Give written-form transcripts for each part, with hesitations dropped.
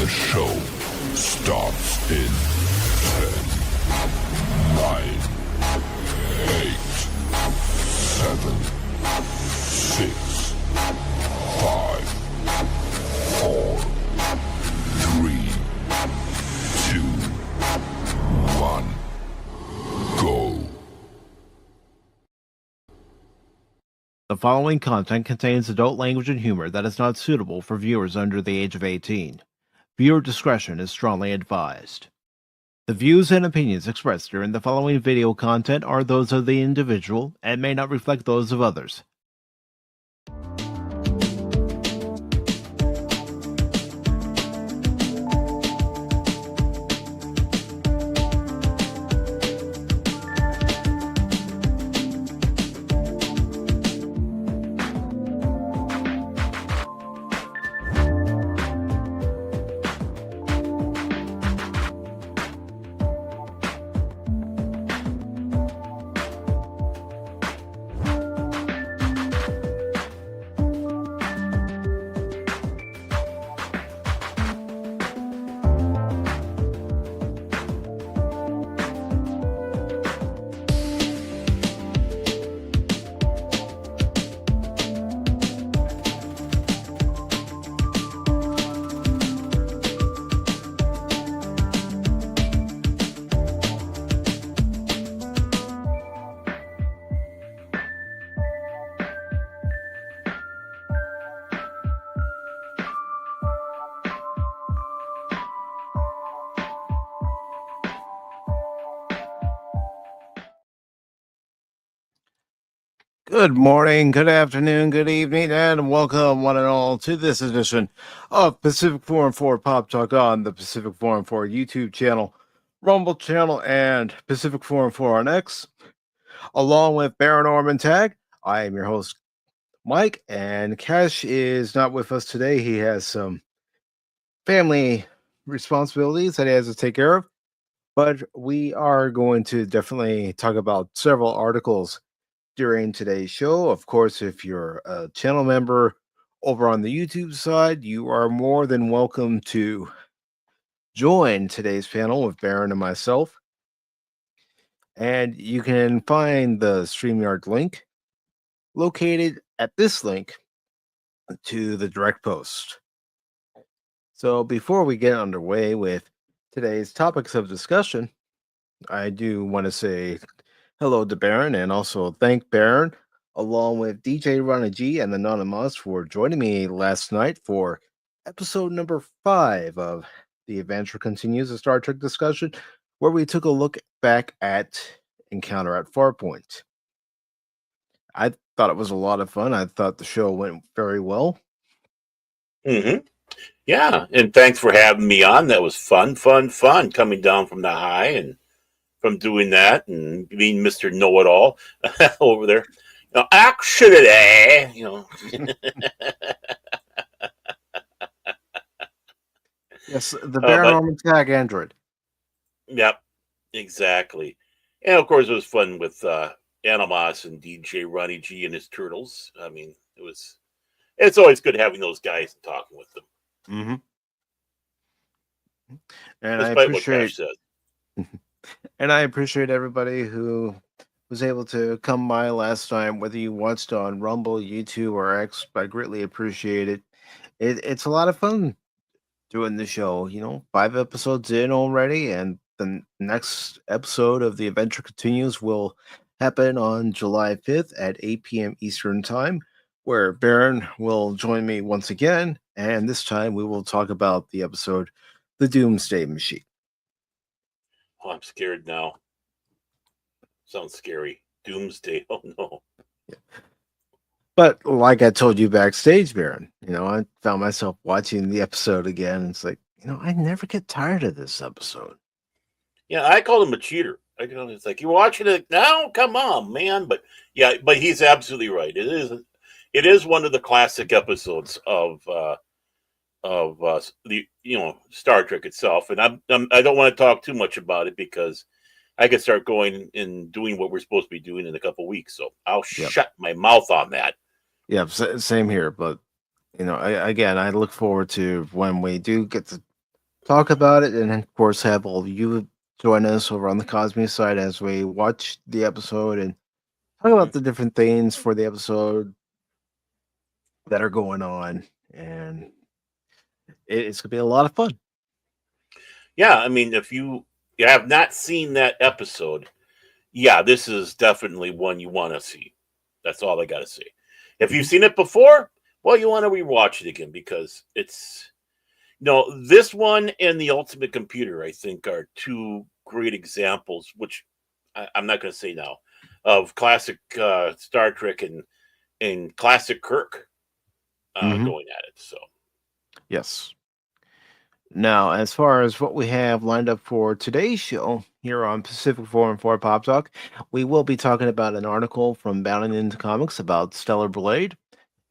The show starts in 10, 9, 8, 7, 6, 5, 4, 3, 2, 1, go. The following content contains adult language and humor that is not suitable for viewers under the age of 18. Viewer discretion is strongly advised. The views and opinions expressed during the following video content are those of the individual and may not reflect those of others. Good morning, good afternoon, good evening, and welcome one and all to this edition of Pacific414 Pop Talk on the Pacific414 YouTube channel, Rumble channel, and Pacific414 on X, along with Baron Orman Tagge. I am your host, Mike, and Cash is not with us today. He has some family responsibilities that he has to take care of, but we are going to definitely talk about several articles during today's show. Of course, if you're a channel member over on the YouTube side, you are more than welcome to join today's panel with Baron and myself. And you can find the StreamYard link located at this link to the direct post. So before we get underway with today's topics of discussion, I do want to say hello to Baron and also thank Baron along with DJ Ronnie G and Anonymous for joining me last night for episode number 5 of The Adventure Continues, a Star Trek discussion, where we took a look back at Encounter at Farpoint. I thought it was a lot of fun. I thought the show went very well. Yeah, and thanks for having me on. That was fun coming down from the high and from doing that and being Mr. Know-It-All over there. Actually, Yes, the Baron Orman Tagge android. Yep, exactly. And of course, it was fun with Animas and DJ Ronnie G and his turtles. I mean, it's always good having those guys and talking with them. Mm-hmm. And Despite I appreciate what Cash says. And I appreciate everybody who was able to come by last time, whether you watched on Rumble, YouTube, or X. I greatly appreciate it. It's a lot of fun doing the show. 5 episodes in already, and the next episode of The Adventure Continues will happen on July 5th at 8 p.m. Eastern Time, where Baron will join me once again, and this time we will talk about the episode The Doomsday Machine. Oh, I'm scared now. Sounds scary. Doomsday. Oh, no. Yeah. But like I told you backstage, Baron, I found myself watching the episode again. And it's like, I never get tired of this episode. Yeah, I called him a cheater. It's like, you're watching it now? Come on, man. But yeah, but he's absolutely right. It is one of the classic episodes of the Star Trek itself, and I don't want to talk too much about it because I could start going and doing what we're supposed to be doing in a couple of weeks. So I'll shut my mouth on that. Yeah, same here. But I look forward to when we do get to talk about it, and of course, have all of you join us over on the Cosme side as we watch the episode and talk Mhm. about the different things for the episode that are going on. And it's going to be a lot of fun. Yeah, I mean, if you have not seen that episode, yeah, this is definitely one you want to see. That's all I got to say. If you've Mhm. seen it before, well, you want to rewatch it again because it's this one and the Ultimate Computer, I think, are two great examples. Which I'm not going to say now of classic Star Trek and classic Kirk Mhm. going at it. So Yes. Now, as far as what we have lined up for today's show here on Pacific 4 and 4 Pop Talk, we will be talking about an article from Bounding Into Comics about Stellar Blade,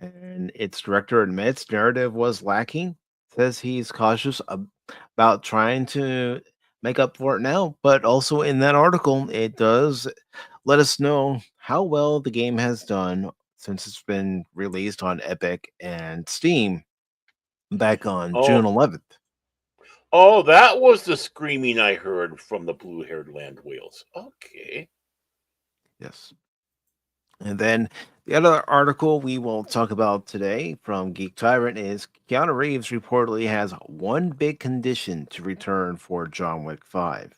and its director admits narrative was lacking. Says he's cautious about trying to make up for it now, but also in that article, it does let us know how well the game has done since it's been released on Epic and Steam back on oh June 11th. oh, that was the screaming I heard from the blue-haired land whales. Okay. Yes. And then the other article we will talk about today from Geek Tyrant is Keanu Reeves reportedly has one big condition to return for John Wick 5.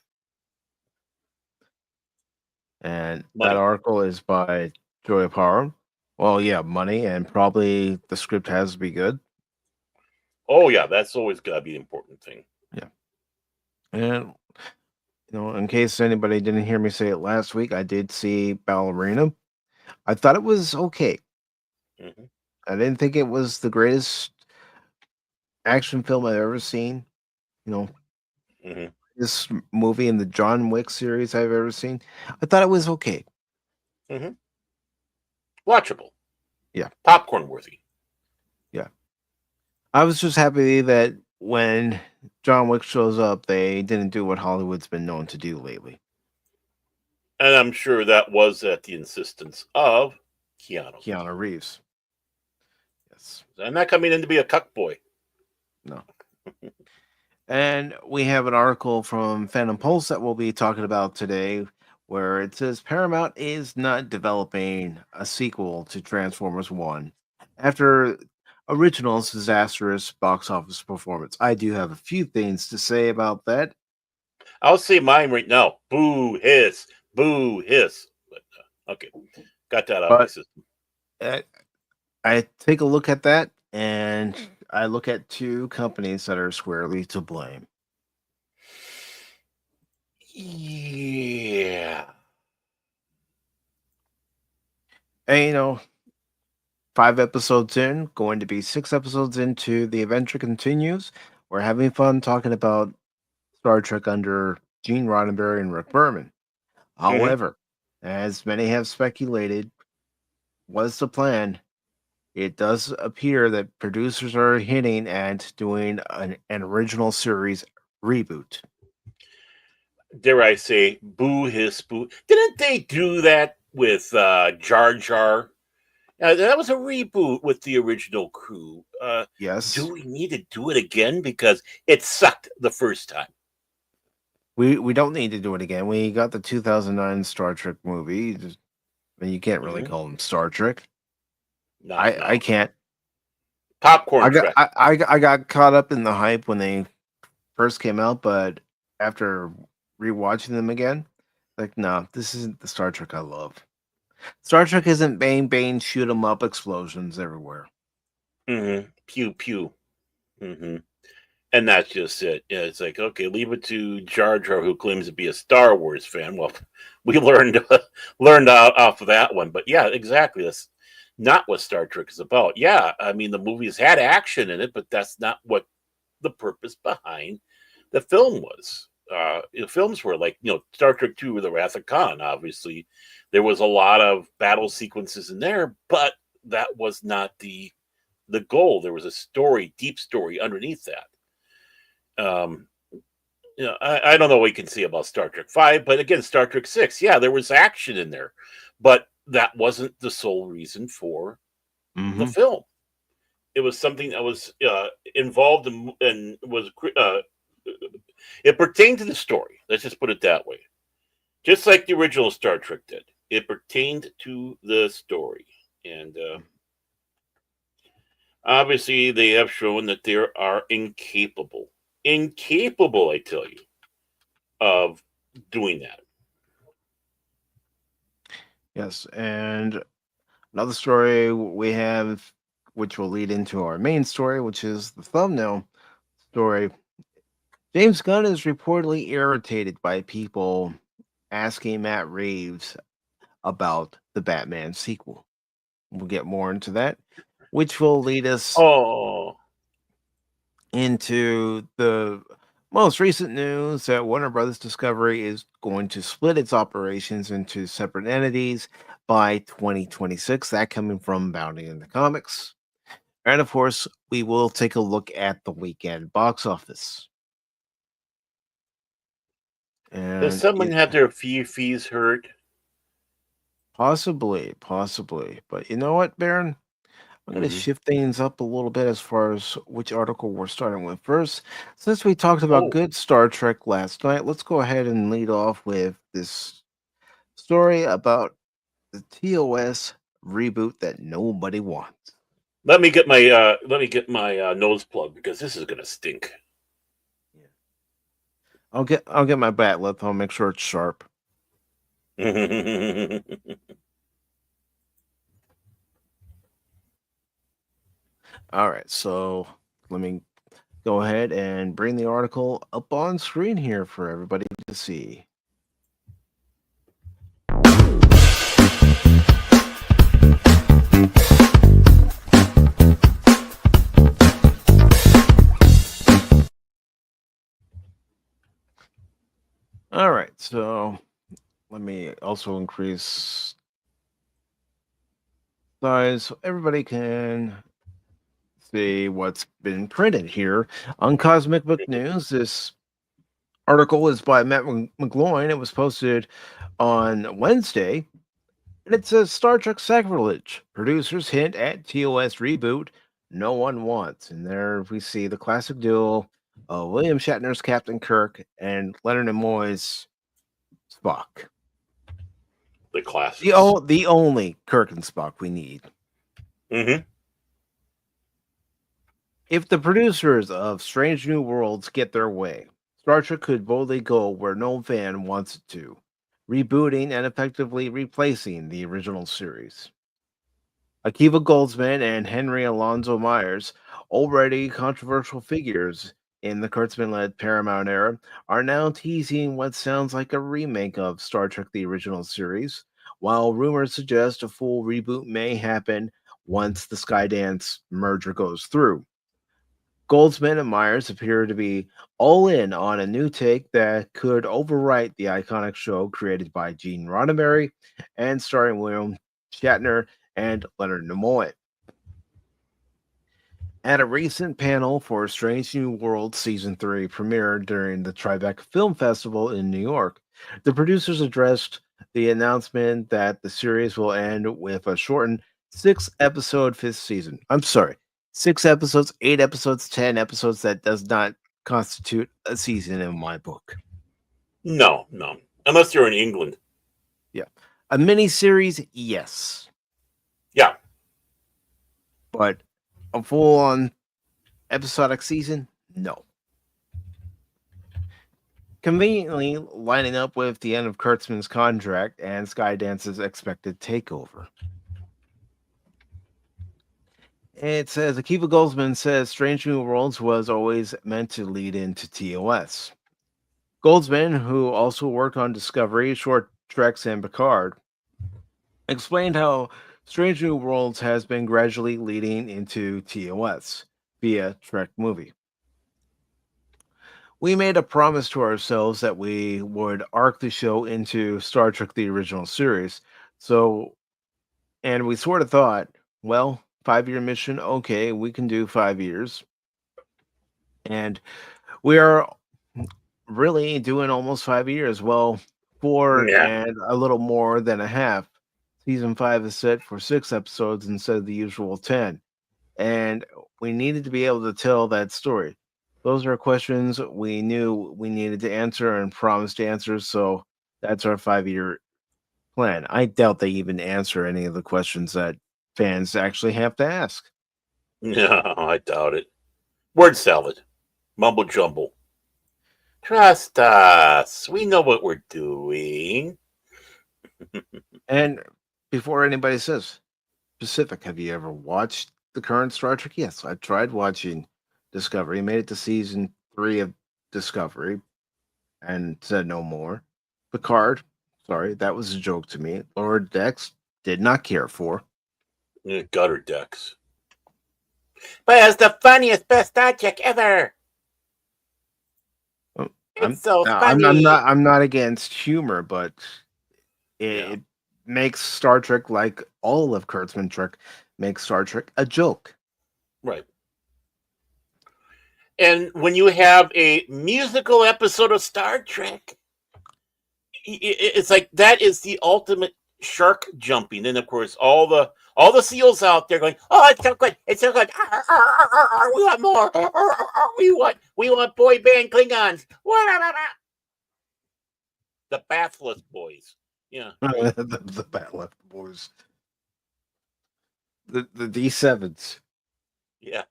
And that Money. article is by Joy Parham. Well, yeah, money, and probably the script has to be good. Oh yeah, that's always got to be the important thing. Yeah. And, in case anybody didn't hear me say it last week, I did see Ballerina. I thought it was okay. Hmm. I didn't think it was the greatest action film I've ever seen. You know, Hmm. this movie in the John Wick series I've ever seen. I thought it was okay. Hmm. Watchable, Yeah, popcorn worthy. yeah. I was just happy that when John Wick shows up, they didn't do what Hollywood's been known to do lately. And I'm sure that was at the insistence of Keanu. Keanu Reeves. Yes. I'm not coming in to be a cuck boy. No. And we have an article from Phantom Pulse that we'll be talking about today where it says Paramount is not developing a sequel to Transformers 1 after original's disastrous box office performance. I do have a few things to say about that, I'll say mine right now. Boo hiss, boo hiss. But okay, got that out of my but system. I, I take a look at that and I look at two companies that are squarely to blame. Yeah. And 5 episodes in, going to be 6 episodes into The Adventure Continues. We're having fun talking about Star Trek under Gene Roddenberry and Rick Berman. Hmm. However, as many have speculated, was the plan? It does appear that producers are hinting at doing an original series reboot. Dare I say, boo hiss, boo. Didn't they do that with Jar Jar? That was a reboot with the original crew. Do Yes, we need to do it again because it sucked the first time? we don't need to do it again. We got the 2009 Star Trek movie. You can't really Hmm. call them Star Trek. Not I now. can't. Popcorn Trek. I got caught up in the hype when they first came out, but after rewatching them again, like no, this isn't the Star Trek I love. Star Trek isn't bang bang shoot 'em up explosions everywhere. Hmm. Pew pew. Hmm. And that's just it. Yeah, it's like, okay, leave it to Jar Jar, who claims to be a Star Wars fan. Well, we learned out off of that one. But yeah, exactly. That's not what Star Trek is about. Yeah, I mean, the movies had action in it, but that's not what the purpose behind the film was. The films were like, Star Trek 2, The Wrath of Khan, obviously. There was a lot of battle sequences in there, but that was not the goal. There was a story, deep story underneath that. Um, I don't know what you can say about Star Trek 5, but again, Star Trek 6, yeah, there was action in there, but that wasn't the sole reason for the Mm-hmm. film. It was something that was involved and was It pertained to the story. Let's just put it that way. Just like the original Star Trek did. It pertained to the story. And obviously, they have shown that they are incapable, I tell you, of doing that. Yes, and another story we have, which will lead into our main story, which is the thumbnail story. James Gunn is reportedly irritated by people asking Matt Reeves about the Batman sequel. We'll get more into that, which will lead us into the most recent news that Warner Brothers Discovery is going to split its operations into separate entities by 2026. That coming from Bounty in the Comics. And of course, we will take a look at the weekend box office. And Has someone had their fees hurt? Possibly. But you know what, Baron? I'm going to shift things up a little bit as far as which article we're starting with first. Since we talked about good Star Trek last night, let's go ahead and lead off with this story about the TOS reboot that nobody wants. Let me get my nose plug because this is gonna stink. I'll get my bat lip. I'll make sure it's sharp. All right, so let me go ahead and bring the article up on screen here for everybody to see. All right, so let me also increase size so everybody can see what's been printed here on Cosmic Book News. This article is by Matt McGloin. It was posted on Wednesday, and it says Star Trek sacrilege. Producers hint at TOS reboot no one wants. And there we see the classic duo of William Shatner's Captain Kirk and Leonard Nimoy's Spock. The classics. The only Kirk and Spock we need. If the producers of Strange New Worlds get their way, Star Trek could boldly go where no fan wants it to, rebooting and effectively replacing the original series. Akiva Goldsman and Henry Alonzo Myers, already controversial figures in the Kurtzman-led Paramount era, are now teasing what sounds like a remake of Star Trek the original series, while rumors suggest a full reboot may happen once the Skydance merger goes through. Goldsman and Myers appear to be all in on a new take that could overwrite the iconic show created by Gene Roddenberry and starring William Shatner and Leonard Nimoy. At a recent panel for Strange New Worlds Season 3 premiere during the Tribeca Film Festival in New York, the producers addressed the announcement that the series will end with a shortened 6-episode 5th season. I'm sorry, 6 episodes, 8 episodes, 10 episodes. That does not constitute a season in my book. No. Unless you're in England. Yeah. A miniseries, yes. Yeah. But a full-on episodic season, no. Conveniently lining up with the end of Kurtzman's contract and Skydance's expected takeover. It says, Akiva Goldsman says Strange New Worlds was always meant to lead into TOS. Goldsman, who also worked on Discovery, Short Treks, and Picard, explained how Strange New Worlds has been gradually leading into TOS via Trek movie. We made a promise to ourselves that we would arc the show into Star Trek the original series. And we sort of thought, well, 5-year mission, okay, we can do 5 years. And we are really doing almost 5 years. Well, 4 and a little more than a half. Season 5 is set for 6 episodes instead of the usual 10. And we needed to be able to tell that story. those are questions we knew we needed to answer and promised answers. So that's our 5-year plan. I doubt they even answer any of the questions that fans actually have to ask. No, I doubt it. Word salad, mumble jumble. Trust us. We know what we're doing. And before anybody says, Pacific, have you ever watched the current Star Trek? Yes, I tried watching Discovery, made it to season 3 of Discovery, and said no more. Picard, sorry, that was a joke to me. Lower Decks, did not care for. Gutter decks. But it's the funniest, best Star Trek ever. It's so funny. I'm not against humor, but it makes Star Trek, like all of Kurtzman Trek, makes Star Trek a joke. Right. And when you have a musical episode of Star Trek, it's like that is the ultimate shark jumping. And of course, all the seals out there going, "Oh, it's so good! It's so good! We want more! We want boy band Klingons! The Bathless Boys." Yeah, the Battle Boys, the D7s. Yeah.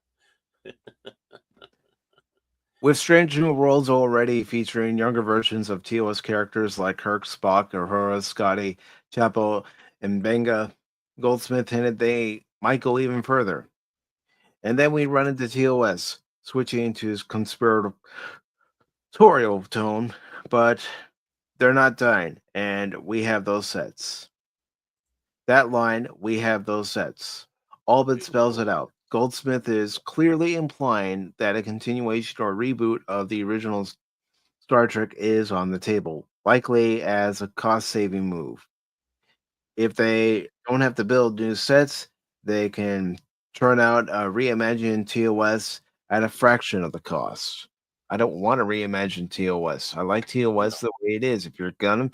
With Strange New Worlds already featuring younger versions of TOS characters like Kirk, Spock, Uhura, Scotty, Chapo, and Benga, Goldsmith hinted they might go even further. And then we run into TOS, switching into his conspiratorial tone, but they're not dying, and we have those sets. That line, we have those sets. All but spells it out. Goldsmith is clearly implying that a continuation or reboot of the original Star Trek is on the table, likely as a cost-saving move. If they don't have to build new sets, they can turn out a reimagined TOS at a fraction of the cost. I don't want to reimagine TOS. I like TOS the way it is. If you're gonna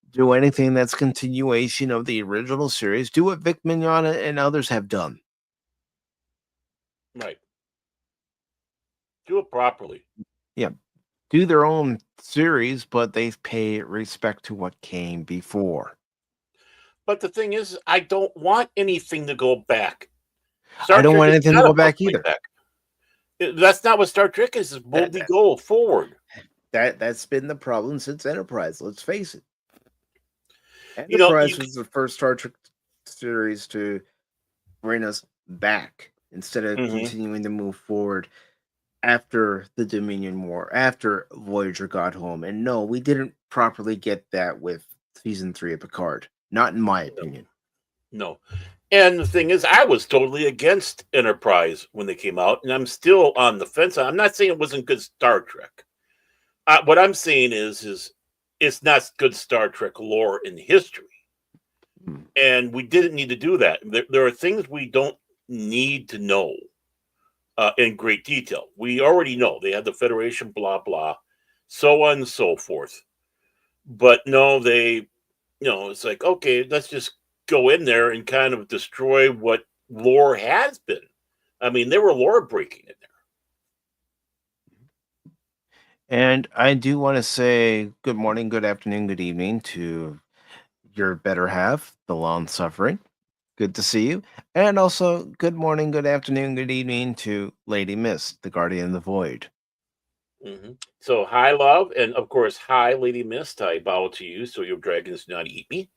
do anything that's continuation of the original series, do what Vic Mignogna and others have done. Right. Do it properly. Yeah. Do their own series, but they pay respect to what came before. But the thing is, I don't want anything to go back. I don't want anything to go back either. That's not what Star Trek is. It's boldly go forward. That's been the problem since Enterprise. Let's face it. Enterprise was the first Star Trek series to bring us back instead of continuing to move forward after the Dominion War, after Voyager got home. And no, we didn't properly get that with season 3 of Picard. Not in my opinion. No. And the thing is, I was totally against Enterprise when they came out, and I'm still on the fence. I'm not saying it wasn't good Star Trek. What I'm saying is it's not good Star Trek lore in history. And we didn't need to do that. There are things we don't need to know in great detail. We already know they had the Federation, blah, blah, so on and so forth. But no, it's like, okay, let's just go in there and kind of destroy what lore has been. I mean, they were lore breaking in there. And I do want to say good morning, good afternoon, good evening to your better half, the long suffering. Good to see you. And also, good morning, good afternoon, good evening to Lady Mist, the Guardian of the Void. So, hi, love. And of course, hi, Lady Mist. I bow to you so your dragons do not eat me.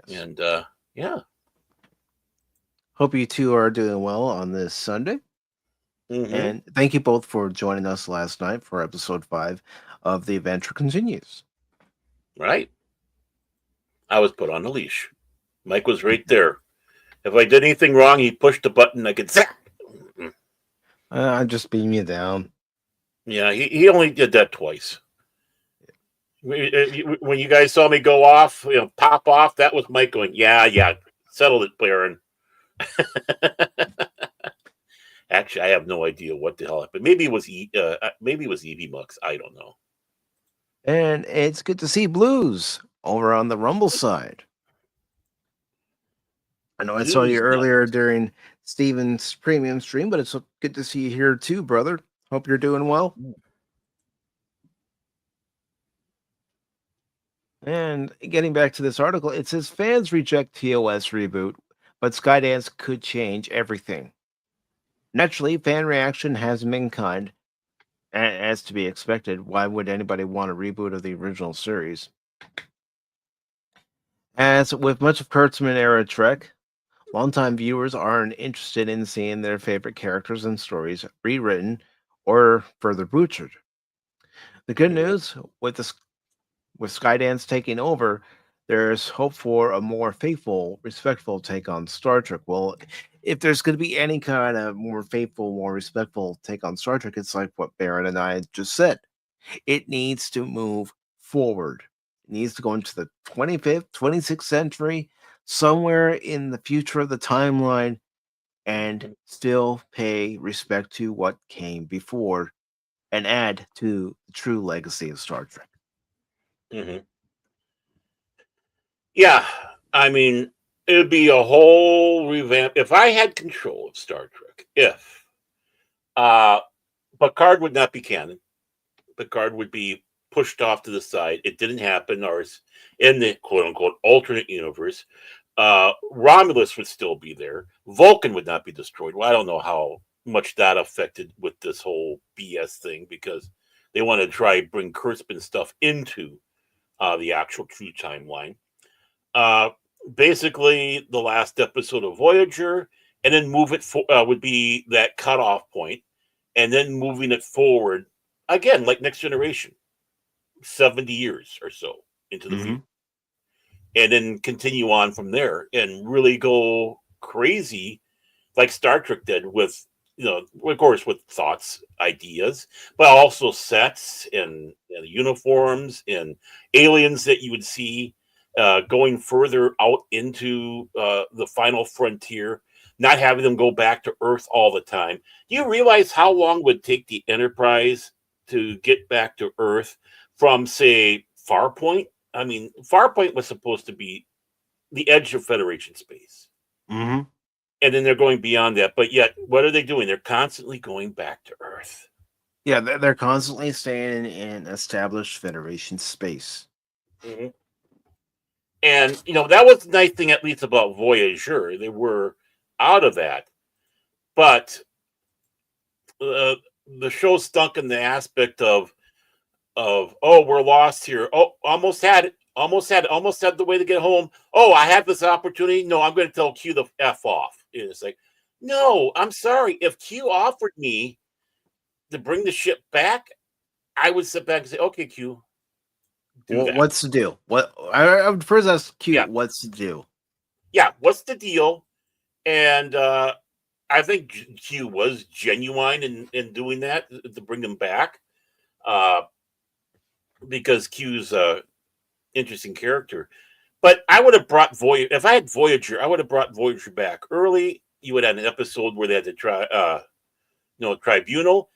Yes. And yeah. Hope you two are doing well on this Sunday. And thank you both for joining us last night for episode 5 of The Adventure Continues. Right. I was put on a leash. Mike was right there. If I did anything wrong, he pushed the button. I could zap. I'm just beating you down. Yeah, he only did that twice. When you guys saw me go off, pop off, that was Mike going, yeah, settled it, Baron. Actually, I have no idea what the hell happened. Maybe it was Evie Mux. I don't know. And it's good to see Blues over on the Rumble side. I know I saw you earlier during Steven's premium stream, but it's good to see you here too, brother. Hope you're doing well. And getting back to this article, it says fans reject TOS reboot, but Skydance could change everything. Naturally, fan reaction hasn't been kind, as to be expected. Why would anybody want a reboot of the original series? As with much of Kurtzman era Trek, longtime viewers aren't interested in seeing their favorite characters and stories rewritten or further butchered. The good news with Skydance taking over, there's hope for a more faithful, respectful take on Star Trek. Well, if there's going to be any kind of more faithful, more respectful take on Star Trek, it's like what Barrett and I just said. It needs to move forward. It needs to go into the 25th, 26th century, somewhere in the future of the timeline, and still pay respect to what came before and add to the true legacy of Star Trek. Mm-hmm. Yeah, I mean, it would be a whole revamp. If I had control of Star Trek, if Picard would not be canon, Picard would be pushed off to the side. It didn't happen, or in the quote unquote alternate universe. Romulus would still be there. Vulcan would not be destroyed. Well, I don't know how much that affected with this whole BS thing, because they want to try bring Kurtzman stuff into the actual true timeline. Basically, the last episode of Voyager, and then move it would be that cutoff point, and then moving it forward again, like Next Generation, 70 years or so into the future, and then continue on from there and really go crazy like Star Trek did with, of course, with thoughts, ideas, but also sets and uniforms and aliens that you would see going further out into the final frontier, not having them go back to Earth all the time. Do you realize how long it would take the Enterprise to get back to Earth from, say, Farpoint? I mean, Farpoint was supposed to be the edge of Federation space. Mm-hmm. And then they're going beyond that. But yet, what are they doing? They're constantly going back to Earth. Yeah, they're constantly staying in established Federation space. Mm-hmm. And, that was the nice thing, at least about Voyager. They were out of that. But the show stunk in the aspect of, oh, we're lost here. Oh, almost had it. Almost had the way to get home. Oh, I had this opportunity. No, I'm going to tell Q the F off. And it's like, no, I'm sorry. If Q offered me to bring the ship back, I would sit back and say, okay, Q. What's the deal? What I would first ask Q, yeah. What's the deal? Yeah, what's the deal? And I think Q was genuine in doing that to bring him back. Because Q's interesting character. But I would have brought Voyager. If I had Voyager, I would have brought Voyager back early. You would have an episode where they had to try, tribunal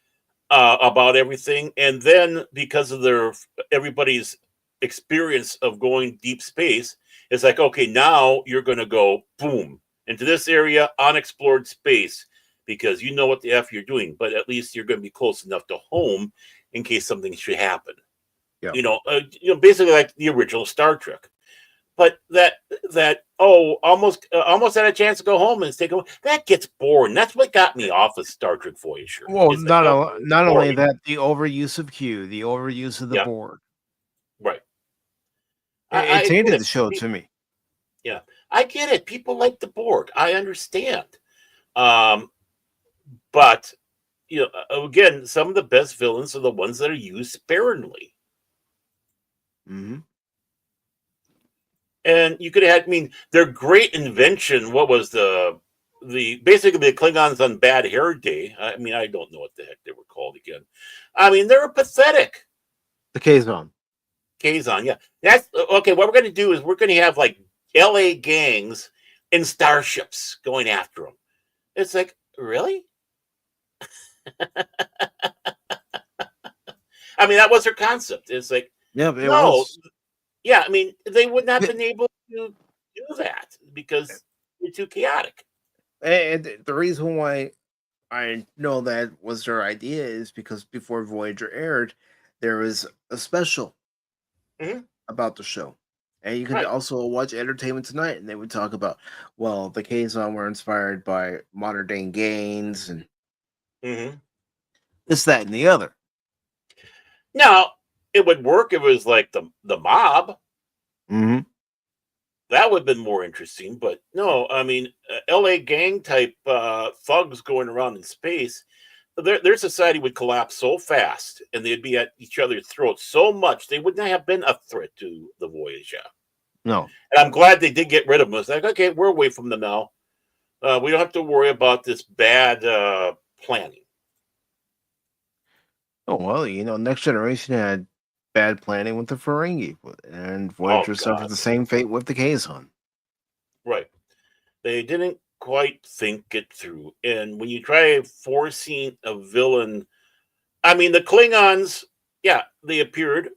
about everything, and then because of everybody's experience of going deep space, it's like, okay, now you're going to go boom into this area, unexplored space, because you know what the F you're doing, but at least you're going to be close enough to home in case something should happen. Yeah. Basically like the original Star Trek. But almost had a chance to go home and stay home. That gets boring. That's what got me off of Star Trek Voyager. Well, not only that, the overuse of Q, the overuse of the Borg. Right. It tainted the show to me. Yeah, I get it. People like the Borg. I understand. But again, some of the best villains are the ones that are used sparingly. Mm-hmm. And you could have, their great invention, what was basically the Klingons on Bad Hair Day. I don't know what the heck they were called again. They were pathetic. The Kazon, yeah. That's okay. What we're going to do is we're going to have like LA gangs in starships going after them. It's like, really? That was their concept. It's like, yeah, it was. Yeah, they would not have been able to do that because it's too chaotic. And the reason why I know that was their idea, is because before Voyager aired, there was a special Mhm. about the show. And you could Right. also watch Entertainment Tonight, and they would talk about, well, the Kazon were inspired by modern day gains and Hmm. this, that, and the other. Now, it would work if it was like the mob. Mm-hmm. That would have been more interesting, but no. I mean, L.A. gang type thugs going around in space. Their society would collapse so fast, and they'd be at each other's throats so much they would not have been a threat to the Voyager. No. And I'm glad they did get rid of them. It's like, okay, we're away from them now. We don't have to worry about this bad planning. Oh, well, Next Generation had bad planning with the Ferengi, and Oh Voyager suffered God, the same fate with the Kazon. right? They didn't quite think it through. And when you try forcing a villain, I mean, the Klingons, yeah, they appeared.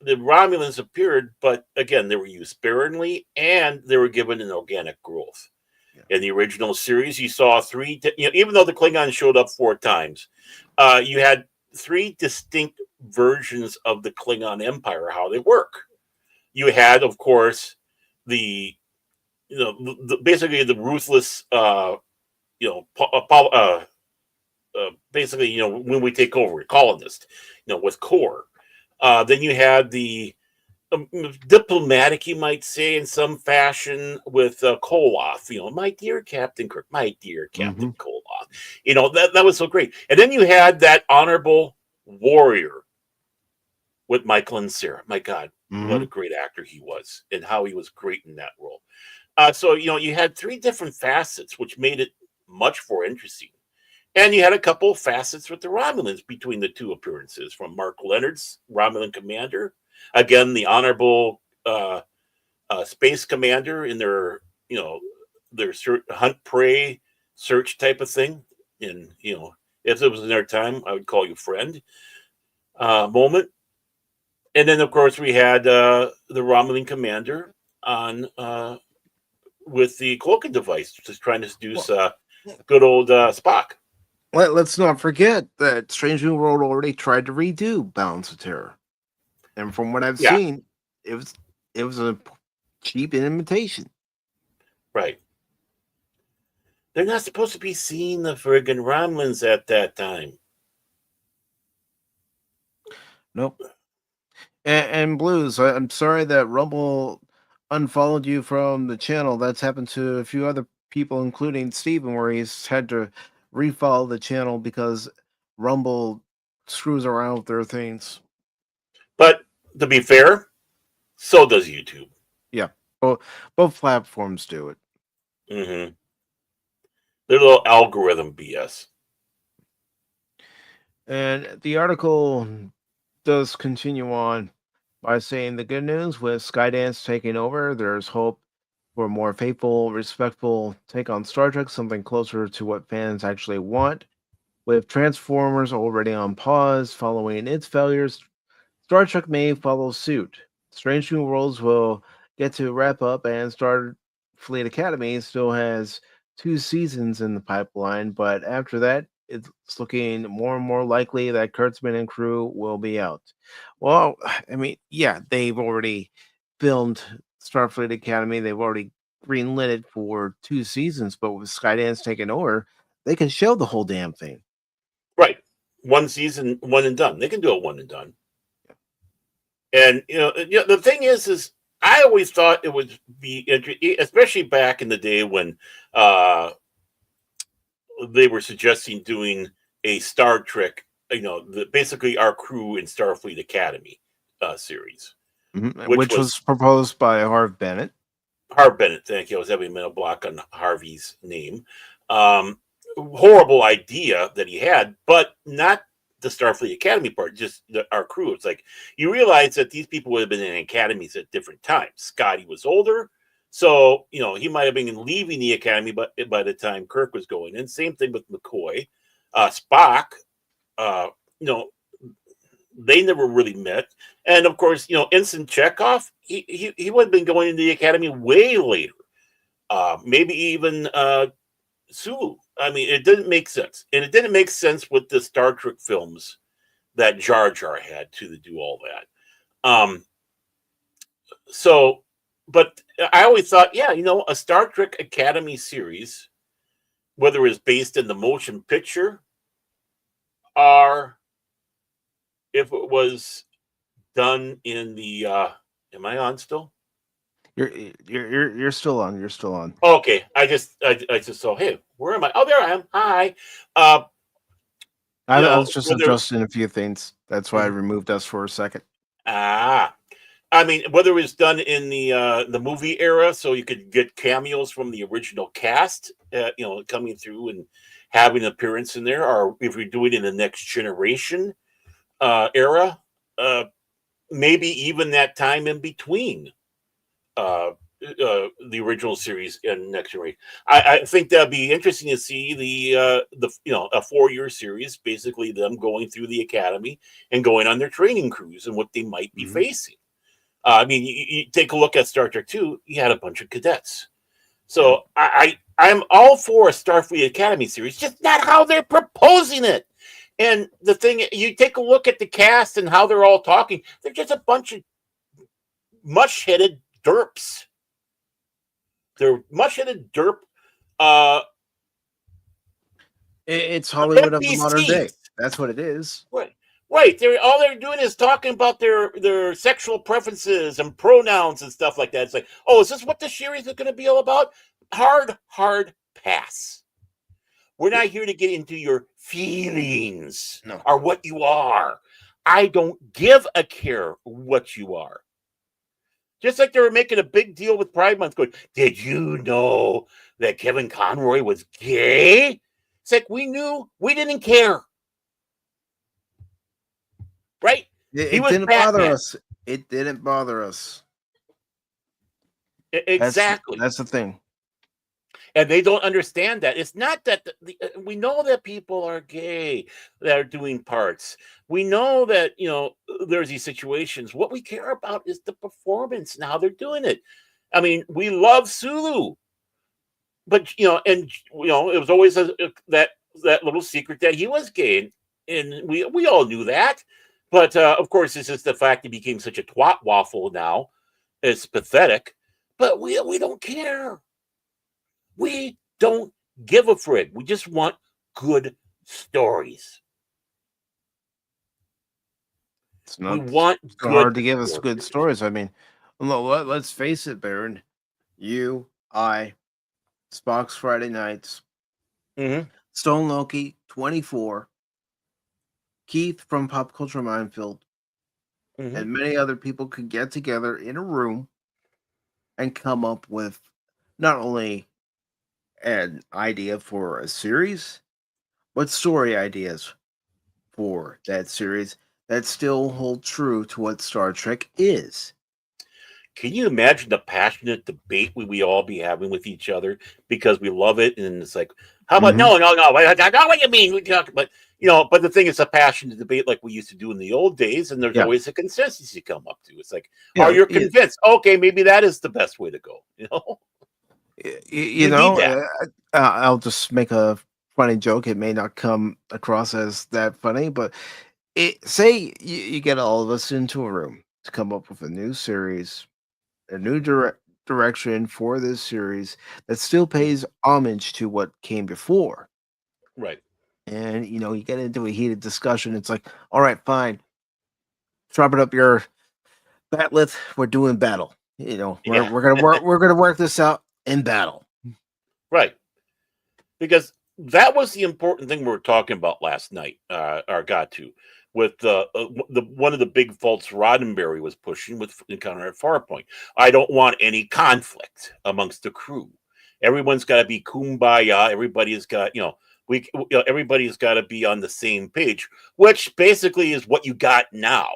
The Romulans appeared, but again, they were used sparingly and they were given an organic growth. Yeah. In the original series, you saw even though the Klingons showed up 4 times, you had 3 distinct versions of the Klingon Empire, how they work. You had, of course, the basically the ruthless you know basically when we take over colonist with core. Then you had the diplomatic, you might say, in some fashion, with Koloth. My dear Captain Kirk, my dear Mm-hmm. Captain Koloth. That was so great. And then you had that honorable warrior with Michael and Sarah. My God, what Mm-hmm. a great actor he was, and how he was great in that role. So you had 3 different facets, which made it much more interesting. And you had a couple of facets with the Romulans between the 2 appearances, from Mark Leonard's Romulan commander, again the honorable space commander in their hunt prey search type of thing. And if it was in their time, I would call you friend moment. And then of course we had the Romulan commander on with the cloaking device, just trying to seduce Well, good old Spock. let's not forget that Strange New World already tried to redo Balance of Terror, and from what I've Yeah, seen, it was a cheap imitation. right. They're not supposed to be seeing the friggin' Romulans at that time. Nope. And Blues, I'm sorry that Rumble unfollowed you from the channel. That's happened to a few other people, including Steven, where he's had to refollow the channel because Rumble screws around with their things. But to be fair, so does YouTube. Yeah, both platforms do it. Mm-hmm. Their little algorithm BS. And the article does continue on by saying the good news with Skydance taking over, there's hope for a more faithful, respectful take on Star Trek, something closer to what fans actually want. With Transformers already on pause following its failures, Star Trek may follow suit. Strange New Worlds will get to wrap up, and Starfleet Academy still has 2 seasons in the pipeline, but after that, it's looking more and more likely that Kurtzman and crew will be out. Well, I mean, yeah, they've already filmed Starfleet Academy, they've already greenlit it for 2 seasons, but with Skydance taking over, they can show the whole damn thing. Right. One season, one and done. They can do a one and done. And the thing is I always thought it would be interesting, especially back in the day when they were suggesting doing a Star Trek, basically our crew in Starfleet Academy series, which Which was was proposed by Harv Bennett. Harv Bennett. Thank you. I was having a mental block on Harvey's name. Horrible idea that he had, but not the Starfleet Academy part, just our crew. It's like you realize that these people would have been in academies at different times. Scotty was older, so he might have been leaving the academy, but by the time Kirk was going in, same thing with McCoy, Spock. Uh, you know, they never really met, and of course, Ensign Chekhov. He would have been going into the academy way later. Maybe even Sulu. I mean, it didn't make sense. And it didn't make sense with the Star Trek films that Jar Jar had to do all that. So, but I always thought, yeah, a Star Trek Academy series, whether it's based in the motion picture or if it was done in the, am I on still? You're still on. You're still on. Okay, I just saw. Hey, where am I? Oh, there I am. Hi. I was just adjusting a few things. That's why I removed us for a second. I mean, whether it was done in the movie era, so you could get cameos from the original cast, coming through and having an appearance in there, or if we do it in the Next Generation era, maybe even that time in between the original series and Next Generation. I think that'd be interesting to see the a 4-year series, basically them going through the academy and going on their training cruise and what they might be facing. I mean, you take a look at Star Trek 2, you had a bunch of cadets. So I'm all for a Starfleet Academy series, just not how they're proposing it. And the thing, you take a look at the cast and how they're all talking, they're just a bunch of mush-headed derps. They're much-headed derp. It's Hollywood of the modern day. That's what it is. Right. All they're doing is talking about their sexual preferences and pronouns and stuff like that. It's like, oh, is this what the series is going to be all about? Hard pass. We're not here to get into your feelings or what you are. I don't give a care what you are. Just like they were making a big deal with Pride Month, going, did you know that Kevin Conroy was gay? It's like, we knew, we didn't care. Right? It didn't bother us. It didn't bother us. Exactly. That's the thing. And they don't understand that. It's not that we know that people are gay that are doing parts. We know that, there's these situations. What we care about is the performance and how they're doing it. I mean, we love Sulu. But, it was always that little secret that he was gay. And we all knew that. But, of course, it's just the fact he became such a twat waffle now. It's pathetic. But we don't care. We don't give a frig. We just want good stories. It's not hard to give us good stories. I mean, let's face it, Baron. You, I, Spock's Friday Nights, Stone Loki, 24, Keith from Pop Culture Minefield, and many other people could get together in a room and come up with not only an idea for a series, but story ideas for that series that still hold true to what Star Trek is. Can you imagine the passionate debate we all be having with each other because we love it? And it's like, how about no, I know what you mean. But but the thing is a passionate debate like we used to do in the old days, and there's always a consensus you come up to. It's like, you're convinced. Okay, maybe that is the best way to go. I'll just make a funny joke. It may not come across as that funny, but say you get all of us into a room to come up with a new series, a new direction for this series that still pays homage to what came before. Right. And, you get into a heated discussion. It's like, all right, fine. Sharpen up your batleth. We're doing battle. We're gonna work this out in battle. Right. Because that was the important thing we were talking about last night, or got to, with the one of the big faults Roddenberry was pushing with Encounter at Farpoint. I don't want any conflict amongst the crew. Everyone's got to be kumbaya. Everybody's got, everybody's got to be on the same page, which basically is what you got now.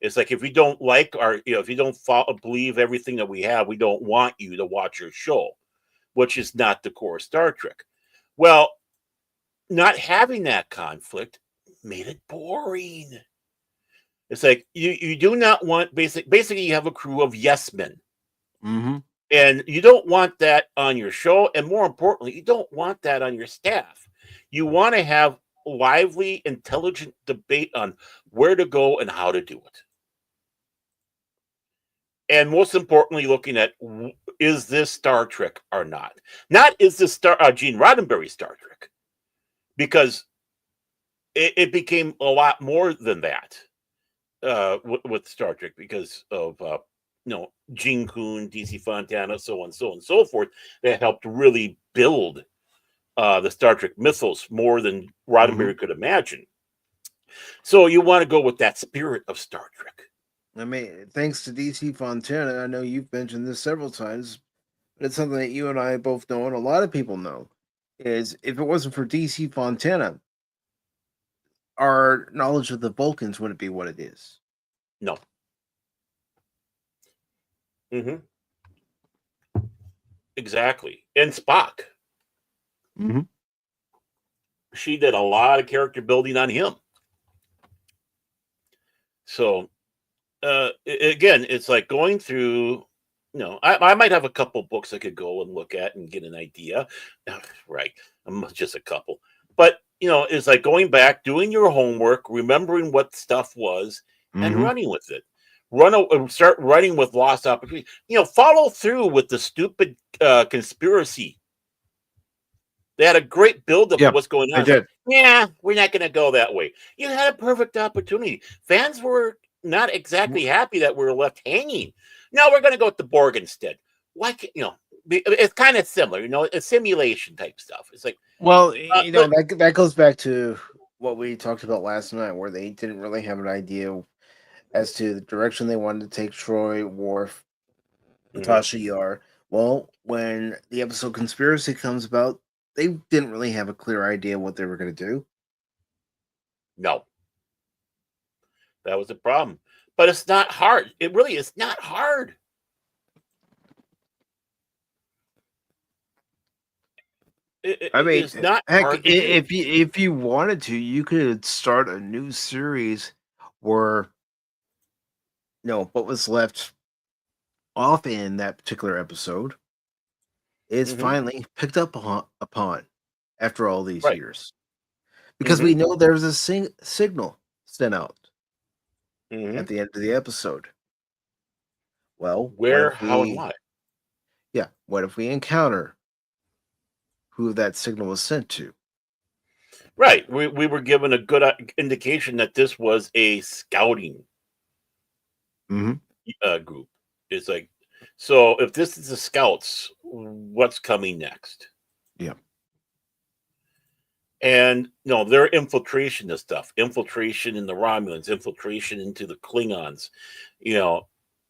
It's like, if you don't like if you don't believe everything that we have, we don't want you to watch your show, which is not the core Star Trek. Well, not having that conflict made it boring. It's like you do not want basically you have a crew of yes men. And you don't want that on your show. And more importantly, you don't want that on your staff. You want to have lively, intelligent debate on where to go and how to do it. And most importantly, looking at, is this Star Trek or not? Not is this Gene Roddenberry Star Trek, because it became a lot more than that with Star Trek because of Gene Kuhn, DC Fontana, so on and so forth, that helped really build the Star Trek mythos more than Roddenberry could imagine. So you want to go with that spirit of Star Trek. I mean, thanks to DC Fontana, I know you've mentioned this several times, but it's something that you and I both know, and a lot of people know, is if it wasn't for DC Fontana, our knowledge of the Vulcans wouldn't be what it is. No. Exactly. And Spock. She did a lot of character building on him. So, again, it's like going through, I might have a couple books I could go and look at and get an idea. Right. Just a couple. But, it's like going back, doing your homework, remembering what stuff was, and running with it. Start running with lost opportunity. Follow through with the stupid conspiracy. They had a great build-up of what's going on. They did. Yeah, we're not going to go that way. You had a perfect opportunity. Fans were not exactly happy that we were left hanging. No, we're going to go with the Borg instead. Why can't, it's kind of similar, it's simulation type stuff. It's like, well, that goes back to what we talked about last night, where they didn't really have an idea as to the direction they wanted to take Troy, Worf, Natasha Yar. Well, when the episode Conspiracy comes about, they didn't really have a clear idea what they were going to do. No. That was the problem. But it's not hard. It really is not hard. It's not hard. If you wanted to, you could start a new series where what was left off in that particular episode is finally picked up upon after all these years, because we know there's a signal sent out at the end of the episode. Well, where, how, and why? Yeah, what if we encounter who that signal was sent to? Right, we were given a good indication that this was a scouting group. It's like, so if this is the scouts, what's coming next? Yeah. And their infiltration of stuff, infiltration in the Romulans, infiltration into the Klingons,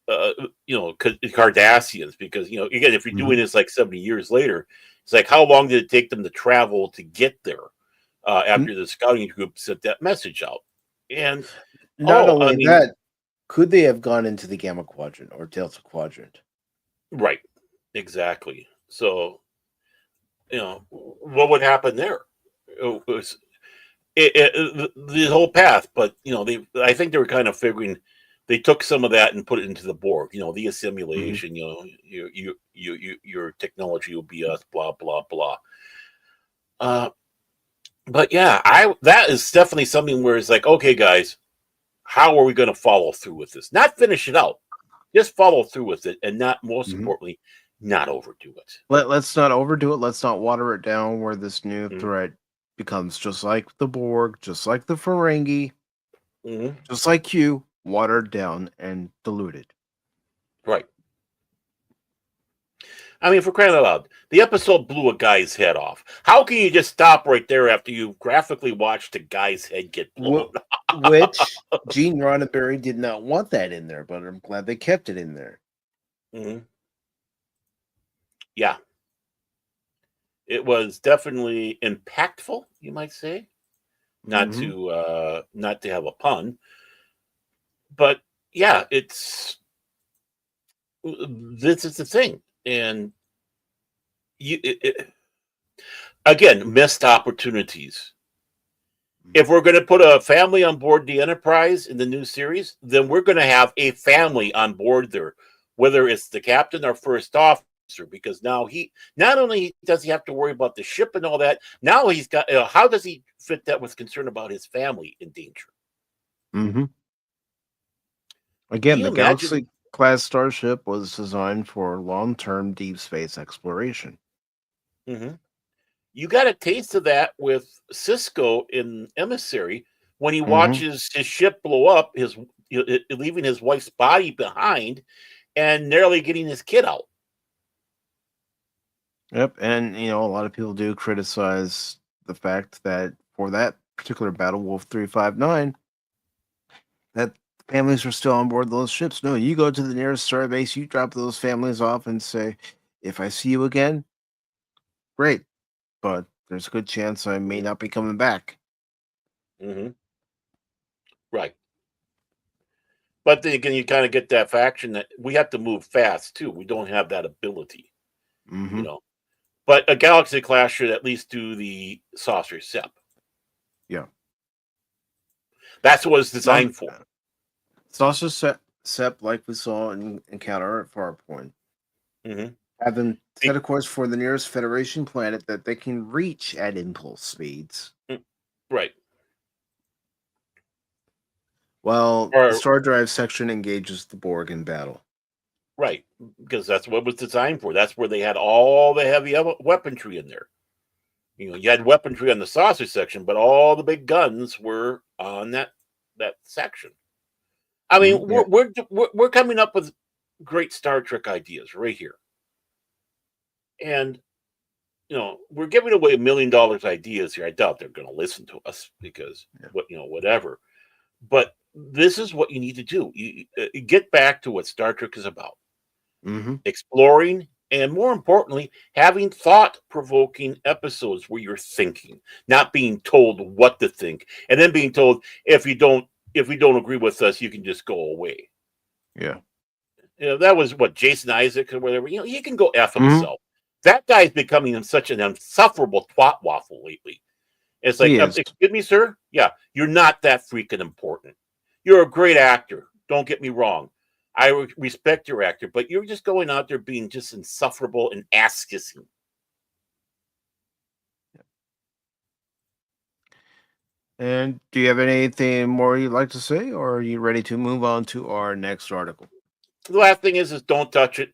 Cardassians, because again, if you're doing this like 70 years later, it's like, how long did it take them to travel to get there after the scouting group sent that message out? And not only that, could they have gone into the Gamma Quadrant or Delta Quadrant? Right, exactly. So, what would happen there? It was the whole path, but I think they were kind of figuring they took some of that and put it into the Borg. The assimilation. Your technology will be us. Blah blah blah. But yeah, that is definitely something where it's like, okay, guys, how are we going to follow through with this? Not finish it out, just follow through with it, and not, most importantly, not overdo it. Let's not overdo it. Let's not water it down where this new threat becomes just like the Borg, just like the Ferengi, just like Q, watered down and diluted. Right. I mean, for crying out loud, the episode blew a guy's head off. How can you just stop right there after you graphically watched a guy's head get blown off? Which Gene Roddenberry did not want that in there, but I'm glad they kept it in there. Yeah. It was definitely impactful, you might say. Not to have a pun. But yeah, this is the thing. And again, missed opportunities. If we're going to put a family on board the Enterprise in the new series, then we're going to have a family on board there, whether it's the captain or first officer, because now he not only does he have to worry about the ship and all that, now he's got how does he fit that with concern about his family in danger? Mm-hmm. Can Again, you the imagine? Galaxy class starship was designed for long-term deep space exploration. hmm You got a taste of that with Cisco in Emissary when he Mm-hmm. watches his ship blow up, leaving his wife's body behind, and nearly getting his kid out. Yep, and a lot of people do criticize the fact that for that particular battle, Wolf 359, that families are still on board those ships. No, you go to the nearest star base, you drop those families off, and say, "If I see you again, great, but there's a good chance I may not be coming back." hmm Right. But then again, you kind of get that faction that we have to move fast too. We don't have that ability, you Mm-hmm. know. But a Galaxy class should at least do the saucer SEP. Yeah. That's what it's So, designed for. it's also set like we saw in Encounter at Farpoint. hmm Have them set a course for the nearest Federation planet that they can reach at impulse speeds. Right. While the Or Star Drive section engages the Borg in battle. right, because that's what it was designed for. That's where they had all the heavy weaponry in there. You had weaponry on the saucer section, but all the big guns were on that section. I mean, Yeah. we're coming up with great Star Trek ideas right here, and we're giving away $1 million ideas here. I doubt they're going to listen to us because whatever. But this is what you need to do. You get back to what Star Trek is about: Mm-hmm. exploring, and more importantly, having thought-provoking episodes where you're thinking, not being told what to think, and then being told if we don't agree with us, you can just go away. Yeah. That was what Jason Isaac or whatever. He can go F Mm-hmm. himself. That guy's becoming such an insufferable twat waffle lately. It's like, He is. excuse me, sir. Yeah, you're not that freaking important. You're a great actor. Don't get me wrong. I respect your actor, but you're just going out there being just insufferable and ass kissing. And do you have anything more you'd like to say, or are you ready to move on to our next article? The last thing is don't touch it.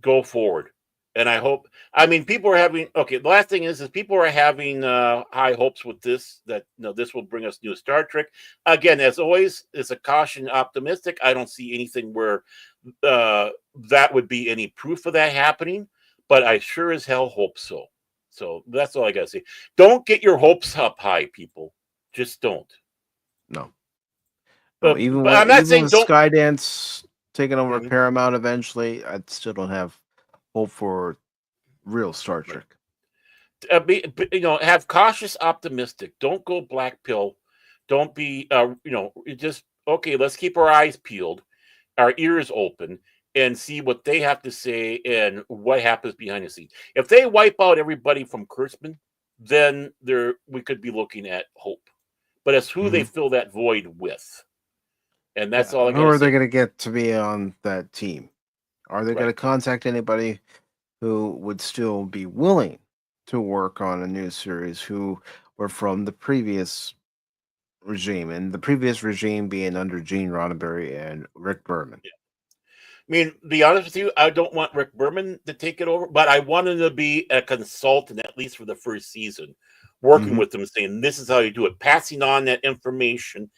Go forward. And I hope. I mean, people are having. Okay, the last thing is people are having high hopes with this. That this will bring us new Star Trek. Again, as always, it's a caution optimistic. I don't see anything where that would be any proof of that happening. But I sure as hell hope so. So that's all I gotta say. Don't get your hopes up high, people. Just don't. No. No, even But with I'm not saying don't. Skydance taking over Mhm. Paramount eventually, I still don't have hope for real Star Trek. Have cautious optimistic. Don't go black pill. Don't be just okay. Let's keep our eyes peeled, our ears open, and see what they have to say and what happens behind the scenes. If they wipe out everybody from Kurtzman, then we could be looking at hope. But it's who they Mhm. fill that void with, and that's Yeah. all I Who got to are they say. going to get to be on that team? Are they going to Right. contact anybody who would still be willing to work on a new series who were from the previous regime, and the previous regime being under Gene Roddenberry and Rick Berman? I mean, be honest with you, I don't want Rick Berman to take it over, but I want him to be a consultant at least for the first season, working Mm-hmm. with them, saying this is how you do it, passing on that information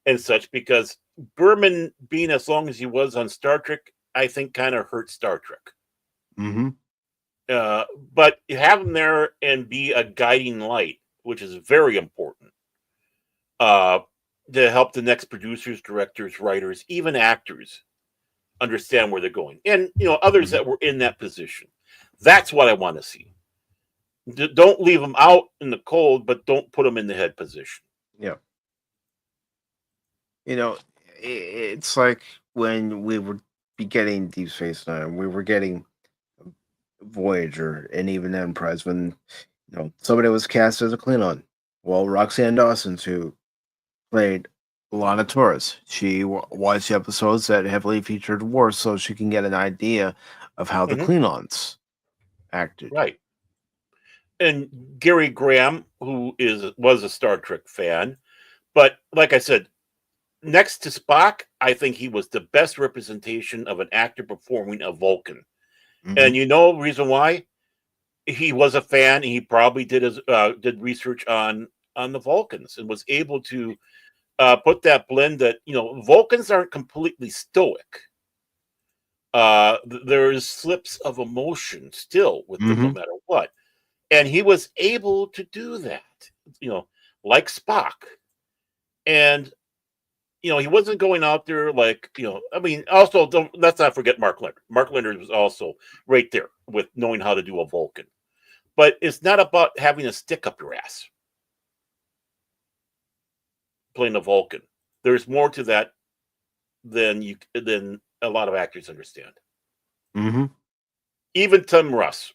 and such. Because Berman, being as long as he was on Star Trek, I think kind of hurt Star Trek. Mm-hmm. Uh, but you have him there and be a guiding light, which is very important. Uh, to help the next producers, directors, writers, even actors understand where they're going, and others Mm-hmm. that were in that position. That's what I want to see. Don't leave them out in the cold, but don't put them in the head position. Yeah. It's like when we were getting Deep Space Nine, we were getting Voyager, and even Enterprise when somebody was cast as a Klingon. Well, Roxanne Dawson, who played Lana Torres, she watched the episodes that heavily featured war, so she can get an idea of how the hmm Klingons acted. Right. And Gary Graham, who was a Star Trek fan, but like I said, next to Spock, I think he was the best representation of an actor performing a Vulcan. Mm-hmm. And you know reason why? He was a fan. He probably did research on the Vulcans and was able to put that blend that Vulcans aren't completely stoic. There's slips of emotion still with them, no Mm-hmm. matter what. And he was able to do that, like Spock. And he wasn't going out there like, I mean, also let's not forget Mark Leonard. Mark Leonard was also right there with knowing how to do a Vulcan. But it's not about having a stick up your ass playing a Vulcan. There's more to that than a lot of actors understand. Mm-hmm. Even Tim Russ.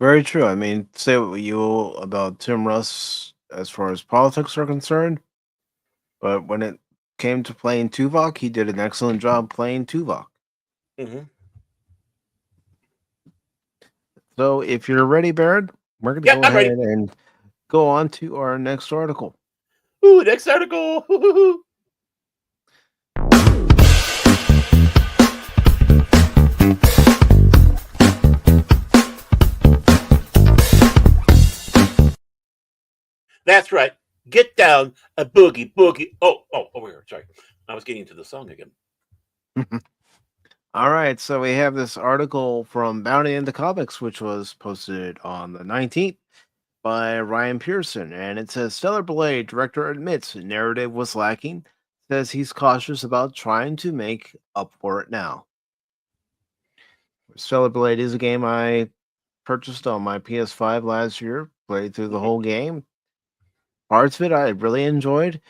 Very true. I mean, say what you will about Tim Russ as far as politics are concerned, but when it came to playing Tuvok, he did an excellent job playing Tuvok. Mm-hmm. So if you're ready, Baird, we're going to Yeah, go I'm ahead ready. and go on to our next article. Ooh, next article. That's right. Get down a boogie boogie. Oh, over here. Sorry, I was getting into the song again. All right, so we have this article from Bounty in the Comics, which was posted on the 19th by Ryan Pearson, and it says Stellar Blade director admits narrative was lacking, says he's cautious about trying to make up for it now. Stellar Blade is a game I purchased on my PS5 last year, played through the Mm-hmm. whole game. Parts of it I really enjoyed.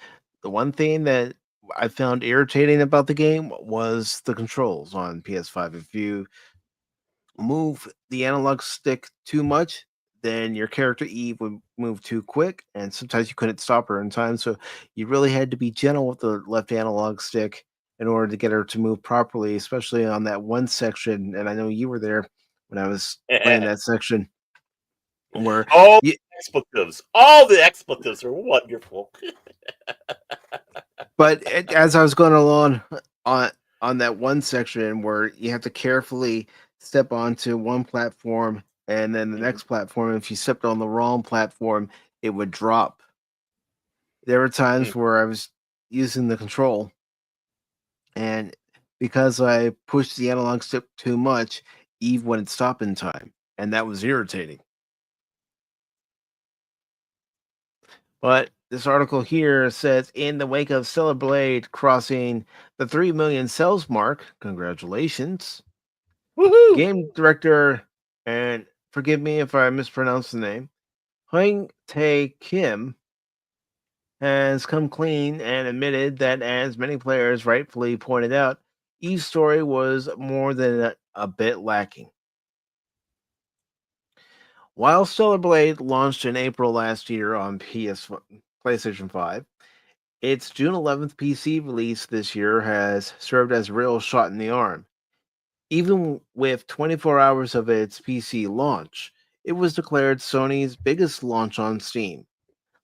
The one thing that I found irritating about the game was the controls on PS5. If you move the analog stick too much, then your character Eve would move too quick, and sometimes you couldn't stop her in time. So you really had to be gentle with the left analog stick in order to get her to move properly, especially on that one section. And I know you were there when I was playing that section where All you, the expletives. All the expletives are wonderful. but as I was going along on that one section where you have to carefully step onto one platform and then the Mhm. next platform, if you stepped on the wrong platform, it would drop. There were times Mm. where I was using the control, and because I pushed the analog stick too much, Eve wouldn't stop in time, and that was irritating. But this article here says in the wake of Stellar Blade crossing the 3 million sales mark, congratulations. Woohoo! Game director, and forgive me if I mispronounce the name, Hung Tae Kim has come clean and admitted that, as many players rightfully pointed out, Eve's story was more than a bit lacking. While Stellar Blade launched in April last year on PlayStation 5, its June 11th PC release this year has served as a real shot in the arm. Even with 24 hours of its PC launch, it was declared Sony's biggest launch on Steam.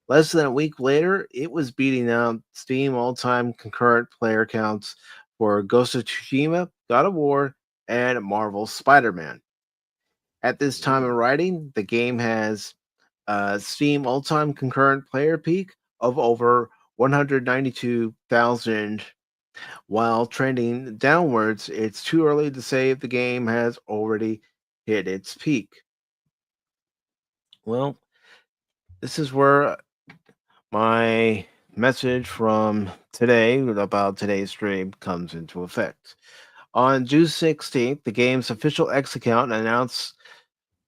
Less than a week later, it was beating out Steam all-time concurrent player counts for Ghost of Tsushima, God of War, and Marvel's Spider-Man. At this time of Mm. writing, the game has Steam all-time concurrent player peak of over 192,000. While trending downwards, it's too early to say if the game has already hit its peak. Well, this is where my message from today about today's stream comes into effect. On June 16th, the game's official X account announced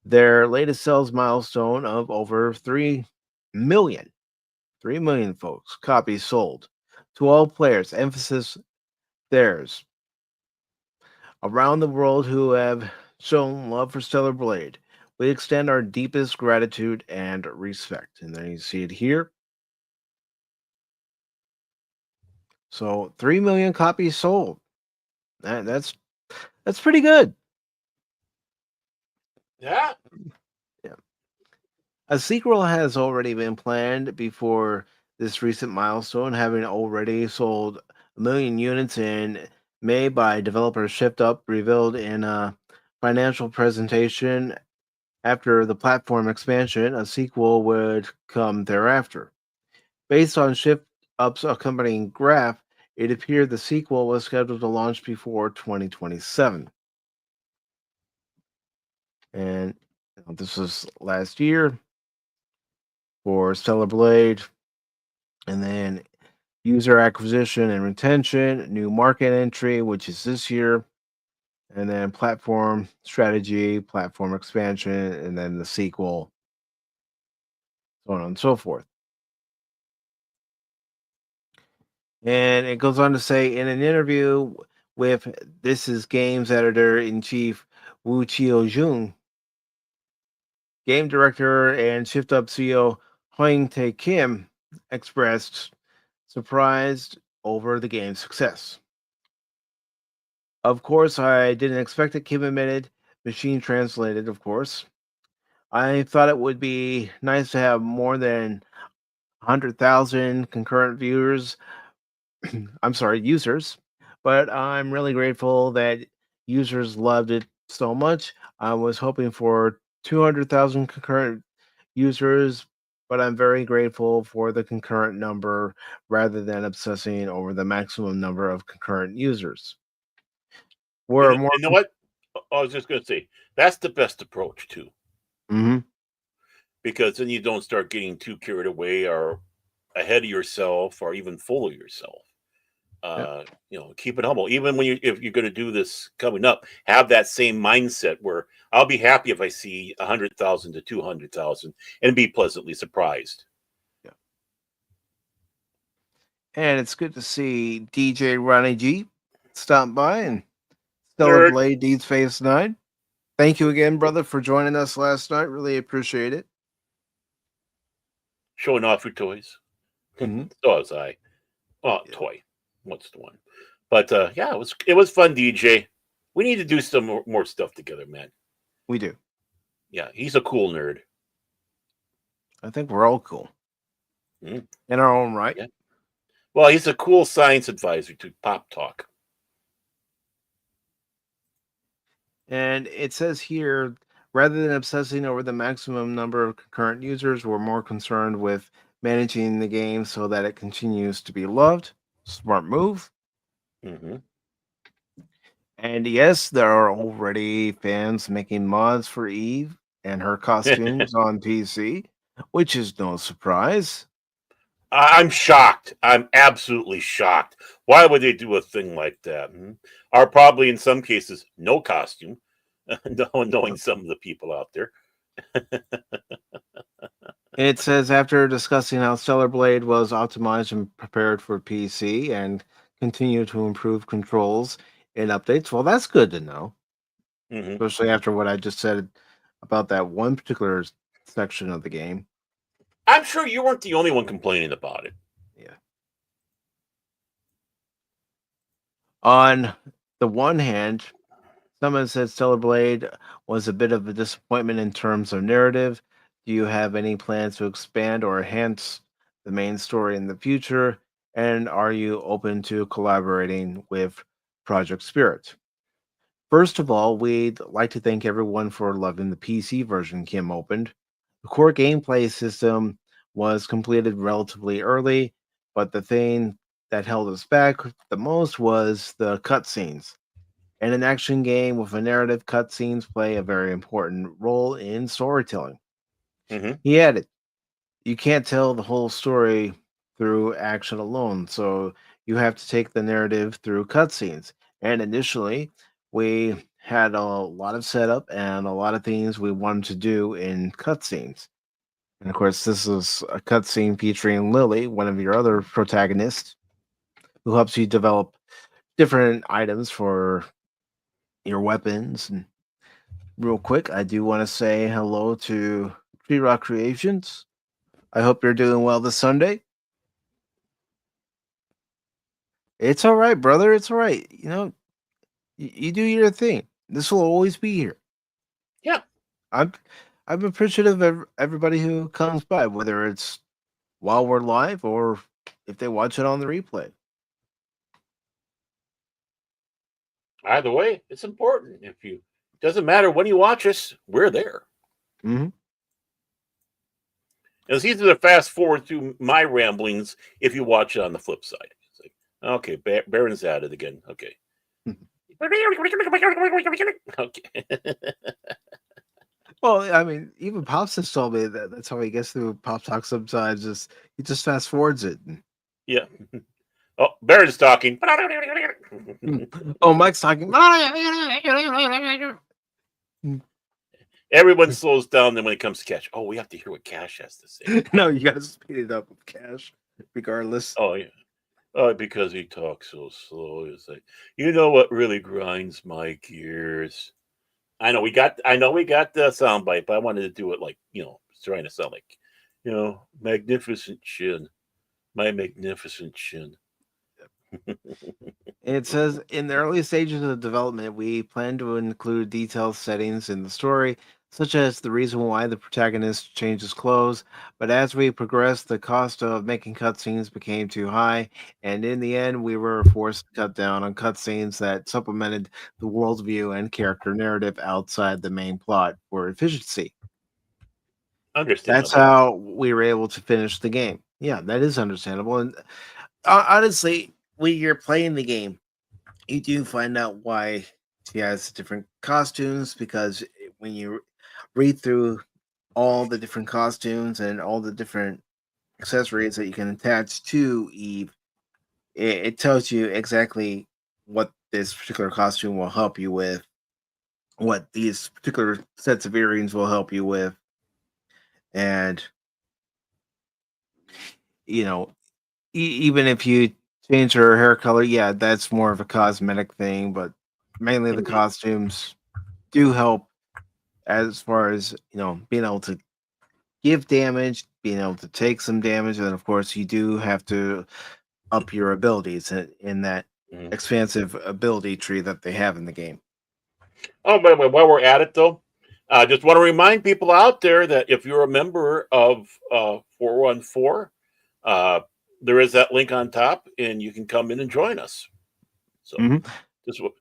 their latest sales milestone of over 3 million, 3 million folks, copies sold to all players, emphasis theirs, around the world who have shown love for Stellar Blade. We extend our deepest gratitude and respect. And then you see it here. So 3 million copies sold. That's That's pretty good. Yeah. Yeah. A sequel has already been planned before this recent milestone, having already sold 1 million units in May by developer Shift Up, revealed in a financial presentation. After the platform expansion, a sequel would come thereafter. Based on Shift Up's accompanying graph, it appeared the sequel was scheduled to launch before 2027. And this was last year for Stellar Blade. And then user acquisition and retention, new market entry, which is this year, and then platform strategy, platform expansion, and then the sequel, so on and so forth. And it goes on to say in an interview with This Is Games editor in chief Wu Chiu-jung, game director and Shift Up CEO Hoing Tae Kim expressed surprised over the game's success. Of course, I didn't expect it, Kim admitted, machine translated, of course. I thought it would be nice to have more than 100,000 concurrent viewers. I'm sorry, users. But I'm really grateful that users loved it so much. I was hoping for 200,000 concurrent users, but I'm very grateful for the concurrent number rather than obsessing over the maximum number of concurrent users. We're more. You know what? I was just going to say that's the best approach too, Mhm. because then you don't start getting too carried away or ahead of yourself or even full of yourself. Yep. Keep it humble. Even when if you're going to do this coming up, have that same mindset where I'll be happy if I see 100,000 to 200,000 and be pleasantly surprised. Yeah. And it's good to see DJ Ronnie G stop by and Stellar Nerd Blade Deeds Phase 9. Thank you again, brother, for joining us last night. Really appreciate it. showing off your toys. Mhm. So was I. Well, Yeah, toy. What's the one? But yeah, it was fun, DJ. We need to do some more stuff together, man. we do. Yeah, he's a cool nerd. I think we're all cool Mm, in our own right. yeah. Well, he's a cool science advisor to Pop Talk. And it says here, rather than obsessing over the maximum number of concurrent users, we're more concerned with managing the game so that it continues to be loved. Smart move. Hmm. And yes, there are already fans making mods for Eve and her costumes on PC, which is no surprise. I'm shocked. I'm absolutely shocked. Why would they do a thing like that? Or probably in some cases, no costume, knowing some of the people out there. It says after discussing how Stellar Blade was optimized and prepared for PC and continue to improve controls and updates. Well, that's good to know, Hmm. especially after what I just said about that one particular section of the game. I'm sure you weren't the only one complaining about it. Yeah. On the one hand, someone said Stellar Blade was a bit of a disappointment in terms of narrative. Do you have any plans to expand or enhance the main story in the future? And are you open to collaborating with Project Spirit? First of all, we'd like to thank everyone for loving the PC version Kim opened. The core gameplay system was completed relatively early, but the thing that held us back the most was the cutscenes. And an action game with a narrative, cutscenes play a very important role in storytelling. Hmm. He added, you can't tell the whole story through action alone, so you have to take the narrative through cutscenes. And initially, we had a lot of setup and a lot of things we wanted to do in cutscenes. And of course, this is a cutscene featuring Lily, one of your other protagonists, who helps you develop different items for your weapons. And real quick, I do want to say hello to Tree Rock Creations. I hope you're doing well this Sunday. It's all right, brother. It's all right. You do your thing. This will always be here. Yeah. I'm appreciative of everybody who comes by, whether it's while we're live or if they watch it on the replay. Either way, it's important. If you doesn't matter when you watch us, we're there. Mm-hmm. It's easy to fast forward through my ramblings if you watch it on the flip side. It's like, okay, Baron's at it again. Okay. Okay. Well, I mean, even Pops has told me that that's how he gets through Pop Talk sometimes. He just fast forwards it. Yeah. Oh, Baron's talking. Oh, Mike's talking. Everyone slows down. Then when it comes to Cash, we have to hear what Cash has to say. No, you got to speed it up with Cash, regardless. Oh yeah. Because he talks so slow. It's like, you know what really grinds my gears. I know we got the soundbite, but I wanted to do it like, trying to sound like, magnificent chin, my magnificent chin. It says in the early stages of development, we plan to include detailed settings in the story, such as the reason why the protagonist changes clothes. But as we progressed, the cost of making cutscenes became too high, and in the end, we were forced to cut down on cutscenes that supplemented the worldview and character narrative outside the main plot for efficiency. Understandable. That's how we were able to finish the game. Yeah, that is understandable. And honestly, when you're playing the game, you do find out why she has different costumes, because when you read through all the different costumes and all the different accessories that you can attach to Eve, it tells you exactly what this particular costume will help you with, what these particular sets of earrings will help you with. And, even if you change her hair color, yeah, that's more of a cosmetic thing, but mainly the costumes do help as far as, being able to give damage, being able to take some damage, and of course you do have to up your abilities in that expansive ability tree that they have in the game. Oh, by the way, while we're at it though, I just want to remind people out there that if you're a member of 414, there is that link on top, and you can come in and join us. So,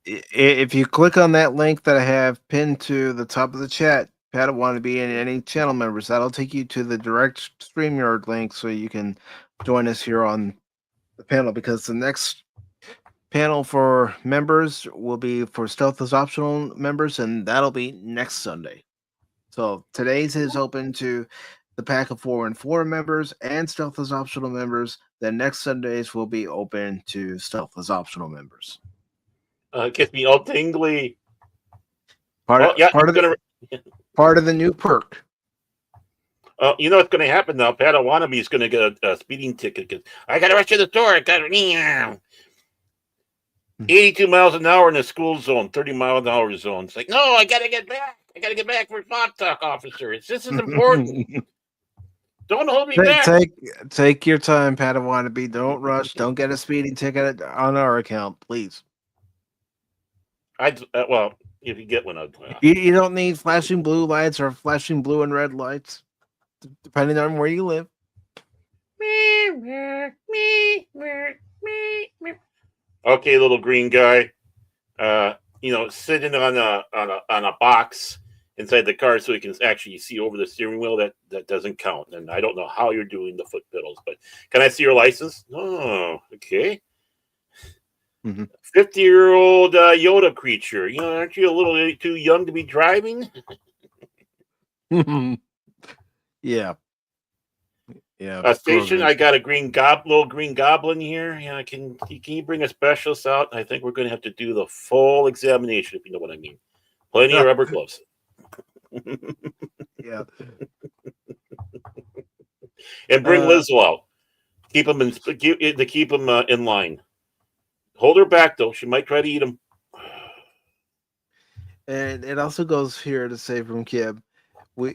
if you click on that link that I have pinned to the top of the chat, Padawan and any channel members, that'll take you to the direct StreamYard link, so you can join us here on the panel. Because the next panel for members will be for Stealth is Optional members, and that'll be next Sunday. So today's is open to the pack of 4 and 4 members and Stealth is Optional members. Then next Sundays will be open to Stealth is Optional members. It gets me all tingly. Part of the new perk. You know what's going to happen now? Padawan is going to get a speeding ticket because I got to rush to the store. I got 82 miles an hour in the school zone, 30 mile an hour zone. It's like, no, I got to get back. I got to get back for Pop Talk, officer. This is important. Don't hold me back. Take your time, Padawan. Don't rush. Don't get a speeding ticket on our account, please. Well, if you get one, you don't need flashing blue lights or flashing blue and red lights, depending on where you live. Okay, little green guy. Sitting on a box inside the car so he can actually see over the steering wheel. That doesn't count. And I don't know how you're doing the foot pedals, but can I see your license? Oh, okay. 50-year-old Yoda creature. Aren't you a little too young to be driving? Yeah. Station, I got a little green goblin here. Yeah, can you bring a specialist out? I think we're going to have to do the full examination, if you know what I mean. Plenty of rubber gloves. Yeah. And bring Lizzo out. Keep him in line. Hold her back, though. She might try to eat him. And it also goes here to say from Kib,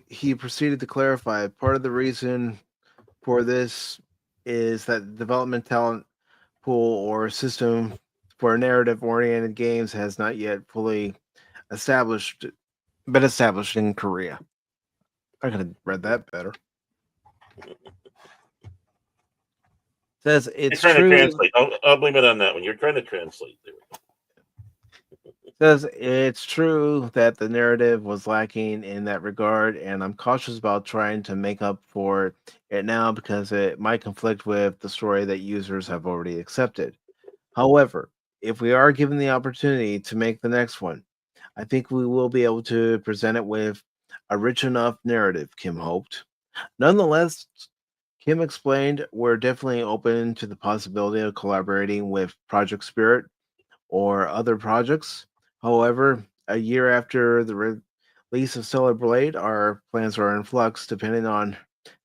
he proceeded to clarify part of the reason for this is that the development talent pool or system for narrative-oriented games has not yet fully established been established in Korea. I could have read that better. Says You're it's trying to true. translate. I'll blame it on that one. You're trying to translate. There we go. Says it's true that the narrative was lacking in that regard, and I'm cautious about trying to make up for it now because it might conflict with the story that users have already accepted. However, if we are given the opportunity to make the next one, I think we will be able to present it with a rich enough narrative, Kim hoped. Nonetheless, Kim explained we're definitely open to the possibility of collaborating with Project Spirit or other projects. However, a year after the release of Stellar Blade, our plans are in flux depending on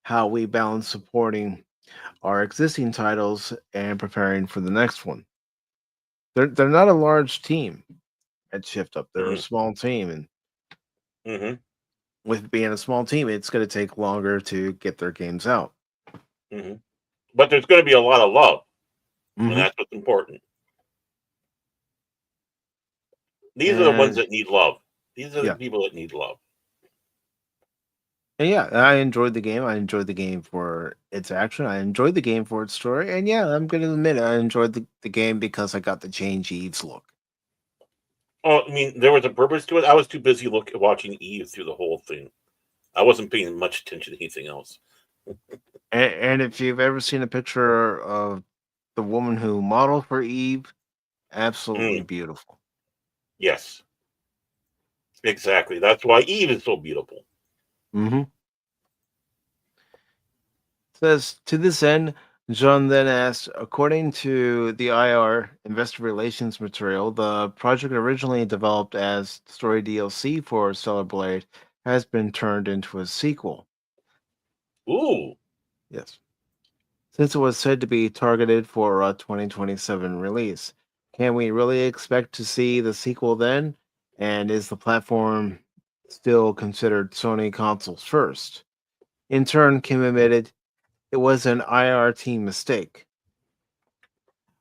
how we balance supporting our existing titles and preparing for the next one. They're not a large team at Shift Up. They're a Mm-hmm. small team, and Mm-hmm. with being a small team, it's going to take longer to get their games out. Mm-hmm. But there's going to be a lot of love, and Mm-hmm. that's what's important. These are the ones And that need love. These are the yeah, people that need love. and yeah, I enjoyed the game. I enjoyed the game for its action. I enjoyed the game for its story. And yeah, I'm going to admit I enjoyed the game because I got to change Eve's look. Oh, I mean, there was a purpose to it. I was too busy watching Eve through the whole thing. I wasn't paying much attention to anything else. And if you've ever seen a picture of the woman who modeled for Eve, absolutely Mm, beautiful. yes, exactly. That's why Eve is so beautiful. Mm-hmm. Says to this end, John then asked, according to the IR investor relations material, the project originally developed as story DLC for Stellar Blade has been turned into a sequel. Ooh. Yes. Since it was said to be targeted for a 2027 release, can we really expect to see the sequel then? And is the platform still considered Sony consoles first? In turn, Kim admitted it was an IR team mistake.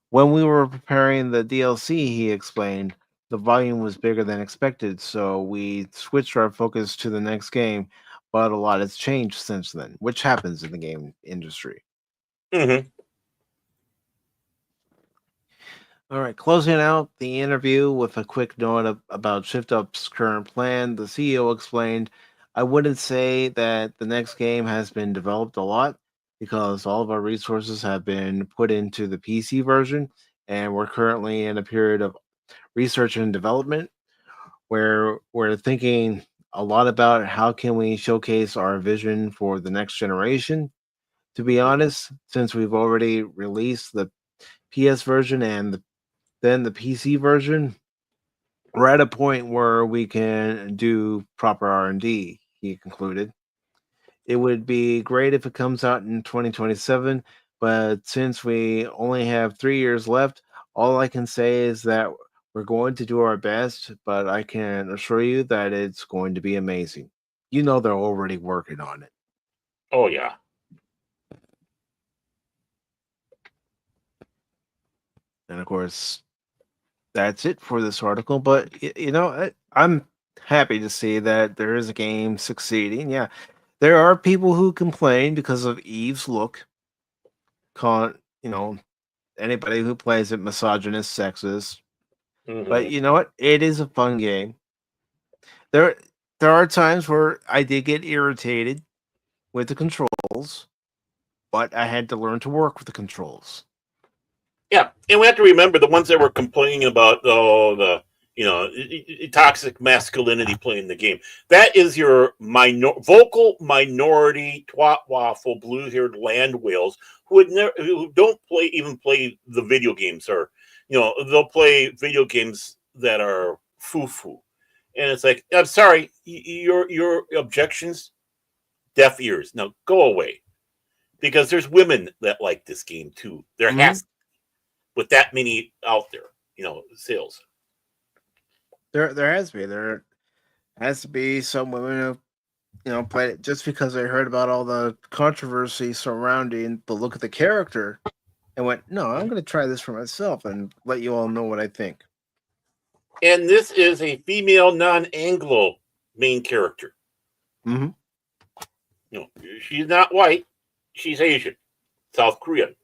When we were preparing the DLC, he explained, the volume was bigger than expected, so we switched our focus to the next game, but a lot has changed since then, which happens in the game industry. Mm-hmm. All right, closing out the interview with a quick note about Shift Up's current plan, the CEO explained, I wouldn't say that the next game has been developed a lot because all of our resources have been put into the PC version, and we're currently in a period of research and development where we're thinking a lot about how can we showcase our vision for the next generation. To be honest, since we've already released the PS version and then the PC version, we're at a point where we can do proper R&D, he concluded. It would be great if it comes out in 2027, but since we only have 3 years left, all I can say is that we're going to do our best, but I can assure you that it's going to be amazing. You know they're already working on it. Oh yeah. And of course, that's it for this article. But I'm happy to see that there is a game succeeding. Yeah, there are people who complain because of Eve's look. Con, anybody who plays it misogynist, sexist. But Mm-hmm. you know what? It is a fun game. There, there are times where I did get irritated with the controls, but I had to learn to work with the controls. Yeah, and we have to remember the ones that were complaining about the toxic masculinity playing the game. That is your vocal minority twat waffle blue haired land whales who don't play the video games, or they'll play video games that are foo foo, and it's like, I'm sorry, your objections, deaf ears. Now go away, because there's women that like this game too. There Hmm. has, with that many out there, sales. There has to be some women who played it just because I heard about all the controversy surrounding the look of the character. and went, no, I'm going to try this for myself and let you all know what I think. And this is a female non-Anglo main character. Mm-hmm. You know, she's not white. She's Asian, South Korean.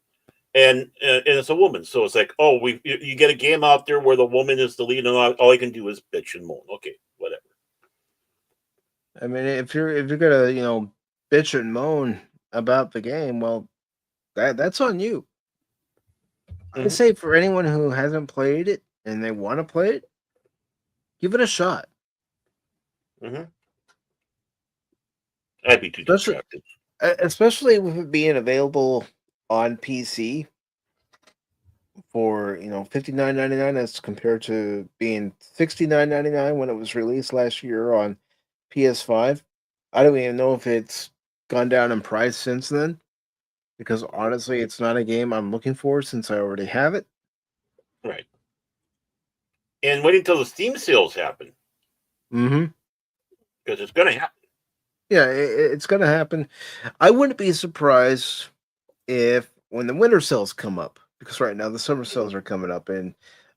And it's a woman, so it's like, oh, you get a game out there where the woman is the lead, and all you can do is bitch and moan. Okay, whatever. I mean, if you're gonna bitch and moan about the game, well, that's on you. I say for anyone who hasn't played it and they want to play it, give it a shot. Mm-hmm. I'd be too distracted. Especially with it being available on PC for $59.99 as compared to being $69.99 when it was released last year on PS5. I don't even know if it's gone down in price since then, because honestly, it's not a game I'm looking for since I already have it. Right. And wait until the Steam sales happen. Mm-hmm. Because it's going to happen. Yeah, it's going to happen. I wouldn't be surprised if when the winter sales come up, because right now the summer sales are coming up, and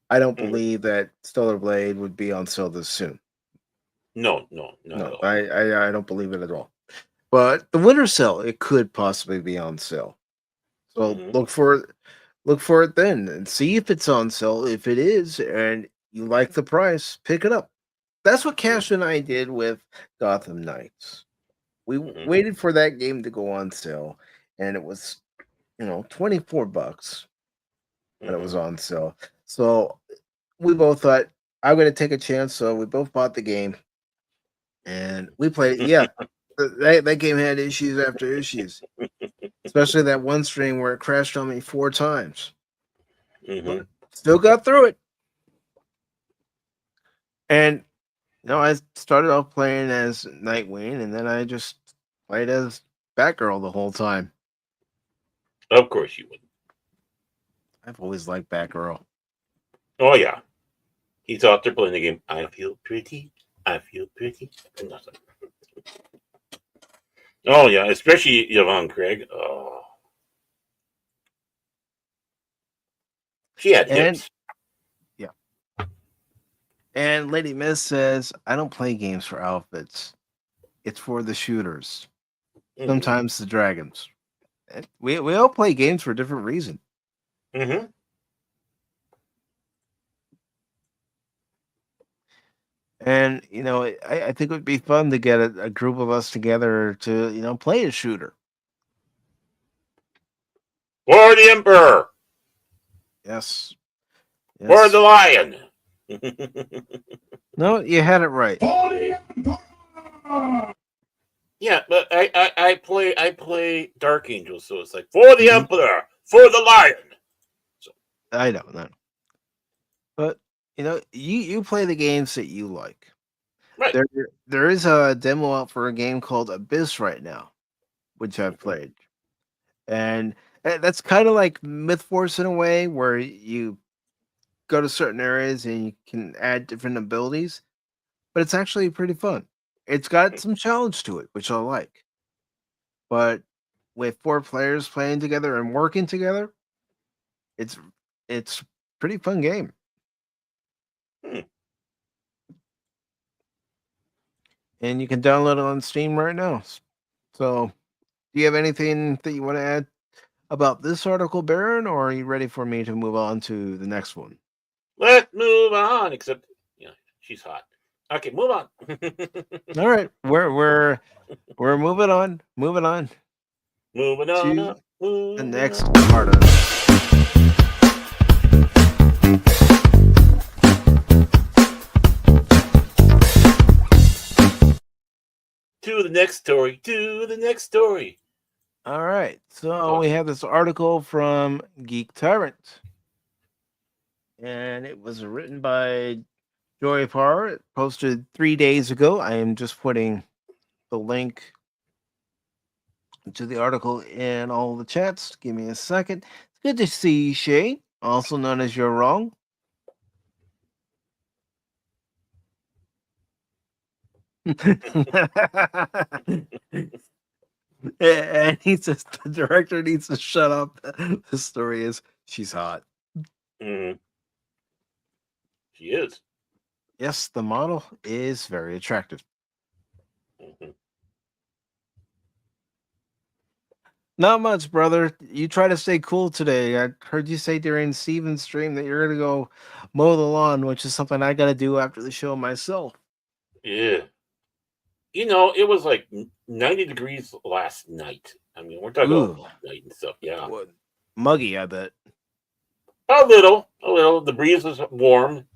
I don't believe that Stellar Blade would be on sale this soon. No, not at all. I don't believe it at all. But the winter sale, it could possibly be on sale. So look for it then and see if it's on sale. If it is and you like the price, pick it up. That's what Cash and I did with Gotham Knights. We waited for that game to go on sale, and it was, $24 when it was on sale. So we both thought, I'm going to take a chance. So we both bought the game, and we played it. Yeah, that game had issues after issues, especially that one stream where it crashed on me 4 times. But still got through it. And I started off playing as Nightwing, and then I just played as Batgirl the whole time. Of course you would. I've always liked Batgirl. Oh, yeah. He's out there playing the game. I feel pretty. I feel pretty. Nothing. Oh, yeah. Especially Yvonne Craig. Oh. She had hips. Yeah. And Lady Miss says, I don't play games for outfits. It's for the shooters. Sometimes the dragons. We all play games for a different reason. Mm-hmm. And, I think it would be fun to get a group of us together to, play a shooter. For the Emperor. Yes. For the Lion. No, you had it right. For the Emperor. Yeah, but I play Dark Angel, so it's like for the Emperor, for the Lion. So I don't know. But you play the games that you like. Right. There is a demo out for a game called Abyss right now, which I've played. And that's kind of like Myth Force in a way, where you go to certain areas and you can add different abilities. But it's actually pretty fun. It's got some challenge to it, which I like. But with 4 players playing together and working together, it's pretty fun game. And you can download it on Steam right now. So, do you have anything that you want to add about this article, Baron, or are you ready for me to move on to the next one? Let's move on. Except, she's hot. Okay, move on. All right, we're moving on. Moving on. Moving on to up. The next article. To the next story. To the next story. All right. So we have this article from Geek Tyrant. And it was written by Joy Parr. It posted 3 days ago. I am just putting the link to the article in all the chats. Give me a second. It's good to see you, Shay, also known as You're Wrong. And he says the director needs to shut up. The story is she's hot. Mm-hmm. She is. Yes, the model is very attractive. Mm-hmm. Not much, brother. You try to stay cool today. I heard you say during Steven's stream that you're gonna go mow the lawn, which is something I gotta do after the show myself. Yeah. You know, it was like 90 degrees last night. I mean, we're talking about Ooh, night and stuff. Yeah. what muggy, I bet. A little, a little. The breeze was warm,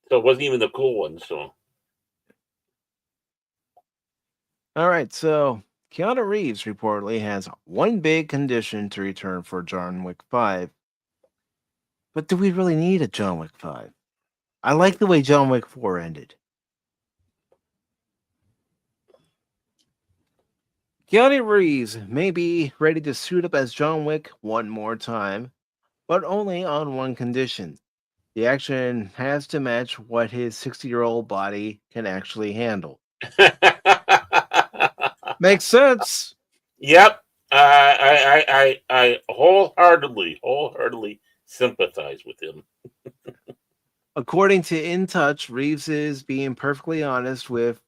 so it wasn't even the cool one. So, All right, so Keanu Reeves reportedly has one big condition to return for John Wick 5. But do we really need a John Wick 5? I like the way John Wick 4 ended. Keanu Reeves may be ready to suit up as John Wick one more time, but only on one condition. The action has to match what his 60-year-old body can actually handle. Makes sense. yep. I wholeheartedly sympathize with him. According to In Touch, Reeves is being perfectly honest with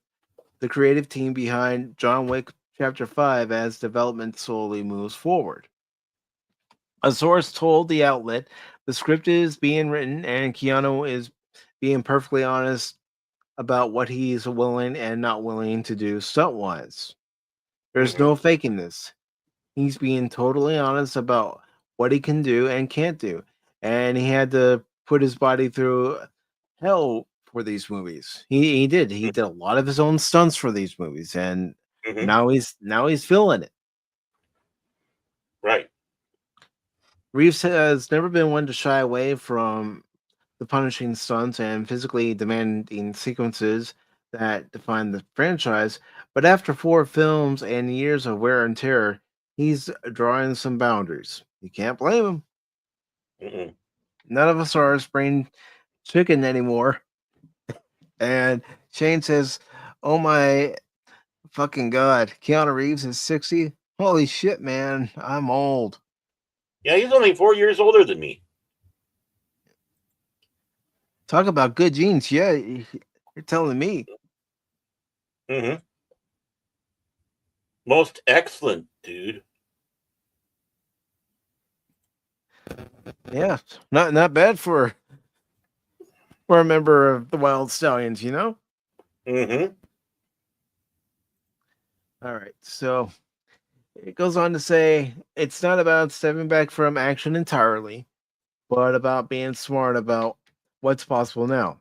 the creative team behind John Wick Chapter 5 as development slowly moves forward. A source told the outlet the script is being written and Keanu is being perfectly honest about what he's willing and not willing to do stunt wise. There's Mm-hmm. no faking this. He's being totally honest about what he can do and can't do. And he had to put his body through hell for these movies. He did. He did a lot of his own stunts for these movies, and Mm-hmm. now he's feeling it. Right. Reeves has never been one to shy away from the punishing stunts and physically demanding sequences that define the franchise, but after 4 films and years of wear and tear, he's drawing some boundaries. You can't blame him. Mm-mm. None of us are spring chicken anymore. And Shane says, "Oh my fucking god, Keanu Reeves is 60. Holy shit, man, I'm old." Yeah, he's only 4 years older than me. Talk about good genes. Yeah, you're telling me. Mm-hmm. Most excellent, dude. Yeah, not bad for a member of the Wild Stallions, you know? Mm-hmm. All right. So it goes on to say it's not about stepping back from action entirely, but about being smart about what's possible now.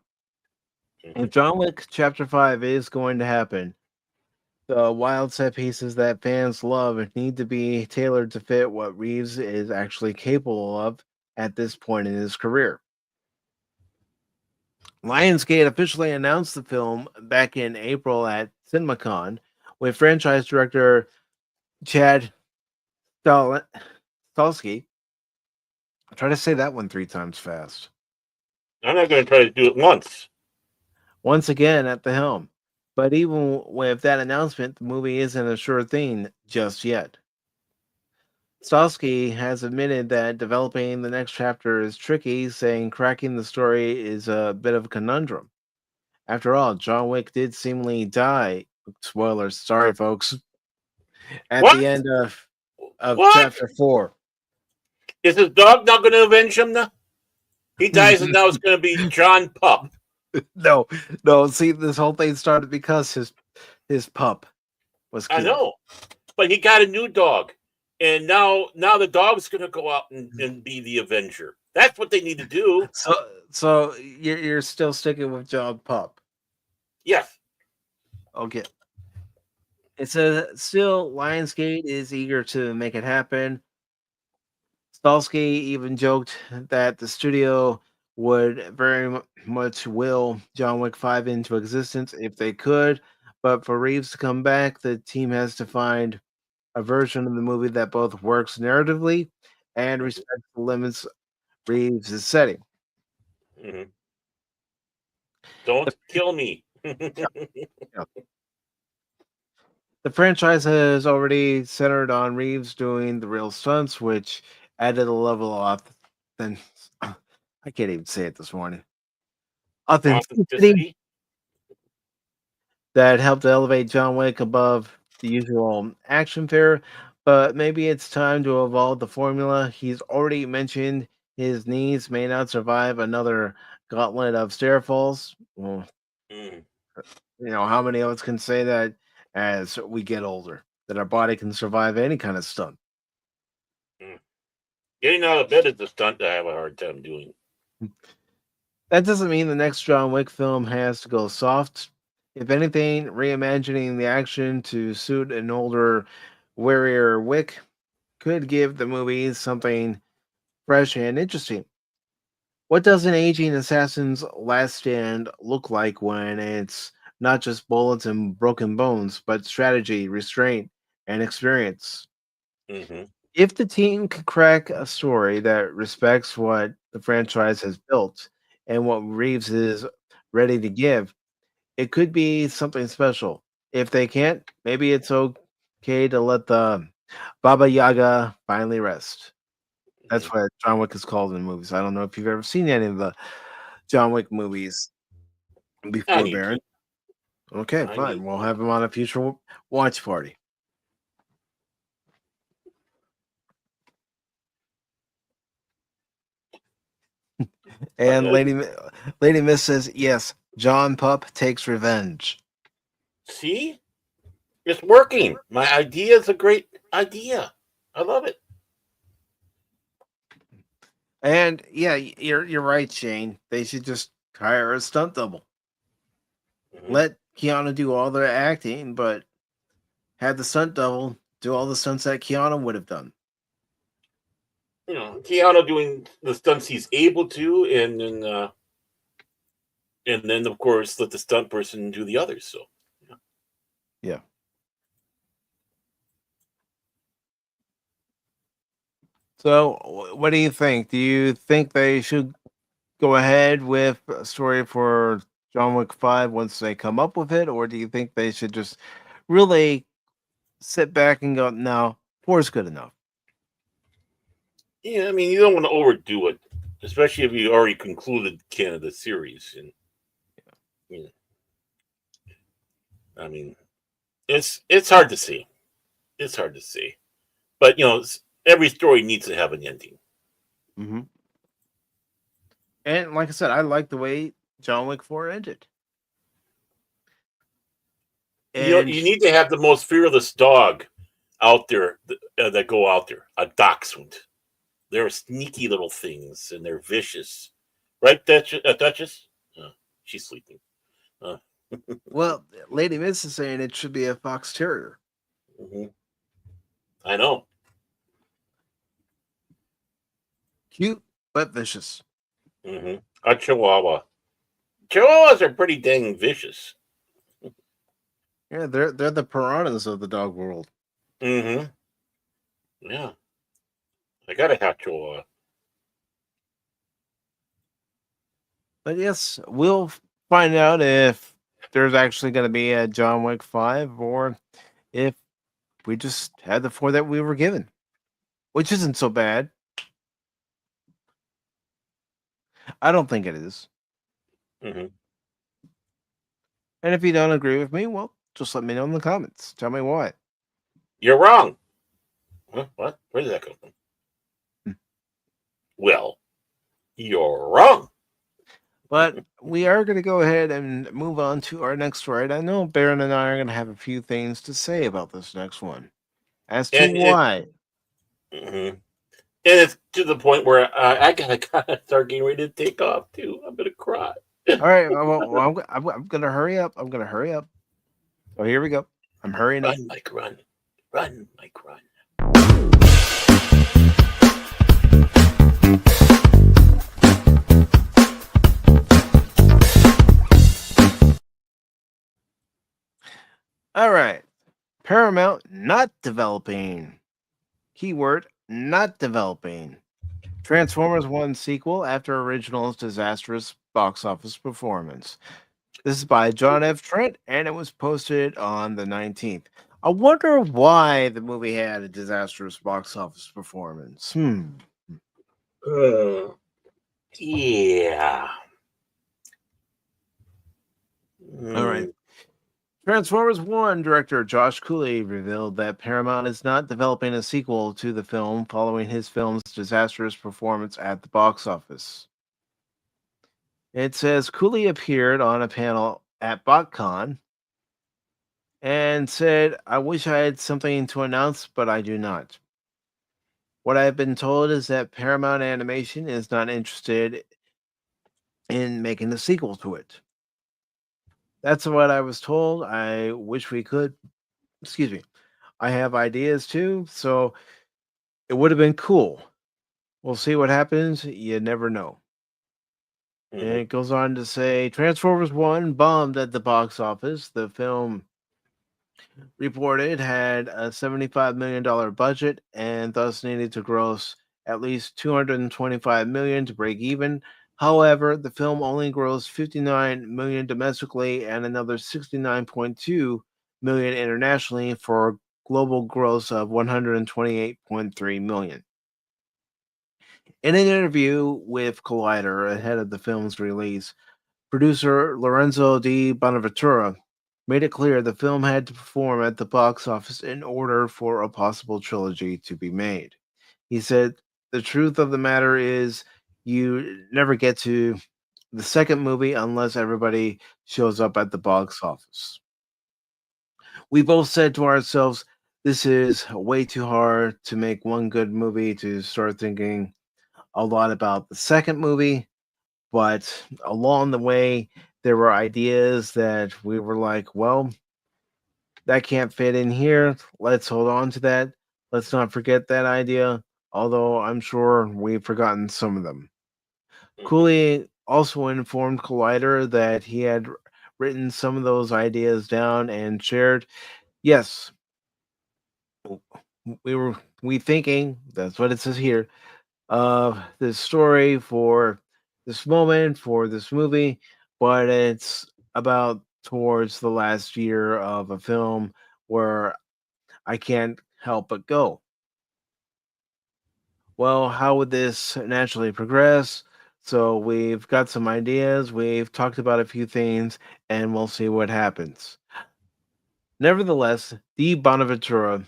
Mm-hmm. If John Wick Chapter 5 is going to happen, the wild set pieces that fans love need to be tailored to fit what Reeves is actually capable of at this point in his career. Lionsgate officially announced the film back in April at CinemaCon with franchise director Chad Stahelski. Try to say that one 3 times fast. I'm not going to try to do it once. Once again at the helm. But even with that announcement, the movie isn't a sure thing just yet. Stahelski has admitted that developing the next chapter is tricky, saying cracking the story is a bit of a conundrum. After all, John Wick did seemingly die. Spoilers, sorry folks. At What? the end of What? chapter 4. Is his dog not going to avenge him now? He dies, and now it's going to be John Pup. No, no. See, this whole thing started because his pup was I killed. know, but he got a new dog, and now the dog's going to go out and be the Avenger. That's what they need to do. So you're still sticking with John Pup. Yes. Okay. It says still Lionsgate is eager to make it happen. Stalsky even joked that the studio would very much will John Wick 5 into existence if they could, but for Reeves to come back, the team has to find a version of the movie that both works narratively and respects the limits Reeves is setting. Mm-hmm. Don't kill me. The The franchise has already centered on Reeves doing the real stunts, which added a level of then I can't even say it this morning. Authenticity Authenticity. that helped elevate John Wick above the usual action fare, but maybe it's time to evolve the formula. He's already mentioned his knees may not survive another gauntlet of stair falls. Well, Mm, how many of us can say that as we get older, that our body can survive any kind of stunt? mm. Getting out of bed is a stunt I have a hard time doing. That doesn't mean the next John Wick film has to go soft. If anything, reimagining the action to suit an older, warier Wick could give the movie something fresh and interesting. What does an aging assassin's last stand look like when it's not just bullets and broken bones, but strategy, restraint, and experience? Hmm. If the team could crack a story that respects what the franchise has built and what Reeves is ready to give, it could be something special. If they can't, maybe it's okay to let the Baba Yaga finally rest. That's Hmm. what John Wick is called in movies. I don't know if you've ever seen any of the John Wick movies I before, need Baron. to. Okay, I need fine. We'll to. have him on a future watch party. And Uh, Lady Miss says, yes, John Pup takes revenge. see, it's working. My idea is a great idea. I love it. And yeah, you're right, Shane. They should just hire a stunt double. Hmm. Let Keanu do all the acting, but have the stunt double do all the stunts that Keanu would have done. Keanu doing the stunts he's able to, and then of course let the stunt person do the others. So, yeah. Yeah. So, what do you think? Do you think they should go ahead with a story for John Wick 5 once they come up with it, or do you think they should just really sit back and go, no, 4 is good enough? Yeah, I mean, you don't want to overdo it, especially if you already concluded Canada series. And you know, I mean, it's hard to see. It's hard to see, but every story needs to have an ending. Hmm. And like I said, I like the way John Wick 4 ended. And You need to have the most fearless dog out there that go out there. A dachshund. They're sneaky little things, and they're vicious. Right, Duchess? She's sleeping. Uh, well, Lady Miss is saying it should be a fox terrier. mhm. I know. Cute but vicious. Hmm. A Chihuahua. Chihuahuas are pretty dang vicious. Yeah, they're the piranhas of the dog world. Hmm. Yeah, I got a hat Chihuahua. But yes, we'll find out if there's actually going to be a John Wick 5 or if we just had the 4 that we were given, which isn't so bad. I don't think it is. Hmm. And if you don't agree with me, well, just let me know in the comments. Tell me why. You're wrong. Huh? What? Where did that come from? Hmm. Well, you're wrong. But we are going to go ahead and move on to our next story. I know Baron and I are going to have a few things to say about this next one as to And it, why. mhm. And it's to the point where I gotta kind of start getting ready to take off too. I'm gonna cry. All right, I'm going to hurry up. I'm going to hurry up. Oh, here we go. I'm hurrying up. Run, Mike, run, run, Mike, run. All right. Paramount not developing. Keyword not developing. Transformers 1 sequel after original's disastrous box office performance. This is by John F. Trent, and it was posted on the 19th. I wonder why the movie had a disastrous box office performance. Yeah. All right. Mm. Transformers 1 director Josh Cooley revealed that Paramount is not developing a sequel to the film following his film's disastrous performance at the box office. It says Cooley appeared on a panel at BotCon and said, "I wish I had something to announce, but I do not. What I have been told is that Paramount Animation is not interested in making a sequel to it. That's what I was told. I wish we could. Excuse me. I have ideas too, so it would have been cool. We'll see what happens. You never know." And Mhm. it goes on to say Transformers 1 bombed at the box office. The film reported had a $75 million budget and thus needed to gross at least $225 million to break even. However, the film only grossed $59 million domestically and another $69.2 million internationally for a global gross of $128.3 million. In an interview with Collider ahead of the film's release, producer Lorenzo di Bonaventura made it clear the film had to perform at the box office in order for a possible trilogy to be made. He said, "The truth of the matter is, you never get to the second movie unless everybody shows up at the box office. We both said to ourselves, this is way too hard to make one good movie to start thinking a lot about the second movie. But along the way, there were ideas that we were like, well, that can't fit in here. Let's hold on to that. Let's not forget that idea, although I'm sure we've forgotten some of them." Mhm. Cooley also informed Collider that he had written some of those ideas down and shared, "Yes, we thinking, that's what it says here, of this story for this moment, for this movie, but it's about towards the last year of a film where I can't help but go. Well, how would this naturally progress? So we've got some ideas, we've talked about a few things, and we'll see what happens." Nevertheless, the Bonaventura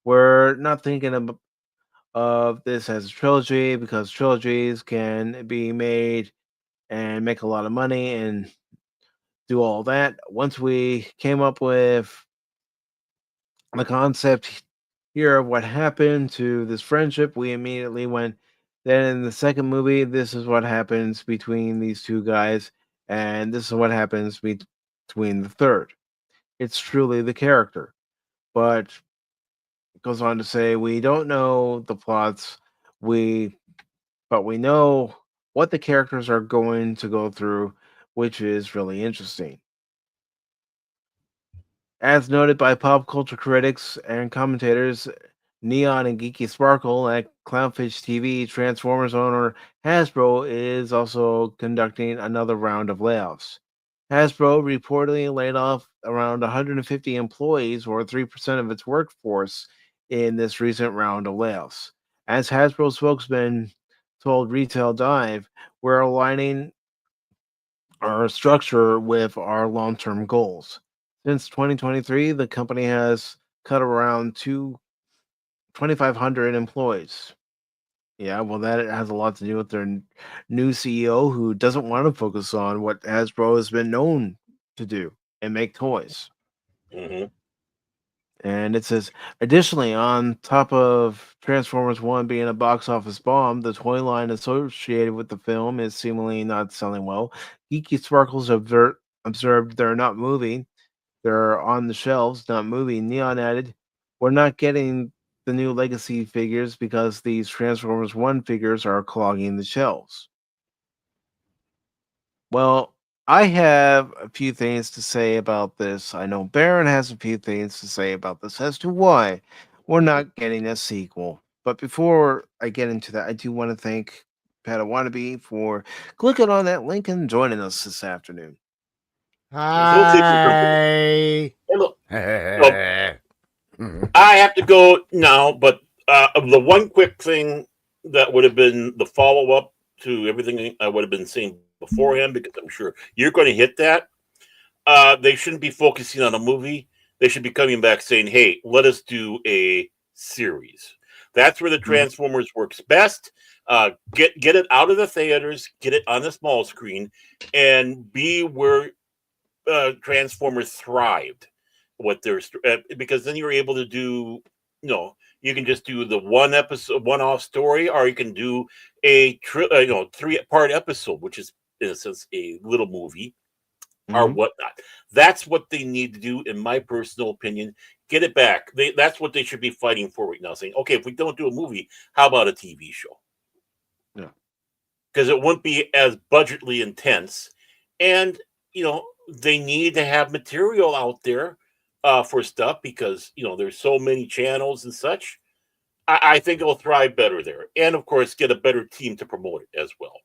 we're not thinking of this as a trilogy because trilogies can be made and make a lot of money and do all that. Once we came up with the concept here of what happened to this friendship, we immediately went, then in the second movie, this is what happens between these two guys, and this is what happens between the third. It's truly the character. But it goes on to say, we don't know the plots, we but we know what the characters are going to go through, which is really interesting. As noted by pop culture critics and commentators, Neon and Geeky Sparkle at Clownfish TV, Transformers owner Hasbro is also conducting another round of layoffs. Hasbro reportedly laid off around 150 employees, or 3% of its workforce, in this recent round of layoffs. As Hasbro spokesman told Retail Dive, we're aligning our structure with our long term goals. Since 2023, the company has cut around 2,500 employees. Yeah, well, that has a lot to do with their new CEO who doesn't want to focus on what Hasbro has been known to do and make toys. Mhm. And it says, additionally, on top of Transformers 1 being a box office bomb, the toy line associated with the film is seemingly not selling well. Geeky Sparkles observed they're not moving. They're on the shelves, not moving. Neon added, we're not getting the new legacy figures because these Transformers 1 figures are clogging the shelves. Well, I have a few things to say about this. I know Baron has a few things to say about this as to why we're not getting a sequel. But before I get into that, I do want to thank Padawannabe for clicking on that link and joining us this afternoon. Don't take your company. Hi. Hello. No. I have to go now, but the one quick thing that would have been the follow up to everything I would have been saying beforehand, because I'm sure you're going to hit that. They shouldn't be focusing on a movie. They should be coming back saying, "Hey, let us do a series." That's where the Transformers works best. Get it out of the theaters, get it on the small screen, and be where Transformers thrived. What there's because then you're able to do, you can just do the one episode, one off story, or you can do a 3-part episode, which is in a sense a little movie or whatnot. That's what they need to do, in my personal opinion. Get it back. That's what they should be fighting for right now. Saying, okay, if we don't do a movie, how about a TV show? Yeah. Because it wouldn't be as budgetly intense, and they need to have material out there for stuff, because there's so many channels and such. I think it'll thrive better there, and of course, get a better team to promote it as well.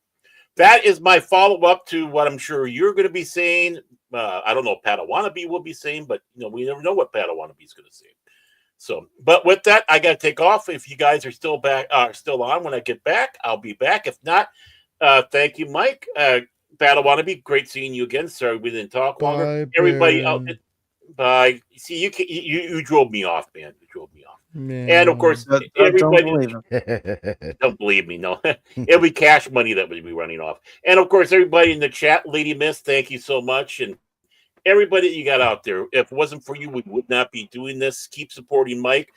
That is my follow up to what I'm sure you're going to be saying. I don't know what Padawannabe will be saying, but we never know what Padawannabe is going to say. So, but with that, I got to take off. If you guys are still still on when I get back, I'll be back. If not, thank you, Mike. Padawannabe, great seeing you again. Sorry we didn't talk longer. Bye, Everybody out. Ben. Bye. See, you drove me off, man. You drove me off. Man. And of course, Don't everybody believe him. don't believe me. No, it'll be cash money that would be running off. And of course, everybody in the chat, Lady Miss, thank you so much. And everybody that you got out there, if it wasn't for you, we would not be doing this. Keep supporting Mike.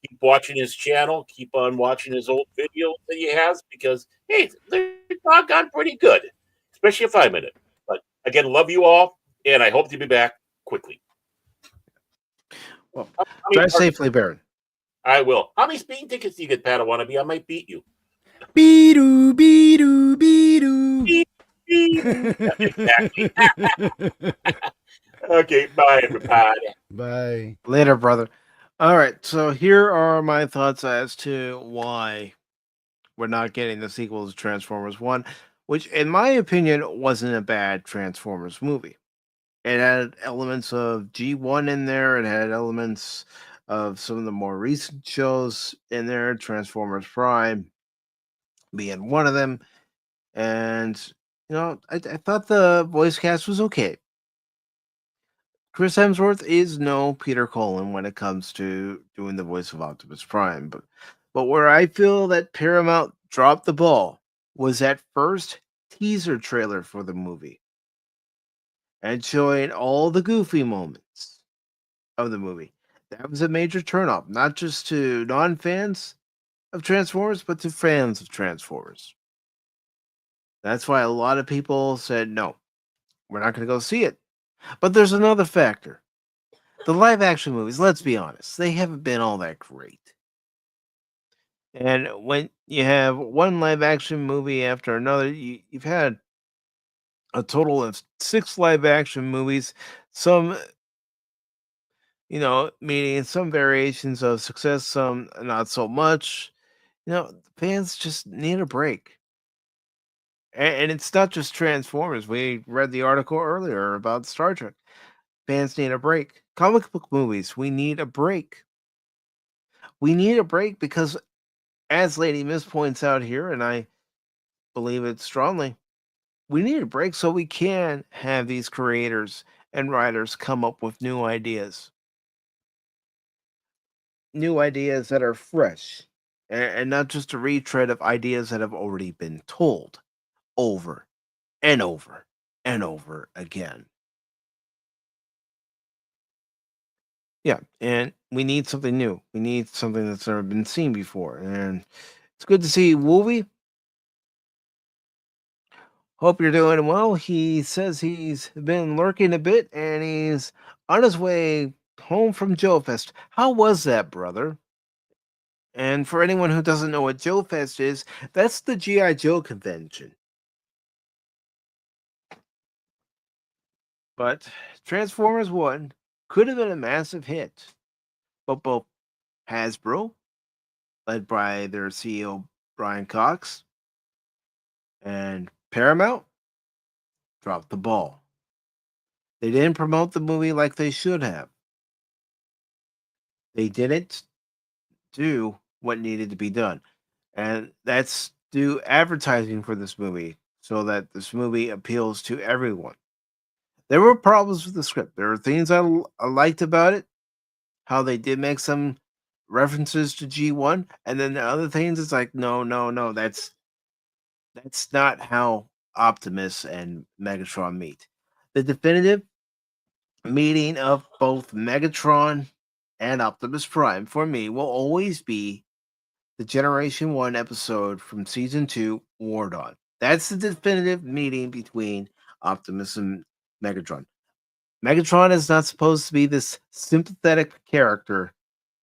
Keep watching his channel. Keep on watching his old videos that he has, because hey, they're doggone pretty good, especially if I'm in it. But again, love you all, and I hope to be back quickly. Well, drive safely, Baron. I will. How many speeding tickets do you get, Padawannabe? I might beat you. Beedoo, beedoo, beedoo. Exactly. Okay, bye, everybody. Bye. Later, brother. All right, so here are my thoughts as to why we're not getting the sequel to Transformers 1, which, in my opinion, wasn't a bad Transformers movie. It had elements of G1 in there, it had elements of some of the more recent shows in there, Transformers Prime being one of them. And, I thought the voice cast was okay. Chris Hemsworth is no Peter Cullen when it comes to doing the voice of Optimus Prime, but where I feel that Paramount dropped the ball was that first teaser trailer for the movie and showing all the goofy moments of the movie. That was a major turnoff, not just to non-fans of Transformers, but to fans of Transformers. That's why a lot of people said, no, we're not going to go see it. But there's another factor. The live action movies, let's be honest, they haven't been all that great. And when you have one live action movie after another, you've had a total of 6 live action movies, some, meaning some variations of success, some not so much. Fans just need a break. And it's not just Transformers. We read the article earlier about Star Trek. Fans need a break. Comic book movies, we need a break. We need a break because, as Lady Miss points out here, and I believe it strongly, we need a break so we can have these creators and writers come up with new ideas. New ideas that are fresh and not just a retread of ideas that have already been told over and over and over again. Yeah, and we need something new. We need something that's never been seen before. And it's good to see Wolvie. Hope you're doing well. He says he's been lurking a bit and he's on his way home from Joe Fest. How was that, brother? And for anyone who doesn't know what Joe Fest is, that's the G.I. Joe convention. But Transformers 1 could have been a massive hit. But both Hasbro, led by their CEO Brian Cox, and Paramount dropped the ball. They didn't promote the movie like they should have. They didn't do what needed to be done. And that's do advertising for this movie so that this movie appeals to everyone. There were problems with the script. There were things I liked about it, how they did make some references to G1, and then the other things it's like, no, that's not how Optimus and Megatron meet. The definitive meeting of both Megatron and Optimus Prime for me will always be the Generation 1 episode from Season 2, War Dawn. That's the definitive meeting between Optimus and Megatron. Megatron is not supposed to be this sympathetic character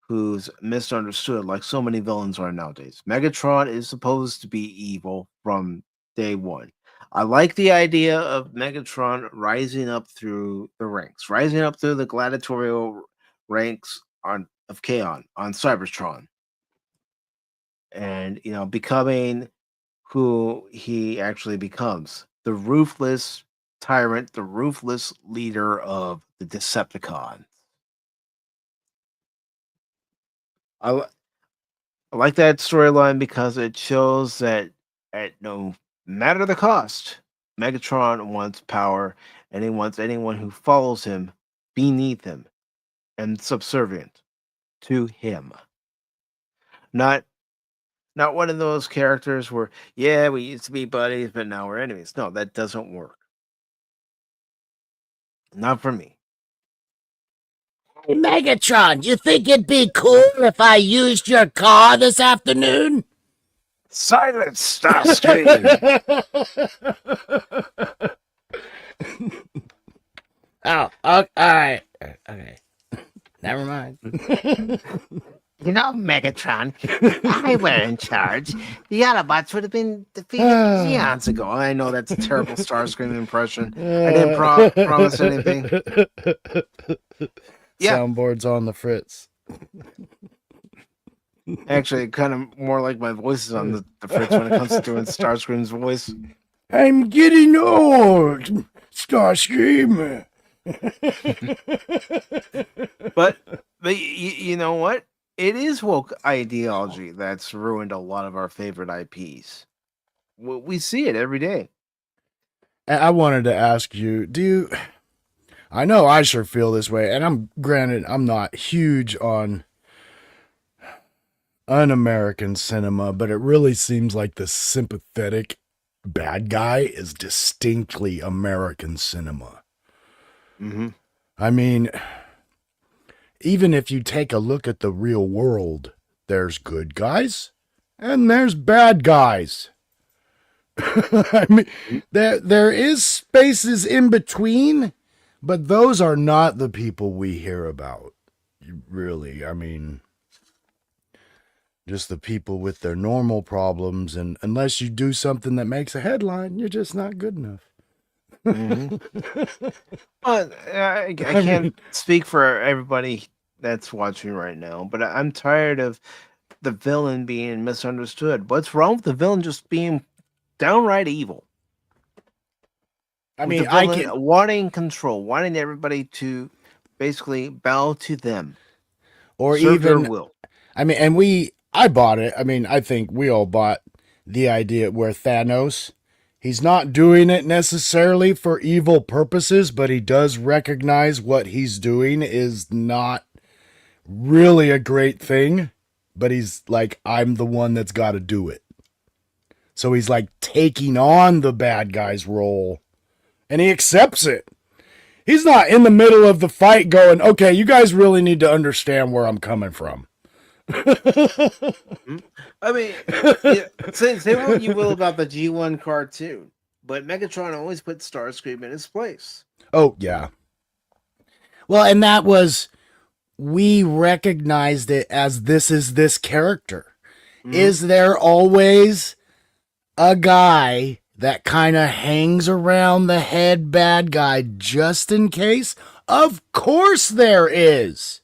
who's misunderstood like so many villains are nowadays. Megatron is supposed to be evil from day one. I like the idea of Megatron rising up through the ranks, rising up through the gladiatorial ranks of Kaon on Cybertron. And, becoming who he actually becomes, the ruthless tyrant, the ruthless leader of the Decepticons. I like that storyline because it shows that at no matter the cost, Megatron wants power, and he wants anyone who follows him beneath him and subservient to him. Not one of those characters where, yeah, we used to be buddies, but now we're enemies. No, that doesn't work. Not for me. Hey, Megatron, you think it'd be cool if I used your car this afternoon? Silence, Starscream! Oh, all right. Okay. Never mind. Megatron, if I were in charge, the Autobots would have been defeated eons ago. I know that's a terrible Starscream impression. I didn't promise anything. Yeah. Soundboard's on the fritz. Actually, kind of more like my voice is on the fritz when it comes to doing Starscream's voice. I'm getting old, Starscream. But you know what? It is woke ideology that's ruined a lot of our favorite IPs. We see it every day. I wanted to ask you, I know I sure feel this way, and I'm not huge on un-American cinema, but it really seems like the sympathetic bad guy is distinctly American cinema. Mm-hmm. I mean, even if you take a look at the real world, there's good guys and there's bad guys. I mean, there is spaces in between, but those are not the people we hear about. Really, I mean, just the people with their normal problems, and unless you do something that makes a headline, you're just not good enough. Mm-hmm. But I can't speak for everybody that's watching right now, but I'm tired of the villain being misunderstood. What's wrong with the villain just being downright evil? I mean, wanting control, wanting everybody to basically bow to them, or serve even their will. I mean, and I bought it. I mean, I think we all bought the idea where Thanos, he's not doing it necessarily for evil purposes, but he does recognize what he's doing is not really a great thing, but he's like, I'm the one that's got to do it. So he's like taking on the bad guy's role, and he accepts it. He's not in the middle of the fight going, okay, you guys really need to understand where I'm coming from. I mean, say what you will about the G1 cartoon, but Megatron always put Starscream in his place. Oh, yeah. Well, and that was, we recognized it as this is this character. Mm-hmm. Is there always a guy that kind of hangs around the head bad guy just in case? Of course there is.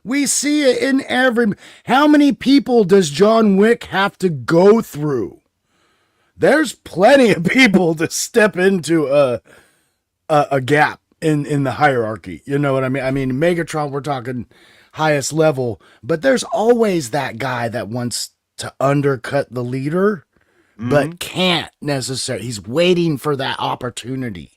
We see it in every... How many people does John Wick have to go through? There's plenty of people to step into a gap in the hierarchy. You know what I mean? I mean, Megatron, we're talking highest level, but there's always that guy that wants to undercut the leader, but can't necessarily. He's waiting for that opportunity.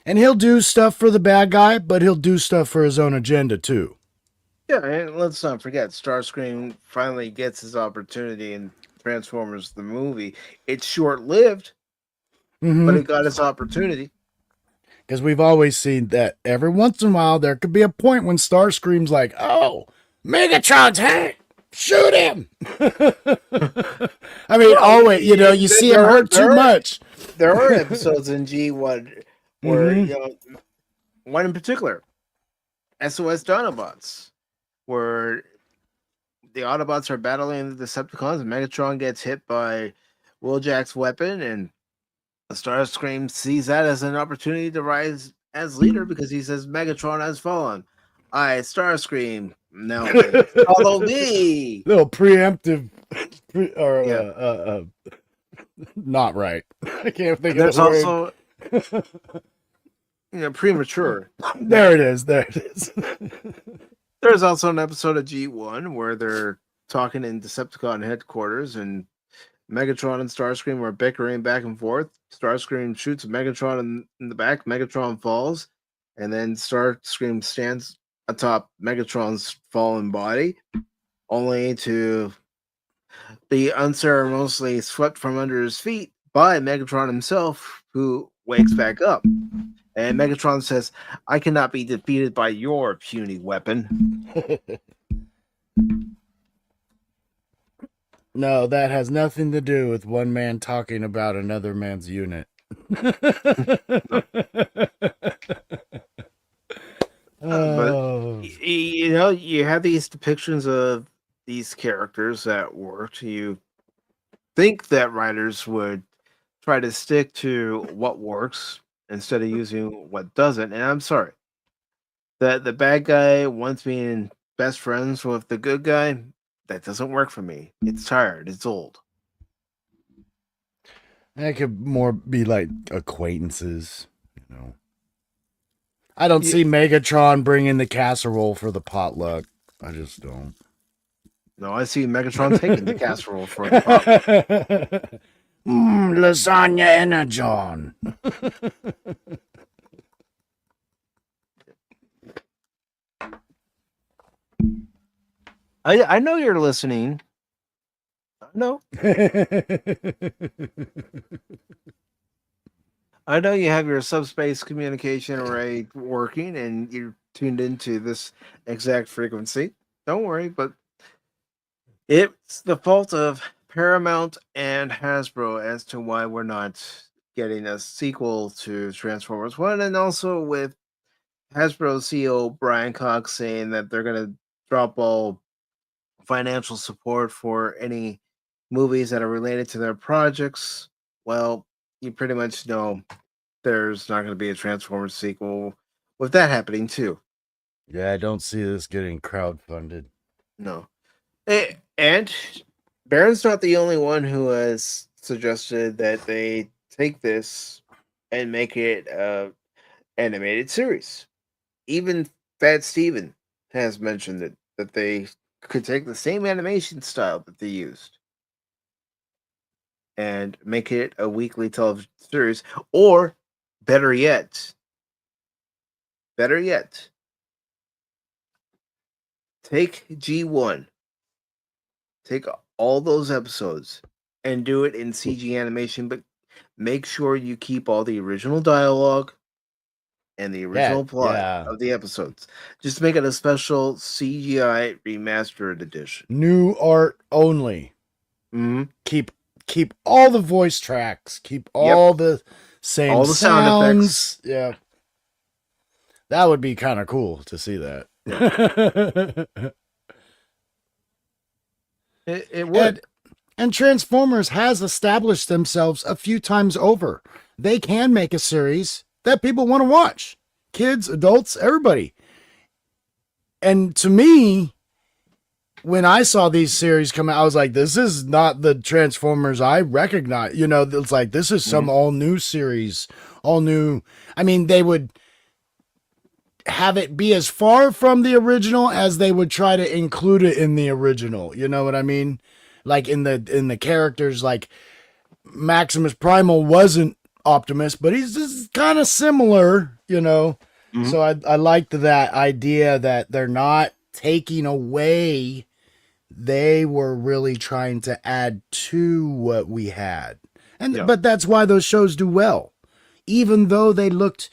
And he'll do stuff for the bad guy, but he'll do stuff for his own agenda too. Yeah, and let's not forget, Starscream finally gets his opportunity in Transformers the movie. It's short-lived, but he got his opportunity. Because we've always seen that every once in a while there could be a point when Starscream's like, "Oh, Megatron's hurt. Shoot him." I mean, always, you see him hurt too much. There are episodes in G1 where, one in particular, SOS Dinobots, where the Autobots are battling the Decepticons and Megatron gets hit by Wheeljack's weapon, and Starscream sees that as an opportunity to rise as leader because he says Megatron has fallen. I, Starscream, now follow me. Little preemptive, not right. I can't think of There's the word. also, premature. There it is. There's also an episode of G1 where they're talking in Decepticon headquarters, and Megatron and Starscream are bickering back and forth. Starscream shoots Megatron in the back. Megatron falls, and then Starscream stands atop Megatron's fallen body, only to be unceremoniously swept from under his feet by Megatron himself, who wakes back up. And Megatron says, "I cannot be defeated by your puny weapon." No, that has nothing to do with one man talking about another man's unit. But you have these depictions of these characters that worked. You think that writers would try to stick to what works instead of using what doesn't. And I'm sorry that the bad guy wants being best friends with the good guy. That doesn't work for me. It's tired. It's old. That could more be like acquaintances, I don't see Megatron bringing the casserole for the potluck. I just don't. No, I see Megatron taking the casserole for the potluck. Lasagna energon. I know you're listening. I know. I know you have your subspace communication array working and you're tuned into this exact frequency. Don't worry, but it's the fault of Paramount and Hasbro as to why we're not getting a sequel to Transformers 1, and also with Hasbro CEO Brian Cox saying that they're going to drop all financial support for any movies that are related to their projects. Well, you pretty much know there's not going to be a Transformers sequel with that happening too. Yeah, I don't see this getting crowdfunded. No. And Baron's not the only one who has suggested that they take this and make it an animated series. Even Fat Steven has mentioned that they could take the same animation style that they used and make it a weekly television series, or better yet, take G1, take all those episodes and do it in CG animation, but make sure you keep all the original dialogue and the original plot of the episodes. Just make it a special CGI remastered edition. New art only. Mm-hmm. Keep all the voice tracks. Keep all the same all the sound effects. Yeah. That would be kind of cool to see that. It would. And Transformers has established themselves a few times over. They can make a series that people want to watch. Kids, adults, everybody. And to me, when I saw these series come out, I was like, this is not the Transformers I recognize. It's like, this is some all new series, all new. I mean, they would, have it be as far from the original as they would try to include it in the original. You know what I mean? Like in the characters, like Maximus Primal wasn't Optimus, but he's just kind of similar, you know. Mhm. So I liked that idea that they're not taking away. They were really trying to add to what we had. And Yeah. but that's why those shows do well. Even though they looked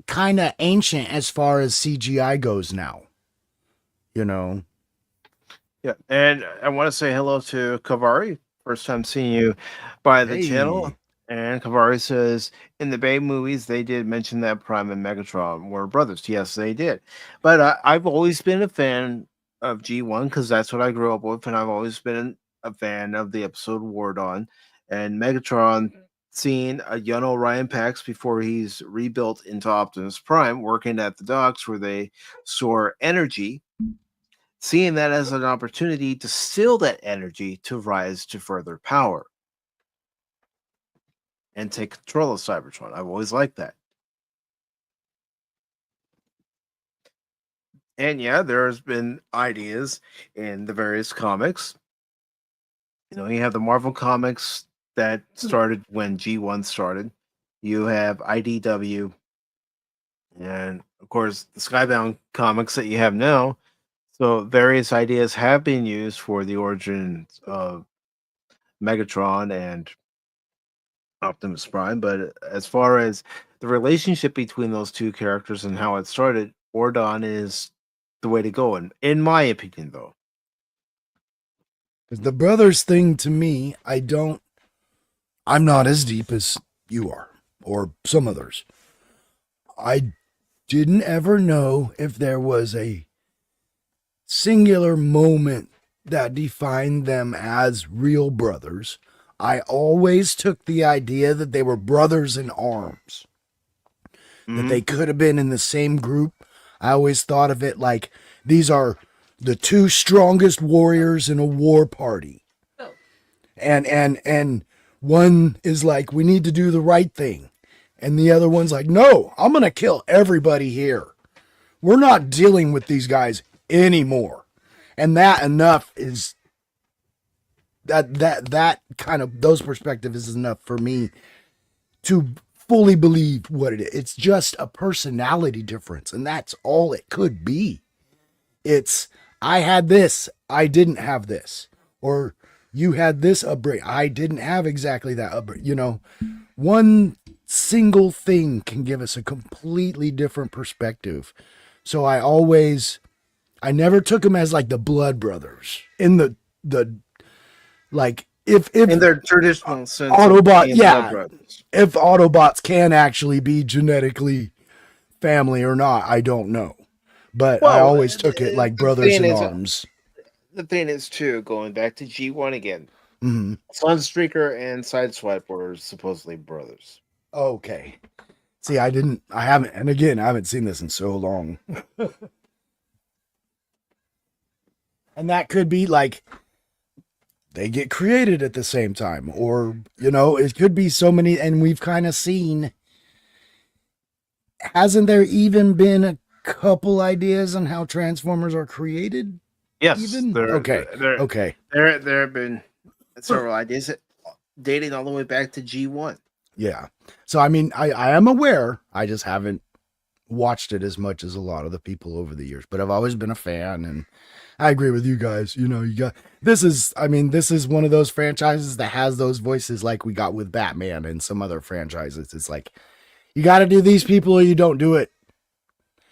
kind of ancient as far as CGI goes now. You know. Yeah, and I want to say hello to Kavari. First time seeing you by the channel. Hey. And Kavari says, in the Bay movies, they did mention that Prime and Megatron were brothers. Yes, they did. But I've always been a fan of G1 because that's what I grew up with. And I've always been a fan of the episode War Dawn. And Megatron, seeing a young Orion Pax before he's rebuilt into Optimus Prime, working at the docks where they store energy, seeing that as an opportunity to steal that energy to rise to further power and take control of Cybertron. I've always liked that. And yeah, there's been ideas in the various comics. You know, you have the Marvel comics that started when G1 started. You have IDW. And of course, the Skybound comics that you have now. So various ideas have been used for the origins of Megatron and Optimus Prime, but as far as the relationship between those two characters and how it started, Ordon is the way to go, in my opinion, though. The brothers thing to me, I'm not as deep as you are, or some others. I didn't ever know if there was a singular moment that defined them as real brothers. I always took the idea that they were brothers in arms, that they could have been in the same group. I always thought of it like these are the two strongest warriors in a war party. And one is like, we need to do the right thing. And the other one's like, no, I'm going to kill everybody here. We're not dealing with these guys anymore. And that enough is that kind of, those perspectives is enough for me to fully believe what it is. It's just a personality difference, and that's all it could be. It's, I had this, I didn't have this. Or you had this upbringing, I didn't have exactly that upbringing. You know, one single thing can give us a completely different perspective. So I never took them as like the blood brothers in the like if In their traditional sense, Autobot, being yeah, blood brothers. if Autobots can actually be genetically family or not, I don't know. But I Well, always took it like brothers thing in is, arms. the thing is, too, going back to G1 again, Mhm. Sunstreaker and Sideswipe were supposedly brothers. Okay. See, I haven't, and again, I haven't seen this in so long. And that could be like they get created at the same time, or, you know, it could be so many, and we've kind of seen, hasn't there even been a couple ideas on how Transformers are created? Yes. Even? Okay. Okay. There have been several ideas dating all the way back to G1. Yeah. So, I mean, I am aware. I just haven't watched it as much as a lot of the people over the years, but I've always been a fan, and I agree with you guys. You know, this is one of those franchises that has those voices like we got with Batman and some other franchises. It's like, you got to do these people or you don't do it.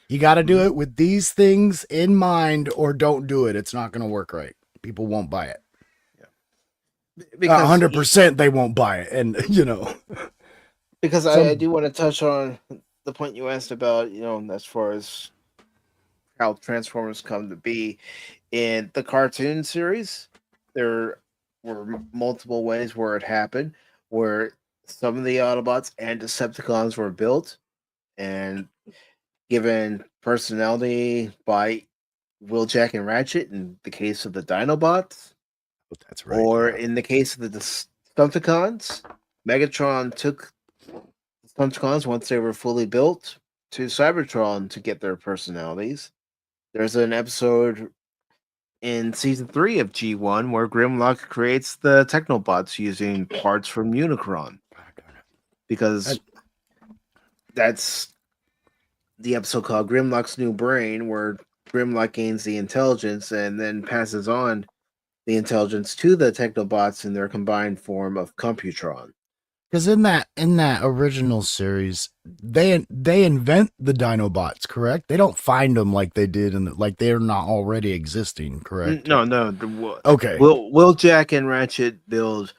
You got to do it with these things in mind or don't do it. It's not going to work right. People won't buy it. Because 100% they won't buy it. And, you know. Because I do want to touch on the point you asked about, you know, as far as how Transformers come to be. In the cartoon series, there were multiple ways where it happened, where some of the Autobots and Decepticons were built and given personality by Wheeljack and Ratchet in the case of the Dinobots. That's right. Or in the case of the Decepticons, Megatron took the Decepticons once they were fully built, to Cybertron to get their personalities. There's an episode in season 3 of G1 where Grimlock creates the Technobots using parts from Unicron. Because that's the episode called Grimlock's New Brain, where Grimlock gains the intelligence and then passes on the intelligence to the Technobots in their combined form of Computron. Because in that original series, they invent the Dinobots, correct? They don't find them like they did, and like they're not already existing, correct? No. Okay. Will Jack and Ratchet build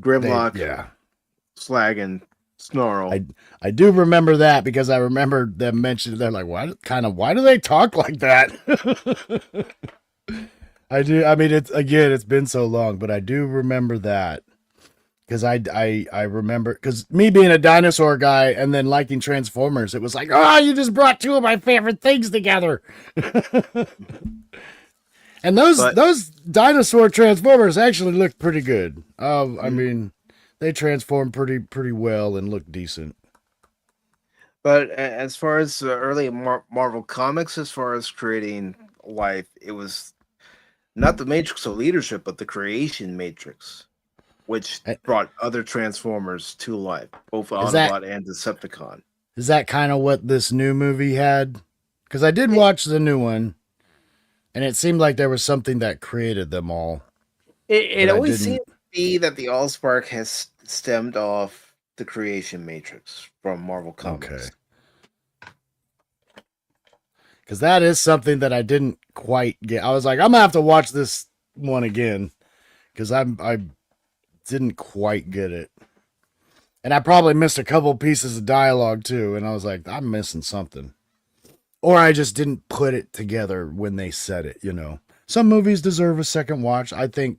Grimlock, yeah, Slag, and Snarl? I do remember that because I remember them mentioning. They're like, why do they talk like that? I do. I mean, it's been so long, but I do remember that. Because I remember, because me being a dinosaur guy and then liking Transformers, it was like, oh, you just brought two of my favorite things together. And those dinosaur Transformers actually look pretty good. I mean, they transform pretty well and look decent. But as far as early Marvel comics, as far as creating life, it was not the Matrix of Leadership, but the Creation Matrix, which brought other Transformers to life, both Autobot and Decepticon. Is that kind of what this new movie had? Because I did watch the new one, and it seemed like there was something that created them all. It always seemed to be that the Allspark has stemmed off the Creation Matrix from Marvel Comics. Okay. Because that is something that I didn't quite get. I was like, I'm going to have to watch this one again, because I didn't quite get it. And I probably missed a couple pieces of dialogue too. And I was like, I'm missing something. Or I just didn't put it together when they said it, you know. Some movies deserve a second watch. I think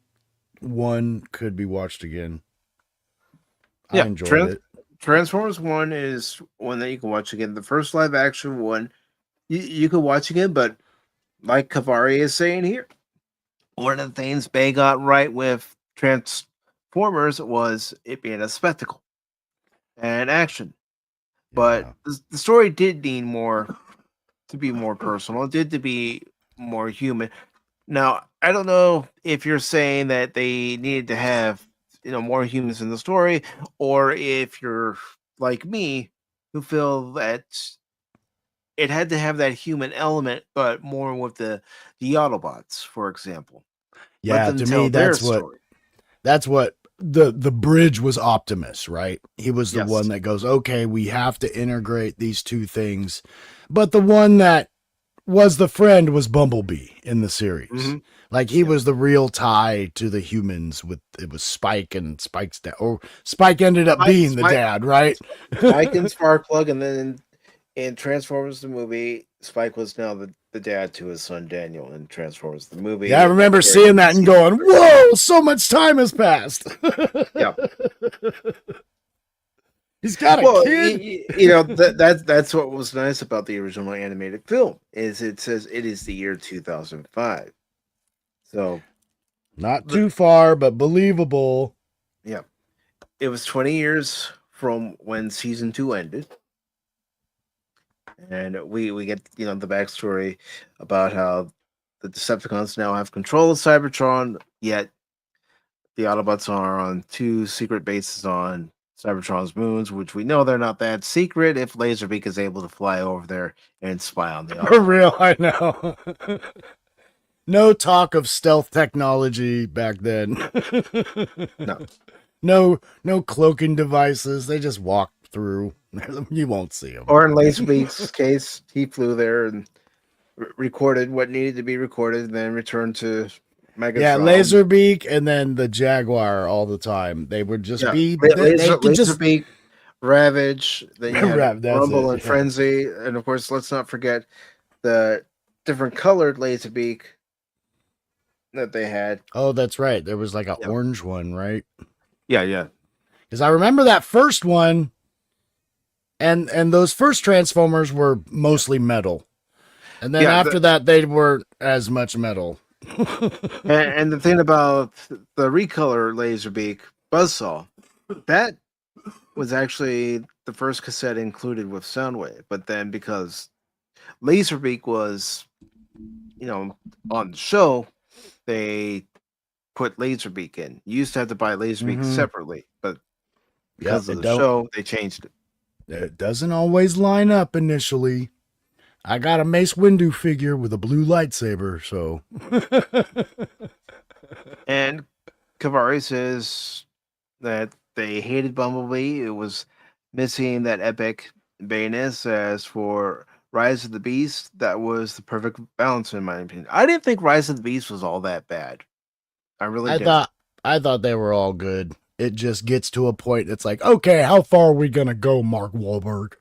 one could be watched again. I enjoyed it. Transformers 1 is one that you can watch again. The first live action one, you could watch again, but like Kavari is saying here, one of the things Bay got right with Transformers was it being a spectacle and action. But the story did need more to be more personal. It did to be more human. Now, I don't know if you're saying that they needed to have, more humans in the story, or if you're like me who feel that it had to have that human element, but more with the Autobots, for example. Yeah, to me, that's what the bridge was. Optimus, right? He was the one that goes, okay, we have to integrate these two things. But the one that was the friend was Bumblebee in the series. Mm-hmm. Like he was the real tie to the humans. It was Spike and Spike's dad, or Spike ended up being the dad, right? Spike and Sparkplug, and then in Transformers the movie, Spike was now the dad to his son Daniel in Transformers the movie. Yeah, I remember seeing that and going, "Whoa, so much time has passed." Yeah. He's got a kid. That's what was nice about the original animated film is it says it is the year 2005. So not too far, but believable. Yeah. It was 20 years from when season 2 ended. And we get, the backstory about how the Decepticons now have control of Cybertron, yet the Autobots are on 2 secret bases on Cybertron's moons, which we know they're not that secret if Laserbeak is able to fly over there and spy on the Autobots. For real, I know. No talk of stealth technology back then. No cloaking devices. They just walk through. You won't see them. Or in Laserbeak's case, he flew there and recorded what needed to be recorded, and then returned to Megatron. Yeah, Laserbeak and then the Jaguar all the time. They would just be Laserbeak, Ravage, then you had Rumble and Frenzy, and of course, let's not forget the different colored Laserbeak that they had. Oh, that's right. There was like an orange one, right? Yeah. Because I remember that first one, and those first Transformers were mostly metal, and then after that they weren't as much metal. and the thing about the recolor Laserbeak Buzzsaw, that was actually the first cassette included with Soundwave, but then because Laserbeak was, on the show, they put Laserbeak in. You used to have to buy Laserbeak separately, but because of the show, they changed it. It doesn't always line up initially. I got a Mace Windu figure with a blue lightsaber, so. And Kavari says that they hated Bumblebee. It was missing that epic Bayness. As for Rise of the Beast, that was the perfect balance in my opinion. I didn't think Rise of the Beast was all that bad. I really didn't. I thought they were all good. It just gets to a point it's like, okay, how far are we gonna go, Mark Wahlberg?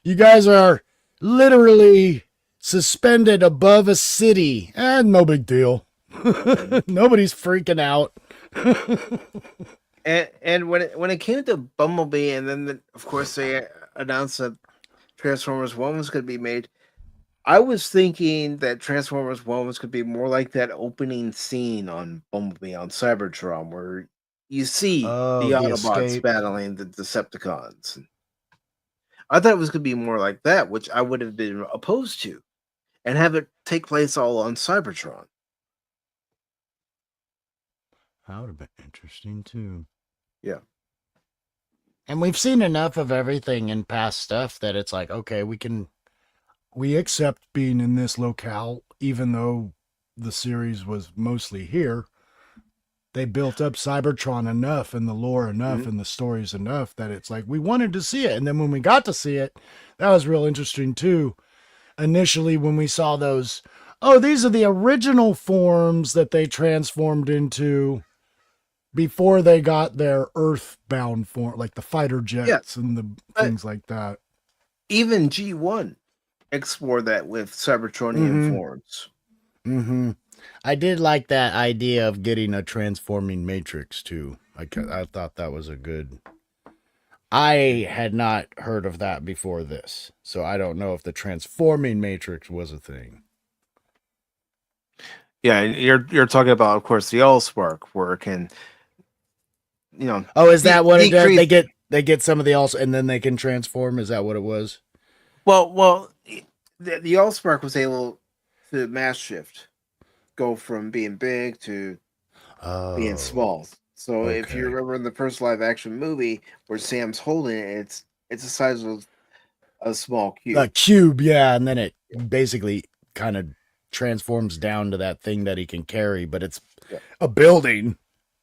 You guys are literally suspended above a city. No big deal. Nobody's freaking out. and when it came to Bumblebee, and then of course they announced that Transformers 1 was going to be made, I was thinking that Transformers 1 was going to be more like that opening scene on Bumblebee on Cybertron, where you see the Autobots escape. battling the Decepticons. I thought it was going to be more like that, which I would have been opposed to, and have it take place all on Cybertron. That would have been interesting too. Yeah. And we've seen enough of everything in past stuff that it's like, okay, we accept being in this locale, even though the series was mostly here. They built up Cybertron enough and the lore enough and the stories enough that it's like we wanted to see it. And then when we got to see it, that was real interesting too. Initially, when we saw those, these are the original forms that they transformed into before they got their Earthbound form, like the fighter jets and the things like that. Even G1 explored that with Cybertronian forms. Mm-hmm. I did like that idea of getting a transforming matrix too. I thought that was a good. I had not heard of that before this, so I don't know if the transforming matrix was a thing. Yeah, you're talking about, of course, the Allspark, where it can, is that what it does? They get some of the also, and then they can transform. Is that what it was? Well, the Allspark was able to mass shift, go from being big to being small. So if you remember in the first live action movie where Sam's holding it, it's the size of a small cube. A cube, yeah, and then it basically kind of transforms down to that thing that he can carry, but it's a building.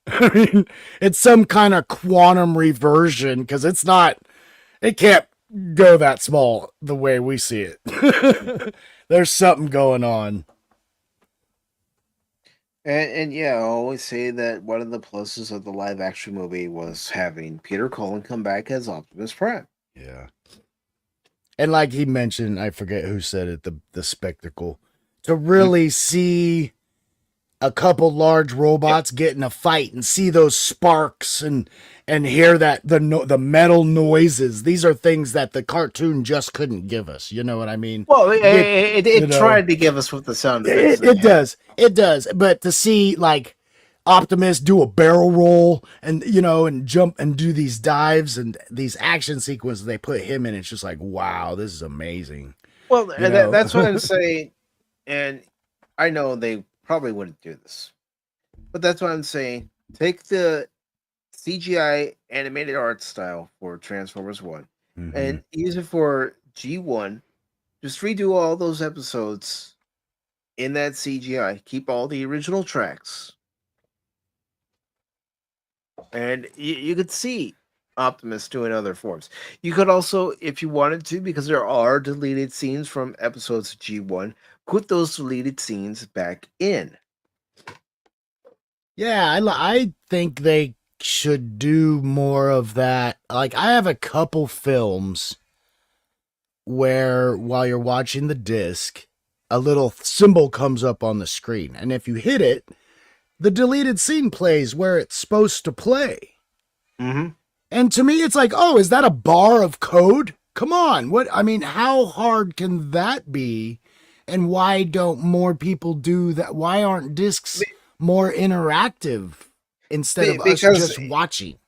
I mean, it's some kind of quantum reversion because it can't go that small the way we see it. There's something going on. And I always say that one of the pluses of the live action movie was having Peter Cullen come back as Optimus Prime. Yeah. And like he mentioned, I forget who said it, the spectacle. To really see a couple large robots get in a fight and see those sparks and hear that the metal noises. These are things that the cartoon just couldn't give us. You know what I mean? Well, it tried to give us with the sound effects. It does. But to see like Optimus do a barrel roll and jump and do these dives and these action sequences they put him in, it's just like, wow, this is amazing. Well, that's what I'm saying. And I know they probably wouldn't do this, but that's what I'm saying. Take the CGI animated art style for Transformers 1 and use it for G1. Just redo all those episodes in that CGI. Keep all the original tracks. And you could see Optimus doing other forms. You could also, if you wanted to, because there are deleted scenes from episodes of G1, put those deleted scenes back in. Yeah, I think they should do more of that. Like, I have a couple films where while you're watching the disc, a little symbol comes up on the screen. And if you hit it, the deleted scene plays where it's supposed to play. Mm-hmm. And to me, it's like, oh, is that a bar of code? Come on. How hard can that be? And why don't more people do that? Why aren't discs more interactive instead of us just watching?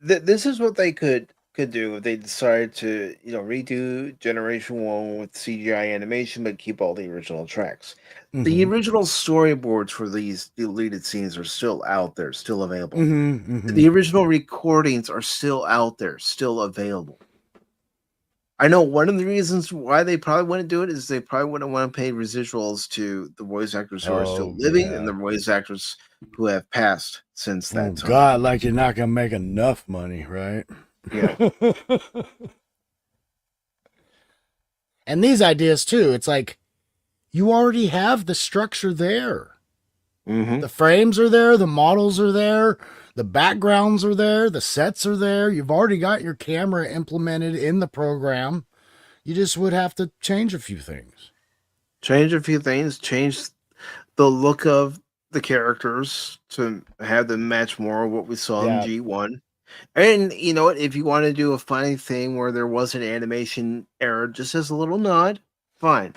This is what they could do if they decided to, redo Generation 1 with CGI animation, but keep all the original tracks. The original storyboards for these deleted scenes are still out there, still available. The original recordings are still out there, still available. I know one of the reasons why they probably wouldn't do it is they probably wouldn't want to pay residuals to the voice actors who are still living and the voice actors who have passed since that time. God, like you're not gonna make enough money, right? Yeah. And these ideas too, it's like you already have the structure there. The frames are there, the models are there, the backgrounds are there, the sets are there. You've already got your camera implemented in the program. You just would have to change a few things. Change the look of the characters to have them match more of what we saw in G1. And you know what? If you want to do a funny thing where there was an animation error, just as a little nod, fine.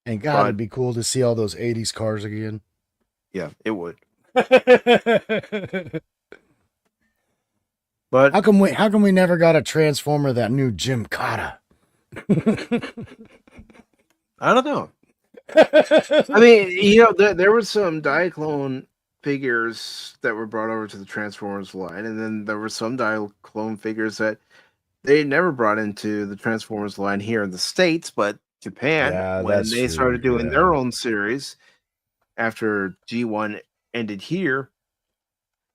And God, it'd be cool to see all those 80s cars again. Yeah, it would. But how come we never got a Transformer that knew Jim Cotta? I don't know. I mean, there were some Diaclone figures that were brought over to the Transformers line, and then there were some Diaclone figures that they never brought into the Transformers line here in the States, but Japan, when they started doing their own series after G1 ended here,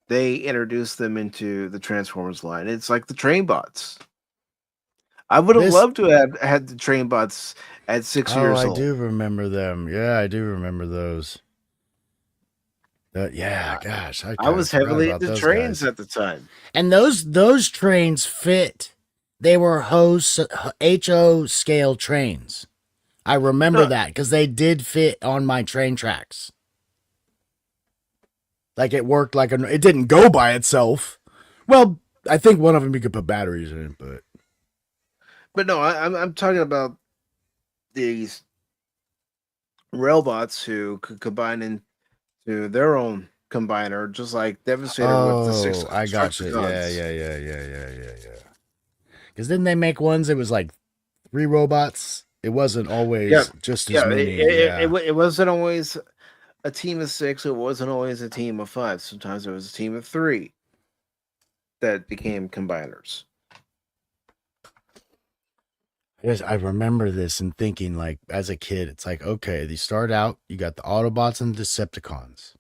they introduced them into the Transformers line. It's like the train bots. I would have loved to have had the train bots at 6 years old. I do remember them. Yeah, I do remember those. Gosh. I was heavily into trains at the time. And those trains fit. They were HO scale trains. I remember that because they did fit on my train tracks. Like it worked it didn't go by itself. Well, I think one of them you could put batteries in, but no, I'm talking about these railbots who could combine into their own combiner, just like Devastator with the 6. I got you. Yeah. Because didn't they make ones? It was like 3 robots. It wasn't always just as many. It wasn't always a team of 6. It wasn't always a team of 5. Sometimes it was a team of 3 that became combiners. Yes, I remember this and thinking, like, as a kid, it's like, okay, you start out, you got the Autobots and the Decepticons.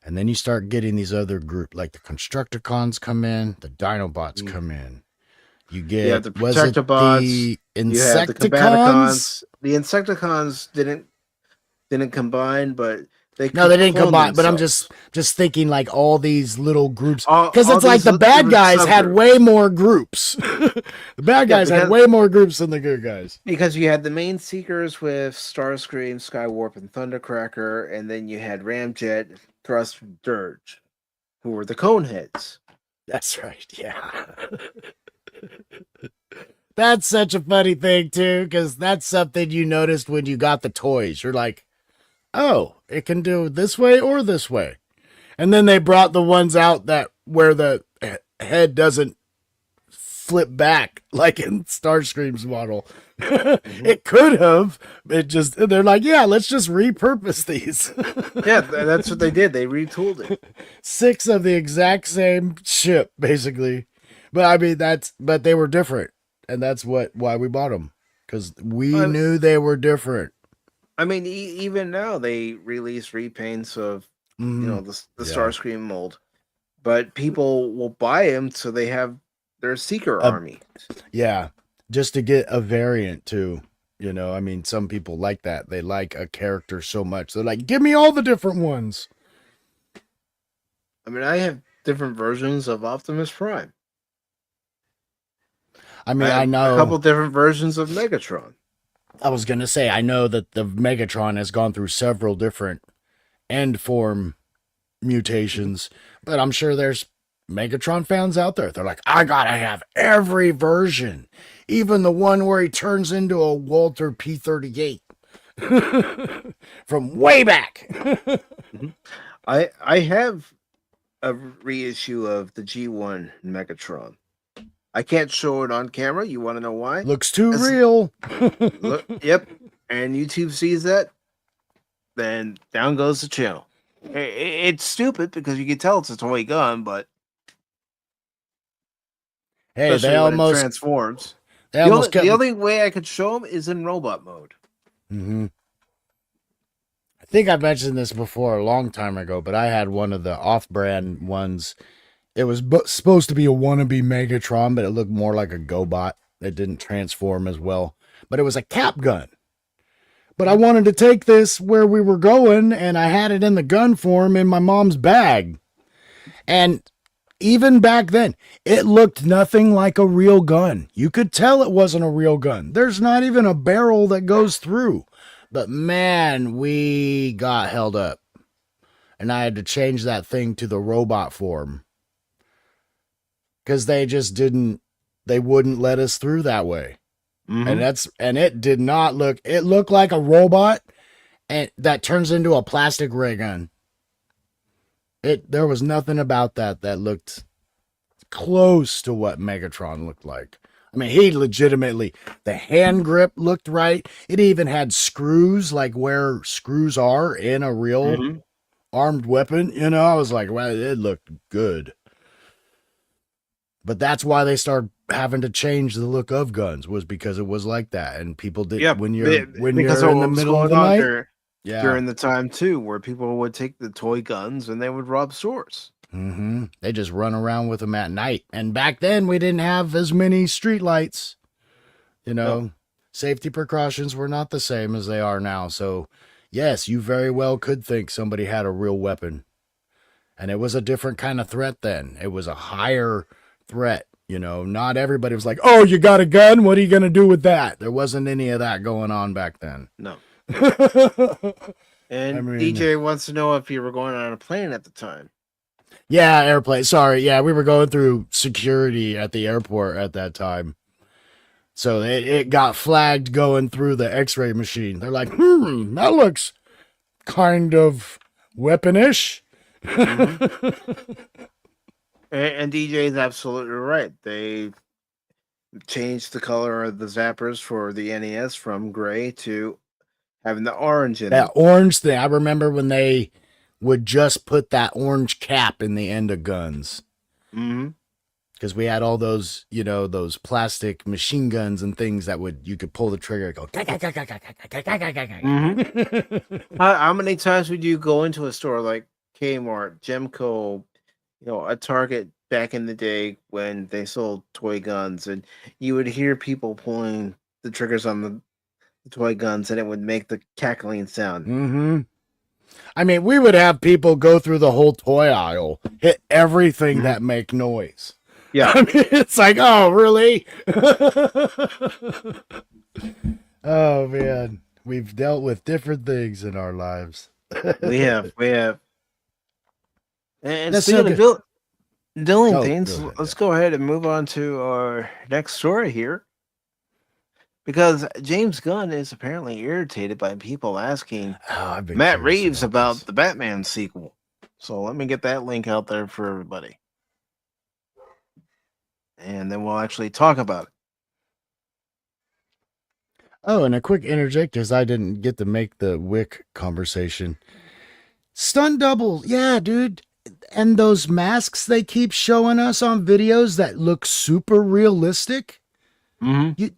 And then you start getting these other group, like the Constructicons come in, the Dinobots come in. You get the Protectobots, the Insecticons? You have the Combaticons. The Insecticons didn't combine, but they didn't combine. Themselves. But I'm just thinking like all these little groups, because it's like the bad guys had way more groups. The bad guys had way more groups than the good guys. Because you had the main Seekers with Starscream, Skywarp, and Thundercracker, and then you had Ramjet, Thrust, and Dirge, who were the Coneheads. That's right. Yeah. That's such a funny thing too, because that's something you noticed when you got the toys. You're like, oh, it can do this way or this way. And then they brought the ones out where the head doesn't flip back like in Starscream's model. It could have. They're like, yeah, let's just repurpose these. Yeah, that's what they did. They retooled it. 6 of the exact same ship, basically. But I mean, but they were different, and that's why we bought them, because we knew they were different. I mean, even now they release repaints of the Starscream mold, but people will buy them so they have their Seeker army. Yeah, just to get a variant too. I mean, some people like that. They like a character so much. They're like, give me all the different ones. I mean, I have different versions of Optimus Prime. I mean, I know a couple different versions of Megatron. I was going to say, I know that the Megatron has gone through several different end form mutations, but I'm sure there's Megatron fans out there. They're like, I got to have every version, even the one where he turns into a Walter P-38 from way back. I have a reissue of the G1 Megatron. I can't show it on camera. You want to know why? Looks too That's- real. Look, yep. And YouTube sees that, then down goes the channel. It's stupid because you can tell it's a toy gun, but Hey, especially they when it almost transforms. they almost The only way I could show them is in robot mode. Mm-hmm. I think I mentioned this before a long time ago, but I had one of the off-brand ones. It was supposed to be a wannabe Megatron, but it looked more like a GoBot. It didn't transform as well, but it was a cap gun. But I wanted to take this where we were going, and I had it in the gun form in my mom's bag. And even back then, it looked nothing like a real gun. You could tell it wasn't a real gun. There's not even a barrel that goes through. But man, we got held up. And I had to change that thing to the robot form. Because they just wouldn't let us through that way. Mm-hmm. And it did not look, it looked like a robot and that turns into a plastic ray gun. There was nothing about that looked close to what Megatron looked like. I mean, he legitimately, the hand grip looked right. It even had screws, like where screws are in a real armed weapon. You know, I was like, well, it looked good. But that's why they started having to change the look of guns, was because it was like that. And people did, when you're in the middle of the night. During the time too, where people would take the toy guns and they would rob stores. Mm-hmm. They just run around with them at night. And back then we didn't have as many street lights. You know, safety precautions were not the same as they are now. So yes, you very well could think somebody had a real weapon. And it was a different kind of threat then. It was a higher threat. You know, not everybody was like, oh, you got a gun? What are you going to do with that? There wasn't any of that going on back then. No. And DJ wants to know if you were going on a plane at the time. Yeah, airplane. Sorry. Yeah, we were going through security at the airport at that time. So it got flagged going through the x-ray machine. They're like, that looks kind of weaponish. And DJ is absolutely right. They changed the color of the zappers for the NES from gray to having the orange in that orange thing. I remember when they would just put that orange cap in the end of guns. Because we had all those, you know, those plastic machine guns and things that you could pull the trigger and go. How many times would you go into a store like Kmart, Gemco, you know, a Target back in the day when they sold toy guns, and you would hear people pulling the triggers on the toy guns and it would make the cackling sound. I mean, we would have people go through the whole toy aisle, hit everything that make noise. Yeah. I mean, it's like, oh, really? Oh, man. We've dealt with different things in our lives. We have. And speaking of dealing things, let's go ahead and move on to our next story here. Because James Gunn is apparently irritated by people asking Matt Reeves about the Batman sequel. So let me get that link out there for everybody. And then we'll actually talk about it. Oh, and a quick interject, as I didn't get to make the Wick conversation. Stunt doubles. Yeah, dude. And those masks they keep showing us on videos that look super realistic. You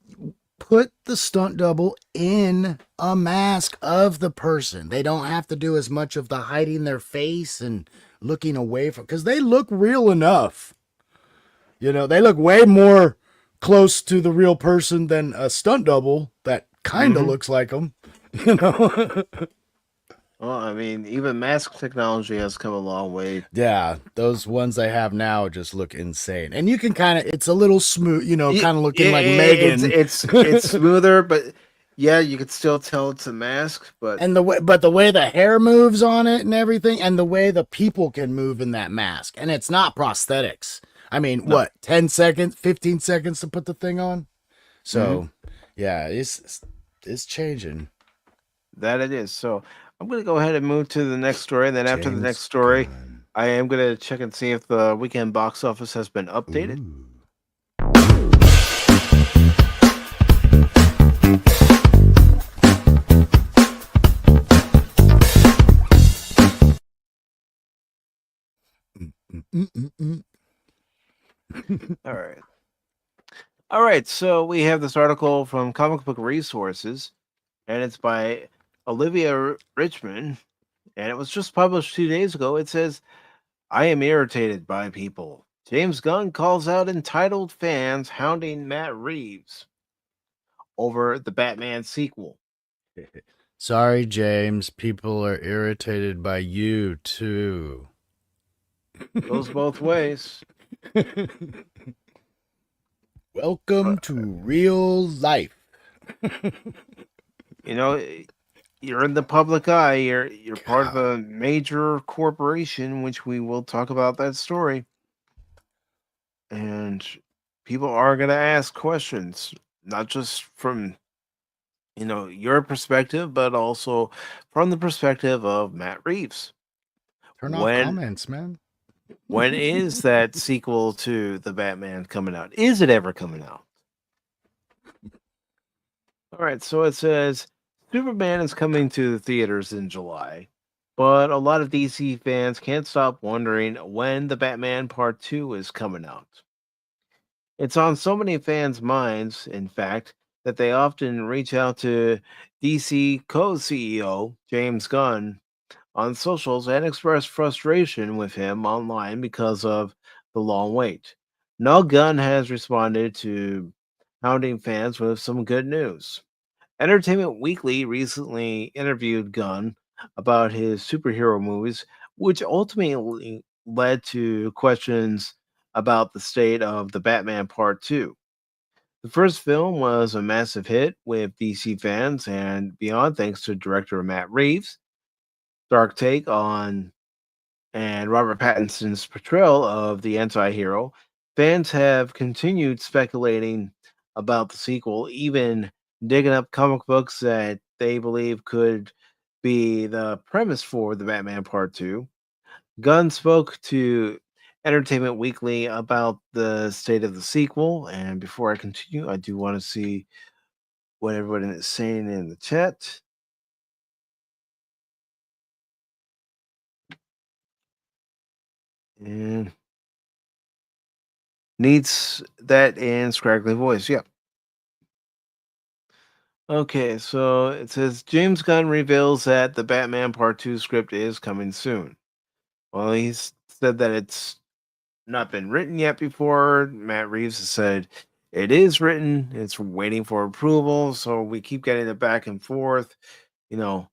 put the stunt double in a mask of the person. They don't have to do as much of the hiding their face and looking away from, because they look real enough. You know, they look way more close to the real person than a stunt double that kind of looks like them. You know? Well, I mean, even mask technology has come a long way. Yeah, those ones they have now just look insane. And you can kind of, it's a little smooth, you know, kind of looking like Megan. It's smoother, but yeah, you could still tell it's a mask. But the way the hair moves on it and everything, and the way the people can move in that mask. And it's not prosthetics. I mean, what, 10 seconds, 15 seconds to put the thing on? So, yeah, it's changing. That it is. So I'm going to go ahead and move to the next story. And then after the next story, I am gonna check and see if the weekend box office has been updated. Ooh. Mm-mm-mm-mm. All right. All right. So we have this article from Comic Book Resources, and it's by Olivia Richmond, and it was just published 2 days ago. It says, I am irritated by people. James Gunn calls out entitled fans hounding Matt Reeves over the Batman sequel. Sorry, James. People are irritated by you too. Goes both ways. Welcome to real life. You know, you're in the public eye. You're part of a major corporation, which we will talk about that story. And people are going to ask questions, not just from your perspective, but also from the perspective of Matt Reeves. Turn off comments, man. When is that sequel to the Batman coming out? Is it ever coming out? All right, so it says Superman is coming to the theaters in July, but a lot of DC fans can't stop wondering when the Batman Part 2 is coming out. It's on so many fans' minds, in fact, that they often reach out to DC co CEO James Gunn on socials and express frustration with him online because of the long wait. Now, Gunn has responded to hounding fans with some good news. Entertainment Weekly recently interviewed Gunn about his superhero movies, which ultimately led to questions about the state of the Batman Part 2. The first film was a massive hit with DC fans and beyond, thanks to director Matt Reeves' dark take on and Robert Pattinson's portrayal of the anti-hero. Fans have continued speculating about the sequel, even digging up comic books that they believe could be the premise for the Batman Part 2. Gunn spoke to Entertainment Weekly about the state of the sequel, and before I continue, I do want to see what everyone is saying in the chat. And needs that in scraggly voice. Yeah. Okay, so it says James Gunn reveals that the Batman Part 2 script is coming soon. Well, he's said that it's not been written yet before. Matt Reeves has said it is written, it's waiting for approval. So we keep getting it back and forth. You know,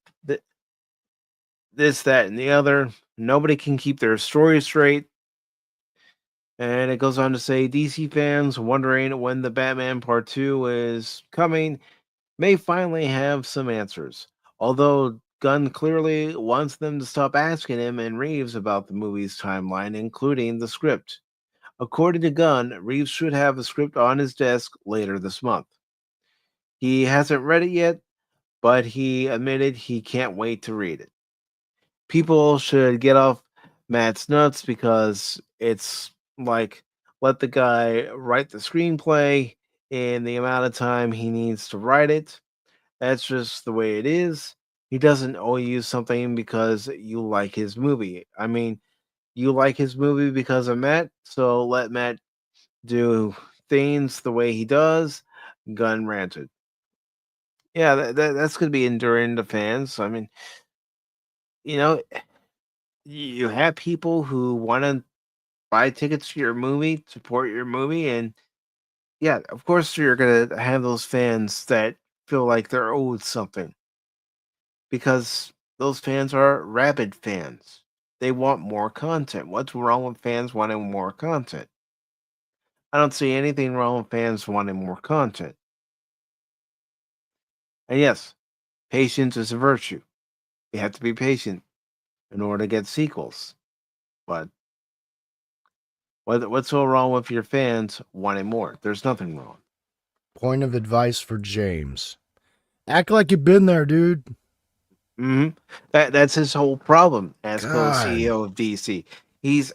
this, that, and the other. Nobody can keep their story straight. And it goes on to say DC fans wondering when the Batman Part 2 is coming may finally have some answers. Although Gunn clearly wants them to stop asking him and Reeves about the movie's timeline, including the script. According to Gunn, Reeves should have the script on his desk later this month. He hasn't read it yet, but he admitted he can't wait to read it. People should get off Matt's nuts because it's like, let the guy write the screenplay in the amount of time he needs to write it. That's just the way it is. He doesn't owe you something because you like his movie. I mean, you like his movie because of Matt, so let Matt do things the way he does. Gunn ranted. Yeah, that's going to be enduring to fans. I mean, you know, you have people who want to buy tickets to your movie, support your movie, and yeah, of course you're going to have those fans that feel like they're owed something. Because those fans are rabid fans. They want more content. What's wrong with fans wanting more content? I don't see anything wrong with fans wanting more content. And yes, patience is a virtue. You have to be patient in order to get sequels. But what's so wrong with your fans wanting more? There's nothing wrong. Point of advice for James. Act like you've been there, dude. That's his whole problem as God. co-CEO of DC. he's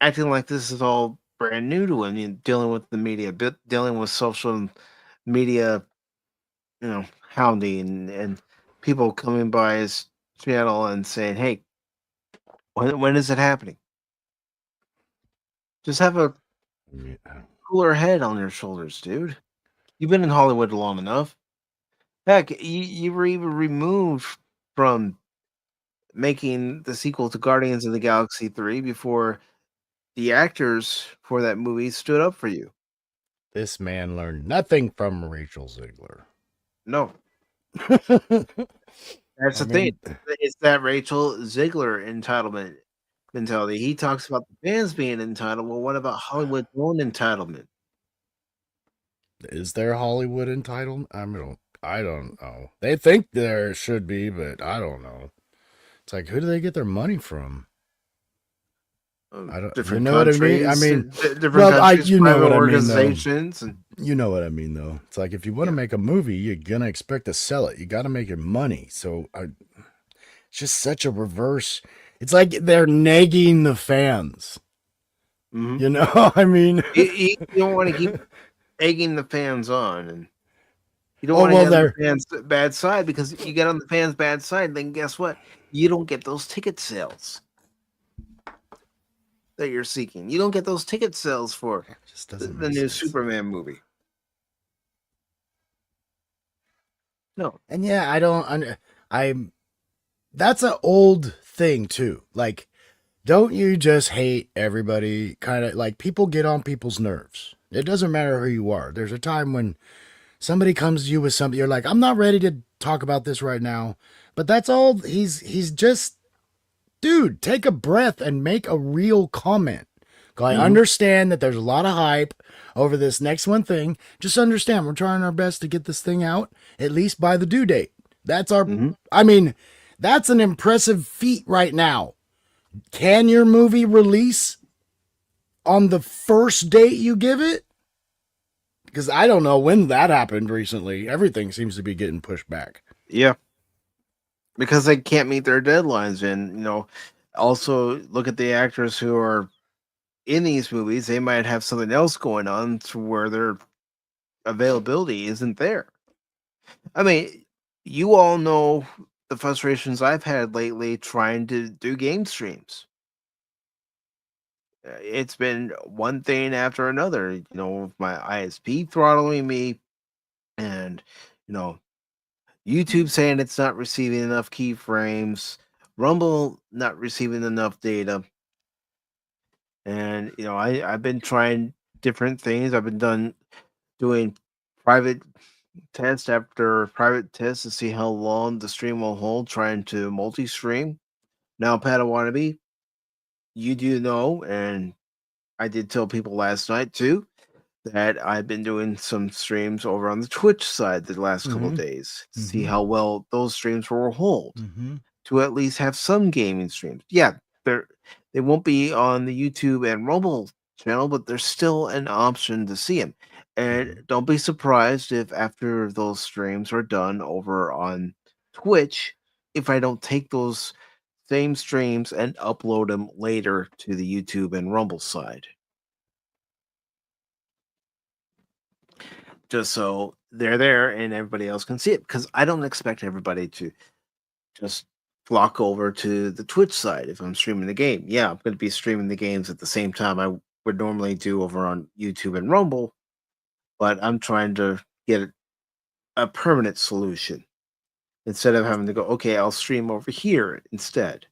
acting like this is all brand new to him. Dealing with the media, dealing with social media, hounding and people coming by his channel and saying, "Hey, when is it happening?" Just have a cooler head on your shoulders, dude. You've been in Hollywood long enough. Heck, you were even removed from making the sequel to Guardians of the Galaxy 3 before the actors for that movie stood up for you. This man learned nothing from Rachel Ziegler. No, that's I the thing. mean, It's that Rachel Ziegler entitlement mentality. He talks about the fans being entitled. Well, what about Hollywood's own entitlement? is there Hollywood entitled? I don't know. They think there should be, but I don't know. It's like, who do they get their money from? I don't. Different you know countries, what I mean? different Well, countries, you know private what I mean, though. organizations, and You know what I mean, though. It's like if you want to make a movie, you're gonna expect to sell it. You got to make your money. So it's just such a reverse. It's like they're nagging the fans. mhm. You know, I mean, you don't want to keep egging the fans on, and you don't Oh, want to well, get on they're- the fans' bad side, because if you get on the fans' bad side, then guess what? You don't get those ticket sales that you're seeking. You don't get those ticket sales for it just the doesn't new make sense. Superman movie. No. And yeah, I don't. I'm. That's an old thing too. Like, don't you just hate everybody? Kind of like people get on people's nerves. It doesn't matter who you are. There's a time when somebody comes to you with something, you're like, I'm not ready to talk about this right now. But that's all. He's just, dude, take a breath and make a real comment. I understand that there's a lot of hype over this next one thing. Just understand, we're trying our best to get this thing out at least by the due date. That's our. I mean, that's an impressive feat right now. Can your movie release on the first date you give it? Because I don't know when that happened recently. Everything seems to be getting pushed back. Yeah. Because they can't meet their deadlines. And, also look at the actors who are in these movies. They might have something else going on to where their availability isn't there. I mean, you all know the frustrations I've had lately trying to do game streams. It's been one thing after another, my ISP throttling me, and, YouTube saying it's not receiving enough keyframes, Rumble not receiving enough data. And, I've been trying different things. I've been doing private test after private test to see how long the stream will hold, trying to multi-stream. Now, Padawannabe, you do know, and I did tell people last night too, that I've been doing some streams over on the Twitch side the last couple of days to see how well those streams will hold, to at least have some gaming streams. Yeah, they won't be on the YouTube and Rumble channel, but there's still an option to see them. And don't be surprised if after those streams are done over on Twitch, if I don't take those same streams and upload them later to the YouTube and Rumble side. Just so they're there and everybody else can see it, because I don't expect everybody to just flock over to the Twitch side if I'm streaming the game. Yeah, I'm going to be streaming the games at the same time I would normally do over on YouTube and Rumble, but I'm trying to get a permanent solution instead of having to go, okay, I'll stream over here instead.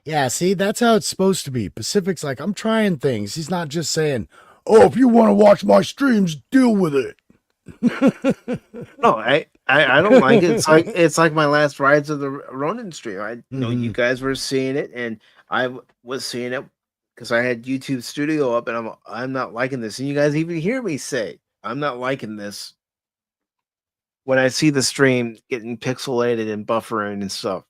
Yeah, see, that's how it's supposed to be. Pacific's like, I'm trying things. He's not just saying, oh, if you want to watch my streams, deal with it. No, I don't like it. It's like my last rides of the Ronin stream. I know you guys were seeing it, and I was seeing it because I had YouTube Studio up, and I'm not liking this. And you guys even hear me say, I'm not liking this when I see the stream getting pixelated and buffering and stuff.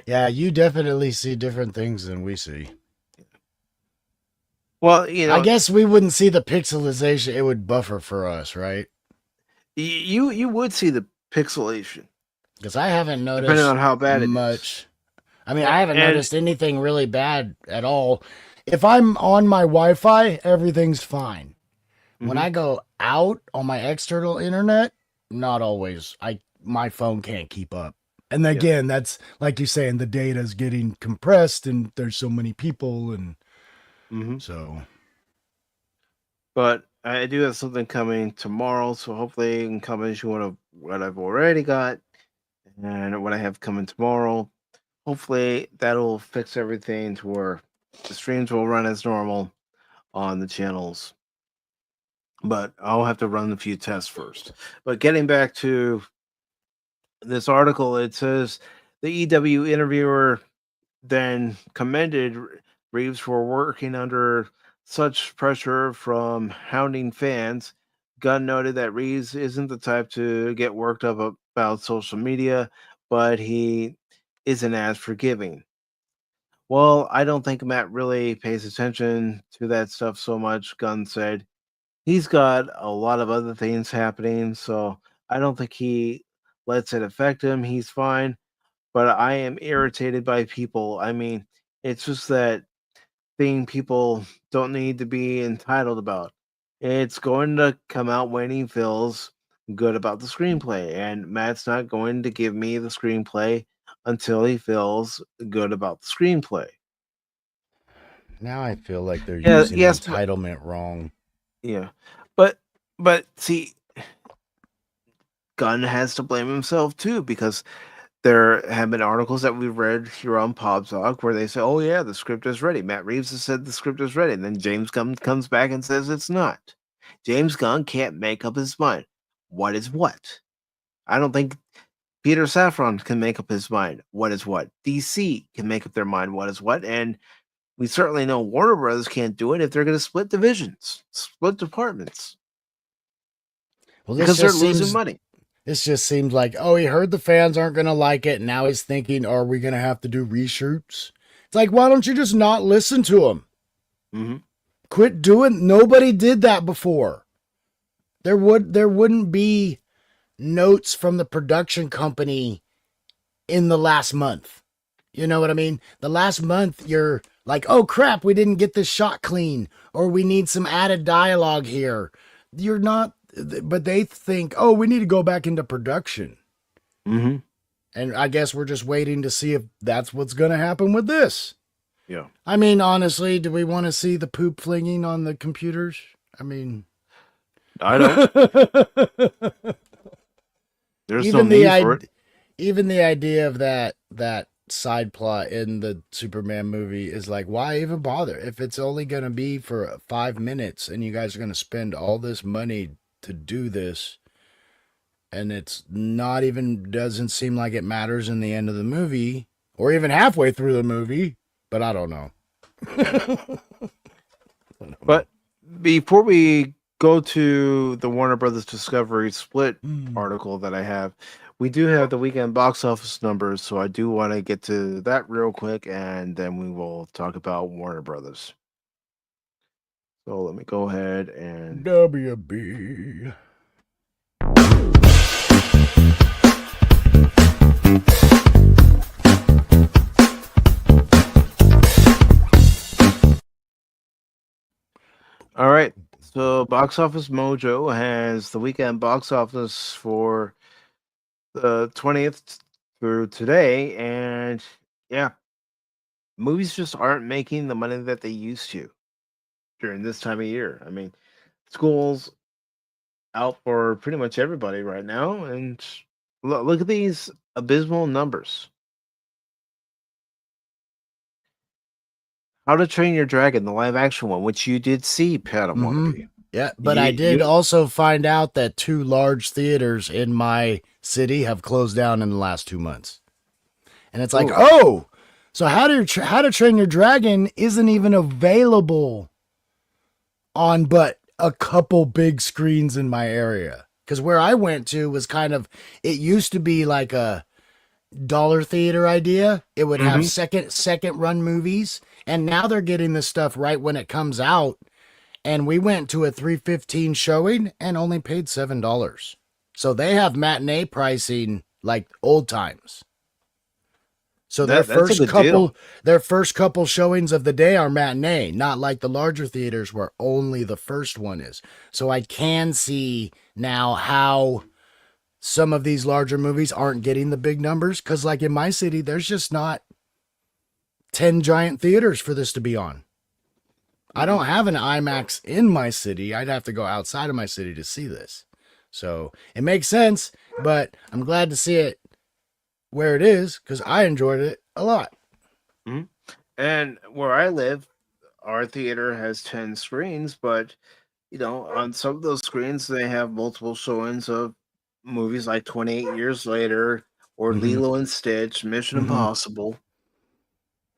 Yeah, you definitely see different things than we see. Well, I guess we wouldn't see the pixelization. It would buffer for us, right? You would see the pixelation Because I haven't noticed depending on how bad it is. much. I mean, I haven't And- noticed anything really bad at all. If I'm on my Wi-Fi, everything's fine. When Mhm. I go out on my external internet, not always. My phone can't keep up. And again, that's like you're saying, the data's getting compressed and there's so many people and Mhm. so But I do have something coming tomorrow, so hopefully it can come as one of what I've already got and what I have coming tomorrow. Hopefully that'll fix everything to where the streams will run as normal on the channels. But I'll have to run a few tests first. But getting back to this article, it says the EW interviewer then commended Reeves for working under such pressure from hounding fans. Gunn noted that Reeves isn't the type to get worked up about social media, but he isn't as forgiving. Well, I don't think Matt really pays attention to that stuff so much, Gunn said. He's got a lot of other things happening, so I don't think he lets it affect him. He's fine, but I am irritated by people. I mean, it's just that thing people don't need to be entitled about. It's going to come out when he feels good about the screenplay, and Matt's not going to give me the screenplay until he feels good about the screenplay. now I feel like they're Yeah, using yes, but- entitlement wrong. Yeah, but see, Gunn has to blame himself too, because there have been articles that we've read here on Podtalk where they say, "Oh yeah, the script is ready." Matt Reeves has said the script is ready, and then James Gunn comes back and says it's not. James Gunn can't make up his mind. What is what? I don't think Peter Safran can make up his mind. What is what? DC can make up their mind. What is what? And we certainly know Warner Brothers can't do it if they're going to split divisions, split departments, Well, because they're losing money. This just seems like, oh, he heard the fans aren't going to like it. And now he's thinking, are we going to have to do reshoots? It's like, why don't you just not listen to him? Mm-hmm. Quit doing. Nobody did that before. There wouldn't be notes from the production company in the last month. You know what I mean? The last month, you're like, oh crap, we didn't get this shot clean, or we need some added dialogue here. You're not, but they think, oh, we need to go back into production. Mm-hmm. And I guess we're just waiting to see if that's what's going to happen with this. Yeah. I mean, honestly, do we want to see the poop flinging on the computers? I mean, I don't. There's no even need the for it. even the idea of that side plot in the Superman movie is like, why even bother if it's only going to be for 5 minutes and you guys are going to spend all this money to do this, and it's not even, doesn't seem like it matters in the end of the movie or even halfway through the movie, but I don't know. But before we go to the Warner Brothers Discovery split article that I have, we do have the weekend box office numbers, so I do want to get to that real quick, and then we will talk about Warner Brothers. So let me go ahead and WB. all right. So Box Office Mojo has the weekend box office for the 20th through today, and yeah, movies just aren't making the money that they used to during this time of year. I mean, school's out for pretty much everybody right now, and look at these abysmal numbers. How to Train Your Dragon, the live action one, which you did see, Pat Wannabe. Yeah, but I did also find out that 2 large theaters in my city have closed down in the last 2 months. And it's like, oh, so How to Train Your Dragon isn't even available on but a couple big screens in my area. Because where I went to was kind of, it used to be like a dollar theater idea. It would have second run movies, and now they're getting this stuff right when it comes out. And we went to a 3:15 showing and only paid $7. So they have matinee pricing like old times. So That's a good deal. their first couple showings of the day are matinee, not like the larger theaters where only the first one is. So I can see now how some of these larger movies aren't getting the big numbers, because like in my city, there's just not 10 giant theaters for this to be on. I don't have an IMAX in my city. I'd have to go outside of my city to see this. So it makes sense, but I'm glad to see it where it is because I enjoyed it a lot. And where I live, our theater has 10 screens, but on some of those screens, they have multiple showings of movies like 28 Years Later or Mhm. Lilo and Stitch, Mission Mhm. Impossible.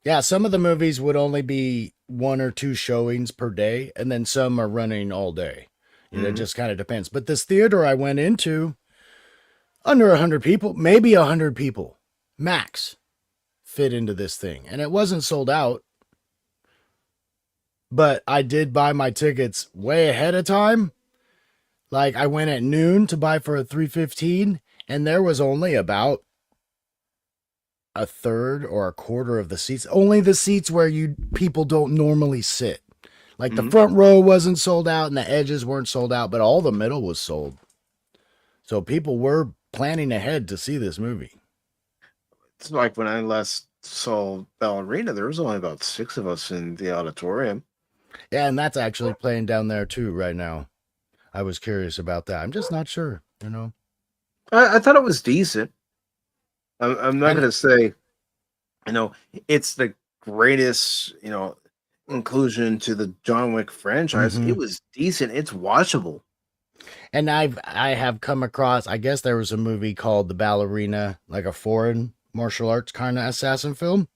Yeah, some of the movies would only be 1 or 2 showings per day, and then some are running all day. It just kind of depends. But this theater I went into, under 100 people, maybe 100 people, max, fit into this thing. And it wasn't sold out. But I did buy my tickets way ahead of time. Like I went at noon to buy for a 3:15, and there was only about a third or a quarter of the seats. Only the seats where people don't normally sit. Like the front row wasn't sold out and the edges weren't sold out, but all the middle was sold. So people were planning ahead to see this movie. It's like when I last saw Ballerina, there was only about 6 of us in the auditorium. Yeah, and that's actually playing down there too right now. I was curious about that. I'm just not sure, I thought it was decent. I'm not going to say, it's the greatest, inclusion to the John Wick franchise. It was decent. It's watchable. And I have come across, I guess there was a movie called The Ballerina, like a foreign martial arts kind of assassin film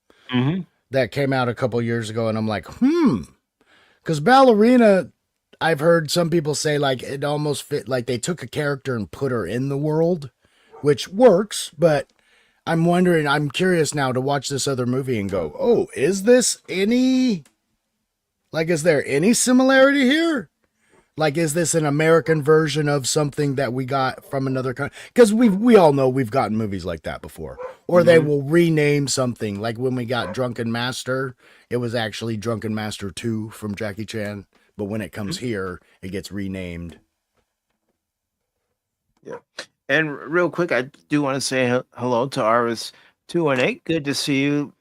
that came out a couple years ago. And I'm like, because Ballerina, I've heard some people say like it almost fit, like they took a character and put her in the world, which works. But I'm curious now to watch this other movie and go, oh, is there any similarity here? Like, is this an American version of something that we got from another country? Because we all know we've gotten movies like that before. Or they will rename something. Like when we got Drunken Master, it was actually Drunken Master 2 from Jackie Chan. But when it comes here, it gets renamed. Yeah. And real quick, I do want to say hello to Arvis218. Good to see you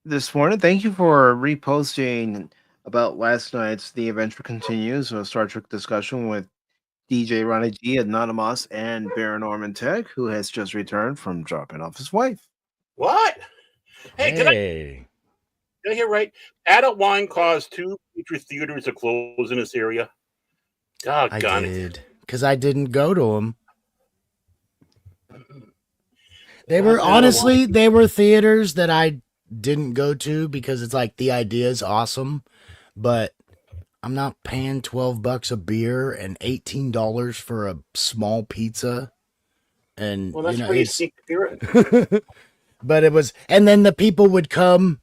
this morning. Thank you for reposting about last night's The Adventure Continues, a Star Trek discussion with DJ Ronnie G, Anonymous, and Baron Orman Tagge, who has just returned from dropping off his wife. What? Hey, did I hear right? Adult wine caused 2 major theaters to close in this area. Doggone I did, because I didn't go to them. They were theaters that I didn't go to because it's like the idea is awesome, but I'm not paying $12 a beer and $18 for a small pizza. And well, that's pretty secret. But it was, and then the people would come,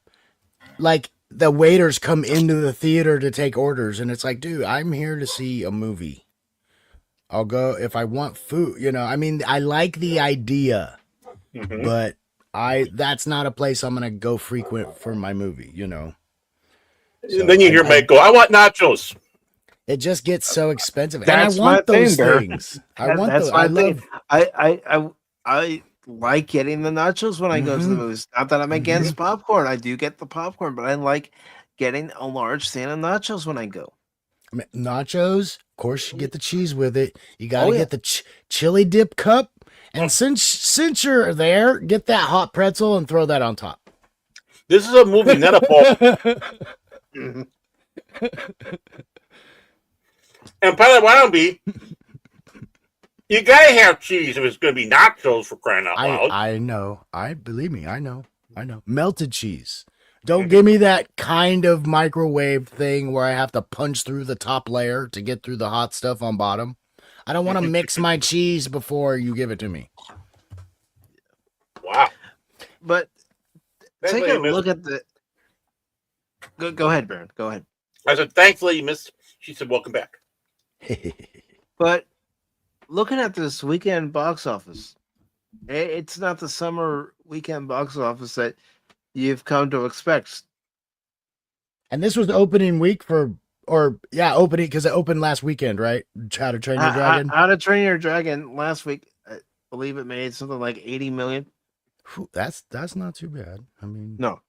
like the waiters come into the theater to take orders, and it's like, dude, I'm here to see a movie. I'll go if I want food, I mean, I like the idea, but that's not a place I'm gonna go frequent for my movie, So then you hear Mike go, I want nachos. It just gets so expensive. That's and I want those thing, things. I want those. I like getting the nachos when I go to the movies. Not that I'm against popcorn. I do get the popcorn, but I like getting a large stand of nachos when I go. Nachos, of course, you get the cheese with it. You got to get the chili dip cup. And since you're there, get that hot pretzel and throw that on top. This is a movie, not a ball. And by the way, I don't be. You gotta have cheese if it's gonna be nachos, for crying out loud. I know. Believe me, I know. Melted cheese. Don't give me that kind of microwave thing where I have to punch through the top layer to get through the hot stuff on bottom. I don't want to mix my cheese before you give it to me. Wow. But take a look at the... Go ahead, Baron. Go ahead. I said, thankfully you missed. She said, welcome back. But looking at this weekend box office, it's not the summer weekend box office that you've come to expect. And this was the opening week opening because it opened last weekend, right? How to Train Your Dragon. How to Train Your Dragon last week, I believe it made something like 80 million. Whew, that's not too bad. I mean, No.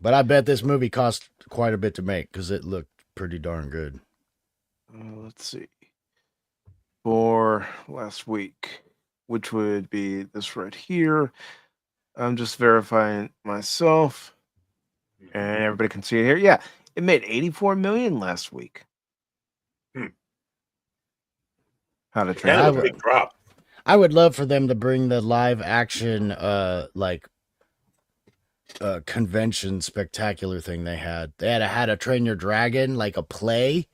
but I bet this movie cost quite a bit to make because it looked pretty darn good. Let's see. For last week, which would be this right here. I'm just verifying myself, and everybody can see it here. Yeah, it made 84 million last week. How to Train Kind Your of a Dragon. big drop. I would love for them to bring the live action convention spectacular thing they had. They had a Train Your Dragon, like a play,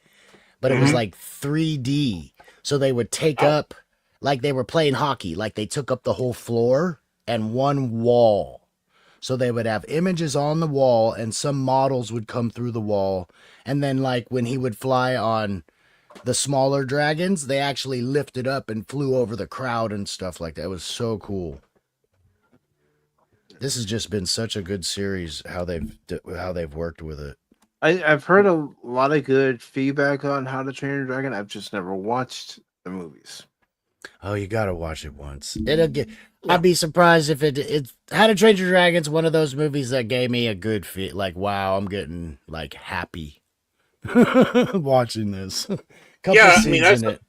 but it was like 3D. So they would take up, like they were playing hockey, like they took up the whole floor and one wall. So they would have images on the wall and some models would come through the wall. And then like when he would fly on the smaller dragons, they actually lifted up and flew over the crowd and stuff like that. It was so cool. This has just been such a good series, how they've worked with it. I've heard a lot of good feedback on How to Train Your Dragon. I've just never watched the movies. Oh, you gotta watch it once. I'd be surprised if it's How to Train Your Dragon's one of those movies that gave me a good feel. Like, wow, I'm getting like happy watching this. Yeah, I Scenes mean, in it.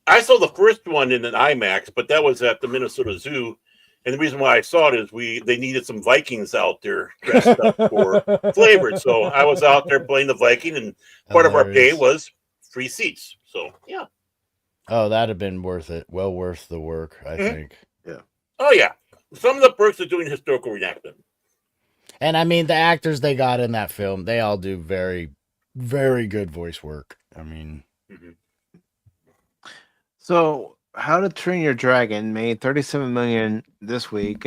I saw the first one in an IMAX, but that was at the Minnesota Zoo. And the reason why I saw it is they needed some Vikings out there dressed up for flavored. So I was out there playing the Viking, and part of our pay was free seats. So yeah. Oh, that'd have been worth it. Well worth the work, I think. Yeah. Oh yeah. Some of the perks of doing historical reenactment. And I mean, the actors they got in that film, they all do very, very good voice work. I mean, So, How to Train Your Dragon made 37 million this week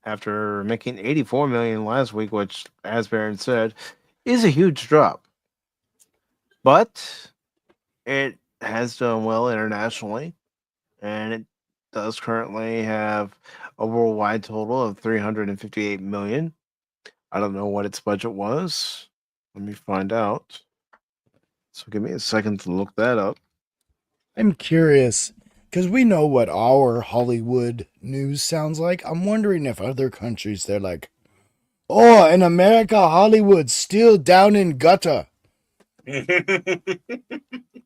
after making 84 million last week, which, as Baron said, is a huge drop. But it has done well internationally, and it does currently have a worldwide total of 358 million. I don't know what its budget was. Let me find out. So give me a second to look that up. I'm curious because we know what our Hollywood news sounds like. I'm wondering if other countries they're like, oh, in America, Hollywood's still down in gutter.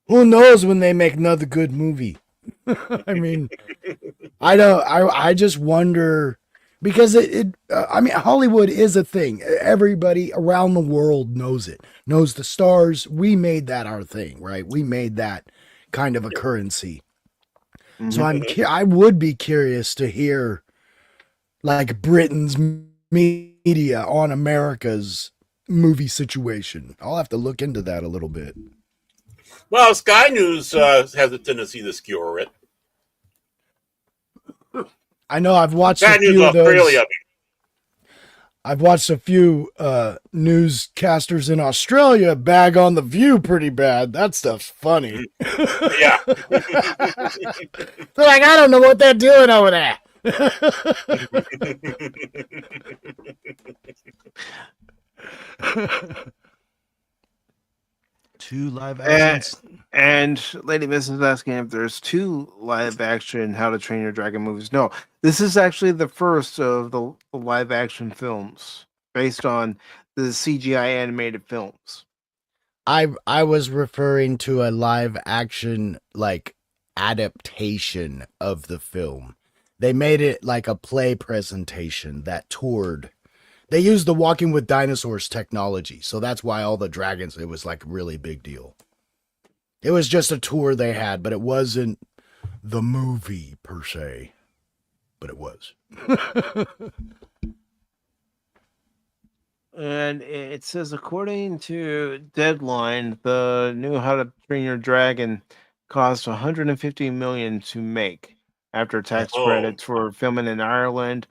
Who knows when they make another good movie? I mean, I just wonder because I mean, Hollywood is a thing. Everybody around the world knows it, knows the stars. We made that our thing, right? We made that kind of a currency. So I would be curious to hear like Britain's media on America's movie situation. I'll have to look into that a little bit. Well, Sky News has a tendency to skewer it. I know I've watched Sky a News few of those. Australia. I've watched a few newscasters in Australia bag on The View pretty bad. That stuff's funny. Yeah. They're like, I don't know what they're doing over there. Two live actions. And Lady Miss is asking if there's two live action How to Train Your Dragon movies. No, this is actually the first of the live action films based on the CGI animated films. I was referring to a live action like adaptation of the film. They made it like a play presentation that toured. They used the Walking with Dinosaurs technology, so that's why all the dragons, it was like a really big deal. It was just a tour they had, but it wasn't the movie per se. But it was. And it says, according to Deadline, the new How to Train Your Dragon cost 150 million to make after tax credits for filming in Ireland.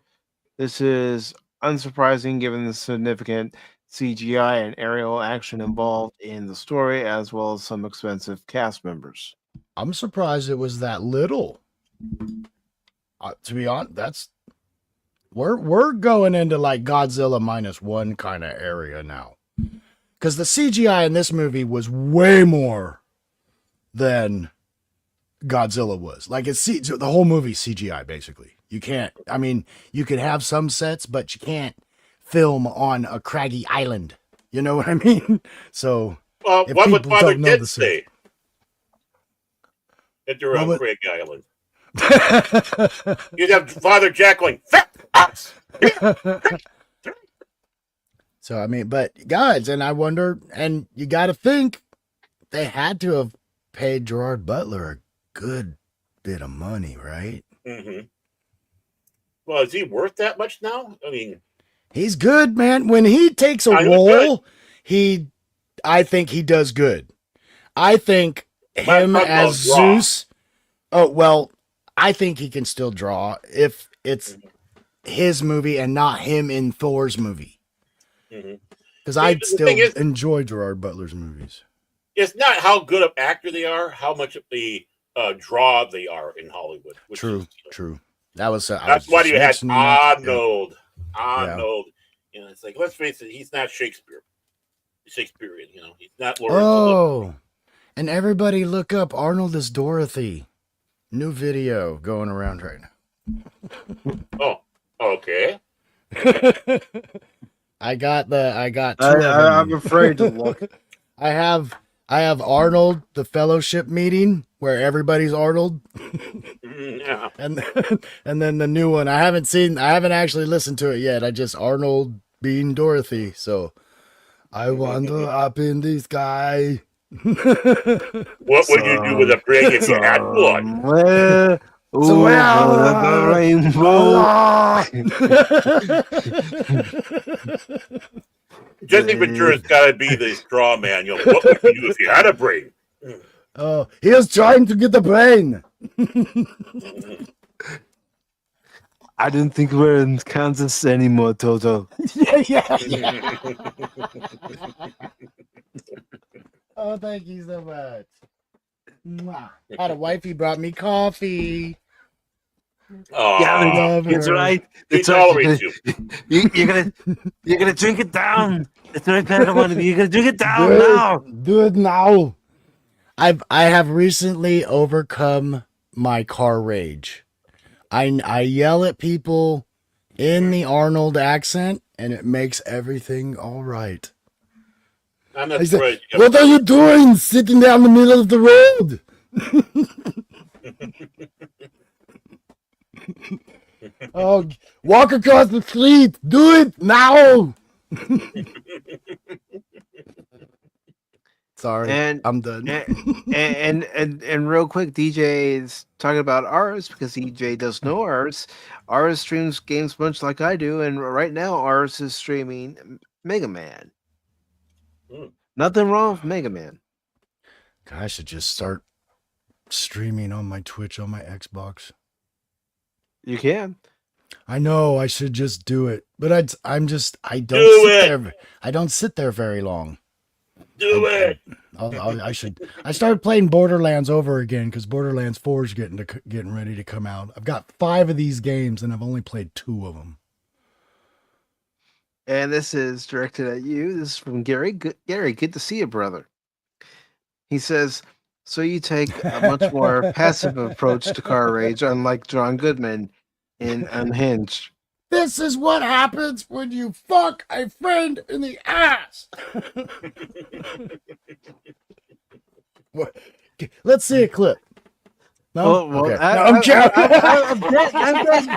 This is unsurprising given the significant CGI and aerial action involved in the story, as well as some expensive cast members. I'm surprised it was that little. To be honest, that's we're going into like Godzilla -1 kind of area now. Because the CGI in this movie was way more than Godzilla was. Like the whole movie CGI basically. You can't. I mean, you could have some sets, but you can't film on a craggy island. You know what I mean? So, Well, if what would people Father don't know Ted the say? If they're on Craig Island. You'd have Father Jack going, fat ass. So, I mean, but guys, and I wonder, and you got to think they had to have paid Gerard Butler a good bit of money, right? Mm-hmm. Well, is he worth that much now? I mean, he's good, man. When he takes a role, I think he does good. I think him as Zeus. Oh, well, I think he can still draw if it's his movie and not him in Thor's movie. Because I still enjoy Gerard Butler's movies. It's not how good of actor they are, how much of the draw they are in Hollywood. True. That's why you had Arnold. Yeah. You know, it's like, let's face it, he's not Shakespearean, you know. He's not Lawrence Olivier. And everybody look up Arnold as Dorothy. New video going around right now. Oh, okay. I got two. I'm afraid to look. I have Arnold, the Fellowship meeting where everybody's Arnold. Yeah. And then the new one I haven't actually listened to it yet. I just Arnold being Dorothy. So I wander up in the sky. What would you do with a pig if you had one? The rainbow. Jesse Ventura's got to be the straw man. You know, what would you do if you had a brain? Oh, he was trying to get the brain. I didn't think we're in Kansas anymore, Toto. Yeah. Oh, thank you so much. Mwah. Had a wifey brought me coffee. Oh, yeah, that's right. That's right. You're gonna drink it down. That's right, Padawan. You're gonna drink it down now. Do it now. I have recently overcome my car rage. I yell at people in the Arnold accent, and it makes everything all right. I'm not surprised. What are you doing sitting down the middle of the road? Oh, walk across the street. Do it now. Sorry, I'm done. And real quick, DJ is talking about ours because DJ does know ours. Ours streams games much like I do, and right now ours is streaming Mega Man. Nothing wrong with Mega Man. I should just start streaming on my Twitch on my Xbox. You can. I know I should just do it, but I don't sit there. I don't sit there very long. Do it. I should. I started playing Borderlands over again because Borderlands 4 is getting ready to come out. I've got 5 of these games and I've only played 2 of them. And this is directed at you. This is from Gary. Gary, good to see you, brother. He says, so you take a much more passive approach to car rage, unlike John Goodman in Unhinged. This is what happens when you fuck a friend in the ass. Let's see a clip. No, well, okay. I'm getting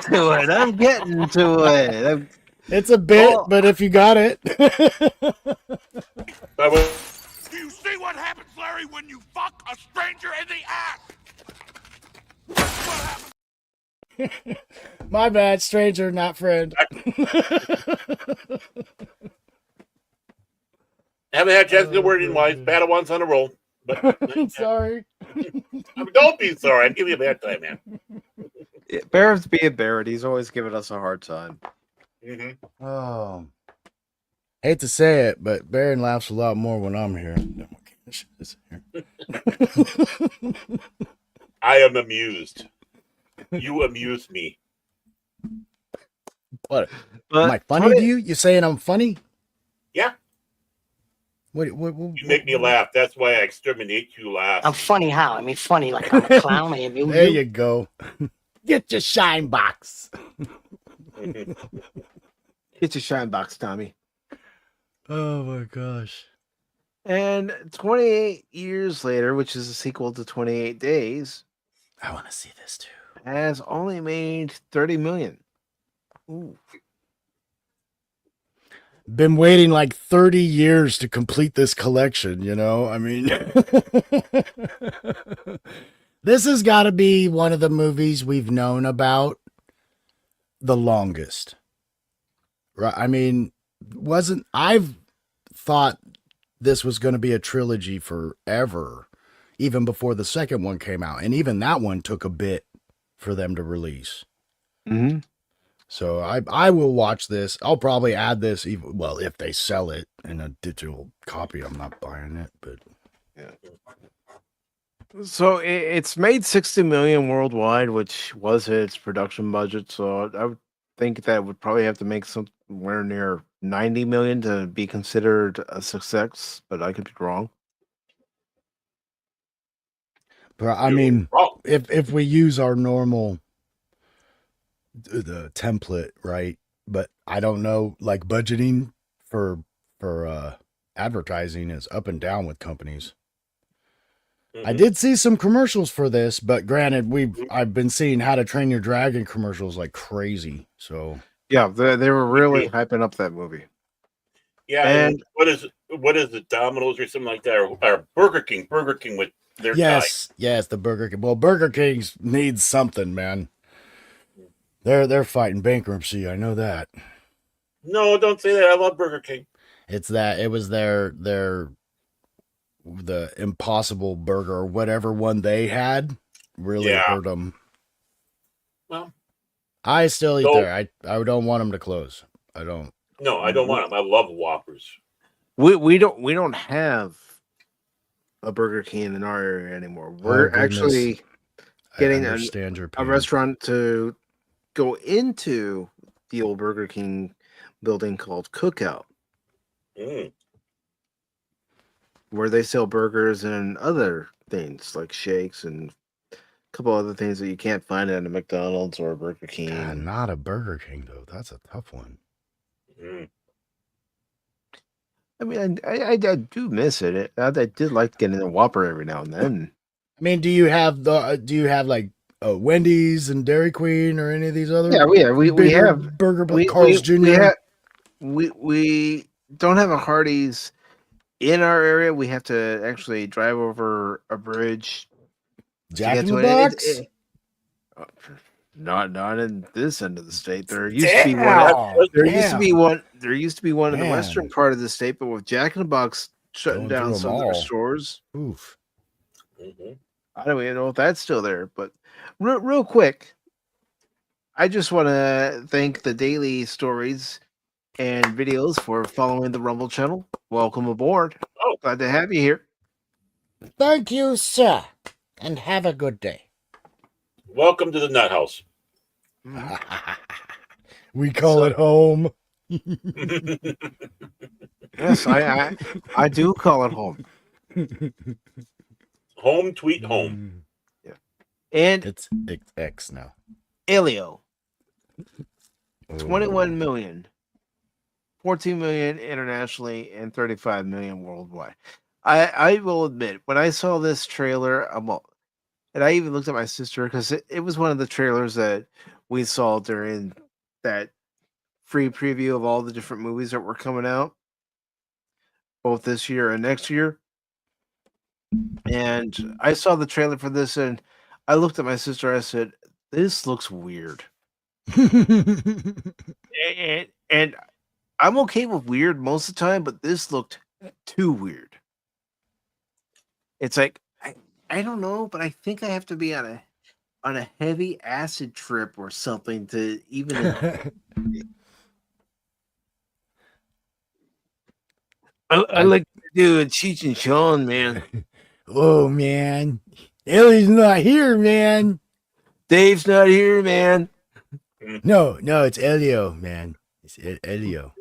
to it. I'm getting to it. It's a bit, but if you got it. Do you see what happens, Larry, when you fuck a stranger in the ass? What happens? My bad, stranger, not friend. Haven't had a chance to get word in wise. Padawans on a roll. But sorry. Don't be sorry. I'm giving you a bad time, man. Barrett's being Barrett. He's always giving us a hard time. Mm-hmm. Oh, hate to say it, but Baron laughs a lot more when I'm here. I am amused. You amuse me. What? But Am I funny to you? You saying I'm funny? Yeah, What, you make me laugh. That's why I exterminate you last. I'm funny how? I mean, funny like I'm a clown. I amuse There you. you go. Get your shine box. Get your shine box, Tommy. Oh my gosh. And 28 years later, which is a sequel to 28 Days, I want to see this too. has only made 30 million. Ooh. Been waiting like 30 years to complete this collection, you know? I mean, this has got to be one of the movies we've known about the longest. Right? I mean, I've thought this was going to be a trilogy forever, even before the second one came out. And even that one took a bit for them to release. Mm-hmm. So I will watch this. I'll probably add this, well, if they sell it in a digital copy. I'm not buying it, but yeah. So it's made 60 million worldwide, which was its production budget. So I would think that would probably have to make somewhere near 90 million to be considered a success, but I could be wrong. But I mean, if we use our normal the template, right? But I don't know, like budgeting for advertising is up and down with companies. I did see some commercials for this, but granted, I've been seeing How to Train Your Dragon commercials like crazy. So yeah, they were really hyping up that movie. Yeah, and what is it, Domino's or something like that, or Burger King with their yes, the Burger King. Well, Burger King needs something, man. They're fighting bankruptcy. I know that. No, don't say that. I love Burger King. It's that it was the Impossible Burger or whatever one they had really hurt them. Well, I still eat there. I don't want them to close. I don't. No, I don't want them. I love Whoppers. We don't have a Burger King in our area anymore. We're actually getting a restaurant to go into the old Burger King building called Cookout, where they sell burgers and other things like shakes and a couple other things that you can't find at a McDonald's or a Burger King. God, not a Burger King though. That's a tough one. I mean, I do miss it. I did like getting a Whopper every now and then. I mean, do you have like Wendy's and Dairy Queen or any of these other? Yeah, we have Burger Carl's Jr. We don't have a Hardee's in our area. We have to actually drive over a bridge. Jack in the Box? Not in this end of the state. There used to be one. There used to be one. There used to be one in the western part of the state, but with Jack in the Box shutting down some of their stores, oof. I don't even know if that's still there. But real quick, I just want to thank the daily stories and videos for following the Rumble channel. Welcome aboard. Oh, glad to have you here. Thank you, sir, and have a good day. Welcome to the Nut House. We call it home. Yes, I do call it home. Home, tweet home. Yeah, and it's X now. Elio, 21 million, 14 million internationally, and 35 million worldwide. I will admit, when I saw this trailer, and I even looked at my sister because it was one of the trailers that we saw during that free preview of all the different movies that were coming out, both this year and next year. And I saw the trailer for this, and I looked at my sister. I said, "This looks weird." and I'm okay with weird most of the time, but this looked too weird. It's like I don't know, but I think I have to be on a heavy acid trip or something to even. I like to do a Cheech and Chong, man. Oh man, Ellie's not here, man. Dave's not here, man. No, it's Elio, man. It's Elio.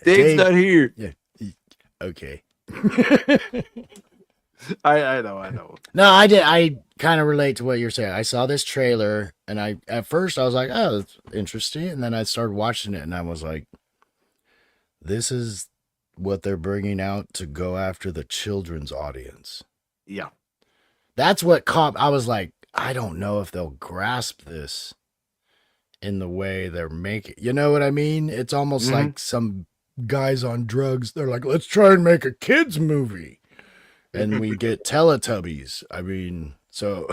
Dave's not here. Okay. I know. No, I kind of relate to what you're saying. I saw this trailer, and at first I was like, oh, that's interesting. And then I started watching it, and I was like, this is what they're bringing out to go after the children's audience. Yeah. That's what I was like, I don't know if they'll grasp this in the way they're making. You know what I mean? It's almost like some guys on drugs. They're like, let's try and make a kids movie. And we get Teletubbies. I mean, so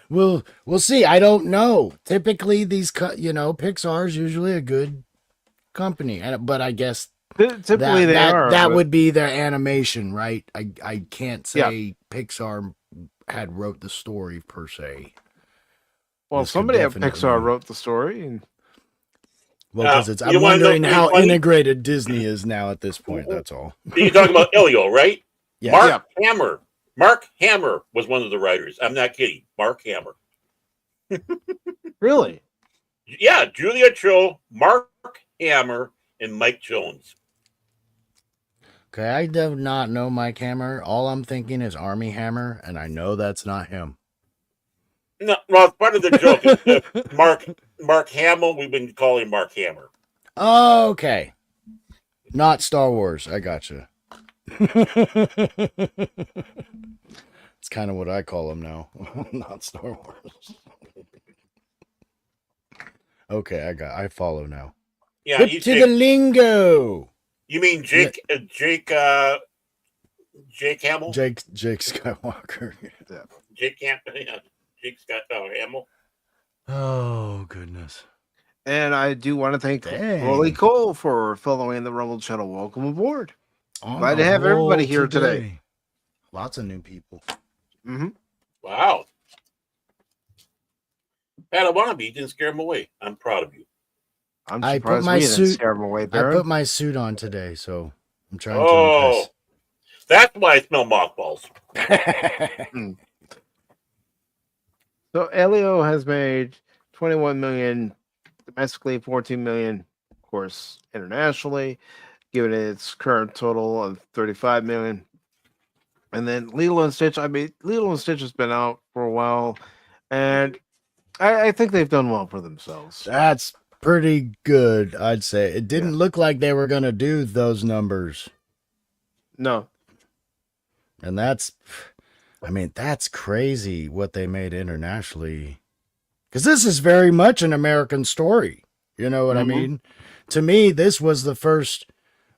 we'll see. I don't know. Typically, Pixar's usually a good company, but I guess Typically that would be their animation, right? I can't say Pixar had wrote the story per se. Well, somebody at Pixar wrote the story, and because I'm wondering how integrated Disney is now at this point. That's all. You're talking about Elio, right? Yeah. Mark Hamill. Mark Hamill was one of the writers. I'm not kidding. Mark Hamill. Really? Yeah, Julia Cho, Mark Hamill, and Mike Jones. Okay, I do not know Mike Hammer. All I'm thinking is Army Hammer, and I know that's not him. No, well, part of the joke is Mark Hamill. We've been calling Mark Hammer. Oh, okay. Not Star Wars. I gotcha. It's kind of what I call him now. Not Star Wars. Okay, I follow now. Yeah, Hip to the lingo. You mean Jake Hamill? Jake Skywalker. Yeah. Jake Scott Hamill. Oh goodness. And I do want to thank Rolly Cole for following the Rumble channel. Welcome aboard. Glad to have everybody here today. Lots of new people. Mm-hmm. Wow. Pat, I want to be. You didn't scare him away. I'm proud of you. I'm surprised we didn't scare him away, Baron. I put my suit on today, so I'm trying to impress. That's why I smell mothballs. So Elio has made 21 million domestically, 14 million, of course, internationally, given its current total of 35 million. And then Lilo and Stitch, Lilo and Stitch has been out for a while, and I think they've done well for themselves. That's pretty good, I'd say. It didn't look like they were going to do those numbers. No. And that's crazy what they made internationally. Because this is very much an American story. You know what I mean? To me, this was the first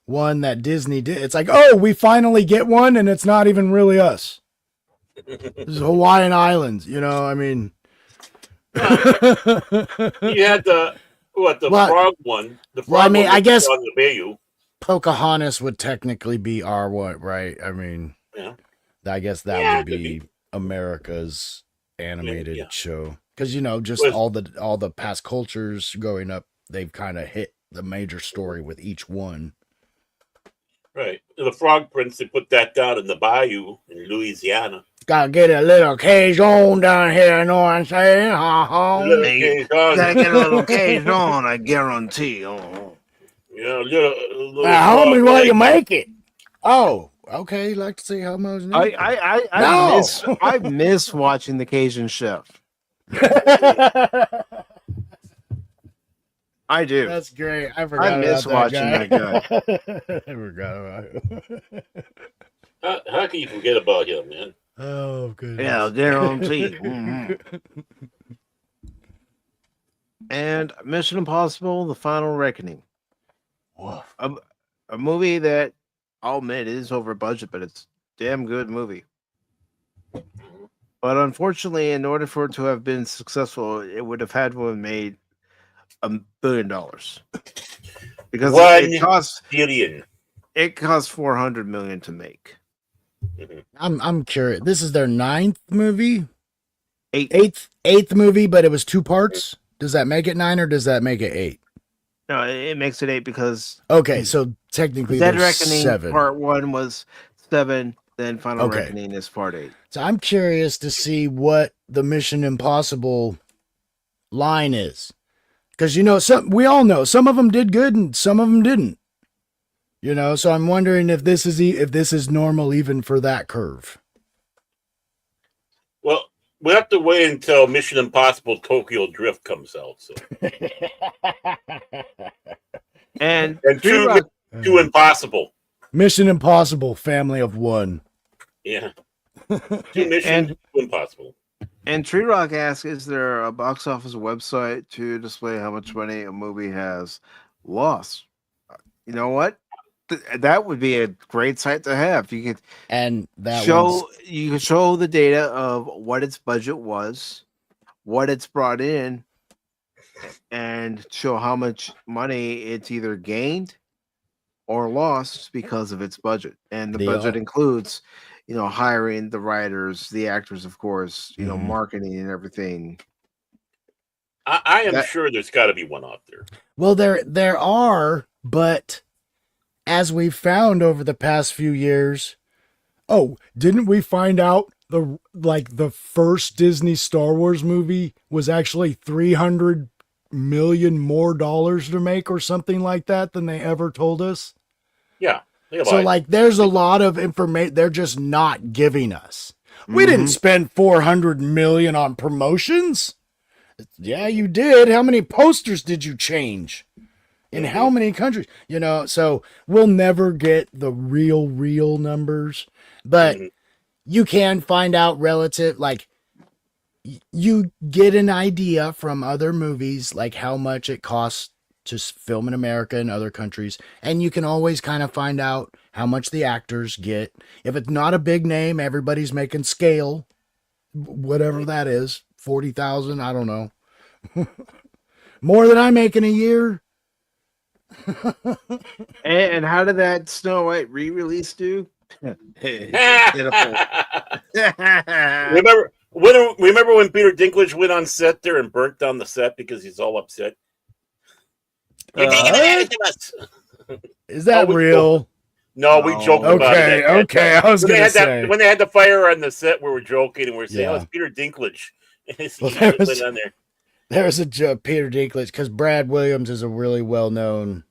one that Disney did. It's like, oh, we finally get one, and it's not even really us. This is Hawaiian Islands, you know, I mean. You had the frog one. The frog one I guess on the Bayou. Pocahontas would technically be our what, right? I mean, I guess that would be America's animated show. Because, you know, just all the past cultures growing up, they've kind of hit the major story with each one. Right. The Frog Prince, they put that down in the bayou in Louisiana. Gotta get a little Cajun down here, you know what I'm saying? Gotta get a little Cajun, I guarantee. Yeah, little homie, while you make it. Oh, okay. Like to see how much. I miss watching the Cajun Chef. I do. That's great. I forgot. I miss watching that guy. I forgot about it. How can you forget about him, man? Oh, goodness. Yeah, guarantee. And Mission Impossible: The Final Reckoning. A movie that I'll admit is over budget, but it's a damn good movie. But unfortunately, in order for it to have been successful, it would have had to have made $1 billion. Because it cost $400 million to make. I'm curious. This is their 9th movie? Eighth movie, but it was 2 parts. Does that make it 9 or does that make it 8? No, it makes it 8 because so technically Dead there's Reckoning 7. Part 1 was 7, then Final Reckoning is Part 8. So I'm curious to see what the Mission Impossible line is. Because we all know some of them did good and some of them didn't. So I'm wondering if this is normal even for that curve. Well, we have to wait until Mission Impossible Tokyo Drift comes out. So. And Too Impossible. Mission Impossible, Family of One. Yeah. Too Impossible. And Tree Rock asks, is there a box office website to display how much money a movie has lost? You know what? That would be a great site to have. You could you could show the data of what its budget was, what it's brought in, and show how much money it's either gained or lost because of its budget. And the budget includes, hiring the writers, the actors, of course, marketing and everything. I am sure there's got to be one out there. Well, there are, but as we've found over the past few years, didn't we find out the first Disney Star Wars movie was actually $300 million more to make or something like that than they ever told us? Yeah. So there's a lot of information they're just not giving us. We didn't spend $400 million on promotions. Yeah, you did. How many posters did you change? In how many countries? So we'll never get the real numbers, but you can find out relative, you get an idea from other movies, how much it costs to film in America and other countries. And you can always kind of find out how much the actors get. If it's not a big name, everybody's making scale, whatever that is, 40,000. I don't know. More than I make in a year. And how did that Snow White re-release do? Remember when Peter Dinklage went on set there and burnt down the set because he's all upset? Is that real? No, we joked about it. Okay. I was going to say. When they had the fire on the set, we were joking and we were saying, it's Peter Dinklage. There's a joke, Peter Dinklage, because Brad Williams is a really well-known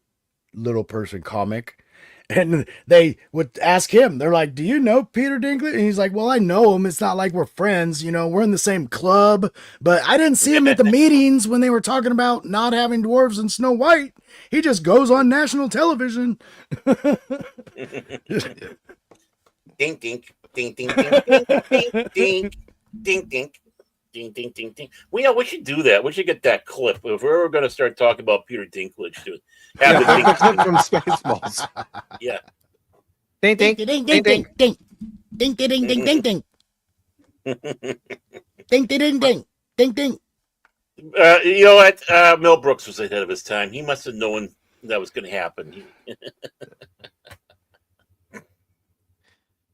little person comic. And they would ask him, they're like, do you know Peter Dinklage? And he's like, well, I know him. It's not like we're friends. We're in the same club. But I didn't see him at the meetings when they were talking about not having dwarves and Snow White. He just goes on national television. Ding, ding, ding, ding, ding, ding, ding, ding, ding. Ding, ding, ding, ding. We should do that. We should get that clip. If we're ever going to start talking about Peter Dinklage, to have the clip from Spaceballs. Yeah. Ding, ding, ding, ding, ding, ding, ding, ding, ding, ding, ding, ding, ding, ding, ding, ding, ding. You know what? Mel Brooks was ahead of his time. He must have known that was going to happen.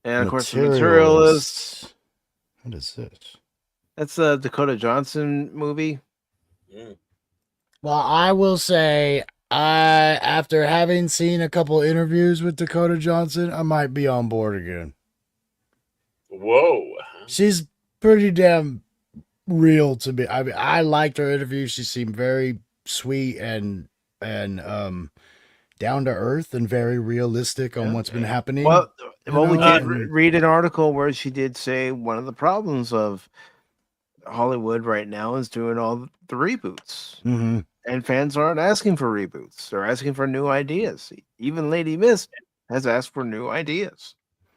And of course, the Materialist. What is this? That's a Dakota Johnson movie. Well, I will say, after having seen a couple interviews with Dakota Johnson, I might be on board again. Whoa. She's pretty damn real to me. I mean, I liked her interview. She seemed very sweet and down to earth and very realistic on what's been happening. Well, we did read an article where she did say one of the problems of Hollywood right now is doing all the reboots, and fans aren't asking for reboots; they're asking for new ideas. Even Lady Miss has asked for new ideas.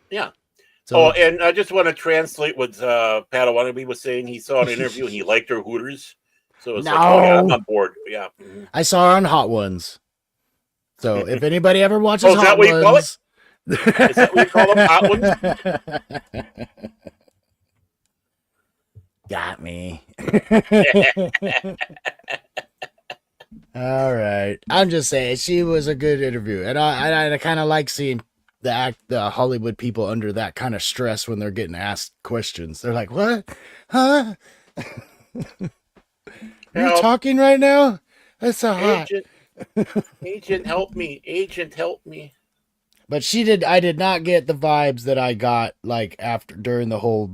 Yeah. So, and I just want to translate what Pat Wannabe was saying. He saw an interview and he liked her Hooters, so it's I'm on board. Yeah, I saw her on Hot Ones. So if anybody ever watches, is that what you call it? Is that what you call them, Hot Ones? Got me. All right. I'm just saying she was a good interview, and I kind of like seeing the Hollywood people under that kind of stress when they're getting asked questions. They're like, "What? Huh? Are you talking right now? That's so hot." Agent, help me! Agent, help me! But I did not get the vibes that I got during the whole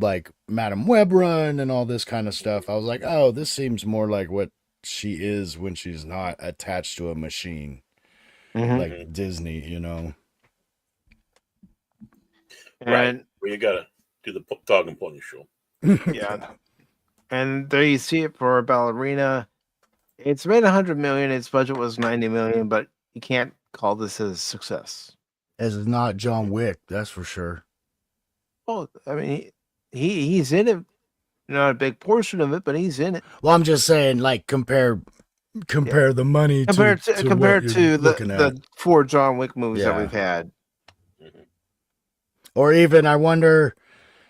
Madam Web run and all this kind of stuff. I was like, oh, this seems more like what she is when she's not attached to a machine Mhm. like Disney, you know. Right. And Well, you gotta do the dog and pony show. yeah, and there you see it for Ballerina. It's made 100 million. Its budget was 90 million, but you can't call this a success. As is not John Wick, that's for sure. Well, I mean, he's in it. Not a big portion of it, but he's in it. Well, I'm just saying, like compare the money Compared to compared what to you're looking at. the 4 John Wick movies that Yeah. we've had. Or even, I wonder,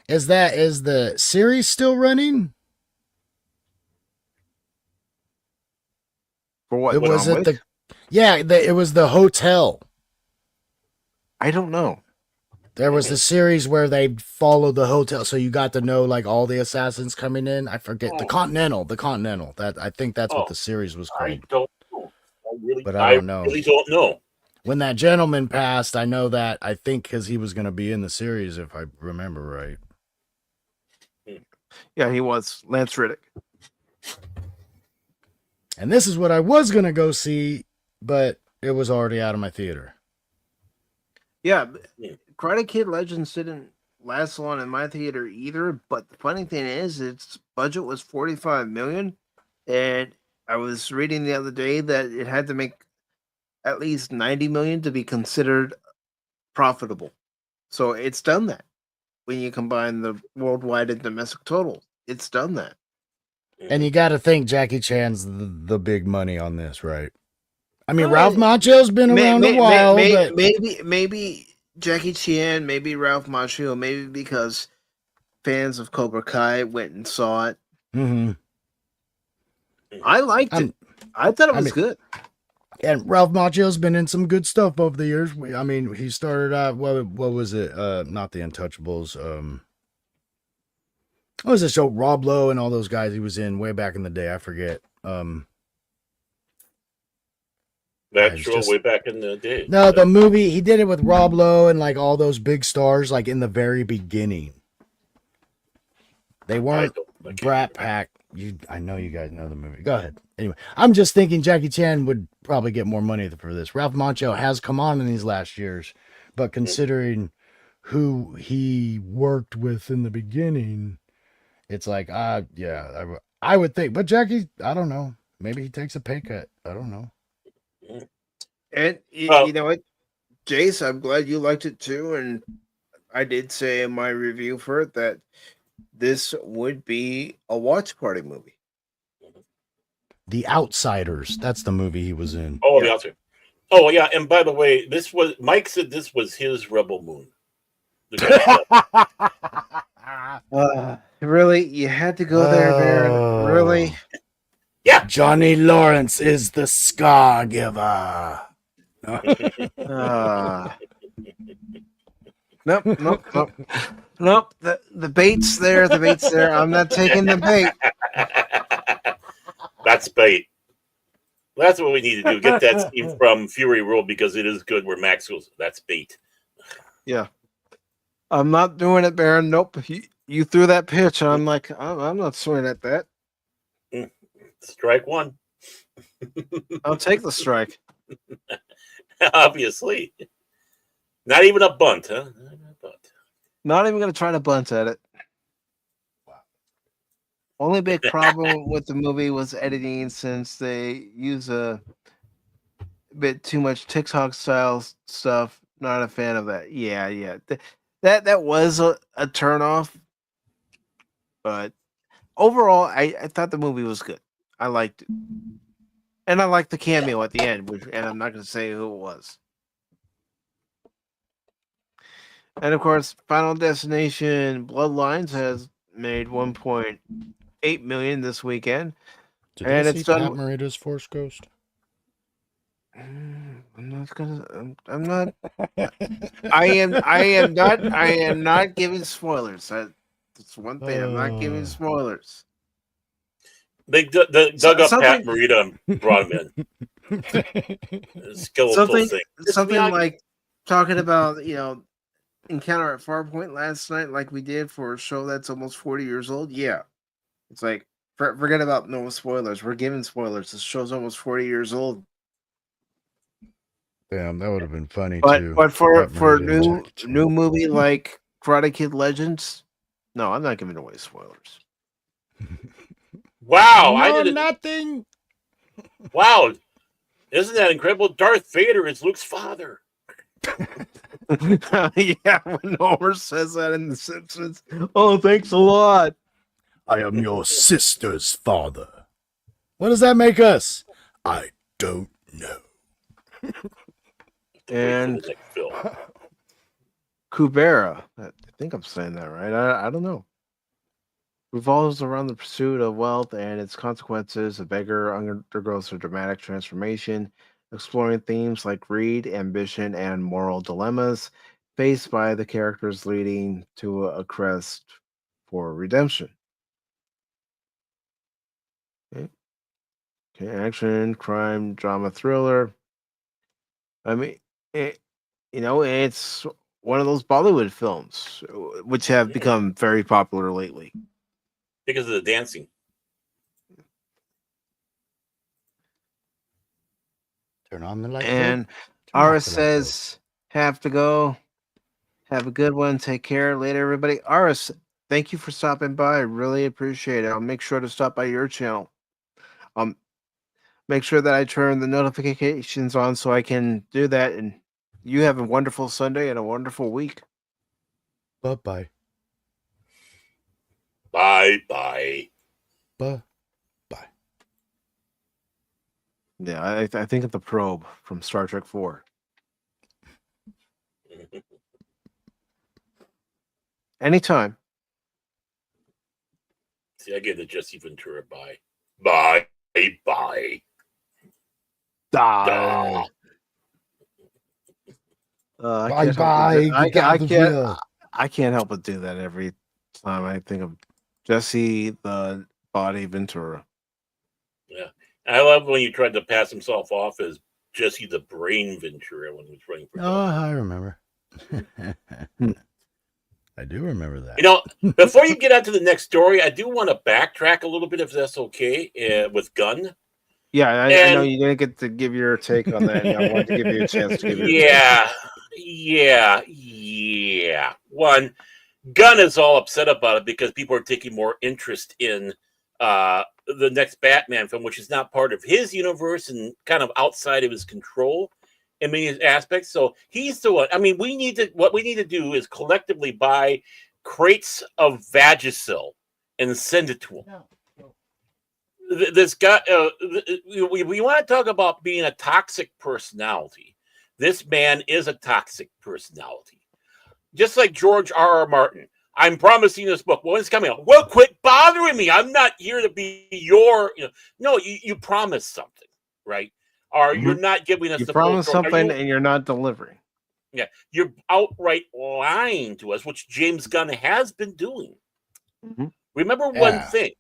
is the series still running? For what? It was John it Wick? it was the hotel. I don't know. There was the series where they followed the hotel, so you got to know like all the assassins coming in. I forget the Continental. That I think that's what the series was I called. don't know. But I don't know. really don't know. When that gentleman passed, I know that I think because he was going to be in the series, if I remember right. Yeah, he was Lance Riddick. And this is what I was going to go see, but it was already out of my theater. Yeah, Yeah. Karate Kid Legends didn't last long in my theater either. But the funny thing is, its budget was 45 million, and I was reading the other day that it had to make at least 90 million to be considered profitable. So it's done that. When you combine the worldwide and domestic total, it's done that. And you got to think Jackie Chan's the big money on this, right? I mean, Oh, Ralph Macchio's been around a while, but maybe Jackie Chan, maybe Ralph Macchio, maybe because fans of Cobra Kai went and saw it. mm-hmm. I liked it. I thought it was good. And Ralph Macchio's been in some good stuff over the years. I mean, he started out, what was it? Not The Untouchables. What was the show? Rob Lowe and all those guys he was in way back in the day. I forget. That show way back in the day. No, the movie, he did it with Rob Lowe and like all those big stars, like in the very beginning. They weren't Brat Pack. I know you guys know the movie. Go ahead. Anyway, I'm just thinking Jackie Chan would probably get more money for this. Ralph Macchio has come on in these last years, but considering who he worked with in the beginning, it's like, yeah, I would think. But Jackie, I don't know. Maybe he takes a pay cut. I don't know. And you know what, Jace, I'm glad you liked it too. And I did say in my review for it that this would be a watch party movie. The Outsiders. That's the movie he was in. Oh, The Outsiders. Oh, yeah. And by the way, Mike said this was his Rebel Moon. Really? You had to go there, Baron? Really? Yeah. Johnny Lawrence is the scar giver. Nope. The bait's there. The bait's there. I'm not taking the bait. That's bait. That's what we need to do. Get that scene from Fury Road because it is good where Max goes, that's bait. Yeah. I'm not doing it, Baron. Nope. You threw that pitch, and I'm like, I'm not swinging at that. Strike one. I'll take the strike. Obviously. Not even a bunt, huh? Not even going to try to bunt at it. Only big problem with the movie was editing, since they use a bit too much TikTok style stuff. Not a fan of that. Yeah. That was a turnoff. But overall, I thought the movie was good. I liked it. And I liked the cameo at the end, and I'm not going to say who it was. And of course, Final Destination Bloodlines has made 1.8 million this weekend. Did and they it's see done. Pat Morita's Force Ghost? I'm not. I am not giving spoilers. That's one thing. I'm not giving spoilers. They dug up Pat Morita and brought him in. Something thing. like talking about, Encounter at Farpoint last night, like we did for a show that's almost 40 years old. Yeah. It's like, Forget about no spoilers. We're giving spoilers. This show's almost 40 years old. Damn, that would have been funny But too. for Murray and new Jackie Chan. new movie like Karate Kid Legends, no, I'm not giving away spoilers. Wow, No, nothing. Wow, isn't that incredible? Darth Vader is Luke's father. Yeah, when Homer says that in The Simpsons. Oh, thanks a lot. I am your sister's father. What does that make us? I don't know. And Wait for the next film. Kubera, I think I'm saying that right. I don't know. Revolves around the pursuit of wealth and its consequences. A beggar undergoes a dramatic transformation, exploring themes like greed, ambition, and moral dilemmas faced by the characters, leading to a quest for redemption. Okay, action, crime, drama, thriller. I mean, it's one of those Bollywood films, which have become very popular lately. Because of the dancing. Turn on the light. And Ara says, have to go. Have a good one. Take care. Later, everybody. Aris, thank you for stopping by. I really appreciate it. I'll make sure to stop by your channel. Make sure that I turn the notifications on so I can do that. And you have a wonderful Sunday and a wonderful week. Bye-bye. Bye-bye. Bye. Yeah, I think of the probe from Star Trek 4. Anytime. See, I gave the Jesse Ventura bye. Bye. Bye. Die. Bye-bye. I can't help but do that every time I think of Jesse the Body Ventura. Yeah. I love when you tried to pass himself off as Jesse the Brain Ventura when he was running for governor. I remember. I do remember that. You know, before you get on to the next story, I do want to backtrack a little bit, if that's okay, with Gunn. Yeah, I know you didn't get to give your take on that. I wanted to give you a chance to give your Yeah. One, Gunn is all upset about it because people are taking more interest in the next Batman film, which is not part of his universe and kind of outside of his control in many aspects. So he's the one. I mean, what we need to do is collectively buy crates of Vagisil and send it to him. This guy, we want to talk about being a toxic personality. This man is a toxic personality. Just like George R.R. Martin. I'm promising this book. When it's coming out? Well, quit bothering me. I'm not here to be your... No, you promised something, right? Or you're not giving us you the promised full something and you're not delivering. Yeah, you're outright lying to us, which James Gunn has been doing. Mm-hmm. Remember one thing.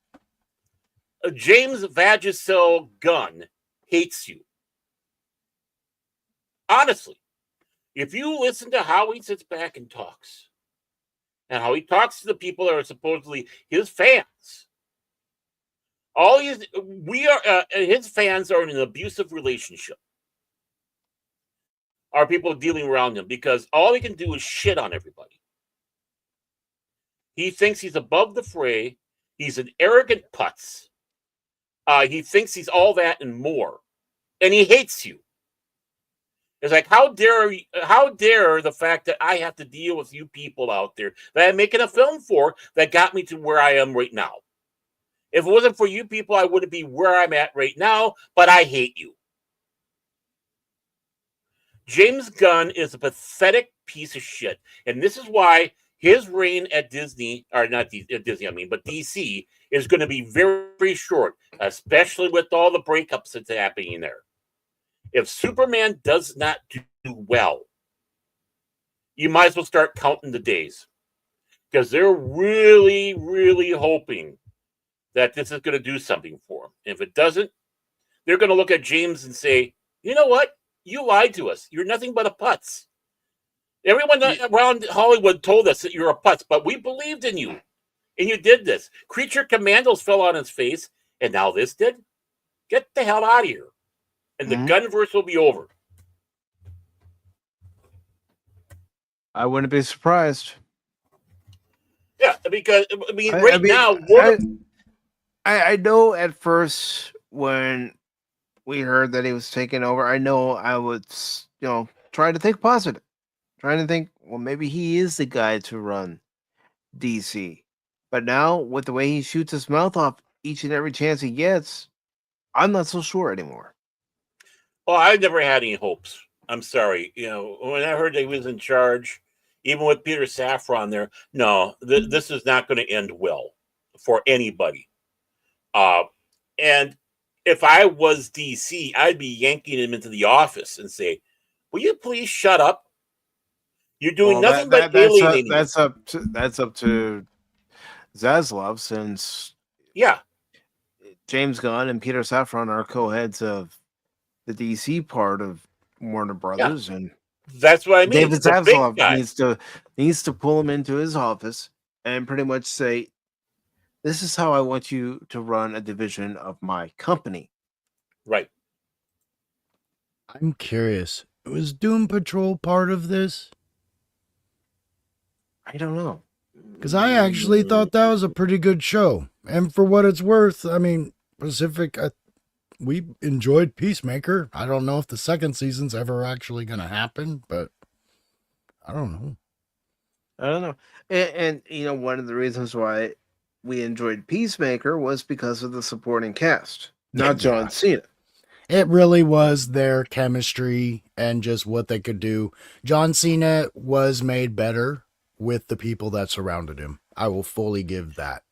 James Vagisil Gunn hates you. Honestly, if you listen to how he sits back and talks, and how he talks to the people that are supposedly his fans, his fans are in an abusive relationship. Are people dealing around him because all he can do is shit on everybody. He thinks he's above the fray. He's an arrogant putz. He thinks he's all that and more, and he hates you. It's like, how dare the fact that I have to deal with you people out there that I'm making a film for that got me to where I am right now. If it wasn't for you people, I wouldn't be where I'm at right now, but I hate you. James Gunn is a pathetic piece of shit, and this is why his reign at Disney, or not Disney, but DC, is going to be very, very short, especially with all the breakups that's happening there. If Superman does not do well, you might as well start counting the days, because they're really, really hoping that this is going to do something for him. If it doesn't, they're going to look at James and say, you know what? You lied to us. You're nothing but a putz. Everyone around Hollywood told us that you're a putz, but we believed in you. And you did this. Creature Commandos fell on his face, and now this did? Get the hell out of here. And the Gunverse will be over. I wouldn't be surprised. Yeah, because, I mean, now... I know at first when we heard that he was taking over, I know I was, trying to think positive. Trying to think, well, maybe he is the guy to run DC. But now, with the way he shoots his mouth off each and every chance he gets, I'm not so sure anymore. Well, I never had any hopes. I'm sorry. When I heard he was in charge, even with Peter Safran there, no, this is not going to end well for anybody. And if I was DC, I'd be yanking him into the office and say, will you please shut up? You're doing nothing but alienating. That's up to Zaslav, since James Gunn and Peter Safran are co-heads of the DC part of Warner Brothers, and that's what I mean. David Zaslav needs to pull him into his office and pretty much say, this is how I want you to run a division of my company. Right. I'm curious. Was Doom Patrol part of this? I don't know. Because I actually thought that was a pretty good show. And for what it's worth, I mean, Pacific, we enjoyed Peacemaker. I don't know if the second season's ever actually going to happen, but I don't know. And one of the reasons why we enjoyed Peacemaker was because of the supporting cast, not John Cena. It really was their chemistry and just what they could do. John Cena was made better with the people that surrounded him. I will fully give that.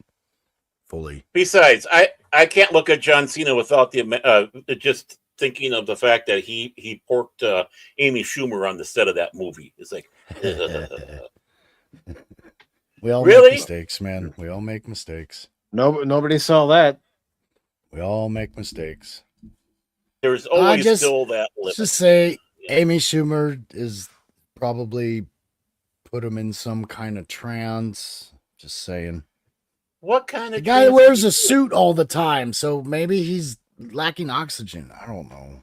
Fully. Besides, I can't look at John Cena without just thinking of the fact that he porked Amy Schumer on the set of that movie. It's like, we all make mistakes, man. We all make mistakes. Nobody saw that. We all make mistakes. There's always still that limit. Let's just say Amy Schumer is probably put him in some kind of trance. Just saying. What kind of the guy wears a suit all the time, so maybe he's lacking oxygen. I don't know.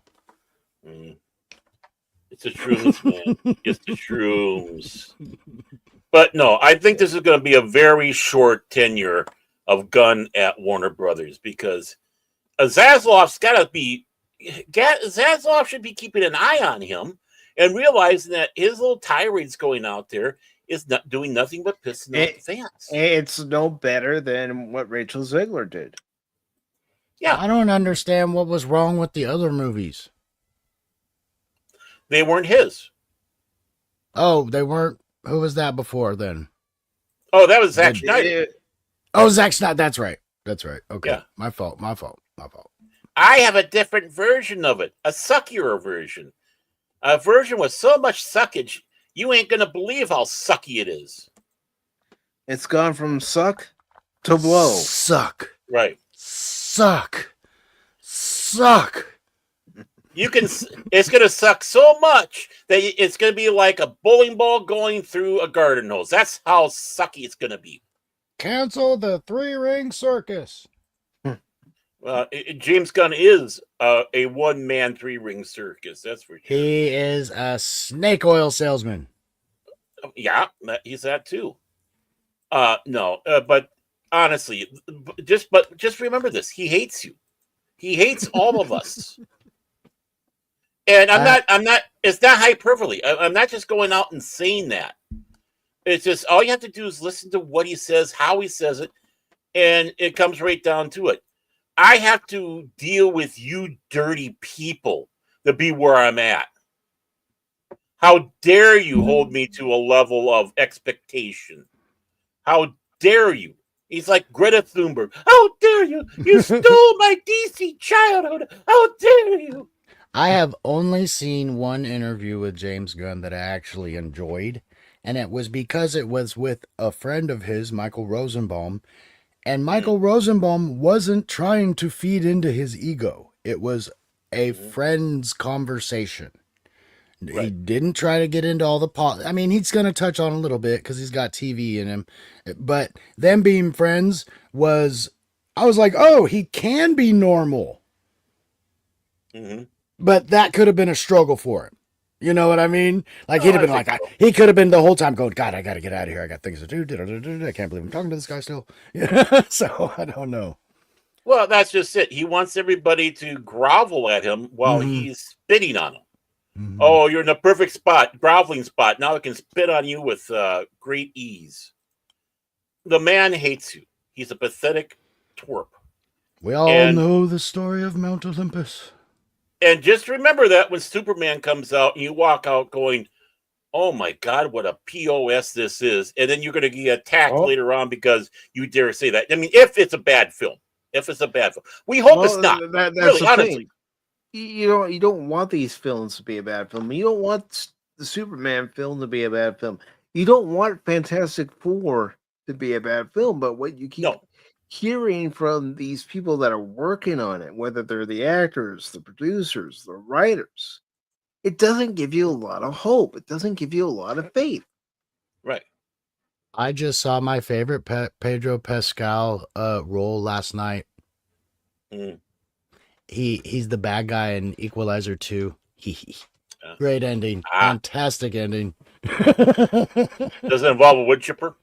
It's the shrooms, man. It's the shrooms. But no, I think this is going to be a very short tenure of Gunn at Warner Brothers, because Zaslav's Zaslav should be keeping an eye on him and realizing that his little tirades going out there is not doing nothing but pissing off the fans. It's no better than what Rachel Zegler did. Yeah. I don't understand what was wrong with the other movies. They weren't his. Oh, they weren't? Who was that before then? Oh, that was Zack Snyder. Oh, Zack Snyder. That's right. Okay. Yeah. My fault. I have a different version of it. A suckier version. A version with so much suckage, you ain't going to believe how sucky it is. It's gone from suck to blow. Suck. Right. Suck. It's going to suck so much that it's going to be like a bowling ball going through a garden hose. That's how sucky it's going to be. Cancel the 3-ring circus. James Gunn is a one-man 3-ring circus. That's for sure. He is a snake oil salesman. Yeah, he's that too. But honestly, just remember this: he hates you. He hates all of us. And I'm not. It's not hyperbole. I'm not just going out and saying that. It's just all you have to do is listen to what he says, how he says it, and it comes right down to it. I have to deal with you dirty people to be where I'm at. How dare you hold me to a level of expectation? How dare you? He's like Greta Thunberg. How dare you? You stole my DC childhood. How dare you? I have only seen one interview with James Gunn that I actually enjoyed, and it was because it was with a friend of his, Michael Rosenbaum, and Michael Rosenbaum wasn't trying to feed into his ego. It was a friend's conversation. He didn't try to get into all the I mean, he's going to touch on a little bit because he's got TV in him. But them being friends I was like, oh, he can be normal. Mm-hmm. But that could have been a struggle for him. You know what I mean? Like, he'd have been like, he could have been the whole time going, God, I got to get out of here. I got things to do. I can't believe I'm talking to this guy still. So I don't know. Well, that's just it. He wants everybody to grovel at him while he's spitting on them. Mm-hmm. Oh, you're in the perfect spot, groveling spot. Now I can spit on you with great ease. The man hates you. He's a pathetic twerp. We all know the story of Mount Olympus. And just remember that when Superman comes out and you walk out going, oh my God, what a POS this is. And then you're going to get attacked later on because you dare say that. I mean, if it's a bad film. We hope it's not. That's really, the honestly. thing. You don't want these films to be a bad film. You don't want the Superman film to be a bad film. You don't want Fantastic Four to be a bad film. But what you keep hearing from these people that are working on it, whether they're the actors, the producers, the writers, it doesn't give you a lot of hope. It doesn't give you a lot of faith. Right. I just saw my favorite Pedro Pascal role last night. He's the bad guy in Equalizer 2. Great ending. Fantastic ending. Does it involve a wood chipper?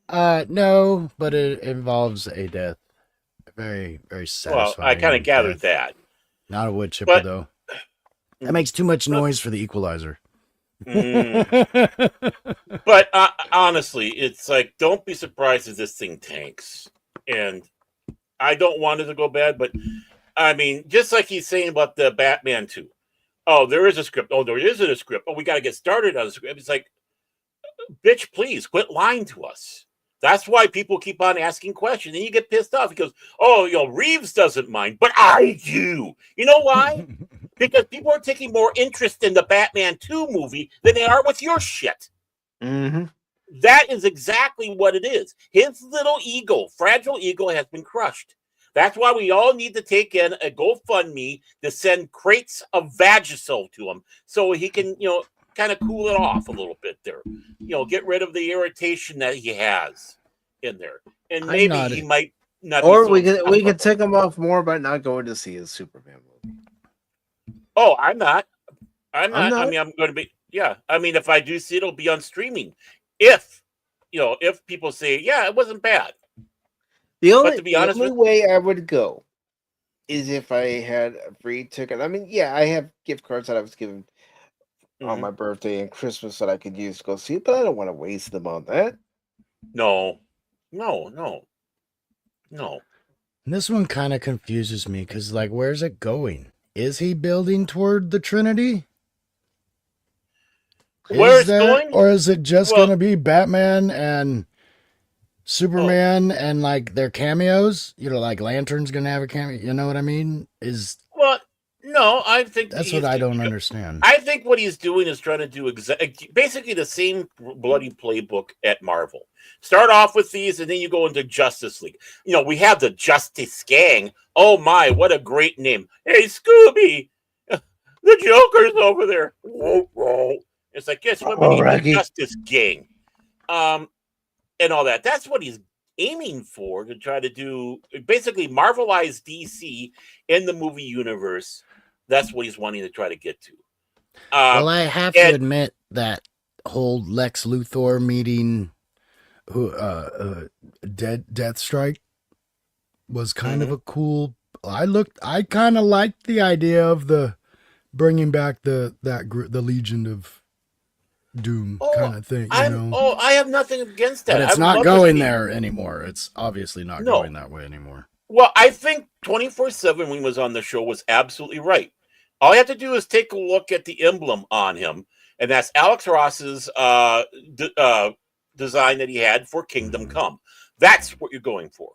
No, but it involves a death. Very, very satisfying. Well, I kind of gathered that. Not a wood chipper, though. That makes too much noise for the Equalizer. But honestly, it's like, don't be surprised if this thing tanks. And I don't want it to go bad, but I mean, just like he's saying about the Batman 2. Oh, there is a script. Oh, there isn't a script. Oh, we got to get started on the script. It's like, bitch, please quit lying to us. That's why people keep on asking questions. And you get pissed off. He goes, oh, Reeves doesn't mind, but I do. You know why? Because people are taking more interest in the Batman 2 movie than they are with your shit. Mm-hmm. That is exactly what it is. His little ego, fragile ego, has been crushed. That's why we all need to take in a GoFundMe to send crates of Vagisil to him so he can, kind of cool it off a little bit there. Get rid of the irritation that he has in there. And maybe he might not. Or we can take him off more by not going to see his Superman movie. Oh, I'm not. I mean, I'm going to be. Yeah. I mean, if I do see it, it'll be on streaming. If people say, yeah, it wasn't bad. The only way I would go is if I had a free ticket. I mean, yeah, I have gift cards that I was given on my birthday and Christmas that I could use to go see it, but I don't want to waste them on that. No. This one kind of confuses me because, like, where's it going? Is he building toward the Trinity? Where it's going? Or is it just going to be Batman and Superman and, like, their cameos? Like, Lantern's going to have a cameo. You know what I mean? No, I think that's what I don't understand. I think what he's doing is trying to do basically the same bloody playbook at Marvel. Start off with these, and then you go into Justice League. We have the Justice Gang. Oh my, what a great name! Hey, Scooby, the Joker's over there. Whoa, whoa. It's like, guess what? We need the Justice Gang, and all that. That's what he's aiming for, to try to do, basically Marvelize DC in the movie universe. That's what he's wanting to try to get to. Well, I have to admit that whole Lex Luthor meeting Deathstrike was kind of a cool. I kind of liked the idea of the bringing back the Legion of Doom kind of thing. I have nothing against that. But it's not going there anymore. It's obviously not going that way anymore. Well, I think 24/7 when he was on the show was absolutely right. All you have to do is take a look at the emblem on him, and that's Alex Ross's design that he had for Kingdom Come. That's what you're going for,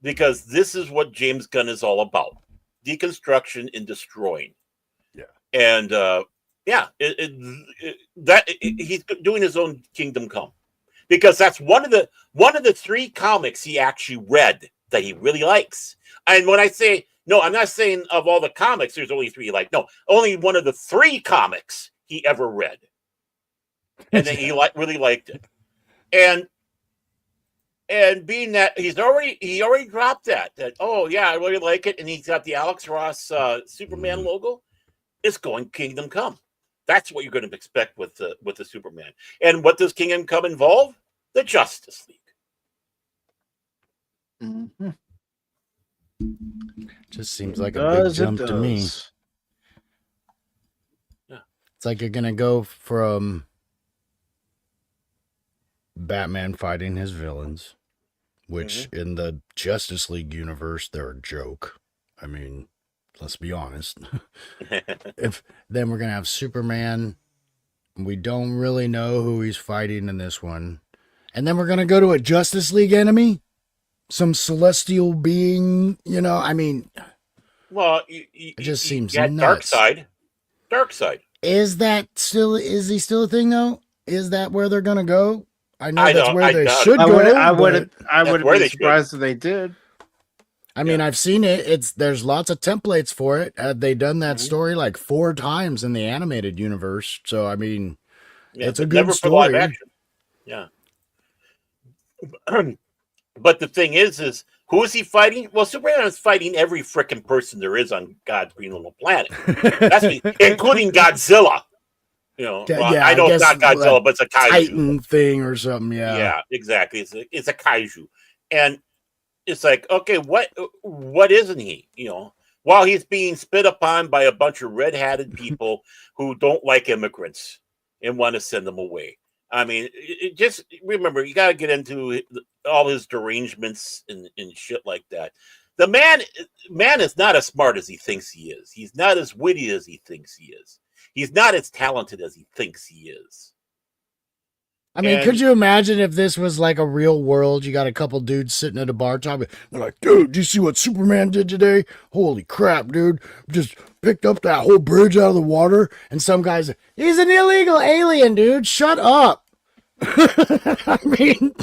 because this is what James Gunn is all about: deconstruction and destroying. Yeah, and he's doing his own Kingdom Come, because that's one of the 3 comics he actually read that he really likes. And when I say no, I'm not saying of all the comics there's only 3 he liked. No, only one of the 3 comics he ever read, and then he really liked it, and being that he already dropped that oh yeah, I really like it, and he's got the Alex Ross Superman logo. It's going Kingdom Come. That's what you're going to expect with the Superman. And what does Kingdom Come involve? The Justice League. Mm-hmm. Just seems like a big jump to me. Yeah. It's like you're going to go from Batman fighting his villains, which in the Justice League universe, they're a joke. I mean, let's be honest. Then we're going to have Superman. We don't really know who he's fighting in this one. And then we're going to go to a Justice League enemy? Some celestial being, I mean... Well, it just seems nuts. Darkseid. Is he still a thing, though? Is that where they're going to go? I know that's where they should go. I would have been surprised if they did. I mean, I've seen it. There's lots of templates for it. They done that story like 4 times in the animated universe. So, I mean, it's a good story. Live action. Yeah. But the thing is who is he fighting? Well, Superman is fighting every frickin' person there is on God's green little planet. That's including Godzilla. I know it's not Godzilla, but it's a kaiju Titan thing or something. Yeah. Yeah, exactly. It's a kaiju, and it's like, okay, what isn't he? While he's being spit upon by a bunch of red-hatted people who don't like immigrants and want to send them away. I mean, just remember, you got to get into all his derangements and shit like that. The man is not as smart as he thinks he is. He's not as witty as he thinks he is. He's not as talented as he thinks he is. I mean, could you imagine if this was like a real world? You got a couple dudes sitting at a bar talking. They're like, dude, do you see what Superman did today? Holy crap, dude. Just picked up that whole bridge out of the water. And some guy's, he's an illegal alien, dude. Shut up. I mean,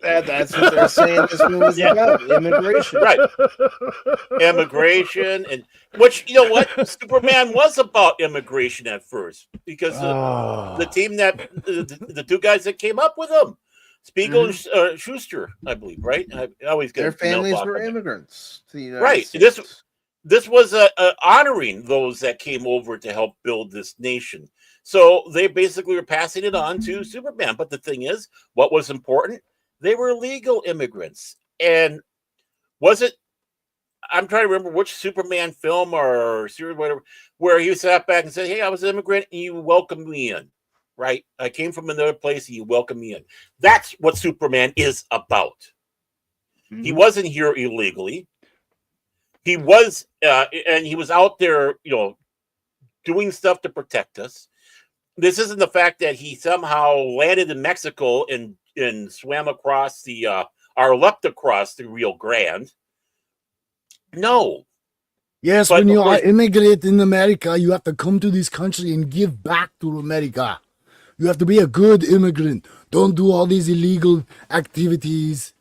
that's what they're saying this movie's about. Immigration. Right. Immigration. And which, you know what? Superman was about immigration at first. Because the team the 2 guys that came up with him, Spiegel and Schuster, I believe, right? I always get their families were immigrants to the United right. States. This was honoring those that came over to help build this nation. So they basically were passing it on to Superman. But the thing is, what was important? They were legal immigrants. And was it, I'm trying to remember which Superman film or series, whatever, where he sat back and said, hey, I was an immigrant and you welcomed me in, right? I came from another place and you welcomed me in. That's what Superman is about. Mm-hmm. He wasn't here illegally. He was, and he was out there, doing stuff to protect us. This isn't the fact that he somehow landed in Mexico and swam across or leapt across the Rio Grande. No. Yes, but when you immigrate in America, you have to come to this country and give back to America. You have to be a good immigrant. Don't do all these illegal activities.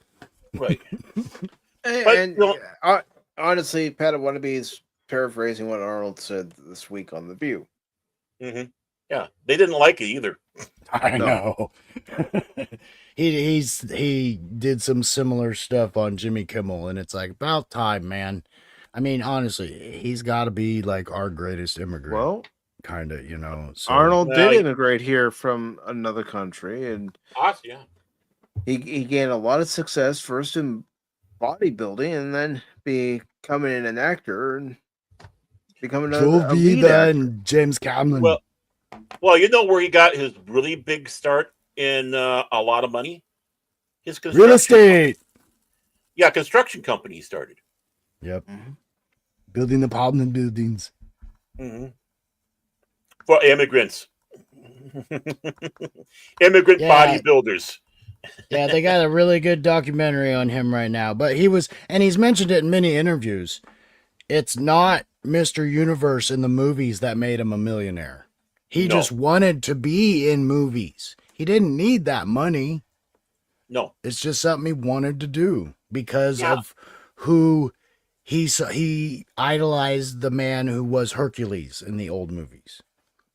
Right. Honestly, Pat Wannabe is paraphrasing what Arnold said this week on The View. Mm-hmm. Yeah, they didn't like it either. I know. He did some similar stuff on Jimmy Kimmel, and it's like, about time, man. I mean, honestly, he's got to be like our greatest immigrant. Well, kind of, So. Arnold did immigrate here from another country, and yeah, he gained a lot of success first in bodybuilding, and then becoming an actor and becoming a lead actor. And James Cameron. Well, you know where he got his really big start in a lot of money? His real estate. Yeah, construction company he started. Yep. Mm-hmm. Building apartment buildings. Mm-hmm. For immigrants. Immigrant bodybuilders. Yeah, they got a really good documentary on him right now. But he's mentioned it in many interviews. It's not Mr. Universe in the movies that made him a millionaire. He just wanted to be in movies. He didn't need that money. No. It's just something he wanted to do because of who he idolized the man who was Hercules in the old movies.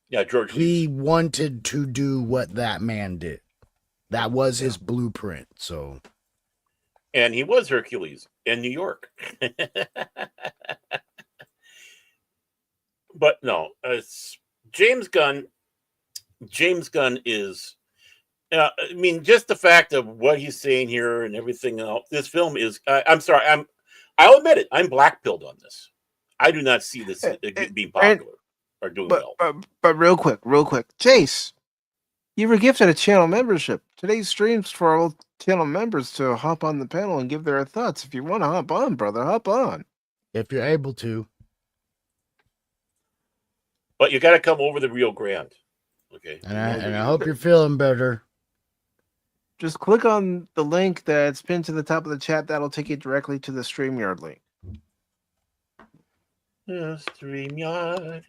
Yeah, George He Lucas. wanted to do what that man did. That was his blueprint. So And he was Hercules in New York. But no, it's James Gunn. James Gunn is, I mean, just the fact of what he's saying here and everything else. This film is. I'm sorry. I'll admit it. I'm black-pilled on this. I do not see this being popular or doing well. But real quick, Jace, you were gifted a channel membership. Today's streams for all channel members to hop on the panel and give their thoughts. If you want to hop on, brother, hop on. if you're able to, But you got to come over the Rio Grande. Okay. and I hope you're feeling better. Just click on the link that's pinned to the top of the chat. That'll take you directly to the StreamYard link. The StreamYard.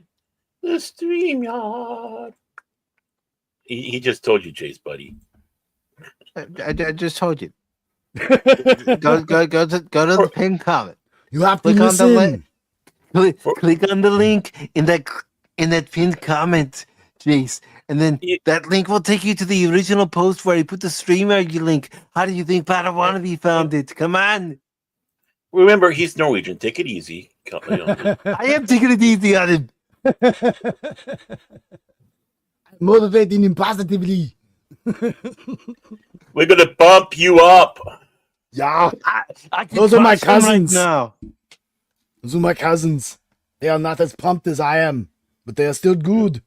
The StreamYard. He just told you, Chase, buddy. I just told you. Go to the pinned comment. You have to Click on the listen. link. Click on the link in that pinned comment, Jace, and then that link will take you to the original post where he put the StreamYard link. How do you think Padawannabe found it? Come on. Remember, he's Norwegian. Take it easy. I am taking it easy on him. Motivating him positively. We're gonna bump you up. Yeah. I can Those are my crush him cousins. right now. Those are my cousins. They are not as pumped as I am, but they are still good.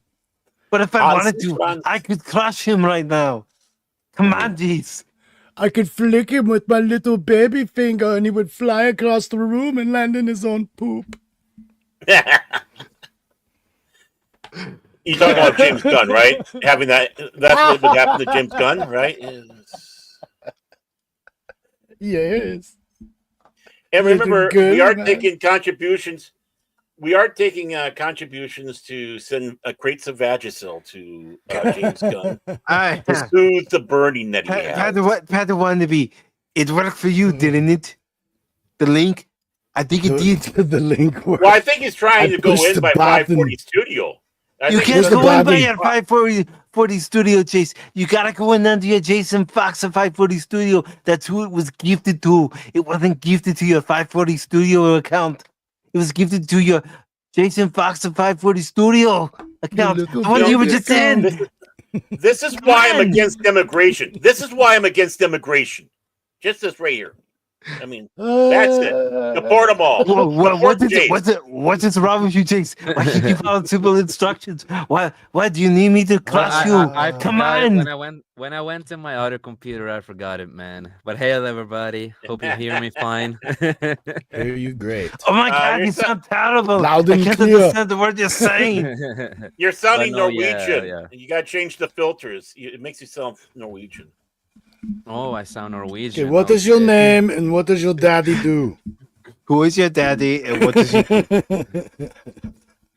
But if I wanted to, Franz. I could crush him right now. Come on, Jace. I could flick him with my little baby finger and he would fly across the room and land in his own poop. You talking about James Gunn, right? Having that's what would happen to James Gunn, right? Yes. And Looking remember, good, we are man. taking contributions. We are taking contributions to send crates of Vagisil to James Gunn to soothe the burning that he has. Padawannabe, it worked for you, didn't it? The link? I think it did. The link worked. Well, I think he's trying I to go pushed in the by button. 540 Studio. I You think can't that's go what- in by button. your 540 Studio, Chase. You gotta go in under your Jason Fox at 540 Studio. That's who it was gifted to. It wasn't gifted to your 540 Studio account. It was gifted to your Jason Fox at 540 Studio account. little The one you were baby just in. This is why I'm Man. against immigration. This is why I'm against immigration. Just this right here. I mean, that's it. Deport them all. What is wrong with you, Chase? Why can't you follow simple instructions? Why do you need me to crush you? I Come forgot it on. when I went to my other computer, I forgot it, man. But hey, everybody, hope you hear me fine. Hear you great. Oh my God, you're you so- sound terrible. Loud and I can't clear. understand the word you're saying. You're sounding But no, yeah, Norwegian. yeah. You got to change the filters. It makes you sound Norwegian. Oh, I sound Norwegian. Okay, what is your shit. name and what does your daddy do? Who is your daddy and what does he do?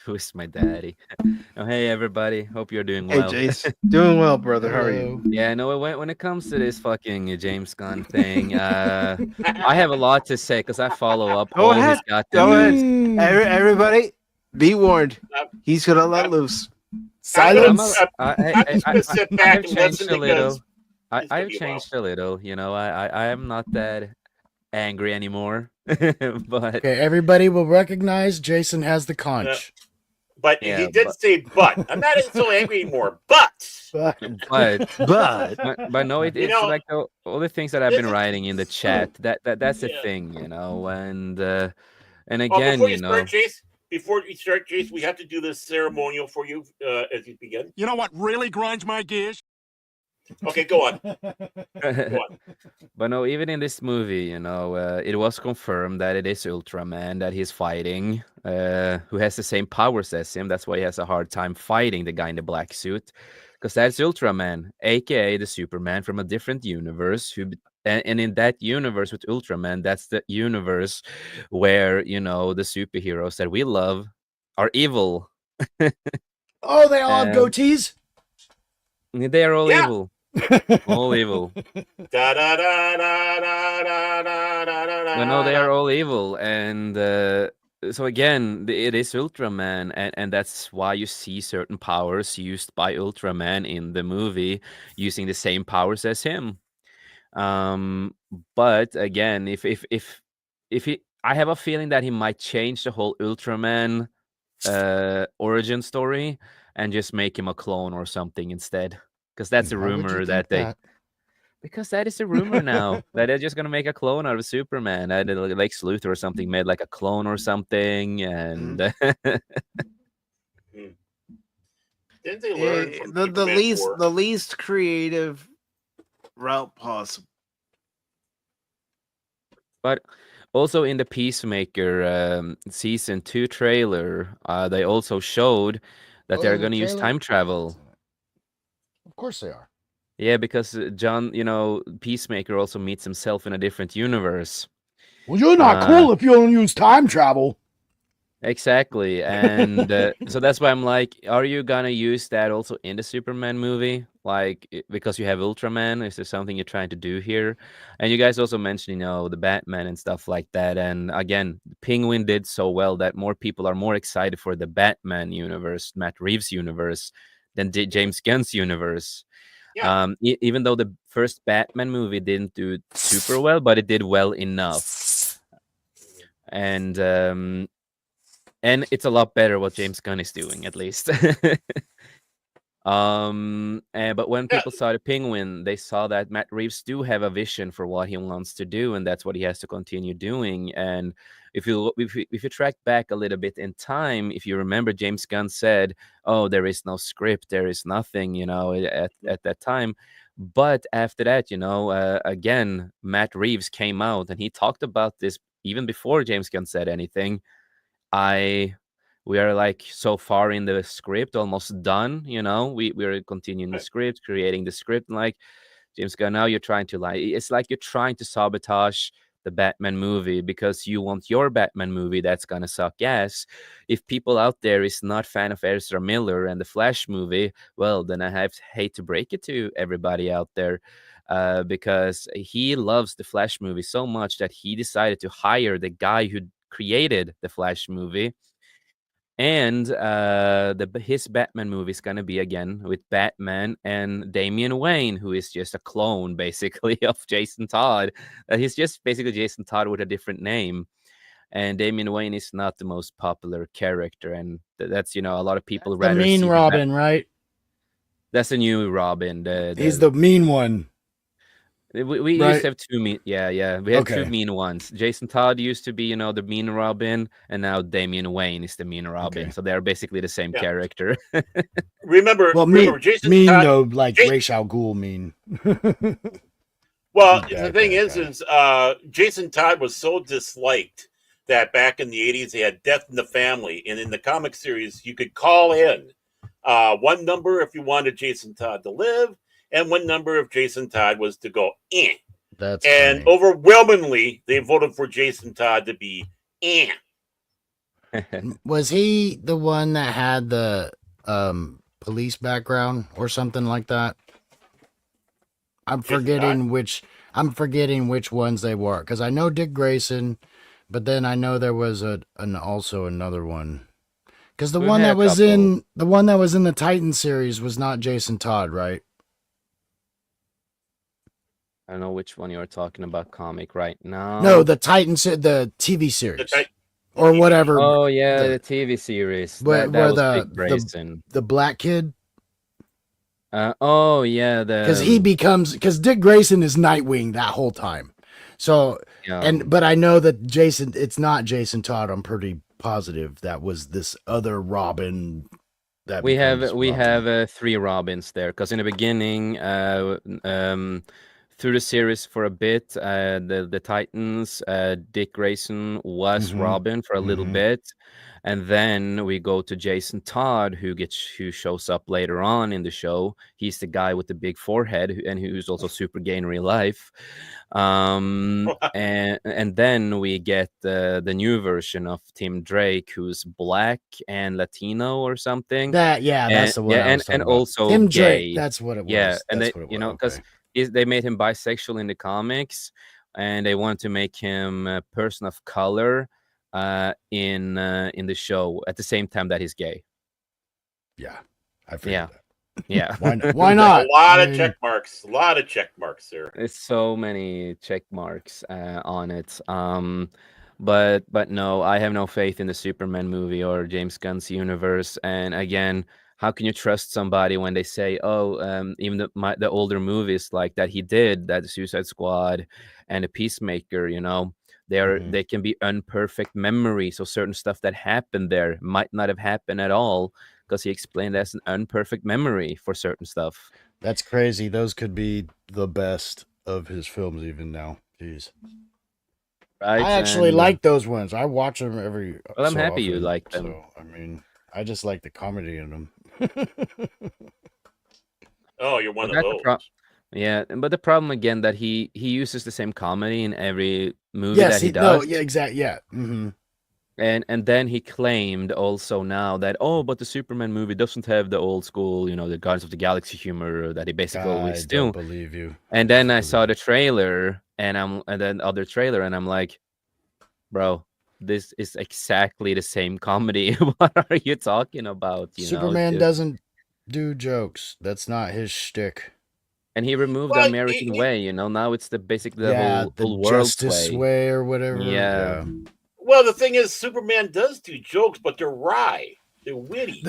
Who's my daddy? Oh, hey, everybody. Hope you're doing Hey, well. Jace. Doing well, brother. How are you? Yeah, no, when it comes to this fucking James Gunn thing, I have a lot to say because I follow up Go all ahead. his goddamn Go ahead. Mm. Everybody, be warned. He's gonna let loose. Silence. I'm just gonna sit back I've and changed listen a little. because it's gonna I've be a changed a little. You know, I am not that angry anymore. But Okay, everybody will recognize Jason has the conch. But Yeah, he did say but. I'm not so angry anymore. But but but no, You it's know, like all the things that I've this been is- writing in the chat. That's the Yeah. thing, you know. And again, before you you know. start, Jace, we have to do this ceremonial for you as you begin. You know what really grinds my gears? Okay, go on. Go on. But no, even in this movie, you know, it was confirmed that it is Ultraman that he's fighting, who has the same powers as him. That's why he has a hard time fighting the guy in the black suit, because that's Ultraman, aka the Superman from a different universe. And in that universe with Ultraman, that's the universe where, you know, the superheroes that we love are evil. Oh, they all have Um, goatees? They are all Yeah. evil. All evil. Da da da da da da da da da. Well, no, they are all evil, and so again, it is Ultraman, and that's why you see certain powers used by Ultraman in the movie, using the same powers as him. But again, if he, I have a feeling that he might change the whole Ultraman origin story and just make him a clone or something instead, because that's a Why would you rumor think that they. that? Because that is a rumor now that they're just gonna make a clone out of Superman. That Lex Luthor or something made like a clone or something, and Hmm. Didn't they learn from the Superman 4? the least creative route possible. but also in the Peacemaker season 2 trailer, they also showed that Oh, they're there's a gonna use trailer? time travel. Of course they are. Yeah, because John, Peacemaker also meets himself in a different universe. Well, you're not cool if you don't use time travel. Exactly, and so that's why I'm like, are you gonna use that also in the Superman movie? Like, because you have Ultraman, is there something you're trying to do here? And you guys also mentioned, the Batman and stuff like that. And again, Penguin did so well that more people are more excited for the Batman universe, Matt Reeves' universe, than James Gunn's universe. Yeah. Even though the first Batman movie didn't do super well, but it did well enough. And it's a lot better what James Gunn is doing, at least. But when Yeah. people saw the Penguin, they saw that Matt Reeves do have a vision for what he wants to do, and that's what he has to continue doing. And if you track back a little bit in time, if you remember, James Gunn said, "Oh, there is no script, there is nothing," at that time. But after that, again, Matt Reeves came out and he talked about this even before James Gunn said anything. We are like so far in the script, almost done. We're continuing the script, creating the script. And like James Gunn, now you're trying to it's like you're trying to sabotage the Batman movie because you want your Batman movie that's gonna suck ass. If people out there is not fan of Ezra Miller and the Flash movie, well, then I hate to break it to everybody out there. Because he loves the Flash movie so much that he decided to hire the guy who created the Flash movie. And his Batman movie is gonna be again with Batman and Damian Wayne, who is just a clone basically of Jason Todd. He's just basically Jason Todd with a different name. And Damian Wayne is not the most popular character, and that's a lot of people The rather mean see Robin, right? That's a new Robin. He's the mean one. We right? used to have two mean, yeah. We had two Okay. mean ones. Jason Todd used to be, the mean Robin, and now Damian Wayne is the mean Robin. Okay. So they're basically the same character. Remember, Jason mean Todd, though, like Ra's al Ghul mean. Well, He's the bad, thing bad is, guy. Jason Todd was so disliked that back in the 80s, they had Death in the Family. And in the comic series, you could call in one number if you wanted Jason Todd to live, and one number if Jason Todd was to go eh. That's and funny. overwhelmingly, they voted for Jason Todd to be eh. Was he the one that had the police background or something like that? I'm forgetting which ones they were, because I know Dick Grayson, but then I know there was also another one. Because the one that was in the Titan series was not Jason Todd, right? I don't know which one you're talking about comic right now. No, the Titan, the TV series. Or whatever. Oh, yeah, the TV series. Where was the, Dick Grayson. The black kid? Oh, yeah. Because Dick Grayson is Nightwing that whole time. So, but I know that it's not Jason Todd. I'm pretty positive that was this other Robin. We have 3 Robins there, because in the beginning, through the series for a bit. The Titans, Dick Grayson was Robin for a little bit, and then we go to Jason Todd, who shows up later on in the show. He's the guy with the big forehead, and who's also super gay in real life. And then we get the new version of Tim Drake, who's black and Latino or something. That's the one. And also Tim gay. Drake. That's what it was. Yeah, and that's they, what it was. you know, because they made him bisexual in the comics, and they wanted to make him a person of color in the show at the same time that he's gay. Yeah, I figured that. Yeah. Why not? A lot of check marks. A lot of check marks there. There's so many check marks on it. But no, I have no faith in the Superman movie or James Gunn's universe. And again, how can you trust somebody when they say, even the older movies like that he did, that Suicide Squad and the Peacemaker, you know, they can be imperfect memory. So certain stuff that happened there might not have happened at all, because he explained that's an imperfect memory for certain stuff. That's crazy. Those could be the best of his films even now. Jeez. Right? I actually like those ones. I watch them every. Well, I'm happy you like them. So, I mean, I just like the comedy in them. Oh, you're one of those. Yeah, but the problem again that he uses the same comedy in every movie that he does. No, yeah, exactly. Yeah. Mm-hmm. And then he claimed also now that, but the Superman movie doesn't have the old school, you know, the Guardians of the Galaxy humor that he basically always do. I don't believe you. And then I saw the trailer and then other trailer and I'm like, bro, this is exactly the same comedy. What are you talking about? Superman doesn't do jokes. That's not his shtick. And he removed the American way, you know. Now it's the whole world Justice way or whatever. Yeah. Well, the thing is, Superman does do jokes, but they're wry, they're witty,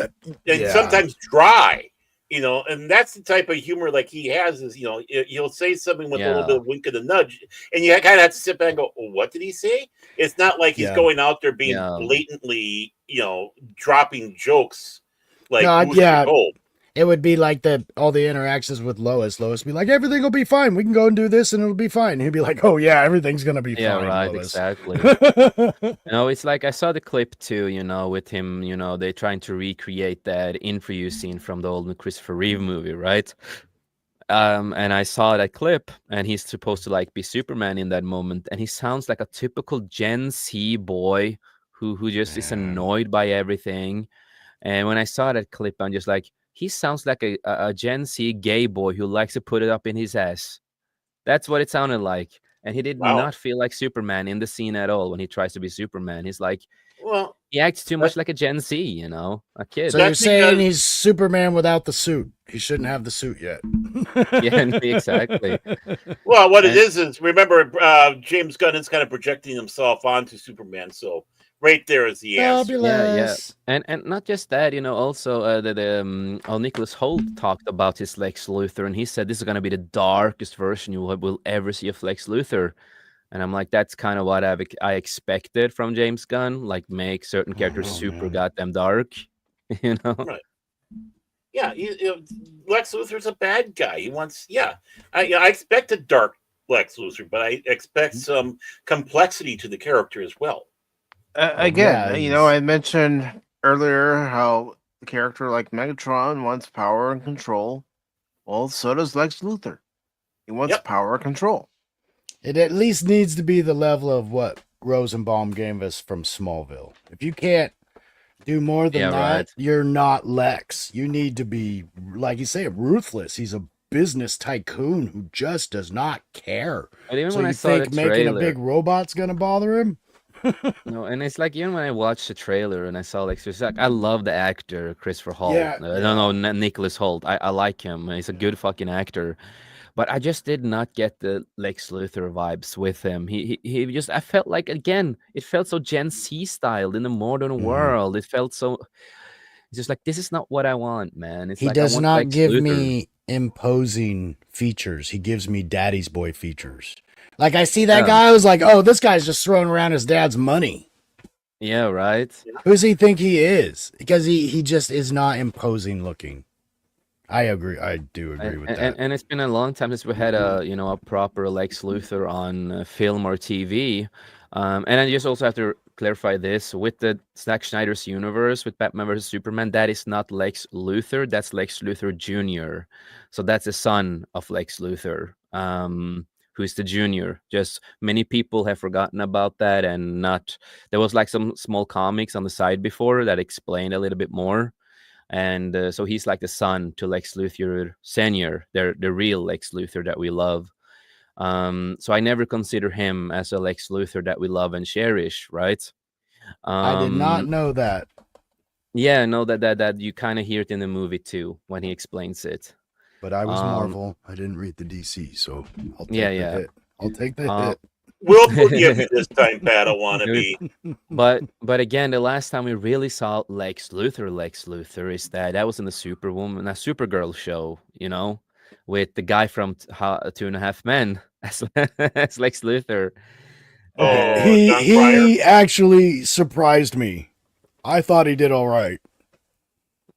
and sometimes dry. You know, and that's the type of humor like he has. Is, you know, he'll say something with a little bit of wink and a nudge, and you kind of have to sit back and go, "What did he say?" It's not like he's going out there being blatantly, you know, dropping jokes like gold. It would be like all the interactions with Lois. Lois would be like, everything will be fine. We can go and do this and it'll be fine. And he'd be like, oh yeah, everything's going to be fine. Yeah, right, Lois. exactly. It's like I saw the clip too, you know, with him, you know, they're trying to recreate that interview scene from the old Christopher Reeve movie, right? And I saw that clip and he's supposed to like be Superman in that moment. And he sounds like a typical Gen Z boy who just is annoyed by everything. And when I saw that clip, I'm just like, he sounds like a Gen Z gay boy who likes to put it up in his ass. That's what it sounded like. And he did not feel like Superman in the scene at all when he tries to be Superman. He's like, he acts too much like a Gen Z, you know, a kid. So you're saying he's Superman without the suit. He shouldn't have the suit yet. Yeah, exactly. Well, what it is remember, James Gunn is kind of projecting himself onto Superman. So right there is the answer. Yeah. And not just that, you know, also Nicholas Hoult talked about his Lex Luthor, and he said this is going to be the darkest version you will ever see of Lex Luthor. And I'm like, that's kind of what I expected from James Gunn, like make certain characters super goddamn dark, you know? Right. Yeah, Lex Luthor's a bad guy. He wants, I expect a dark Lex Luthor, but I expect some complexity to the character as well. Again, you know, I mentioned earlier how a character like Megatron wants power and control. Well, so does Lex Luthor. He wants power and control. It at least needs to be the level of what Rosenbaum gave us from Smallville. If you can't do more than that, you're not Lex. You need to be, like you say, ruthless. He's a business tycoon who just does not care. But even so when you I saw think the making trailer, a big robot's gonna bother him? No, and it's like even when I watched the trailer and I saw Lex Luthor, I love the actor Christopher Hoult. Nicholas Hoult. I like him. He's a good fucking actor. But I just did not get the Lex Luthor vibes with him. He just, I felt like, again, it felt so Gen Z styled in the modern world. It felt so, it's just like, this is not what I want, man. It's he like, does not Lex give Luthor. me imposing features. He gives me daddy's boy features. Like I see that guy, I was like, oh, this guy's just throwing around his dad's money. Yeah, right. Who does he think he is? Because he just is not imposing looking. I agree. I do agree with that. And it's been a long time since we had a proper Lex Luthor on film or TV. And I just also have to clarify this with the Zack Snyder's universe with Batman vs Superman. That is not Lex Luthor. That's Lex Luthor Jr. So that's the son of Lex Luthor, who's the junior. Just many people have forgotten about that, and not. There was like some small comics on the side before that explained a little bit more. And so he's like the son to Lex Luthor Senior, the real Lex Luthor that we love. So I never consider him as a Lex Luthor that we love and cherish, right? I did not know that. Yeah, no, that you kind of hear it in the movie too when he explains it. But I was Marvel. I didn't read the DC, so I'll take the Yeah. hit. I'll take the hit. We'll forgive you this time, Pat. I want to be. But again, the last time we really saw Lex Luthor is that was in the Supergirl show, with the guy from Two and a Half Men as Lex Luthor. Oh, he actually surprised me. I thought he did all right.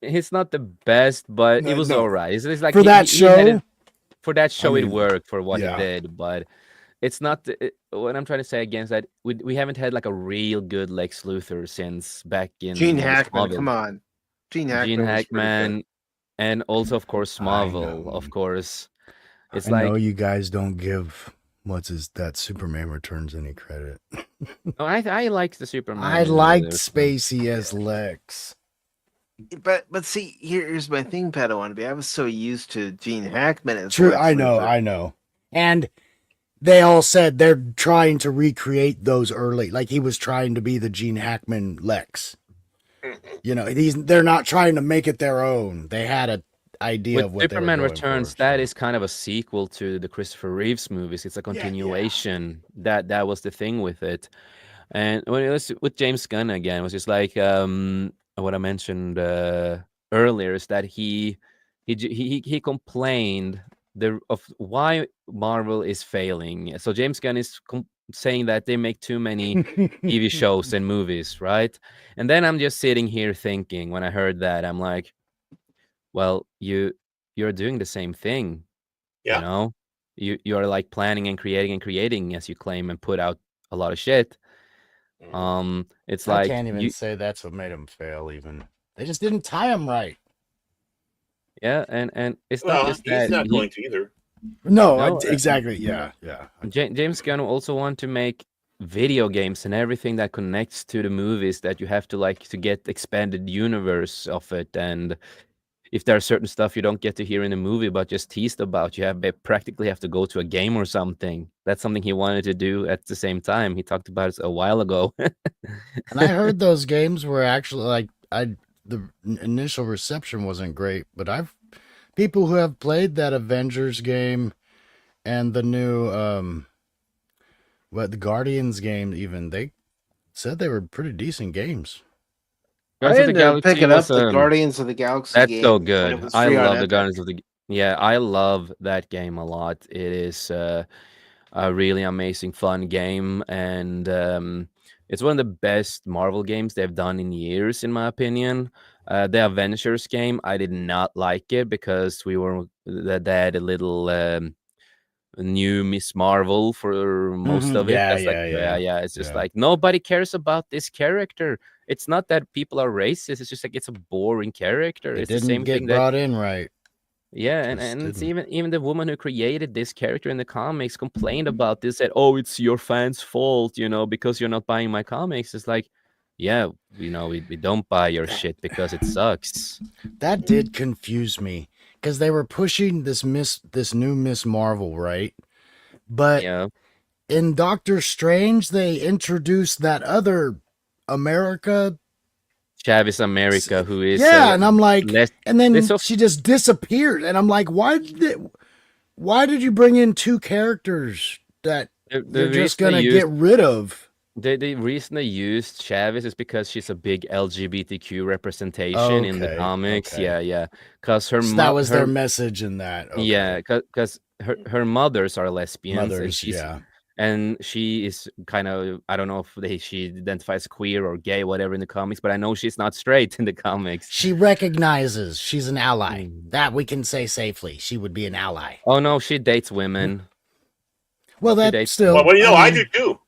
He's not the best, but it was all right. It's like for that show. For that show, I mean, it worked for what yeah. he did, but it's not. What I'm trying to say again is that we haven't had like a real good Lex Luthor since back in Gene Hackman. Smallville. Come on, Gene Hackman, and also of course Smallville. Of course, it's I know you guys don't give that Superman Returns any credit. No, I like the Superman. I liked Spacey as Lex. But see, here's my thing, Padawan. I was so used to Gene Hackman as True, Lex I know. And they all said they're trying to recreate those early, like he was trying to be the Gene Hackman Lex. They're not trying to make it their own. They had an idea of what Superman they were going Returns. for, That is kind of a sequel to the Christopher Reeves movies. It's a continuation. Yeah. That was the thing with it. And when it was with James Gunn again, it was just like what I mentioned earlier is that he complained of why Marvel is failing. So James Gunn is saying that they make too many TV shows and movies, right? And then I'm just sitting here thinking, when I heard that, I'm like, well, you're doing the same thing. Yeah. You're like planning and creating as you claim and put out a lot of shit. It's like I can't even say that's what made them fail. Even they just didn't tie them right. Yeah, and it's Well, not just he's that. not going to either. No, exactly. Yeah. James Gunn also want to make video games and everything that connects to the movies that you have to get expanded universe of it. And if there are certain stuff you don't get to hear in the movie but just teased about, you practically have to go to a game or something. That's something he wanted to do at the same time. He talked about it a while ago. And I heard those games were actually the initial reception wasn't great, but people who have played that Avengers game and the new the Guardians game, even they said they were pretty decent games. I ended up picking up the Guardians of the Galaxy that's game. So good. I love the Epic. Guardians of the. Yeah, I love that game a lot. It is a really amazing, fun game, and it's one of the best Marvel games they've done in years, in my opinion. The Avengers game, I did not like it because they had a little new Miss Marvel for most of it. Yeah. It's just like nobody cares about this character. It's not that people are racist. It's just like it's a boring character. It it's didn't the same get thing brought in right. Yeah, and it's even the woman who created this character in the comics complained about this. Said, "Oh, it's your fans' fault, because you're not buying my comics." It's like, yeah, we don't buy your shit because it sucks. That did confuse me because they were pushing this new Miss Marvel, right? But in Doctor Strange, they introduced that other America. Chavis America, who is and I'm like, and then she just disappeared, and I'm like, why did you bring in two characters that you're just gonna get rid of? The reason they used Chavis is because she's a big LGBTQ representation in the comics. Okay. Yeah, because that was their message in that. Yeah, because her mothers are lesbians. Mothers, and she is kind of, I don't know if she identifies queer or gay, whatever in the comics, but I know she's not straight in the comics. She recognizes she's an ally. Mm. That we can say safely. She would be an ally. Oh no, she dates women. Well, She that dates still. Well, you know, I mean, do too.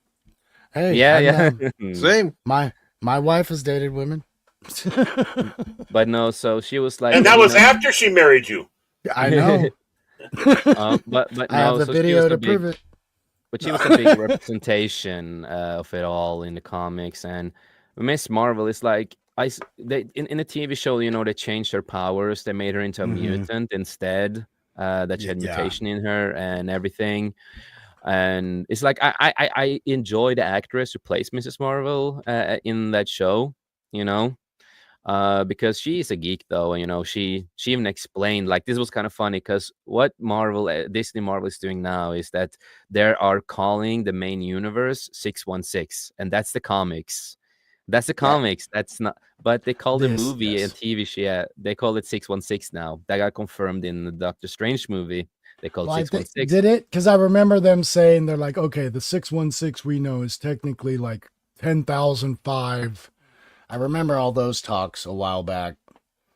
Hey, yeah, Same. my wife has dated women. But no, so she was like, And that you was know, after she married you. I know. but I have no, the so video to prove it. but she was a big representation of it all in the comics. And Miss Marvel is like, in the TV show, you know, they changed her powers. They made her into a Mhm. mutant instead. That she had Yeah. mutation in her and everything. And it's like I enjoy the actress who plays Mrs. Marvel in that show, you know. Because she is a geek though, and you know, she even explained, like, this was kind of funny because what Disney Marvel is doing now is that they are calling the main universe 616, and that's the comics. That's the comics. That's not, but they call the movie and TV show. Yeah, they call it 616 now. That got confirmed in the Doctor Strange movie. They called Well, 616. did it? Because I remember them saying they're like, okay, the 616 we know is technically like 10,005. I remember all those talks a while back.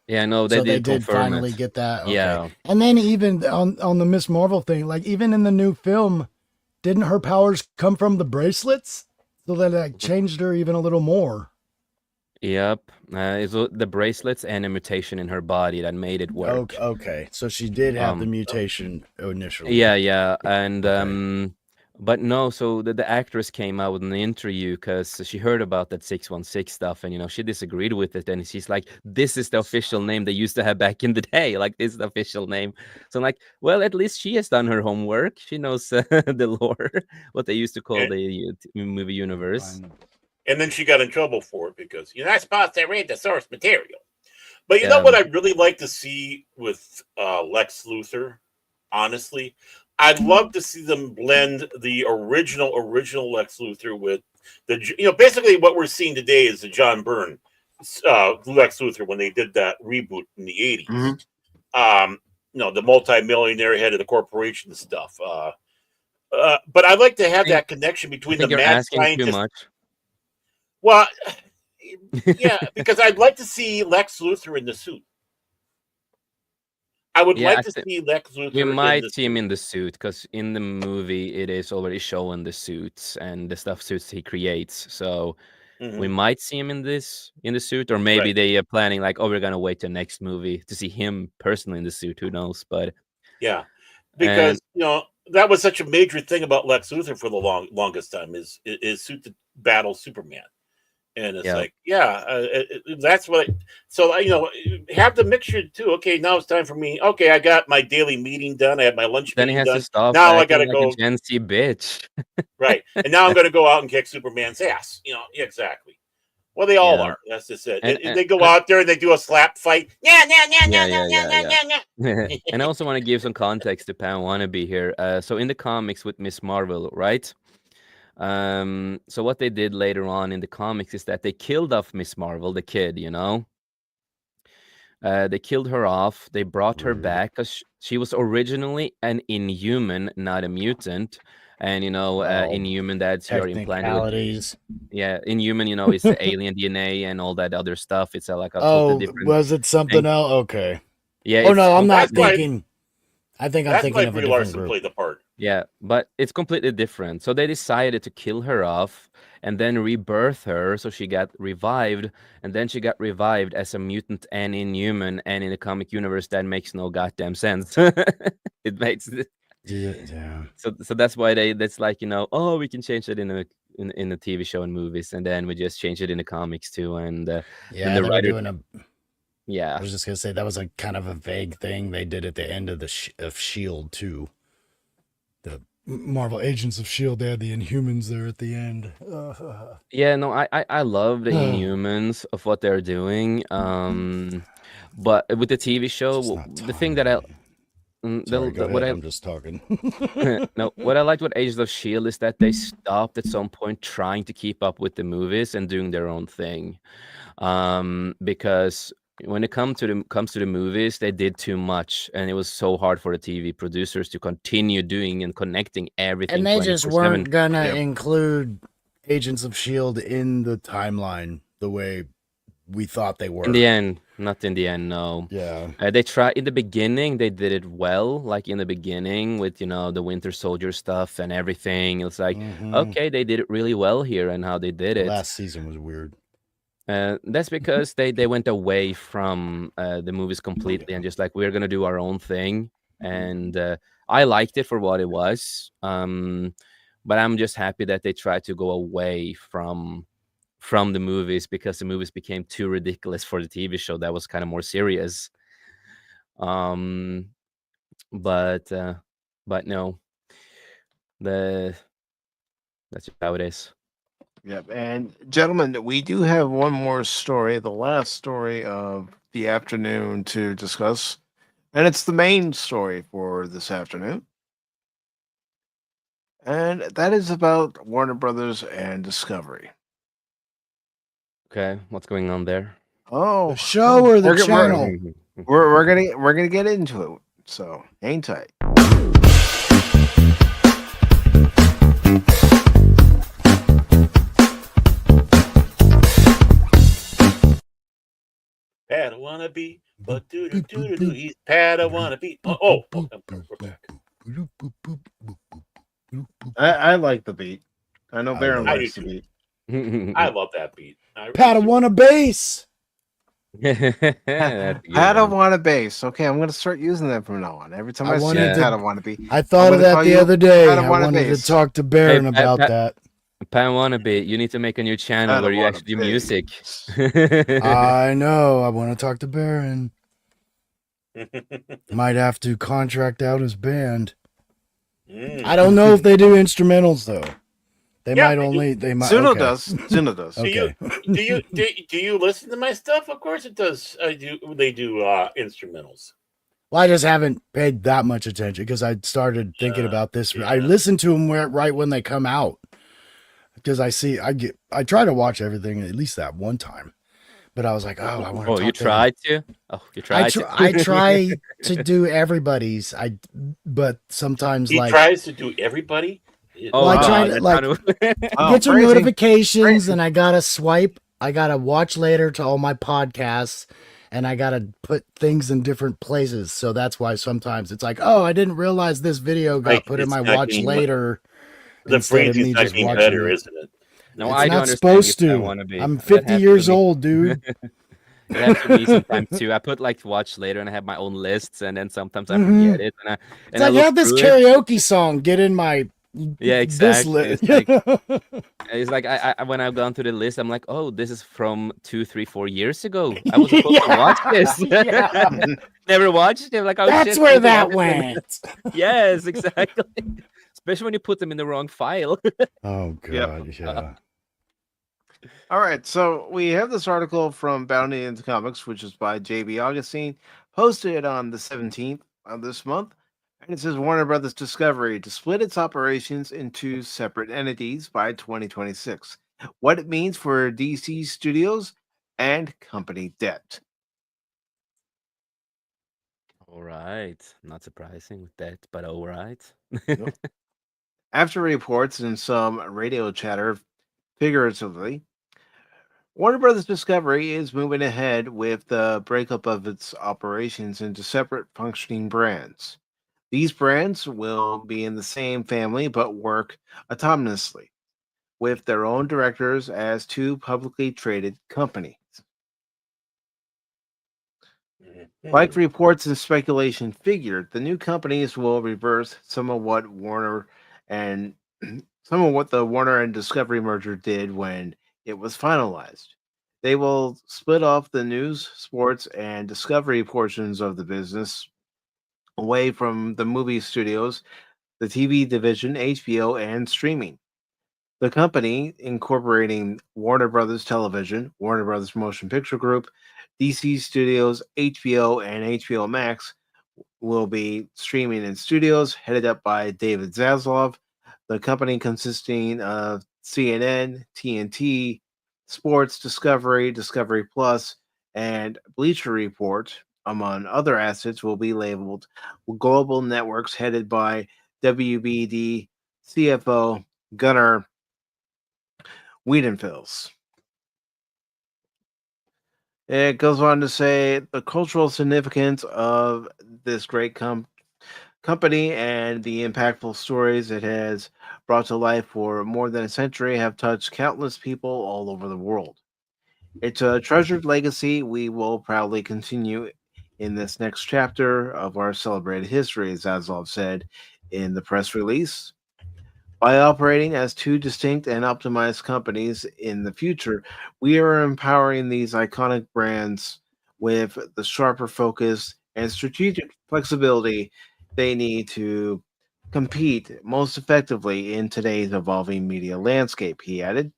Yeah, no, they So they did did confirm finally it. get that. Okay. Yeah. And then even on the Miss Marvel thing, like even in the new film, didn't her powers come from the bracelets? So they like changed her even a little more. Yep. It's the bracelets and a mutation in her body that made it work. Okay. So she did have the Um, mutation initially. Yeah, and Okay. but no, so the actress came out with an interview because she heard about that 616 stuff, and you know, she disagreed with it, and she's like, "This is the official name they used to have back in the day. Like, this is the official name." So I'm like, well, at least she has done her homework. She knows the lore, what they used to call And, the movie universe. and then she got in trouble for it because you're not supposed to read the source material. But you know Yeah. what I'd really like to see with Lex Luthor, honestly? I'd love to see them blend the original Lex Luthor with basically what we're seeing today is the John Byrne Lex Luthor when they did that reboot in the 80s. Mhm. The multi-millionaire head of the corporation stuff. But I'd like to have that connection I between the think you're mad asking too scientist. much. Well, yeah, because I'd like to see Lex Luthor in the suit. I would Yeah, like I to think see Lex Luthor we in might the see him suit. in the suit because in the movie it is already showing the suits and the stuff suits he creates. So we Mhm. might see him in the suit, or maybe Right. they are planning like, oh, we're gonna wait till next movie to see him personally in the suit. Who knows? But Yeah, and because that was such a major thing about Lex Luthor for the longest time is suit to battle Superman. And it's yeah, like, yeah, that's what. Have the mixture too. Okay, now it's time for me. Okay, I got my daily meeting done. I had my lunch then he meeting has to done. stop Now I got acting to like a go Gen Z bitch. right, and now I'm going to go out and kick Superman's ass. Yeah, exactly. Well, they all Yeah, are. That's just it. and and, They go and out there and they do a slap fight. Yeah, yeah, yeah, yeah, yeah, yeah, yeah, yeah, yeah, yeah. yeah, yeah. And I also want to give some context to Pam Wannabe here. So in the comics with Miss Marvel, right? So what they did later on in the comics is that they killed off Miss Marvel, the kid, you know. They killed her off. They brought her back because she was originally an Inhuman, not a mutant. And you know, Well, Inhuman, that's you're implanted with. technicalities. Yeah, Inhuman, you know, it's the alien DNA and all that other stuff. It's like a totally Oh, different was it something thing. else? Okay. Yeah, Oh it's no, I'm not That's why. thinking. I think I'm That's thinking why of a Brie different Larson group. played the part. Yeah, but it's completely different. So they decided to kill her off and then rebirth her. So she got revived, and then she got revived as a mutant and Inhuman. And in the comic universe, that makes no goddamn sense. It makes Yeah. so that's why that's like, you know, oh, we can change it in the TV show and movies, and then we just change it in the comics too. And then Yeah, the they were writer, doing a. I yeah, was just gonna say that was a kind of a vague thing they did at the end of of Shield too. The Marvel Agents of Shield, they had the Inhumans there at the end. yeah, no, I love the Inhumans of what they're doing. But with the TV show, It's just not the thing that I Sorry, go what ahead. I I'm just talking. no, what I liked with Agents of Shield is that they stopped at some point trying to keep up with the movies and doing their own thing, because when it comes to the movies, they did too much, and it was so hard for the TV producers to continue doing and connecting everything. And they just 24/7. weren't gonna Yep. include Agents of S.H.I.E.L.D. in the timeline the way we thought they were. In the end, not in the end, no. Yeah. They tried in the beginning. They did it well, like in the beginning with the Winter Soldier stuff and everything. It's like, Mhm. okay, they did it really well here and how they did it. Last season was weird. That's because they went away from the movies completely and just like, we're gonna do our own thing. And I liked it for what it was. But I'm just happy that they tried to go away from the movies, because the movies became too ridiculous for the TV show that was kind of more serious. But no, that's just how it is. Yep. And gentlemen, we do have one more story, the last story of the afternoon to discuss. And it's the main story for this afternoon. And that is about Warner Brothers and Discovery. Okay, what's going on there? Oh, The show or the we're- channel? we're gonna get into it. So hang tight. Pat, I wanna be, but do do do do. He's Pat, I wanna be. Oh, we're back. I like the beat. I know I Baron do likes the too. beat. I love that beat. I really Pat, I do. want a bass. That's a good Pat, I one. want a bass. Okay, I'm gonna start using that from now on. Every time I I see wanted it, to- Pat, I want to be. I thought I'm of gonna that call the you other day. Pat, I I want a wanted to bass. talk to Baron Pat- about Pat- that. Pan Wannabe, you need to make a new channel Pat, I where you want a actually do bass. music. I know. I want to talk to Baron. Might have to contract out his band. I don't know if they do instrumentals though. They Yeah, might they do. only. They might. Zuno okay. does. Zuno does. Okay. Do you listen to my stuff? Of course it does. They do instrumentals. Well, I just haven't paid that much attention because I started thinking about this. I yeah. listen to them right when they come out because I try to watch everything at least that one time. But I was like, oh, I want to. Oh, you tried to? Oh, you tried to? I try to do everybody's. But sometimes He like tries to do everybody. Oh, Well, I try to, that's like- how Oh, get your crazy. notifications Crazy. and I gotta swipe. I gotta watch later to all my podcasts and I gotta put things in different places. So that's why sometimes it's like, oh, I didn't realize this video got Like, put in it's my not watch getting- later. The instead of phrase is me not just getting watching better, it. isn't it? No, It's I do not understand supposed if I to. wanna be. I'm That 50 happens years to me. old, dude. It happens to me sometimes too. I put like watch later and I have my own lists, and then sometimes I Mhm. forget it. It's And I like, look yeah, this through it. karaoke song, get in my Yeah, this exactly. list. It's like I when I've gone through the list, I'm like, oh, this is from 2, 3, 4 years ago. I was supposed to watch this. Yeah. Never watched it. Like, oh, That's shit, where I need to that watch it. went. Yes, exactly. Especially when you put them in the wrong file. Oh god, yeah. All right, so we have this article from Bounty into Comics, which is by J.B. Augustine, posted on the 17th of this month. And it says Warner Brothers Discovery to split its operations into separate entities by 2026. What it means for DC Studios and company debt. All right. Not surprising with that, but all right. After reports and some radio chatter, figuratively, Warner Brothers Discovery is moving ahead with the breakup of its operations into separate functioning brands. These brands will be in the same family but work autonomously, with their own directors as two publicly traded companies. Like reports and speculation figured, the new companies will reverse some of what the Warner and Discovery merger did when it was finalized. They will split off the news, sports, and Discovery portions of the business away from the movie studios, the TV division, HBO, and streaming. The company, incorporating Warner Brothers Television, Warner Brothers Motion Picture Group, DC Studios, HBO, and HBO Max, will be streaming in studios headed up by David Zaslav. The company consisting of CNN, TNT, Sports, Discovery, Discovery Plus, and Bleacher Report, among other assets, will be labeled Global Networks, headed by WBD CFO Gunnar Wiedenfels. It goes on to say the cultural significance of this great company and the impactful stories it has brought to life for more than a century have touched countless people all over the world. It's a treasured legacy we will proudly continue in this next chapter of our celebrated history, as Zaslav said in the press release. By operating as two distinct and optimized companies in the future, we are empowering these iconic brands with the sharper focus and strategic flexibility they need to compete most effectively in today's evolving media landscape, he added.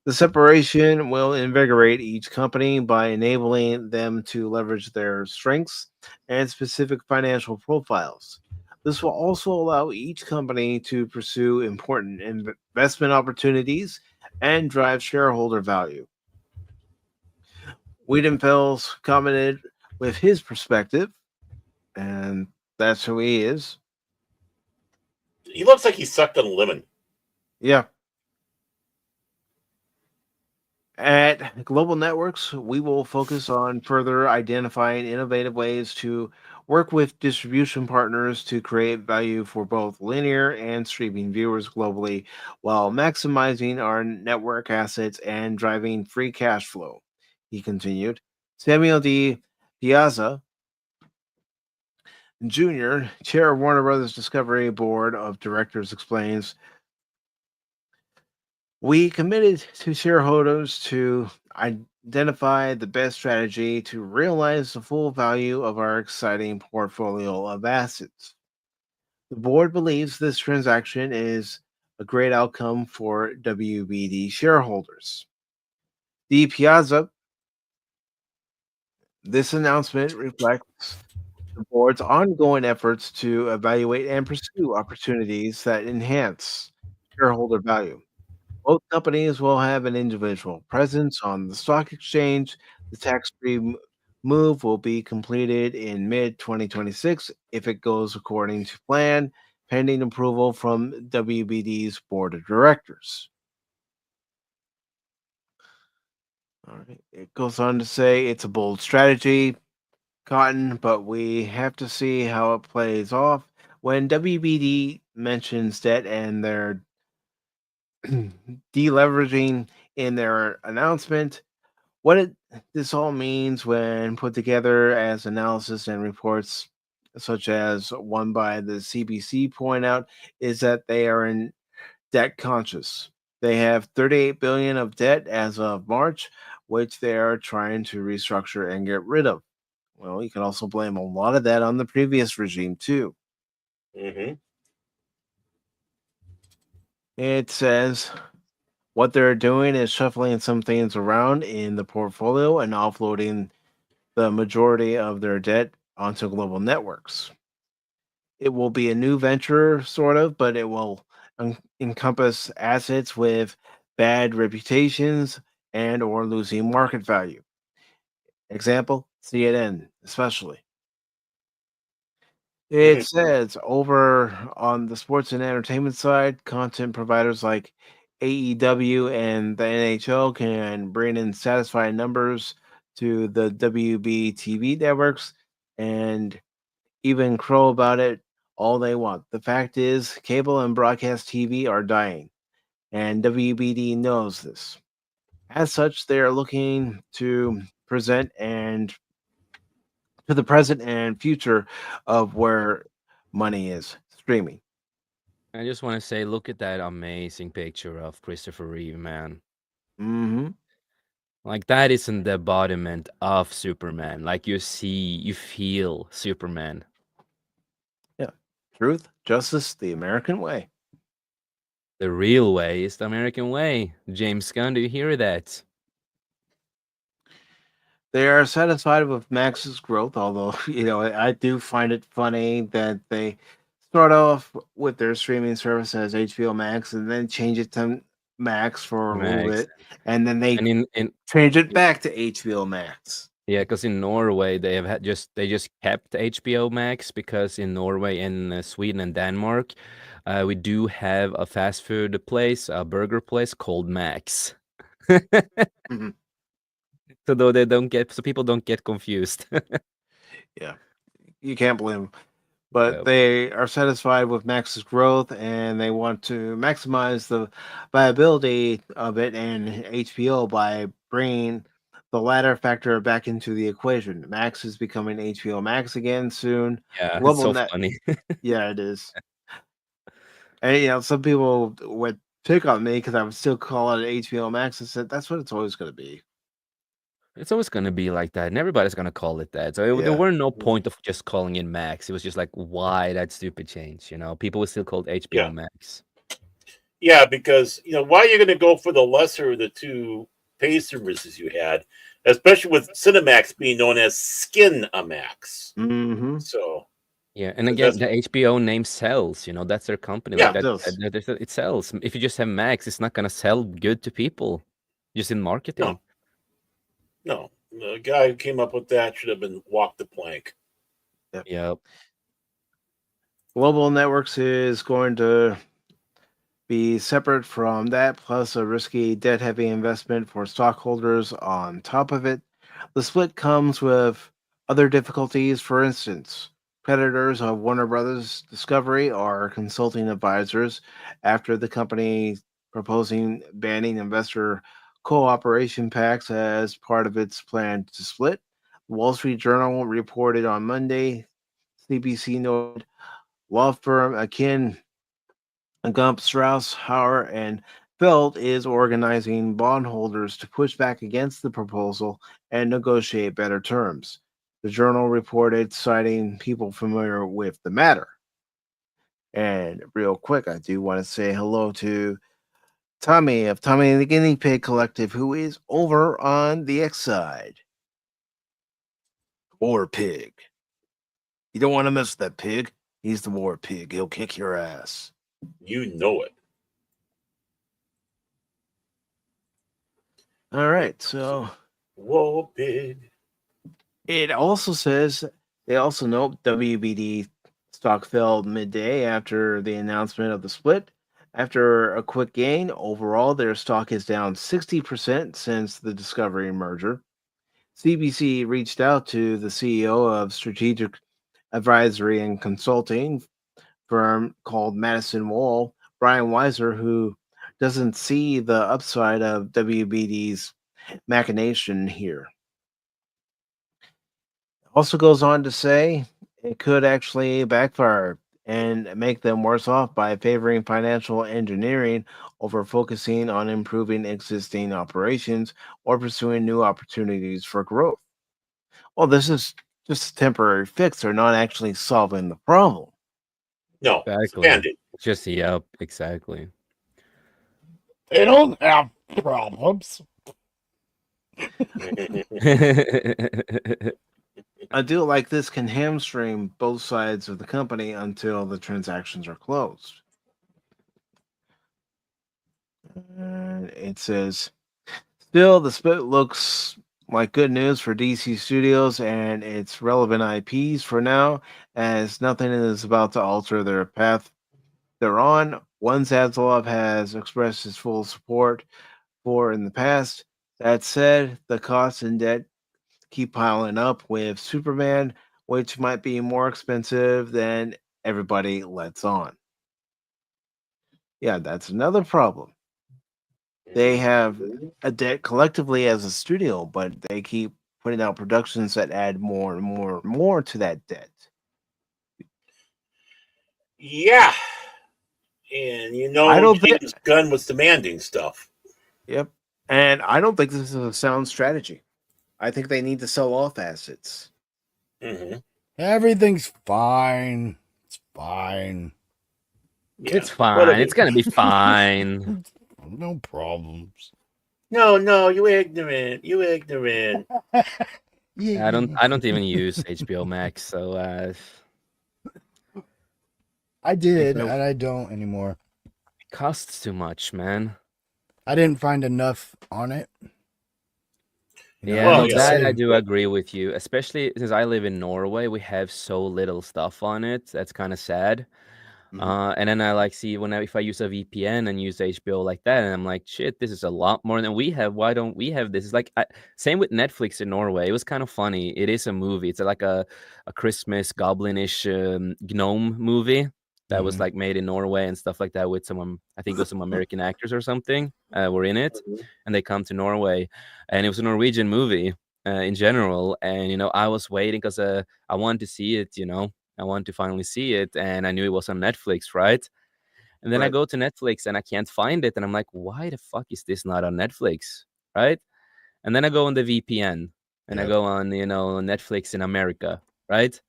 The separation will invigorate each company by enabling them to leverage their strengths and specific financial profiles. This will also allow each company to pursue important investment opportunities and drive shareholder value. Wiedenfels commented with his perspective, and that's who he is. He looks like he sucked on a lemon. Yeah. At Global Networks, we will focus on further identifying innovative ways to work with distribution partners to create value for both linear and streaming viewers globally while maximizing our network assets and driving free cash flow, he continued. Samuel D. Piazza Jr., chair of Warner Brothers Discovery Board of Directors, explains, we committed to shareholders to identify the best strategy to realize the full value of our exciting portfolio of assets. The board believes this transaction is a great outcome for WBD shareholders. The Piazza, this announcement reflects the board's ongoing efforts to evaluate and pursue opportunities that enhance shareholder value. Both companies will have an individual presence on the stock exchange. The tax-free move will be completed in mid-2026 if it goes according to plan, pending approval from WBD's board of directors. All right. It goes on to say it's a bold strategy, Cotton, but we have to see how it plays off. When WBD mentions debt and their deleveraging in their announcement, this all means when put together as analysis and reports such as one by the CBC point out is that they are in debt conscious. They have 38 billion of debt as of March, which they are trying to restructure and get rid of. Well, you can also blame a lot of that on the previous regime too. Mm-hmm. It says what they're doing is shuffling some things around in the portfolio and offloading the majority of their debt onto global networks. It will be a new venture, sort of, but it will encompass assets with bad reputations and or losing market value. Example, CNN, especially. It says over on the sports and entertainment side, content providers like AEW and the NHL can bring in satisfying numbers to the WB TV networks and even crow about it all they want. The fact is, cable and broadcast TV are dying, and WBD knows this. As such, they are looking to present and to the present and future of where money is streaming. I just want to say, look at that amazing picture of Christopher Reeve, man. Mm-hmm. Like that isn't the embodiment of Superman. Like you see, you feel Superman. Yeah. Truth, justice, the American way. The real way is the American way. James Gunn, do you hear that? They are satisfied with Max's growth, although, I do find it funny that they start off with their streaming service as HBO Max and then change it to Max for a little Max. bit, and then they And in changed it back to HBO Max. yeah, because in Norway they have they just kept HBO Max because in Norway and Sweden and Denmark, we do have a fast food place, a burger place called Max. Mhm. So people don't get confused. Yeah, you can't blame them. But Yep. they are satisfied with Max's growth and they want to maximize the viability of it and HBO by bringing the latter factor back into the equation. Max is becoming HBO Max again soon. Yeah, it's Global so net, funny. yeah, it is. And some people would pick on me because I would still call it HBO Max. I said that's what it's always going to be. It's always gonna be like that, and everybody's gonna call it that. So there Yeah. were no point of just calling it Max. It was just like, why that stupid change? People would still call it HBO Yeah. Max. Yeah, because why are you going to go for the lesser of the two pay services you had, especially with Cinemax being known as Skin-A-Max. Mm-hmm. So Yeah, and again, the HBO name sells. That's their company. Yeah, Like it that, does. it sells. If you just have Max, it's not gonna sell good to people. Just in marketing. no, the guy who came up with that should have been walked the plank. Yep. Global Networks is going to be separate from that, plus a risky debt heavy investment for stockholders on top of it. The split comes with other difficulties. For instance, creditors of Warner Brothers Discovery are consulting advisors after the company proposing banning investor cooperation pacts as part of its plan to split. The Wall Street Journal reported on Monday. CBC noted law firm akin Gump, Strauss, Hauer, and Felt is organizing bondholders to push back against the proposal and negotiate better terms. The journal reported, citing people familiar with the matter. And real quick, I do want to say hello to Tommy of Tommy and the Guinea Pig Collective, who is over on the X side. War Pig. You don't want to mess with that pig. He's the War Pig. He'll kick your ass. You know it. All right, so Whoa, big. it also says they also note WBD stock fell midday after the announcement of the split. After a quick gain, overall their stock is down 60% since the Discovery merger. CBC reached out to the CEO of strategic advisory and consulting firm called Madison Wall, Brian Weiser, who doesn't see the upside of WBD's machination here. Also goes on to say it could actually backfire and make them worse off by favoring financial engineering over focusing on improving existing operations or pursuing new opportunities for growth. Well, this is just a temporary fix. They're not actually solving the problem. No, it's a Exactly. Band-Aid. Just yep. Exactly. They don't have problems. A deal like this can hamstring both sides of the company until the transactions are closed. And it says, still, the split looks like good news for DC Studios and its relevant IPs for now, as nothing is about to alter their path they're on. One Zaslav has expressed his full support for in the past. That said, the costs and debt keep piling up with Superman, which might be more expensive than everybody lets on. Yeah, that's another problem. They have a debt collectively as a studio, but they keep putting out productions that add more and more and more to that debt. Yeah. And I don't think. James Gunn was demanding stuff. Yep. And I don't think this is a sound strategy. I think they need to sell off assets. Mm-hmm. Everything's fine. It's fine. Yeah. It's fine. It's gonna be fine. No problems. No, you ignorant. You ignorant. Yeah. I don't even use HBO Max, so I did, No. and I don't anymore. it costs too much, man. I didn't find enough on it. Yeah, Well, no, yeah. that I do agree with you. Especially since I live in Norway, we have so little stuff on it. That's kind of sad. And then I like see if I use a VPN and use HBO like that, and I'm like, shit, this is a lot more than we have. Why don't we have this? It's like same with Netflix in Norway. It was kind of funny. It is a movie. It's like a Christmas goblinish gnome movie that was like made in Norway and stuff like that with I think it was some American actors or something were in it, and they come to Norway, and it was a Norwegian movie in general. And I was waiting because I wanted to see it. I wanted to finally see it, and I knew it was on Netflix, right? And then I Right. go to Netflix and I can't find it, and I'm like, why the fuck is this not on Netflix, right? And then I go on the VPN and I go on Netflix in America, right?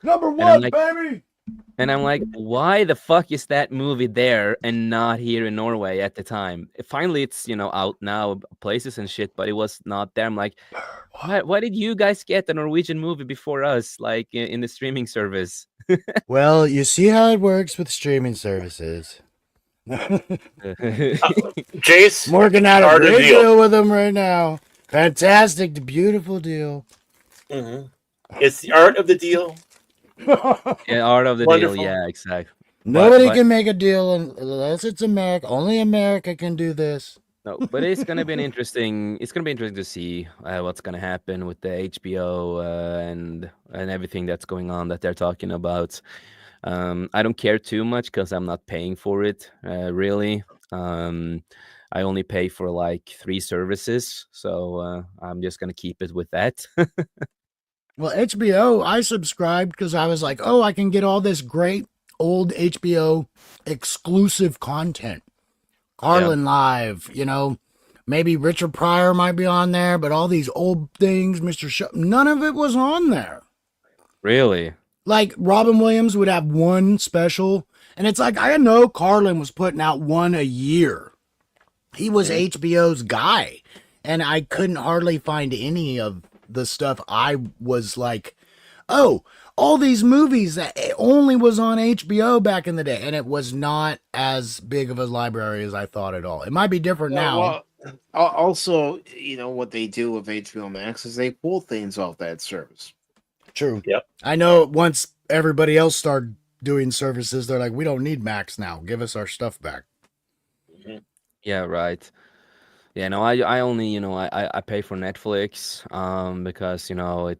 Number And I'm one, like, baby. and I'm like, why the fuck is that movie there and not here in Norway at the time? Finally, it's out now, places and shit, but it was not there. I'm like, why did you guys get the Norwegian movie before us, like in the streaming service? Well, you see how it works with streaming services. Jace, Morgan had a Art of great deal. deal with them right now. Fantastic, beautiful deal. It's the art of the deal. Yeah, art of the Wonderful. deal. Yeah, exactly. Nobody but- can make a deal unless it's America. Only America can do this. No, but it's gonna be interesting. It's gonna be interesting to see what's gonna happen with the HBO and everything that's going on that they're talking about. I don't care too much because I'm not paying for it really. I only pay for like 3 services, so I'm just gonna keep it with that. Well, HBO, I subscribed because I was like, oh, I can get all this great old HBO exclusive content. Carlin Live, maybe Richard Pryor might be on there, but all these old things, none of it was on there. Really? Like Robin Williams would have one special, and it's like, I know Carlin was putting out one a year. He was HBO's guy, and I couldn't hardly find any of the stuff I was like, oh, all these movies that only was on HBO back in the day, and it was not as big of a library as I thought at all. It might be different now. Well, also, what they do with HBO Max is they pull things off that service. True. Yep. I know once everybody else started doing services, they're like, we don't need Max now. Give us our stuff back. Yeah, right. Yeah, no, I only I pay for Netflix because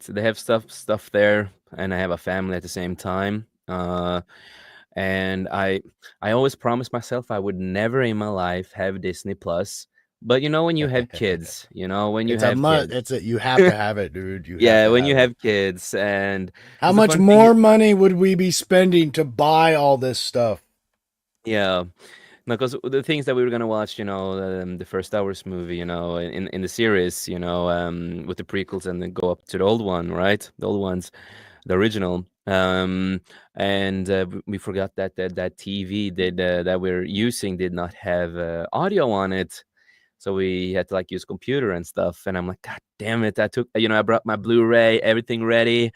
they have stuff there, and I have a family at the same time. And I always promised myself I would never in my life have Disney Plus. But when you have kids, when you It's have kids, you have to have it, dude. when you have kids, and how the much fun thing more money would we be spending to buy all this stuff? Yeah. No, because the things that we were gonna watch, the first Hours movie, in the series, with the prequels, and then go up to the old one, right? The old ones, the original. And we forgot that TV that we're using did not have audio on it, so we had to use computer and stuff. And I'm like, God damn it! I took, I brought my Blu-ray, everything ready.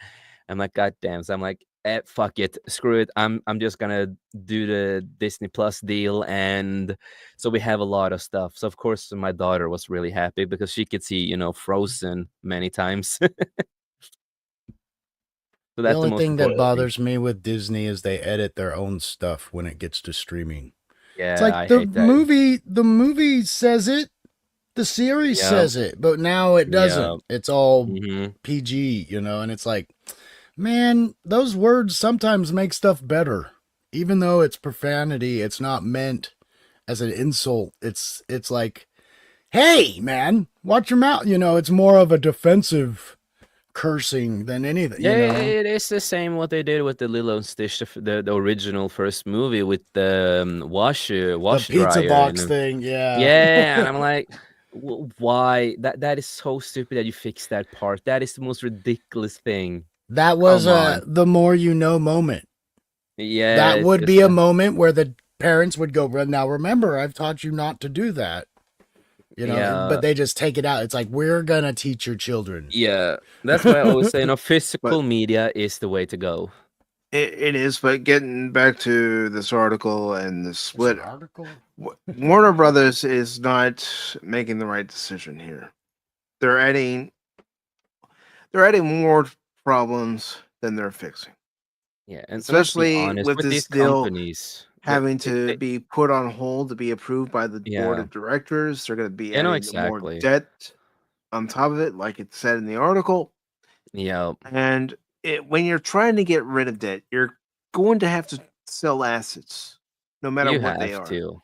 I'm like, God damn! So I'm like, fuck it, screw it. I'm just gonna do the Disney Plus deal, and so we have a lot of stuff. So of course my daughter was really happy because she could see Frozen many times. So The that's the only most thing that important thing. bothers me with Disney is they edit their own stuff when it gets to streaming. Yeah, It's like I the hate that. movie says it, the series Yeah. says it, but now it doesn't. It's all Mhm. PG, and it's like, man, those words sometimes make stuff better. Even though it's profanity, it's not meant as an insult. It's like, hey, man, watch your mouth. It's more of a defensive cursing than anything. Yeah, it is the same what they did with the Lilo and Stitch, the original first movie with the wash The dryer. pizza box thing, yeah. Yeah, and I'm like, why? That is so stupid that you fixed that part. That is the most ridiculous thing. That was Come on. the more you know moment. Yeah, That it's would just be a moment where the parents would go, now remember, I've taught you not to do that. Yeah. But they just take it out. It's like, we're going to teach your children. Yeah, that's why I always say, physical media is the way to go. It is, but getting back to this article and the It's split, an article. Warner Brothers is not making the right decision here. They're adding more problems than they're fixing. Yeah, and let's be Especially honest with with these this deal companies. having to be put on hold to be approved by the board Yeah, of directors. They're going to be you know adding more exactly. debt on top of it, like it said in the article. Yeah, And when you're trying to get rid of debt, you're going to have to sell assets, no matter you what they have are. to.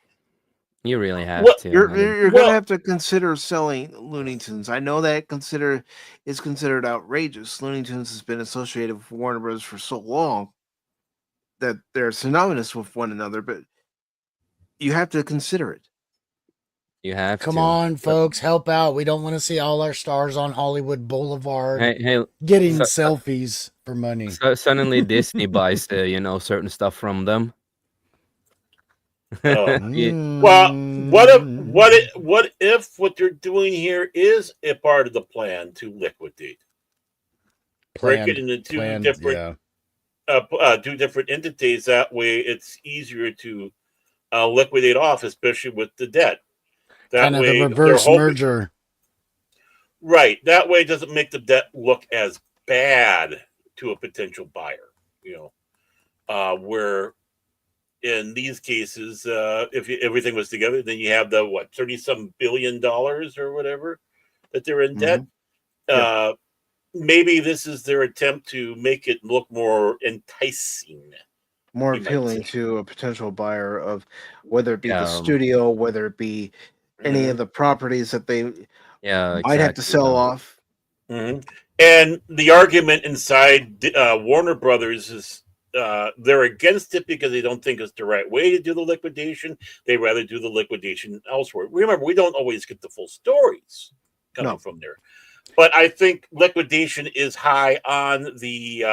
You really have What? to. You're And you're going to Well, have to consider selling Looney Tunes. I know that is considered outrageous. Looney Tunes has been associated with Warner Bros. For so long that they're synonymous with one another, but you have to consider it. you have Come to. on, So- folks, help out. We don't want to see all our stars on Hollywood Boulevard Hey, getting so- selfies for money. so suddenly Disney buys certain stuff from them. Oh. Yeah, well, Mm. what if what they're doing here is a part of the plan to liquidate? Break it into Planned, different yeah. two different entities. That way, it's easier to liquidate off, especially with the debt. That Kind of the way, reverse they're hoping, merger. right? That way, it doesn't make the debt look as bad to a potential buyer. Where in these cases, if everything was together, then you have the 30-some billion dollars or whatever that they're in debt. Yeah. Maybe this is their attempt to make it look more enticing, More you might appealing say. to a potential buyer of whether it be the Yeah, studio, whether it be any of Mhm. the properties that they yeah, might have to exactly. sell off. Mhm. And the argument inside Warner Brothers is they're against it because they don't think it's the right way to do the liquidation. They rather do the liquidation elsewhere. Remember, we don't always get the full stories coming No. from there. But I think liquidation is high on the.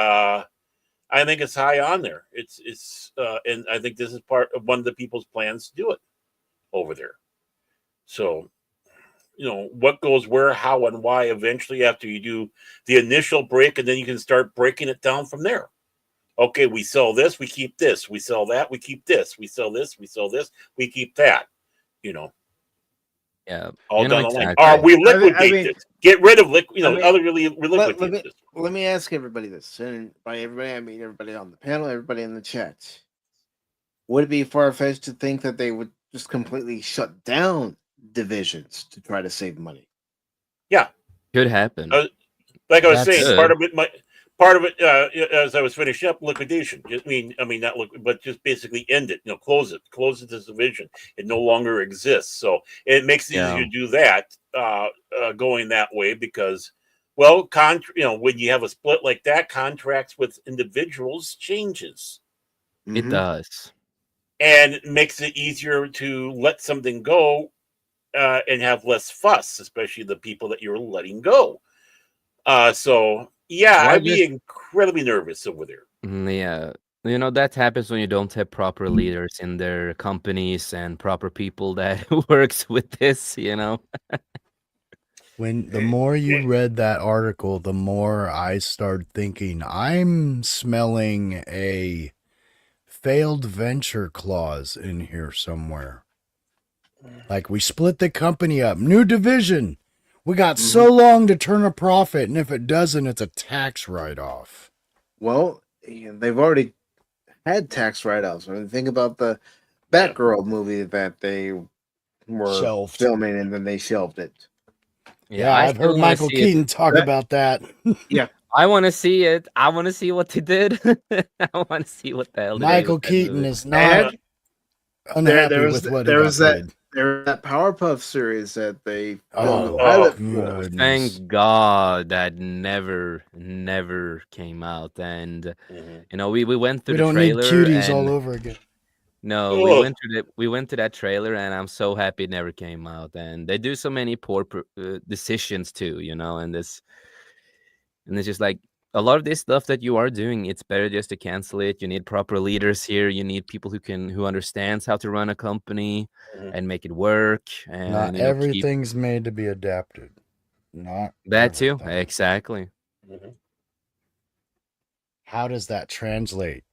I think it's high on there. And I think this is part of one of the people's plans to do it over there. So, what goes where, how, and why eventually after you do the initial break, and then you can start breaking it down from there. Okay, we sell this, we keep this. We sell that, we keep this. We sell this, we sell this, we keep that. Yeah, All you know down the line. exactly. Or we I liquidate mean, this. Get rid of I mean, liquidate this. let me ask everybody this, and by everybody I mean everybody on the panel, everybody in the chat. Would it be far fetched to think that they would just completely shut down divisions to try to save money? Yeah. Could happen. Like I was That's saying, good. part of it, as I was finishing up, liquidation. Not look, but just basically end it. Close it. This division. It no longer exists. So it makes it easier Yeah, to do that, going that way because, well, when you have a split like that, contracts with individuals changes, it Mhm. does. and it makes it easier to let something go, and have less fuss, especially the people that you're letting go. So yeah, Why I'd be just incredibly nervous over there. yeah. That happens when you don't have proper leaders in their companies and proper people that works with this. When the more you read that article, the more I started thinking, I'm smelling a failed venture clause in here somewhere. Like we split the company up, new division. We got so long to turn a profit, and if it doesn't, it's a tax write-off. Well, they've already had tax write-offs. I mean, think about the Batgirl movie that they were Shelved. filming and then they shelved it. Yeah, I I've still heard wanna Michael see it. Keaton talk That- about that. I want to see it. I want to see what they did. I want to see what the hell. They did Michael with that Keaton movie. is not unhappy there with what he there got was that paid. there was that Powerpuff series that they filmed Oh, the pilot for. goodness. Thank God that never came out. And we went through We the don't need trailer cuties all and over again. no, we went to that trailer and I'm so happy it never came out. And they do so many poor decisions too, and it's just like a lot of this stuff that you are doing, it's better just to cancel it. You need proper leaders here. You need people who understands how to run a company and make it work. And Not keep everything's made to be adapted. Not that too. everything. Exactly. How does that translate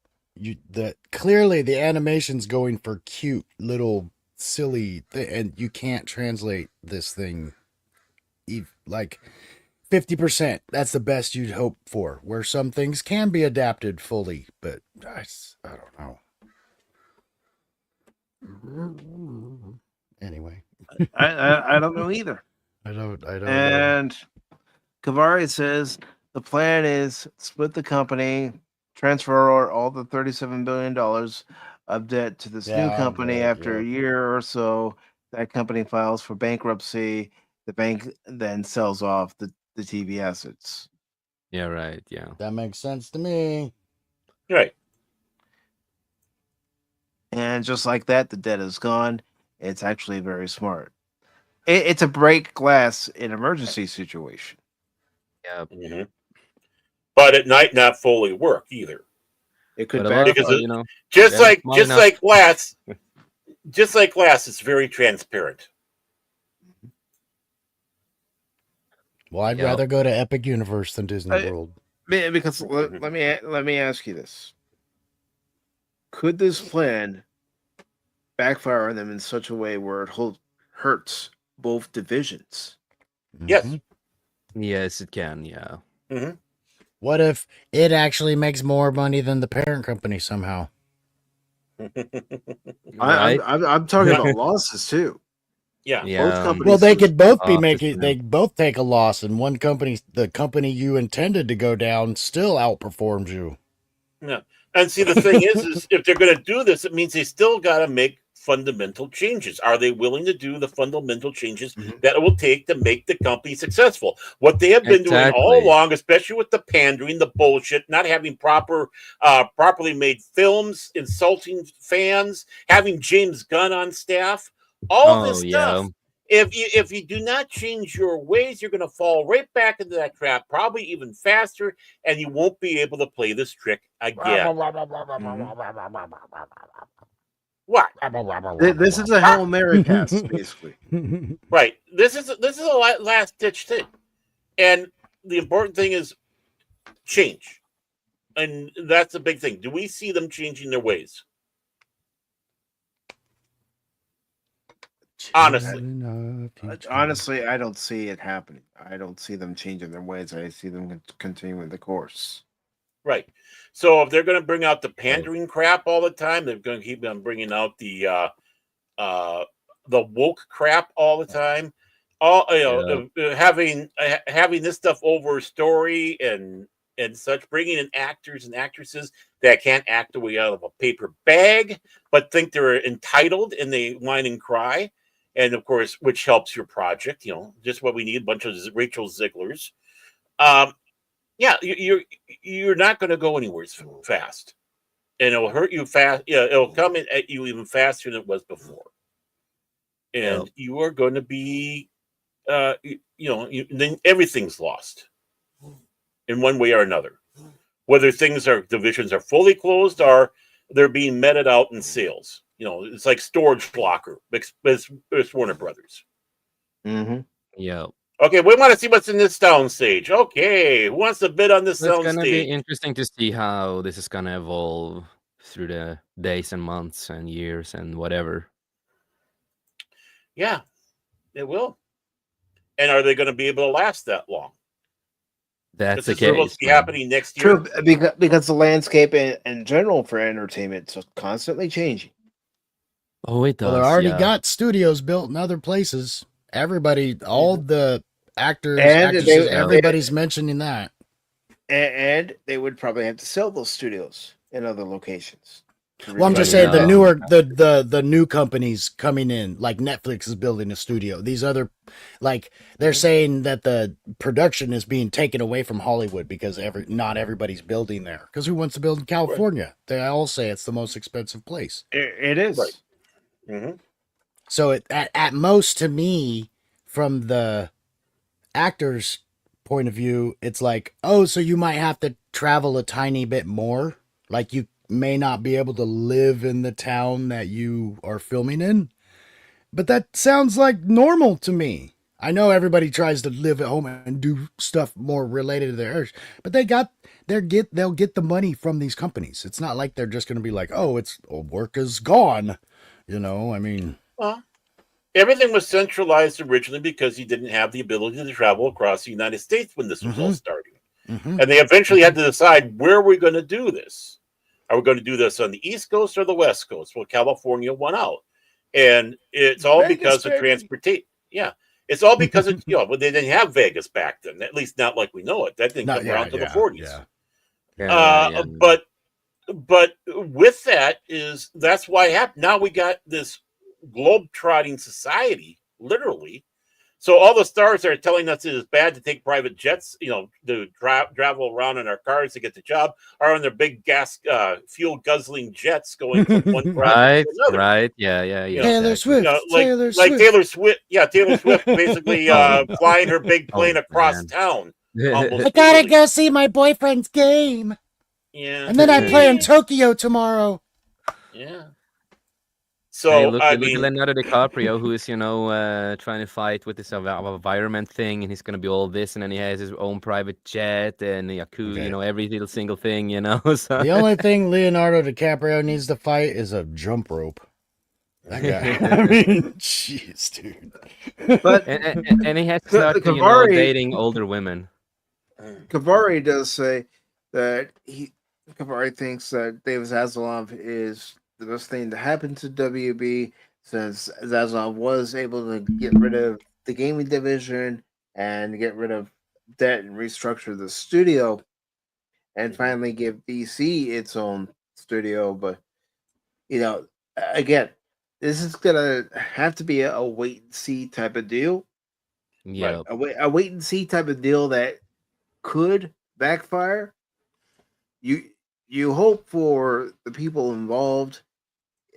clearly the animation's going for cute little silly and you can't translate this thing like 50%. That's the best you'd hope for, where some things can be adapted fully, but I don't know. Anyway, I don't know either. I don't know. And Kavari says the plan is split the company, transfer all the $37 billion of debt to this new company. After a year or so, that company files for bankruptcy. The bank then sells off the TV assets. Yeah, right. Yeah. That makes sense to me. Right. And just like that, the debt is gone. It's actually very smart. It's a break glass in emergency situation. Yeah. Mm-hmm. But at night, not fully work either. It could But a lot of, because you know, just they're like not smart enough. glass, it's very transparent. Well, I'd Yeah. rather go to Epic Universe than Disney World. Because let me ask you this: could this plan backfire on them in such a way where it hurts both divisions? Yes. Mhm. Yes, it can. Yeah. Mm-hmm. What if it actually makes more money than the parent company somehow? Right. I'm talking about losses too. Yeah. Yeah. Both companies. Well, they could both be Losses, making. yeah. They both take a loss, and one company, the company you intended to go down, still outperforms you. Yeah. And see, the thing is if they're going to do this, it means they still got to make fundamental changes. Are they willing to do the fundamental changes that it will take to make the company successful? What they have been doing all Exactly. along, especially with the pandering, the bullshit, not having properly made films, insulting fans, having James Gunn on staff, all this Oh, stuff. yeah. If you do not change your ways, you're going to fall right back into that trap, probably even faster, and you won't be able to play this trick again. What? This is a Hail Mary cast, basically. Right. This is a last ditch thing, and the important thing is change, and that's the big thing. Do we see them changing their ways? Honestly, I don't see it happening. I don't see them changing their ways. I see them continuing the course. Right. So if they're going to bring out the pandering crap all the time, they're going to keep on bringing out the woke crap all the time. Having this stuff over story and such, bringing in actors and actresses that can't act the way out of a paper bag, but think they're entitled and they whine and cry. And of course, which helps your project, just what we need, a bunch of Rachel Ziegler's. Yeah, you're not going to go anywhere fast, and it'll hurt you fast. Yeah, it'll come in at you even faster than it was before, and you are going to be, then everything's lost in one way or another. Whether divisions are fully closed or they're being meted out in sales. It's like storage locker. It's Warner Brothers. Mm-hmm. Yeah. Okay, we want to see what's in this sound stage. Okay, who wants to bid on this sound It's gonna stage? be interesting to see how this is gonna evolve through the days and months and years and whatever. Yeah, it will. And are they going to be able to last that long? That's the This is supposed case. to be happening next year. True, because the landscape in general for entertainment is constantly changing. Oh, it does. Well, they already yeah. got studios built in other places. Everybody, all the actors, And actresses, everybody's mentioning that. And they would probably have to sell those studios in other locations. Well, I'm just saying the newer, the new companies coming in, like Netflix is building a studio. These other, like they're saying that the production is being taken away from Hollywood because not everybody's building there. Because who wants to build in California? Right. They all say it's the most expensive place. It is. Right. Mm-hmm. So at most, to me, from the actor's point of view, it's like, oh, so you might have to travel a tiny bit more. Like you may not be able to live in the town that you are filming in. But that sounds like normal to me. I know everybody tries to live at home and do stuff more related to their heritage, but they'll get the money from these companies. It's not like they're just going to be like, oh, work is gone. I mean, Well, everything was centralized originally because you didn't have the ability to travel across the United States when this was all starting. mhm. And they eventually had to decide, where are we going to do this? Are we going to do this on the East Coast or the West Coast? Well, California won out. And it's all Vegas, because of baby. transportation. Yeah. It's all because of, well, they didn't have Vegas back then, at least not like we know it. That didn't come around to the 40s. Yeah. But with that that's why it happened. Now we got this globe-trotting society, literally. So all the stars are telling us it is bad to take private jets, to travel around in our cars to get the job, are on their big gas fuel guzzling jets going from one project to another. Right. Yeah. Taylor Swift. Taylor like Swift. Taylor Swift. Yeah, Taylor Swift basically flying her big plane across man. town. Almost I gotta literally. go see my boyfriend's game. Yeah. And then I play in Tokyo tomorrow. Yeah. Hey, So look I at mean, Leonardo DiCaprio, who is, trying to fight with this environment thing, and he's gonna be all this, and then he has his own private jet and Yaku, Okay. every little single thing, So The only thing Leonardo DiCaprio needs to fight is a jump rope. That guy. I mean, jeez, dude. But and he has to start, Kavari- dating older women. Kavari does say that Kavari thinks that David Zaslav is the best thing to happen to WB, since Zaslav was able to get rid of the gaming division and get rid of debt and restructure the studio and finally give DC its own studio. But again, this is gonna have to be a wait and see type of deal. Yeah. A wait and see type of deal that could backfire. You hope for the people involved,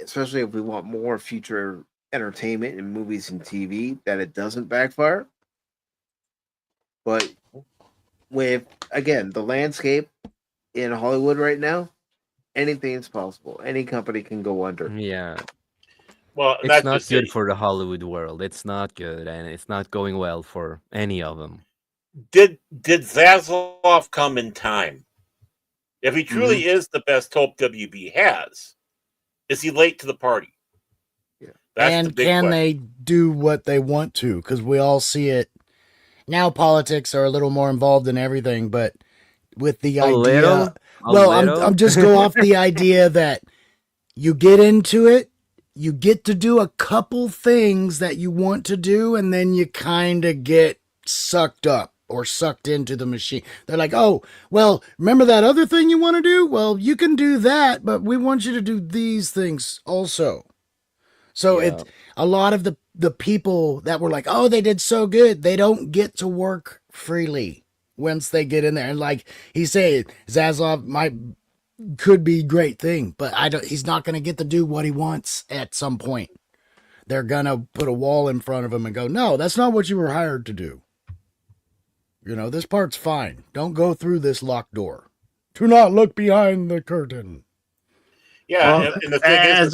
especially if we want more future entertainment in movies and TV, that it doesn't backfire. But with, again, the landscape in Hollywood right now, anything is possible. Any company can go under. Yeah. well, It's that's not just good it. for the Hollywood world. It's not good, and it's not going well for any of them. Did Zaslav come in time? If he truly is the best hope WB has, is he late to the party? Yeah. That's the And big can question. they do what they want to? Because we all see it now. Politics are a little more involved in everything, but with the idea, I'm just go off the idea that you get into it, you get to do a couple things that you want to do, and then you kind of get sucked up or sucked into the machine. They're like, oh, well, remember that other thing you want to do? Well, you can do that, but we want you to do these things also. So Yeah. a lot of the people that were like, oh, they did so good, they don't get to work freely once they get in there. And like he said, Zaslav could be a great thing, but he's not going to get to do what he wants at some point. They're going to put a wall in front of him and go, no, that's not what you were hired to do. This part's fine. Don't go through this locked door. Do not look behind the curtain. Yeah, Well, and the thing is,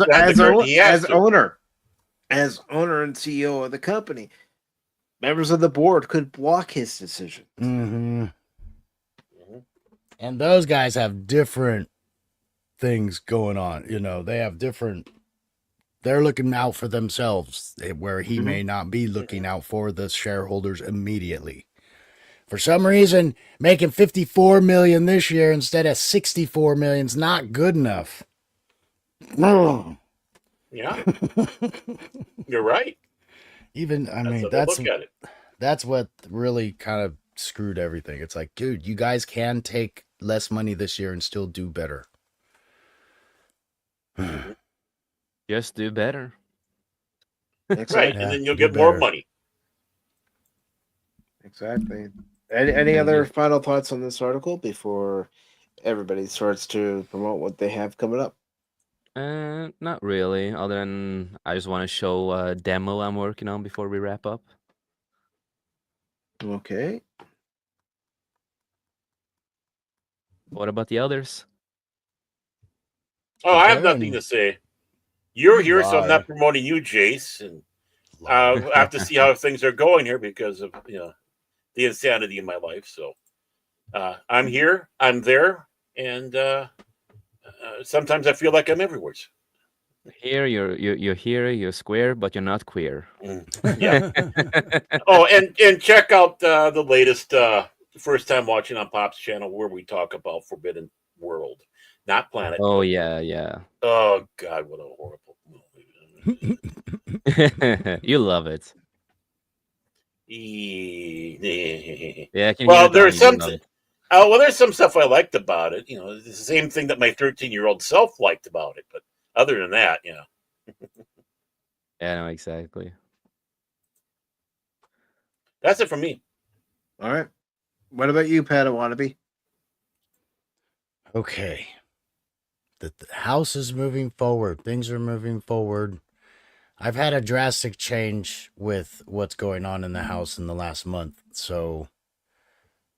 as owner and CEO of the company, members of the board could block his decision. Mm-hmm. And those guys have different things going on. They have different. They're looking out for themselves, where he may not be looking out for the shareholders immediately. For some reason, making $54 million this year instead of $64 million is not good enough. Yeah, you're right. That's look at it. That's what really kind of screwed everything. It's like, dude, you guys can take less money this year and still do better. Just do better. Right, and then you'll do get more better. money. Exactly. Any other final thoughts on this article before everybody starts to promote what they have coming up? Not really. Other than I just want to show a demo I'm working on before we wrap up. Okay. What about the others? Oh, I have Okay, nothing to say. You're here, so I'm lie. not promoting you, Jace. And I have to see how things are going here because of the insanity in my life. So I'm here, I'm there, and sometimes I feel like I'm everywhere. Here, you're here, you're square, but you're not queer. Yeah. Oh, and check out the latest first time watching on Pop's channel where we talk about Forbidden World, not Planet. Oh yeah. Oh God, what a horrible movie! You love it. Yeah, I can hear Well, it on there's you, some. love it. There's some stuff I liked about it. It's the same thing that my 13-year-old self liked about it. But other than that, Yeah, no, exactly. that's it for me. All right. What about you, Padawannabe? Okay. The house is moving forward. Things are moving forward. I've had a drastic change with what's going on in the house in the last month. So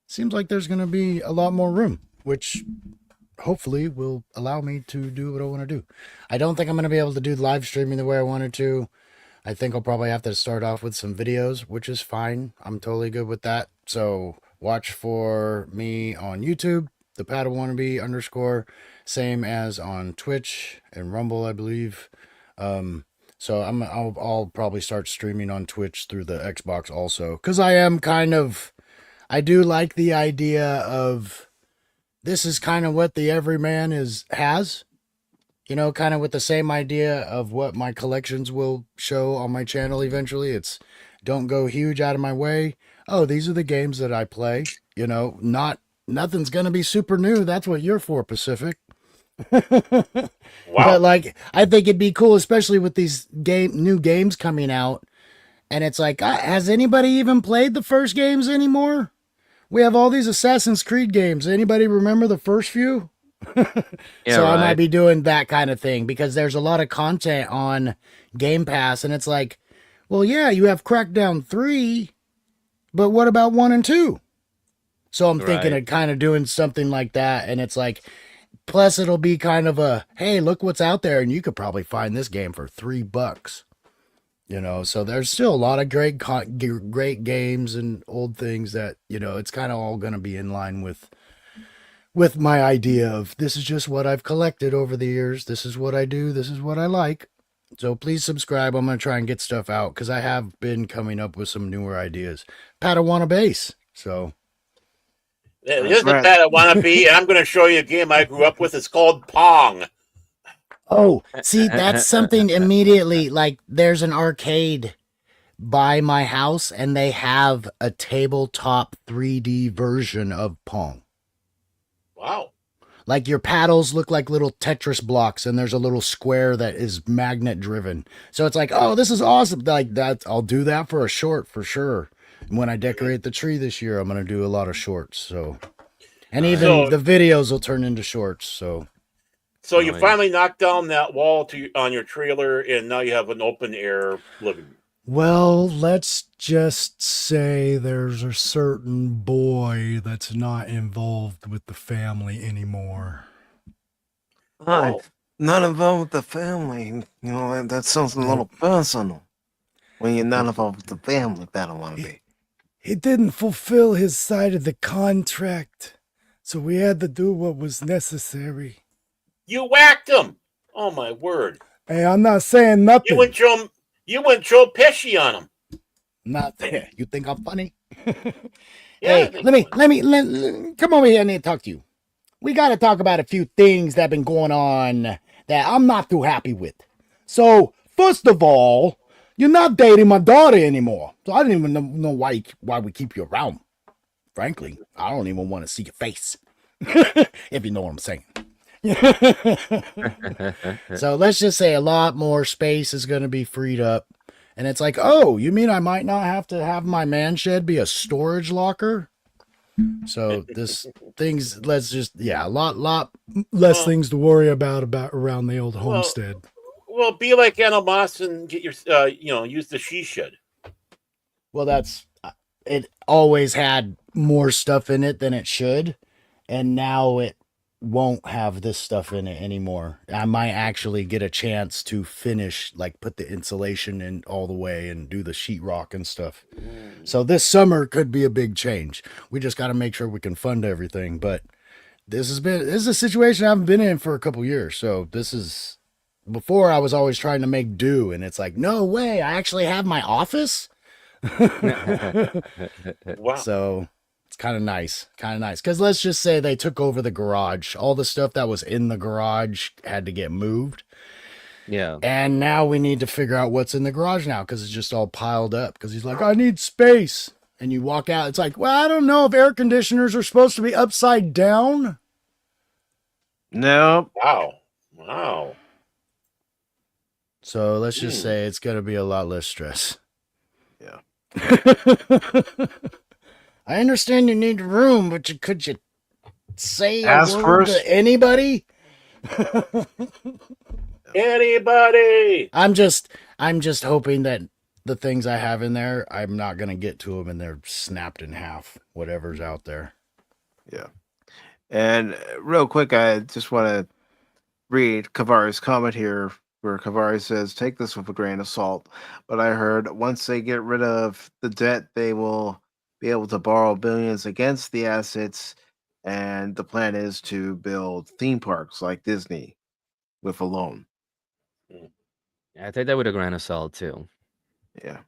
seems like there's going to be a lot more room, which hopefully will allow me to do what I want to do. I don't think I'm going to be able to do live streaming the way I wanted to. I think I'll probably have to start off with some videos, which is fine. I'm totally good with that. So watch for me on YouTube, the Padawannabe _ same as on Twitch and Rumble, I believe. So I'll probably start streaming on Twitch through the Xbox also, because I do like the idea of this is kind of what the everyman has. Kind of with the same idea of what my collections will show on my channel eventually. It's don't go huge out of my way. Oh, these are the games that I play. Nothing's going to be super new. That's what you're for, Pacific. Wow. But I think it'd be cool, especially with these new games coming out. And it's like, has anybody even played the first games anymore? We have all these Assassin's Creed games. Anybody remember the first few? Yeah, So I right. might be doing that kind of thing because there's a lot of content on Game Pass, and it's like, well, yeah, you have Crackdown 3, but what about 1 and 2? So I'm thinking Right. of kind of doing something like that, and it's like, plus it'll be kind of a, hey, look what's out there, and you could probably find this game for $3. So there's still a lot of great games and old things that, it's kind of all going to be in line with my idea of this is just what I've collected over the years. This is what I do. This is what I like. So please subscribe. I'm going to try and get stuff out because I have been coming up with some newer ideas. Padawanna base. So. This is the pet I want to be, and I'm going to show you a game I grew up with. It's called Pong. Oh, see, that's something immediately. Like, there's an arcade by my house, and they have a tabletop 3D version of Pong. Wow. Like, your paddles look like little Tetris blocks, and there's a little square that is magnet driven. So it's like, oh, this is awesome. Like, that, I'll do that for a short for sure. And when I decorate the tree this year, I'm going to do a lot of shorts. So, and even the videos will turn into shorts. So you finally knocked down that wall on your trailer, and now you have an open air living room. Well, let's just say there's a certain boy that's not involved with the family anymore. Hi. Not involved with the family. That sounds a little personal. When you're not involved with the family, Padawannabe. He didn't fulfill his side of the contract, so we had to do what was necessary. You whacked him. Oh my word! Hey, I'm not saying nothing. You went Joe Pesci on him. not there. You think I'm funny? Yeah, Hey, let me come over here and let me talk to you. We got to talk about a few things that have been going on that I'm not too happy with. So, first of all, you're not dating my daughter anymore. So I don't even know why we keep you around. Frankly, I don't even want to see your face. If you know what I'm saying. So let's just say a lot more space is going to be freed up. And it's like, oh, you mean I might not have to have my man shed be a storage locker? So a lot less things to worry about around the old homestead. Well, be like Animos and get your, use the she shed. Well, it always had more stuff in it than it should. And now won't have this stuff in it anymore. I might actually get a chance to finish, like put the insulation in all the way and do the sheetrock and stuff. So this summer could be a big change. We just got to make sure we can fund everything. But this is a situation I haven't been in for a couple years. So this is, before I was always trying to make do, and it's like, no way, I actually have my office. Wow. So it's kind of nice. Because let's just say they took over the garage. All the stuff that was in the garage had to get moved. Yeah. And now we need to figure out what's in the garage now, because it's just all piled up. Because he's like, I need space. And you walk out, it's like, well, I don't know if air conditioners are supposed to be upside down. No. Wow. So let's just say it's going to be a lot less stress. Yeah. I understand you need room, but could you say Ask a word first. to anybody? Anybody? I'm just hoping that the things I have in there, I'm not going to get to them and they're snapped in half, whatever's out there. Yeah. And real quick, I just want to read Kavari's comment here, where Kavari says, take this with a grain of salt. But I heard once they get rid of the debt, they will be able to borrow billions against the assets. And the plan is to build theme parks like Disney with a loan. I take that with a grain of salt too. Yeah.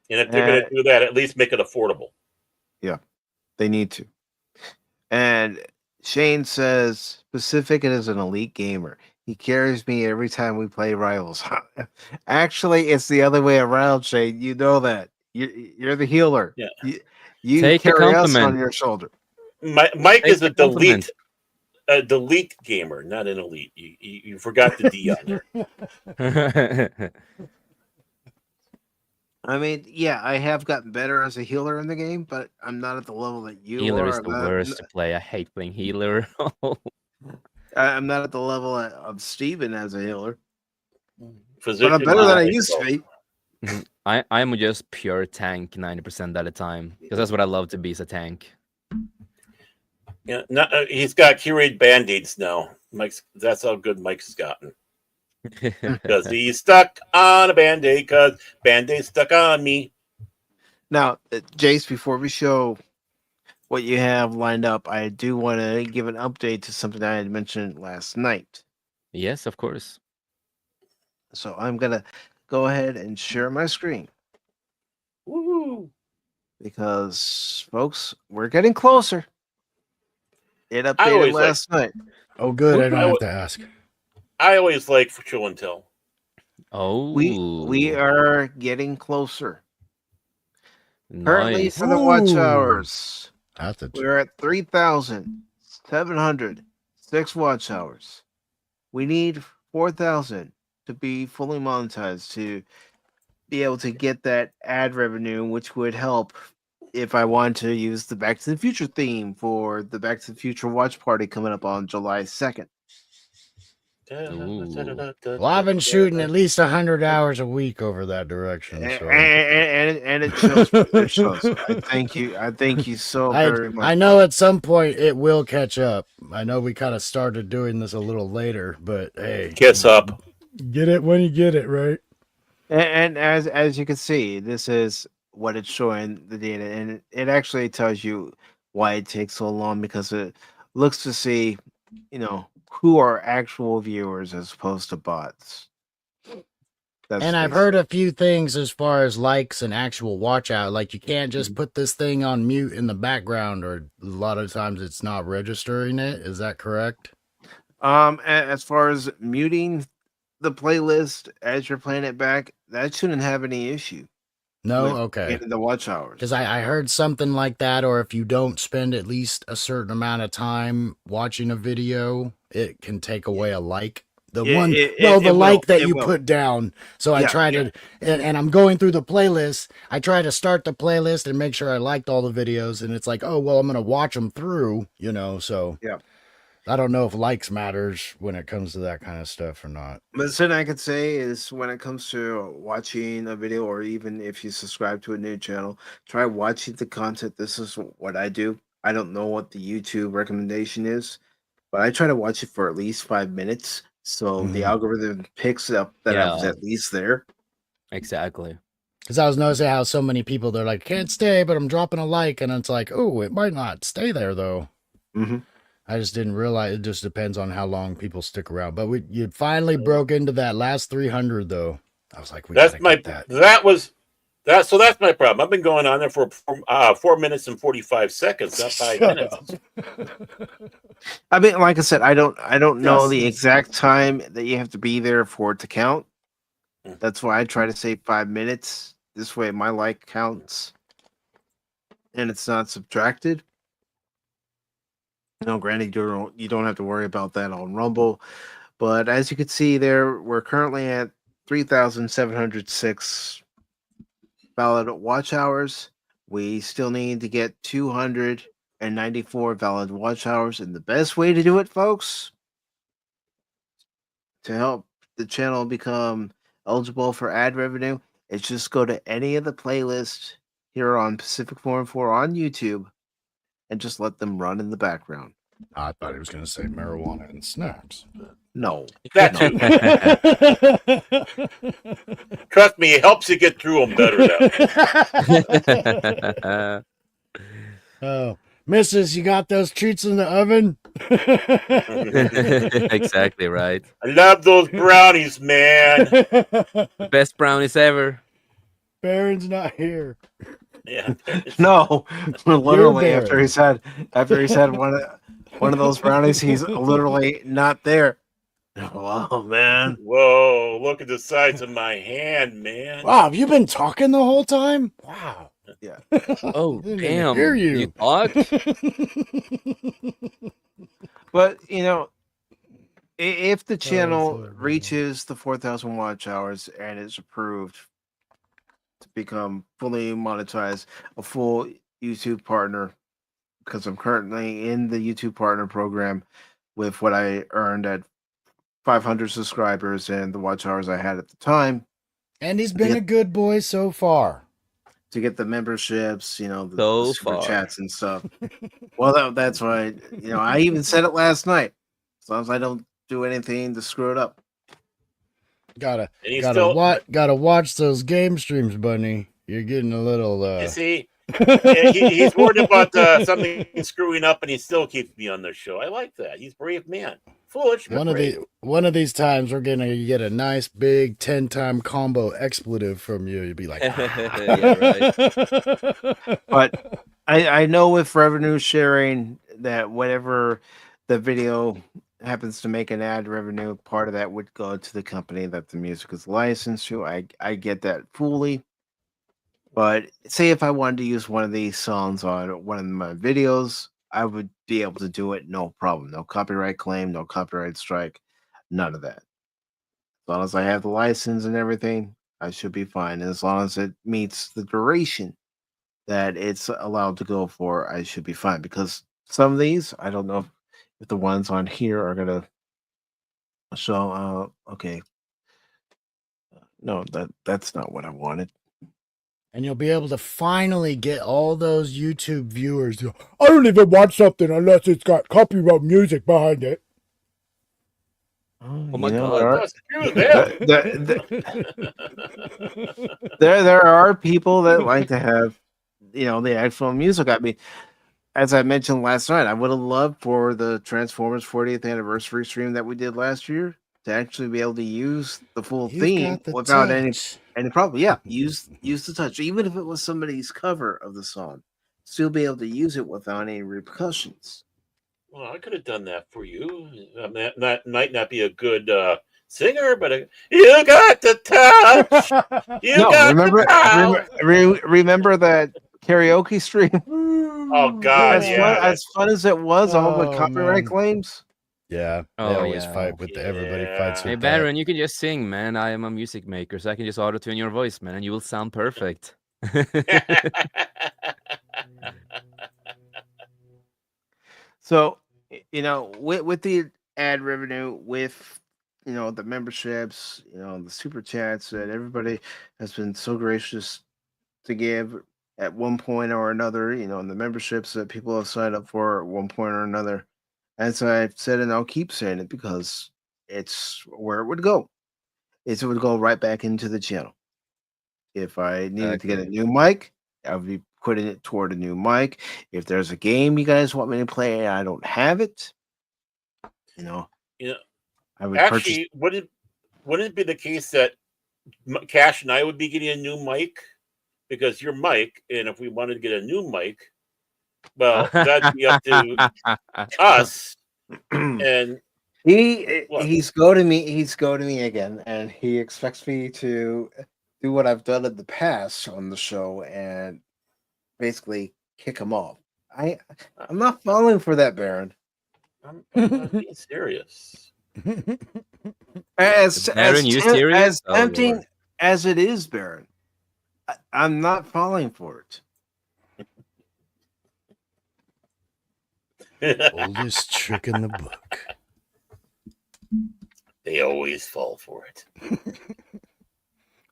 And if they're going to do that, at least make it affordable. Yeah. They need to. And Shane says, Pacific is an elite gamer. He carries me every time we play Rivals. Actually, it's the other way around, Shane. You know that. You're the healer. Yeah. You Take the carry us compliment. on your shoulder. Mike Take is the a compliment. delete gamer, not an elite. You forgot the D on there. I mean, yeah, I have gotten better as a healer in the game, but I'm not at the level that you Healer are. is the worst to play. I hate playing healer. I'm not at the level of Steven as a healer. Physician, But I'm better than I used to be. I'm just pure tank 90% of the time because that's what I love to be, is a tank. Yeah, he's got curated band-aids now. That's how good Mike's gotten. Because he's stuck on a band-aid, because band-aid stuck on me. Now, Jace, before we show what you have lined up, I do want to give an update to something I had mentioned last night. Yes, of course. So I'm going to go ahead and share my screen. Woo! Because, folks, we're getting closer. It updated always last night. Oh, good. I don't have to ask. I always like for show and tell. Oh, We are getting closer. Currently, nice. for the watch Ooh. hours, That's we're at 3,706 watch hours. We need 4,000 to be fully monetized to be able to get that ad revenue, which would help if I want to use the Back to the Future theme for the Back to the Future watch party coming up on July 2nd. well, I've been shooting at least 100 hours a week over that direction. So. And it shows. It shows. I thank you so very much. I know at some point it will catch up. I know we kind of started doing this a little later, but hey, Kiss up. Get it when you get it, right? And as you can see, this is what it's showing the data, and it actually tells you why it takes so long, because it looks to see, who are actual viewers as opposed to bots. And I've heard a few things as far as likes and actual watch out. Like, you can't just put this thing on mute in the background, or a lot of times it's not registering it. Is that correct? As far as muting the playlist as you're playing it back, that shouldn't have any issue. No? Okay. Getting the watch hours. Because I heard something like that, or if you don't spend at least a certain amount of time watching a video, it can take away a like. The like that you put down. So I try to, and I'm going through the playlist. I try to start the playlist and make sure I liked all the videos. And it's like, oh, well, I'm going to watch them through, so. Yeah. I don't know if likes matters when it comes to that kind of stuff or not. But something I could say is, when it comes to watching a video, or even if you subscribe to a new channel, try watching the content. This is what I do. I don't know what the YouTube recommendation is. but I try to watch it for at least 5 minutes, so the Mhm. algorithm picks up that I was Yeah. at least there. Exactly. Because I was noticing how so many people, they're like, can't stay, but I'm dropping a like. And it's like, oh, it might not stay there, though. Mm-hmm. I just didn't realize. It just depends on how long people stick around. But you finally broke into that last 300, though. I was like, we That's gotta my get that. so that's my problem. I've been going on there for 4 minutes and 45 seconds, not 5 minutes. I mean, like I said, I don't know the Yes. exact time that you have to be there for it to count. Mm. That's why I try to say 5 minutes. This way, my like counts, and it's not subtracted. No, granted, you don't have to worry about that on Rumble, but as you can see there, we're currently at 3,706 valid watch hours. We still need to get 294 valid watch hours, and the best way to do it, folks, to help the channel become eligible for ad revenue, is just go to any of the playlists here on Pacific 4 on YouTube and just let them run in the background. I thought he was going to say marijuana and snaps. No. That too. Trust me, it helps you get through them better that way. Oh, Mrs., you got those treats in the oven? Exactly right. I love those brownies, man. Best brownies ever. Baron's not here. Yeah. No. Literally, Baron. after he's had one of those brownies, he's literally not there. Oh man. Whoa, look at the size of my hand, man. Wow, have you been talking the whole time? Wow. Yeah. Oh, I didn't even damn. hear You you. talked? But if the channel sorry, reaches the 4,000 watch hours and is approved to become fully monetized, a full YouTube partner, because I'm currently in the YouTube partner program with what I earned at 500 subscribers and the watch hours I had at the time, And he's been Yeah. a good boy so far. to get the memberships, the So super far. chats and stuff. Well, that's why, I even said it last night. As long as I don't do anything to screw it up. Gotta And he's gotta watch those game streams, Bunny. You're getting a little you see, he's worried about something screwing up, and he still keeps me on the show. I like that. He's a brave man. Foolish, but brave. one of these times we're gonna get a nice big 10-time combo expletive from you. You'd be like, Yeah, right. But I know with revenue sharing that whatever the video happens to make an ad revenue, part of that would go to the company that the music is licensed to. I get that fully. But say if I wanted to use one of these songs on one of my videos, I would be able to do it, no problem. No copyright claim, no copyright strike, none of that. As long as I have the license and everything, I should be fine. And as long as it meets the duration that it's allowed to go for, I should be fine. Because some of these, I don't know if the ones on here are gonna show. Okay, no, that's not what I wanted. and you'll be able to finally get all those YouTube viewers. I don't even watch something unless it's got copyright music behind it. Oh my You know, God. Screw them. there are people that like to have the actual music. I mean, as I mentioned last night, I would have loved for the Transformers 40th anniversary stream that we did last year to actually be able to use the full You've theme got the without touch. any problem. Yeah, use the touch, even if it was somebody's cover of the song, still be able to use it without any repercussions. Well, I could have done that for you. I mean, that might not be a good singer, but you got the touch. You got remember, the power. remember that karaoke stream? Oh God, yeah. As fun as it was, all the Oh, copyright man. claims. Yeah, they Oh, always yeah. fight with everybody fights Hey, with that. Baron, you can just sing, man. I am a music maker, so I can just auto-tune your voice, man, and you will sound perfect. So, with the ad revenue, with the memberships, the super chats that everybody has been so gracious to give at one point or another, and the memberships that people have signed up for at one point or another, As I've said, and I'll keep saying it because it's where it would go. It would go right back into the channel. If I needed to get a new mic, I would be putting it toward a new mic. If there's a game you guys want me to play and I don't have it, You know, I would purchase. actually, wouldn't it be the case that Cash and I would be getting a new mic because your mic, and if we wanted to get a new mic, well, that'd be up to us. And He's goading me again, and he expects me to do what I've done in the past on the show and basically kick him off. I'm not falling for that, Baron. I'm not being serious. Baron, you serious? As Oh, tempting Lord. as it is, Baron, I'm not falling for it. Oldest trick in the book. They always fall for it.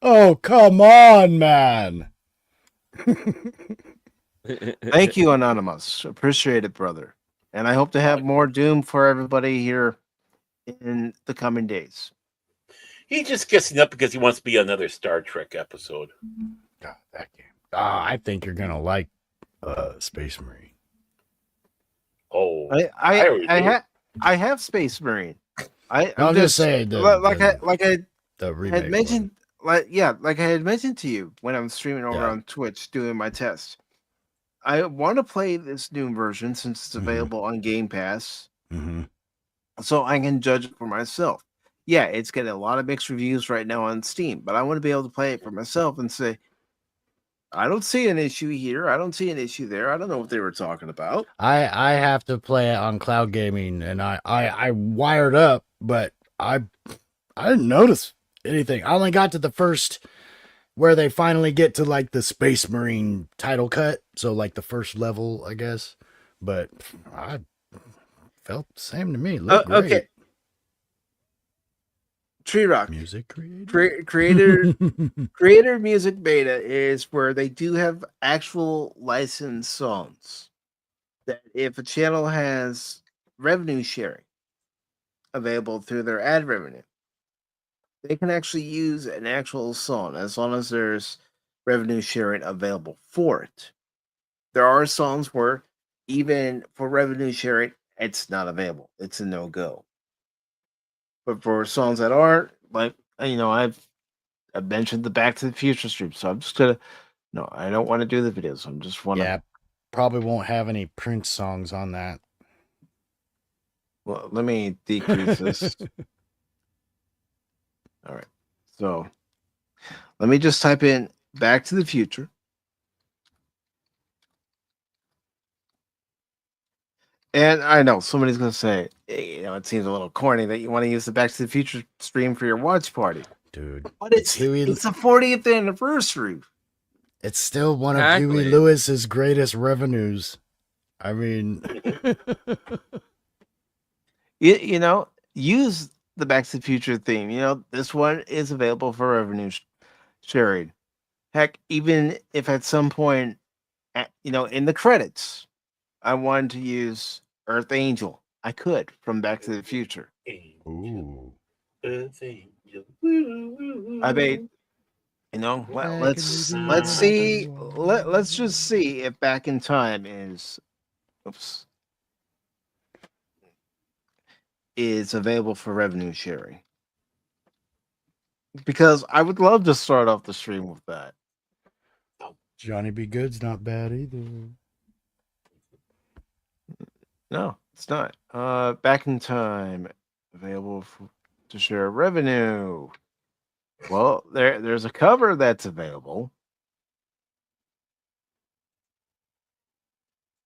Oh, come on, man. Thank you, Anonymous. Appreciate it, brother. And I hope to have more Doom for everybody here in the coming days. He's just guessing up because he wants to be another Star Trek episode. God, that game. I think you're gonna like Space Marine. Oh, I have Space Marine. I'm just saying I the remake had mentioned like I had mentioned to you when I'm streaming over on Twitch doing my test. I want to play this new version since it's available on Game Pass, so I can judge it for myself. Yeah, it's getting a lot of mixed reviews right now on Steam, but I want to be able to play it for myself and say, I don't see an issue here. I don't see an issue there. I don't know what they were talking about. I have to play it on cloud gaming, and I wired up, but I didn't notice anything. I only got to the first where they finally get to like the Space Marine title cut, so like the first level, I guess. But I felt the same to me. It looked great. Okay. Tree Rock Music creator music beta is where they do have actual licensed songs that if a channel has revenue sharing available through their ad revenue, they can actually use an actual song as long as there's revenue sharing available for it. There are songs where even for revenue sharing, it's not available. It's a no-go. But for songs that aren't, like, I've mentioned the Back to the Future stream, so I'm just gonna I don't want to do the videos. I'm just want to. Yeah, probably won't have any Prince songs on that. Well, let me decrease this. All right, so let me just type in Back to the Future. And I know somebody's going to say, hey, it seems a little corny that you want to use the Back to the Future stream for your watch party. Dude. But it's the 40th anniversary. It's still one of Huey Lewis's greatest revenues. I mean... use the Back to the Future theme. This one is available for revenue sharing. Heck, even if at some point, in the credits, I wanted to use Earth Angel, I could from Back to the Future. Ooh. Earth Angel. I mean, let's see. Let's just see if Back in Time is available for revenue sharing. Because I would love to start off the stream with that. Johnny B. Good's not bad either. No, it's not. Back in Time, available to share revenue. Well, there's a cover that's available,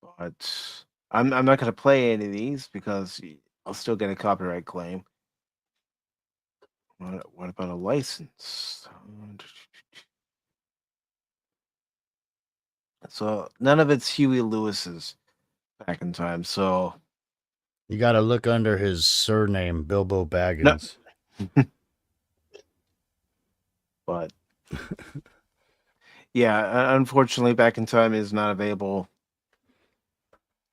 but I'm not going to play any of these because I'll still get a copyright claim. What about a license? So none of it's Huey Lewis's Back in Time. So you got to look under his surname, Bilbo Baggins. No. But yeah, unfortunately, Back in Time is not available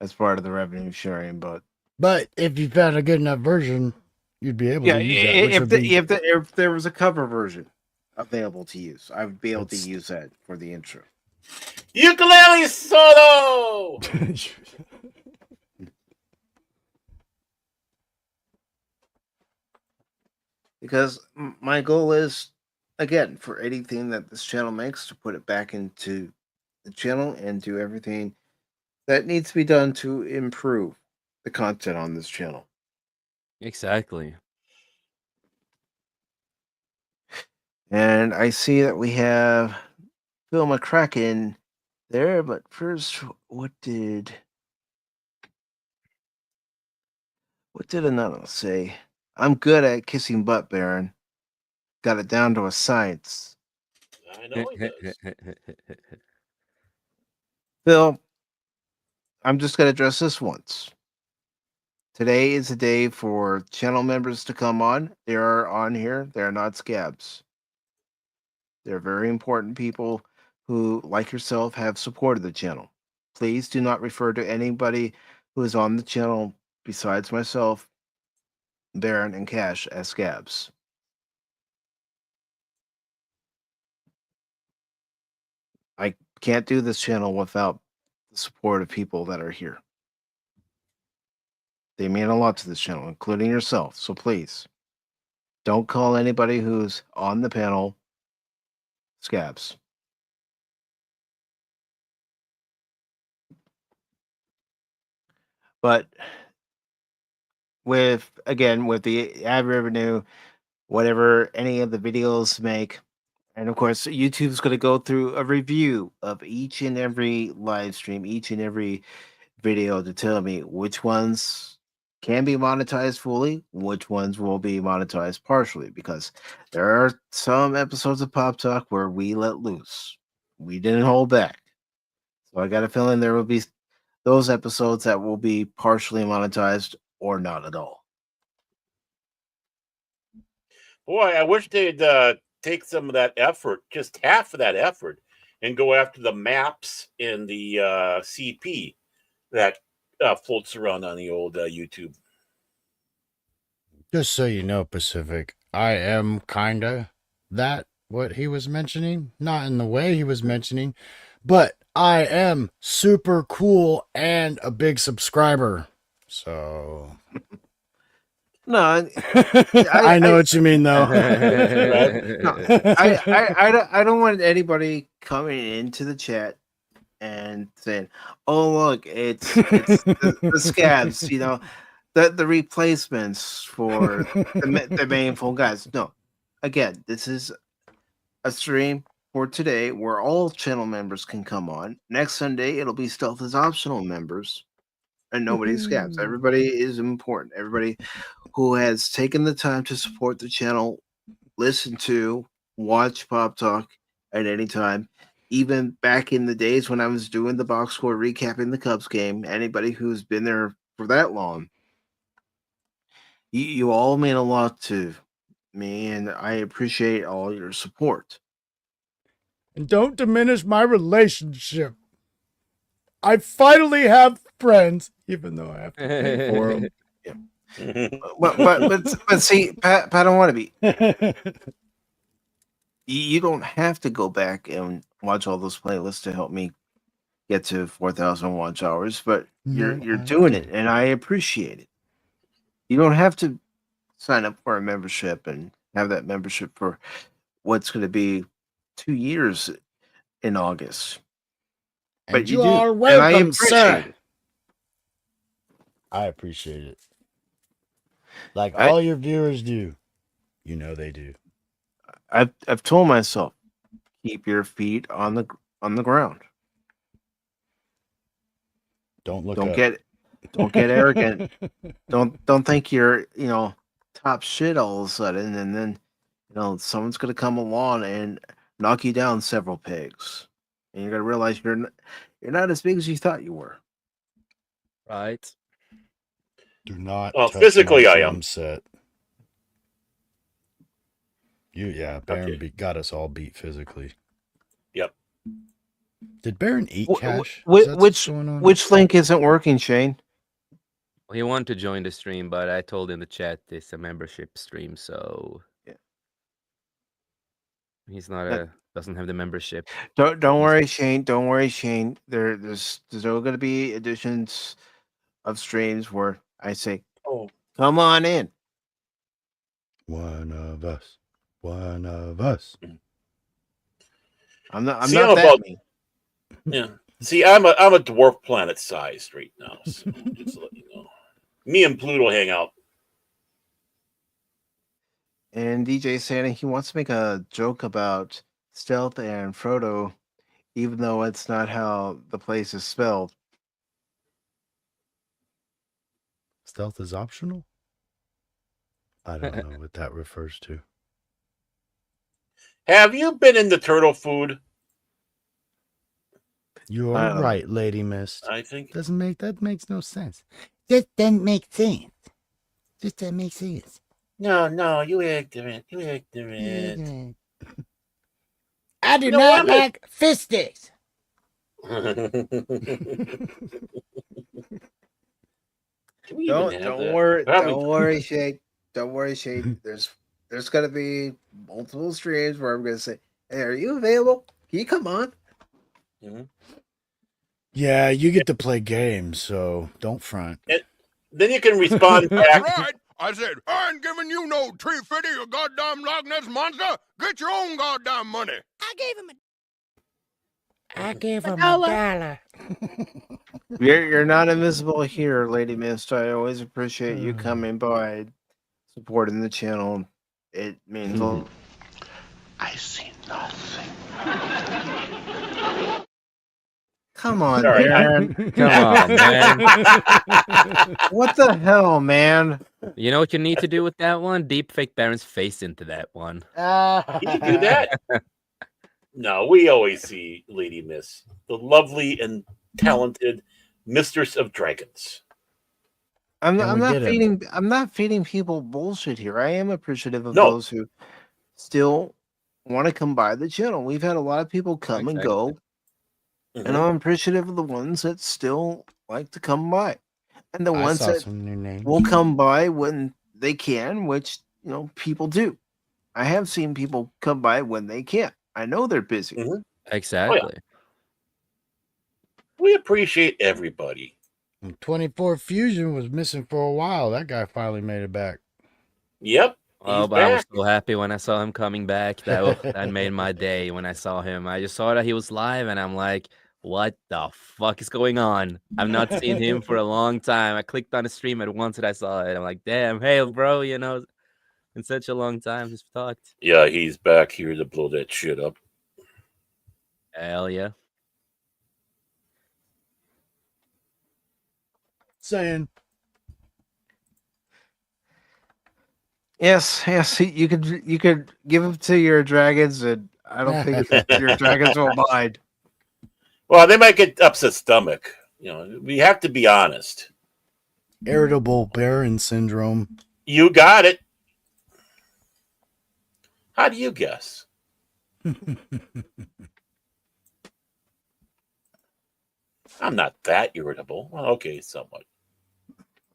as part of the revenue sharing. But But if you found a good enough version, you'd be able Yeah, to use that. Which would be if there was a cover version available to use, I would be able to use that for the intro. Ukulele solo. Because my goal is, again, for anything that this channel makes, to put it back into the channel and do everything that needs to be done to improve the content on this channel. Exactly. And I see that we have Phil McCracken there, but first, what did Anonymous say? I'm good at kissing butt, Baron. Got it down to a science. I know he does. Phil, I'm just going to address this once. Today is a day for channel members to come on. They are on here. They are not scabs. They're very important people who, like yourself, have supported the channel. Please do not refer to anybody who is on the channel besides myself, Baron, and Cash as scabs. I can't do this channel without the support of people that are here. They mean a lot to this channel, including yourself. So please, don't call anybody who's on the panel scabs. But with the ad revenue, whatever any of the videos make, and of course, YouTube's going to go through a review of each and every live stream, each and every video to tell me which ones can be monetized fully, which ones will be monetized partially, because there are some episodes of Pop Talk where we let loose. We didn't hold back. So I got a feeling there will be those episodes that will be partially monetized or not at all. Boy, I wish they'd take some of that effort, just half of that effort, and go after the maps in the CP that floats around on the old YouTube. just so you know, Pacific, I am kinda that what he was mentioning. Not in the way he was mentioning, but I am super cool and a big subscriber. So No, I know what you mean, though. I don't want anybody coming into the chat and saying, "Oh, look, it's the scabs," you know, the replacements for the main full guys. No, again, this is a stream for today where all channel members can come on. Next Sunday, it'll be Stealth as optional members, and nobody scabs. Everybody is important. Everybody who has taken the time to support the channel, listen to, watch Pop Talk at any time. Even back in the days when I was doing the box score recapping the Cubs game, anybody who's been there for that long, you all mean a lot to me, and I appreciate all your support. And don't diminish my relationship. I finally have friends, even though I have to pay for them. But see, Pat, I don't want to be. You don't have to go back and watch all those playlists to help me get to 4,000 watch hours, but you're doing it, and I appreciate it. You don't have to sign up for a membership and have that membership for what's going to be 2 years in August. And But you do, are and welcome, I appreciate sir. it. I appreciate it. Like all your viewers do. You know they do. I've told myself, keep your feet on the ground. Don't look Don't up. get arrogant. Don't think you're, top shit all of a sudden, and then someone's gonna come along and knock you down several pegs, and you're gonna realize you're not as big as you thought you were. Right. Do not Well, touch physically, my I am. drum set. Baron got us all beat physically. Yep. Did Baron eat Cash? Which link isn't working, Shane? He wanted to join the stream, but I told in the chat it's a membership stream, so Yeah. he's not That- doesn't have the membership. Don't worry, Shane. Don't worry, Shane. There's still going to be editions of streams where I say, Oh, "Come on in." One of us. One of us. I'm not See, that I'm about- mean. yeah. See, I'm a dwarf planet sized right now. So just to let you know. Me and Pluto hang out. And DJ Santa, he wants to make a joke about Stealth and Frodo, even though it's not how the place is spelled. Stealth is optional? I don't know what that refers to. Have you been in the turtle food? You're right, Lady Mist. I think. That makes no sense. That doesn't make sense. Just doesn't make sense. No, you ignorant. You ignorant. I do No, not I'm like fish sticks. Don't worry, Shake. Don't worry, Shake. There's gonna be multiple streams where I'm gonna say, "Hey, are you available? Can you come on?" Mm-hmm. Yeah, you get to play games, so don't front. Then you can respond back. Right. I said, I ain't giving you no tree fitty, you goddamn Loch Ness monster. Get your own goddamn money. I gave him a $1. You're not invisible here, Lady Mist. I always appreciate you coming by, supporting the channel. It means a lot. I see nothing. Come on, All right, Baron. Come on, man. What the hell, man? You know what you need to do with that one? Deep fake Baron's face into that one. You can do that. No, we always see Lady Miss, the lovely and talented Mistress of Dragons. I'm And we not get him. feeding. I'm not feeding people bullshit here. I am appreciative of No. those who still want to come by the channel. We've had a lot of people come and go, Mhm. and I'm appreciative of the ones that still like to come by, and the I ones saw that some new names. will come by when they can, which people do. I have seen people come by when they can't. I know they're busy. Mhm. Exactly. We appreciate everybody. 24 Fusion was missing for a while. That guy finally made it back. Yep. Oh, He's but I was back. so happy when I saw him coming back. That made my day when I saw him. I just saw that he was live, and I'm like, what the fuck is going on? I've not seen him for a long time. I clicked on the stream at once and I saw it. I'm like, damn, hey, bro, in such a long time since we talked. Yeah, he's back here to blow that shit up. Hell yeah. Saying. Yes, you could give them to your dragons, and I don't think your dragons will mind. Well, they might get upset stomach. We have to be honest. Irritable Baron syndrome. You got it. How do you guess? I'm not that irritable. Well, okay, somewhat.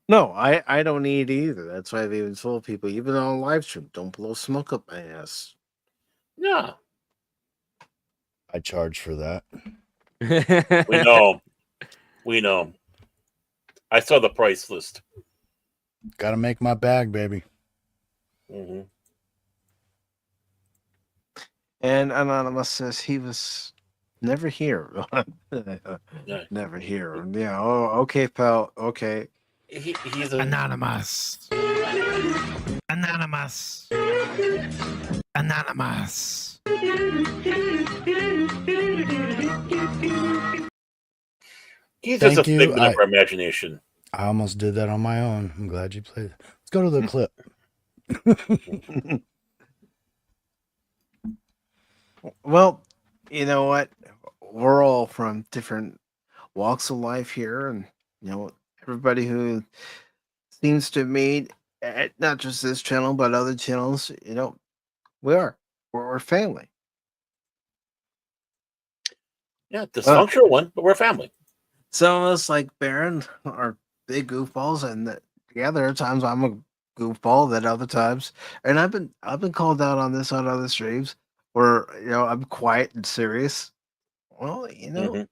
No, I don't need either. That's why I've even told people, even on live stream, don't blow smoke up my ass. Yeah, I charge for that. we know. We know. I saw the price list. Gotta make my bag, baby. Mm-hmm. And Anonymous says he was never here. Never here. Yeah. Oh, okay, pal. Okay. He's a Anonymous. Anonymous. Anonymous. he's just a Thank you. figment of our imagination. I almost did that on my own. I'm glad you played it. Let's go to the clip. Well, you know what? We're all from different walks of life here, and everybody who seems to meet at not just this channel but other channels, we're family. Yeah, dysfunctional one, but we're family. Some of us, like Baron, are big goofballs, and yeah, there are times I'm a goofball. Then other times, and I've been called out on this on other streams where I'm quiet and serious. Well, Mhm.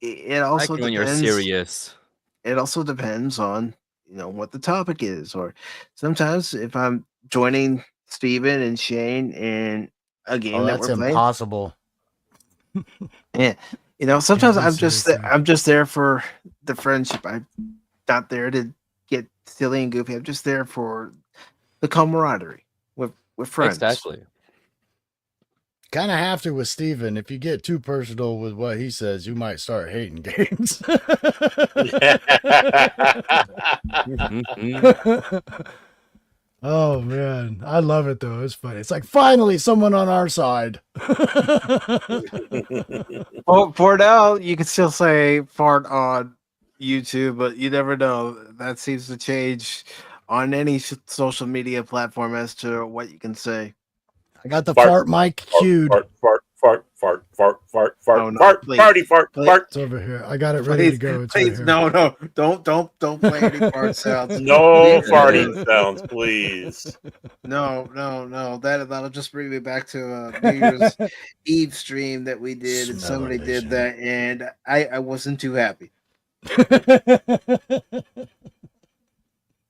it I like also it when you're depends. serious. It also depends on what the topic is, or sometimes if I'm joining Steven and Shane in a game Oh, that that's we're playing, impossible. yeah, sometimes be serious, I'm just there for the friendship. I'm not there to get silly and goofy. I'm just there for the camaraderie with friends. Exactly. Kind of have to with Steven. If you get too personal with what he says, you might start hating games. Mhm. Oh man, I love it though. It's funny. It's like finally someone on our side. Well, for now, you can still say fart on YouTube, but you never know. That seems to change on any social media platform as to what you can say. I got the Fart, fart mic queued. Oh no, fart, please, party, fart, please, fart. It's over here. I got it ready to please, go. It's right please, here. no, don't play any fart sounds. No Please, farting sounds, please. no. That'll just bring me back to a New Year's Eve stream that we did, and somebody did Smell-o-vision. that, and I wasn't too happy.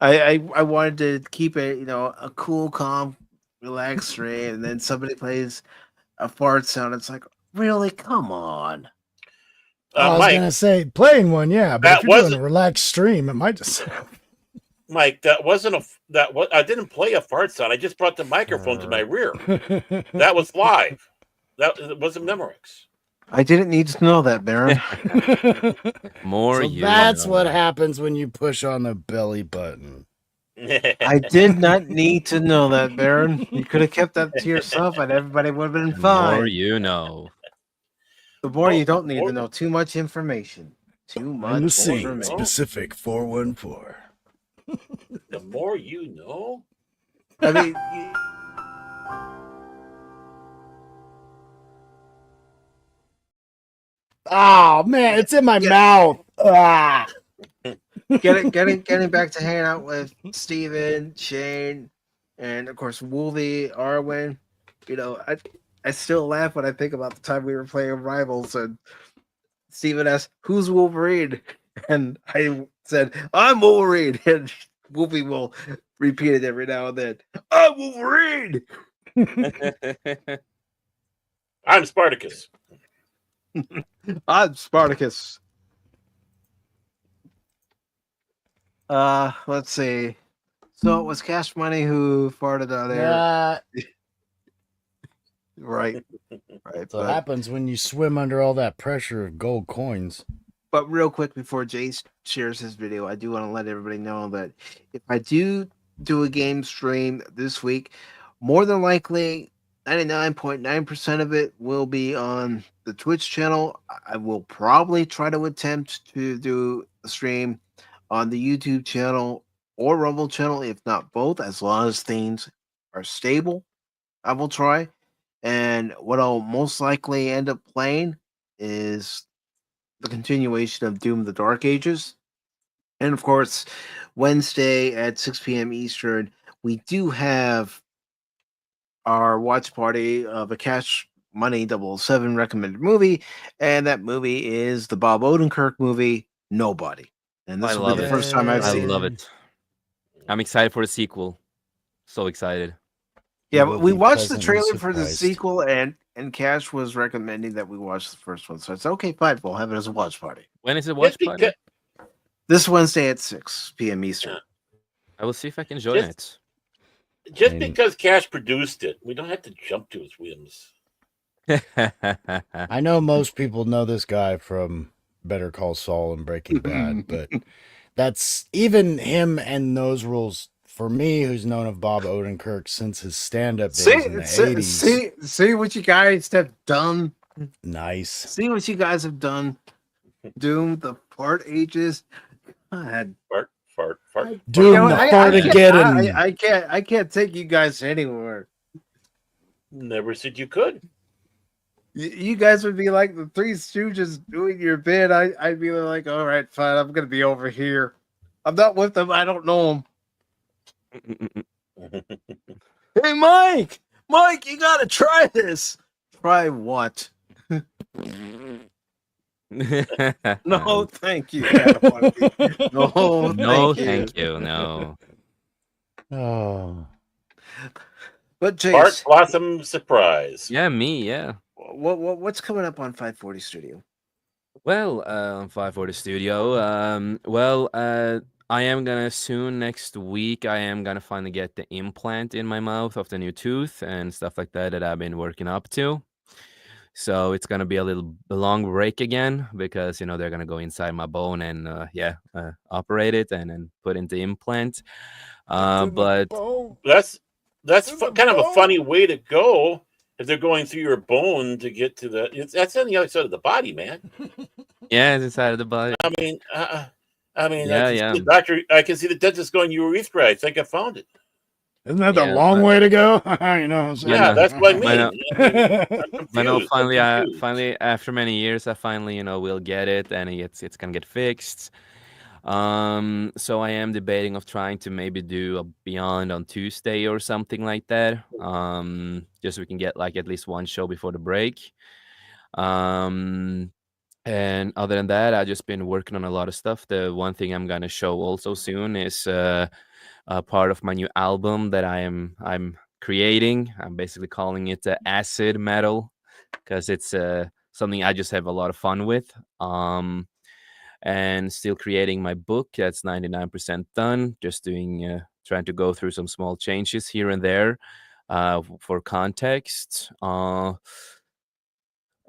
I wanted to keep it, a cool, calm, relaxed stream, and then somebody plays a fart sound. It's like, really? Come on. I was Mike, gonna say playing one, yeah, but that if you're doing a wasn't relaxed stream, it might just. Mike. That wasn't a that. What I didn't play a fart sound. I just brought the microphone to my rear. That was live. That it wasn't Memorex. I didn't need to know that, Baron. More So you that's what know. happens when you push on the belly button. I did not need to know that, Baron. You could have kept that to yourself, and everybody would have been The more fine. you know. The more you don't the need more- to know too much information. Too Behind the much scenes, information. Pacific414. The more you know. I mean, Oh man, it's in my Yeah. mouth. Ah. getting back to hanging out with Steven, Shane, and of course Woolly, Arwen. I still laugh when I think about the time we were playing Rivals and Steven asked, "Who's Wolverine?" And I said, "I'm Wolverine." And Wolfie will repeat it every now and then. "I'm Wolverine." I'm Spartacus. I'm Spartacus. Let's see. So it was Cash Money who farted on air. Right. That's what happens when you swim under all that pressure of gold coins. But real quick before Jace shares his video, I do want to let everybody know that if I do a game stream this week, more than likely 99.9% of it will be on the Twitch channel. I will probably try to attempt to do a stream on the YouTube channel or Rumble channel, if not both, as long as things are stable. I will try. And what I'll most likely end up playing is the continuation of Doom the Dark Ages. And of course, Wednesday at 6 p.m. Eastern, we do have our watch party of a Cashmoney007 recommended movie. And that movie is the Bob Odenkirk movie, Nobody. And this I will love be the it. first time I've I seen love it. it. I'm excited for the sequel. So excited. Yeah, will we be watched the pleasantly trailer for the surprised. sequel, and Cash was recommending that we watch the first one. So it's okay, fine. We'll have it as a watch party. When is it watch Just party? because, This Wednesday at 6 p.m. Eastern. I will see if I can join Just- just I mean- because Cash produced it, we don't have to jump to his whims. it. I know most people know this guy from Better Call Saul and Breaking Bad, but that's even him and those rules for me, who's known of Bob Odenkirk since his stand-up days in the 80s. See what you guys have done. Nice. See what you guys have done. Doom the fart ages. God. Fart. Doom the Fartageddon. I can't take you guys anywhere. Never said you could. You guys would be like the Three Stooges doing your bid. I'd be like, all right, fine. I'm gonna be over here. I'm not with them. I don't know him. Hey, Mike! Mike, you gotta try this. Try what? No, thank you. No, No, thank you. no. Oh. But Bart Jace, Blossom surprise. Yeah, me, yeah. what's coming up on 540 Studio? Well, 540 Studio. I am gonna soon next week. I am gonna finally get the implant in my mouth of the new tooth and stuff like that that I've been working up to. So it's gonna be a long break again because they're gonna go inside my bone and operate it and then put in the implant. But That's kind of a funny way to go if they're going through your bone to get to that's on the other side of the body, man. yeah, it's inside of the body. I mean, I Yeah, can yeah. see the doctor. I can see the dentist going urethra. I think I found it. Isn't that the Yeah, long but- way to go? You know what I'm saying? Yeah, that's what I Why mean. not? I'm But no, confused. I'm confused. finally, after many years, I finally, will get it, and it's gonna get fixed. So I am debating of trying to maybe do a Beyond on Tuesday or something like that. Just so we can get like at least one show before the break. Um, and other than that, I've just been working on a lot of stuff. The one thing I'm gonna show also soon is a part of my new album that I'm creating. I'm basically calling it acid metal because it's something I just have a lot of fun with. And still creating my book. That's 99% done. Just trying to go through some small changes here and there for context.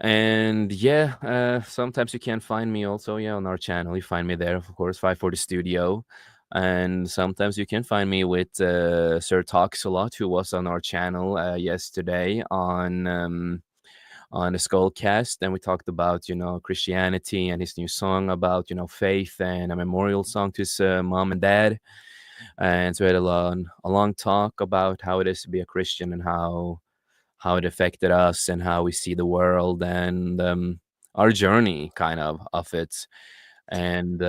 And yeah, sometimes you can find me also, on our channel. You find me there, of course, 540 Studio. And sometimes you can find me with Sir Talks a Lot, who was on our channel yesterday on the Skullcast. And we talked about, Christianity and his new song about, faith and a memorial song to his mom and dad. And so we had a long talk about how it is to be a Christian and how it affected us and how we see the world and our journey kind of it. And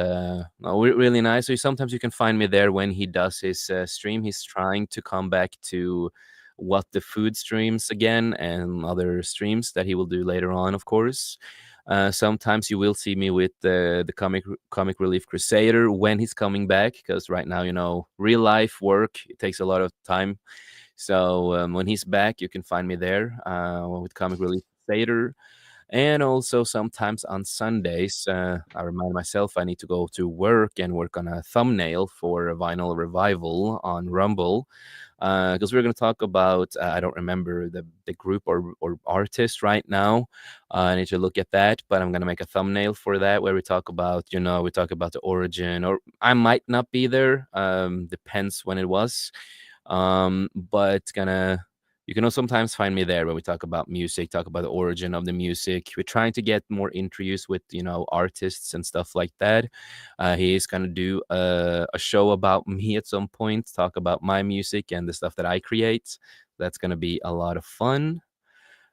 really nice. So sometimes you can find me there when he does his stream. He's trying to come back to what the food streams again and other streams that he will do later on, of course. Sometimes you will see me with the comic relief crusader when he's coming back, because right now, real life work, it takes a lot of time. So when he's back, you can find me there with Comic Relief Crusader. And also sometimes on Sundays, I remind myself I need to go to work and work on a thumbnail for a vinyl revival on Rumble. Because we're going to talk about, I don't remember the group or artist right now. I need to look at that, but I'm going to make a thumbnail for that where we talk about, the origin, or I might not be there. Depends when it was. But you can also sometimes find me there when we talk about music, talk about the origin of the music. We're trying to get more interviews with artists and stuff like that. He's gonna do a show about me at some point, talk about my music and the stuff that I create. That's gonna be a lot of fun.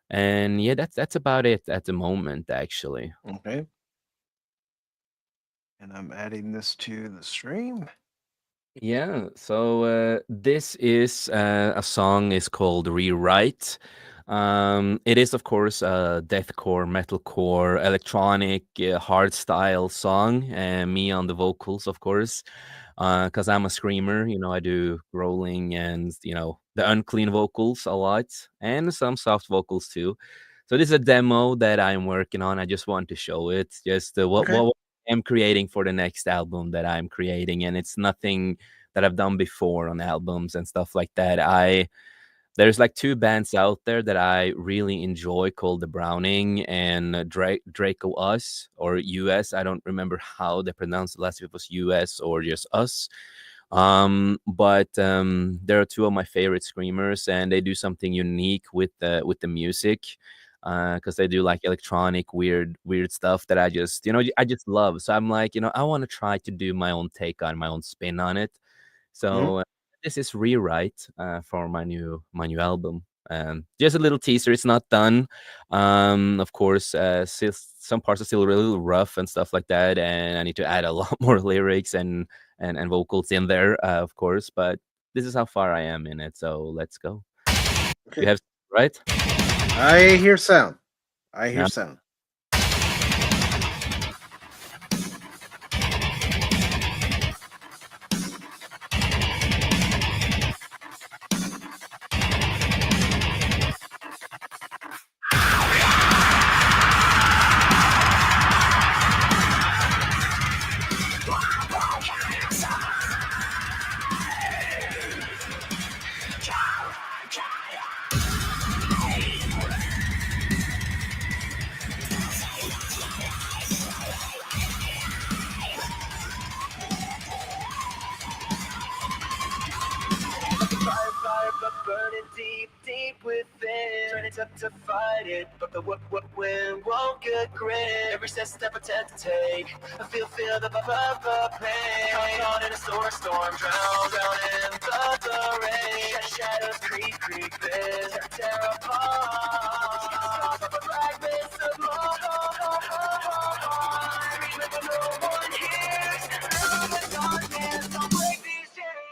And yeah, that's about it at the moment, actually. Okay. And I'm adding this to the stream. Yeah, so this is a song is called Rewrite. It is, of course, a deathcore, metalcore, electronic, hard style song, and me on the vocals, of course, because I'm a screamer. I do growling and the unclean vocals a lot, and some soft vocals too. So this is a demo that I'm working on. I just want to show it, just what I'm creating for the next album that I'm creating, and it's nothing that I've done before on albums and stuff like that. There's like two bands out there that I really enjoy called The Browning and Draco Us or US. I don't remember how they pronounced it last, if it was US or just Us. But there are two of my favorite screamers, and they do something unique with the music. Because they do like electronic weird stuff that I just love. So I'm like, I want to try to do my own take on, my own spin on it. So this is Rewrite for my new Album. Just a little teaser. It's not done. Of course, some parts are still really rough and stuff like that, and I need to add a lot more lyrics and vocals in there, of course. But this is how far I am in it, so let's go. Okay. You have right? I hear sound. I hear Yeah. sound. Burning deep, deep within. Turning up to fight it, but the wind won't get grit. Every step I tend to take, I feel the pain. Caught in a storm, drown in the rain. Shadows creep, tear apart. Fragments of more, screaming but no one hears. Through the darkness, don't break these chains.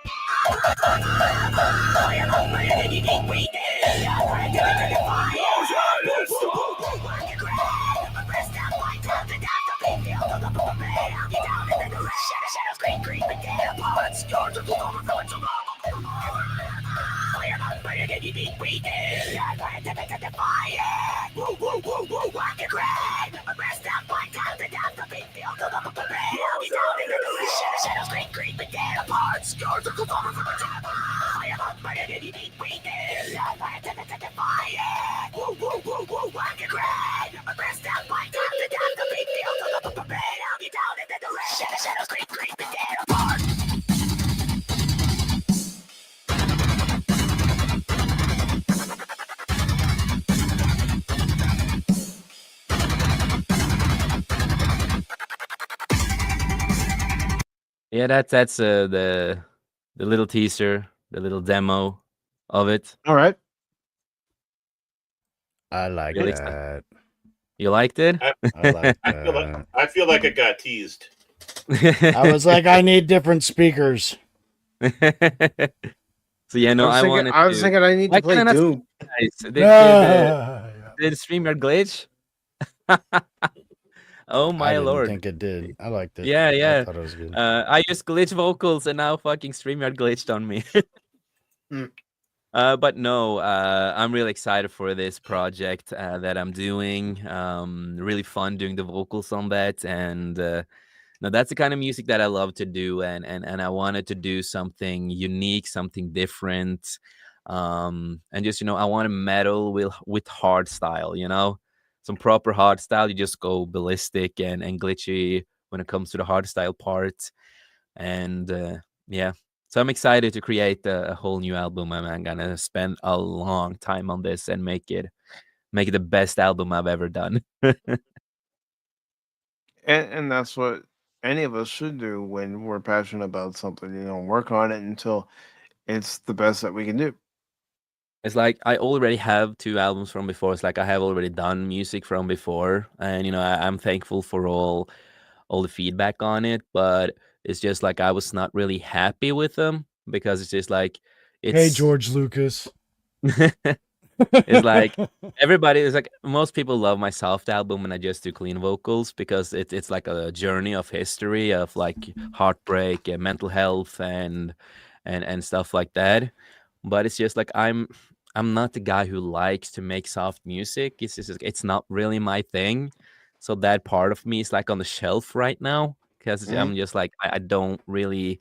Yeah, that's the little teaser, the little demo of it. All right. I like Really that. You liked it? I like I feel like I got teased. I was like, I need different speakers. So yeah, no, I was thinking I need Why to play can I not Doom. Did streamer glitch? Oh my I didn't lord! think it did. I liked it. Yeah, I thought it was good. I just glitch vocals, and now fucking StreamYard glitched on me. But no, I'm really excited for this project that I'm doing. Really fun doing the vocals on that, and no, that's the kind of music that I love to do, and I wanted to do something unique, something different, and just I want to metal with hard style, some proper hard style. You just go ballistic and glitchy when it comes to the hard style part, and yeah. So I'm excited to create a whole new album. I'm gonna spend a long time on this and make it the best album I've ever done. And that's what any of us should do when we're passionate about something, work on it until it's the best that we can do. It's like I already have 2 albums from before. It's like I have already done music from before, and I'm thankful for all the feedback on it. But it's just like I was not really happy with them because it's just like Hey, George Lucas. It's like everybody is like most people love my soft album and I just do clean vocals because it's like a journey of history of like heartbreak and mental health and stuff like that. But it's just like I'm not the guy who likes to make soft music. It's just it's not really my thing. So that part of me is like on the shelf right now because I'm just like I don't really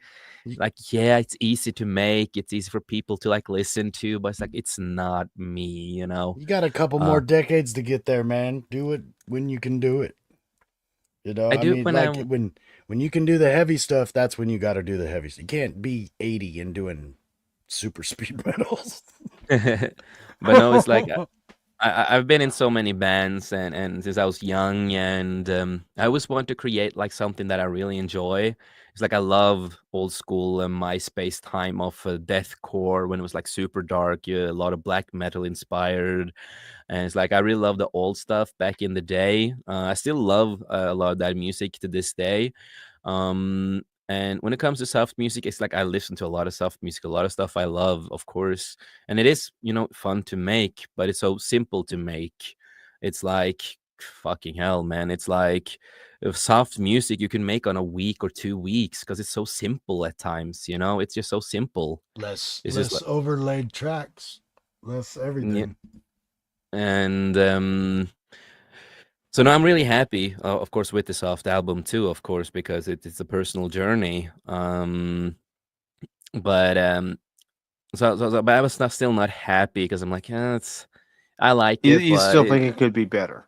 like. Yeah, it's easy to make. It's easy for people to like listen to, but it's like it's not me. You got a couple more decades to get there, man. Do it when you can do it. I do mean, when like when you can do the heavy stuff, that's when you got to do the heavy stuff. You can't be 80 and doing super speed metals. But no, it's like I've been in so many bands and since I was young, and I always want to create like something that I really enjoy. It's like I love old school MySpace time of deathcore when it was like super dark, yeah, a lot of black metal inspired, and it's like I really love the old stuff back in the day. I still love a lot of that music to this day. Um, and when it comes to soft music, it's like I listen to a lot of soft music, a lot of stuff I love, of course, and it is, fun to make, but it's so simple to make. It's like fucking hell, man. It's like soft music you can make on a week or 2 weeks because it's so simple at times. It's just so simple. Less It's just less like overlaid tracks, less yeah, everything. and so now I'm really happy, of course, with the soft album too, of course, because it's a personal journey. But but I was still not happy because I'm like, yeah, I like You, it, you but still think it could be better?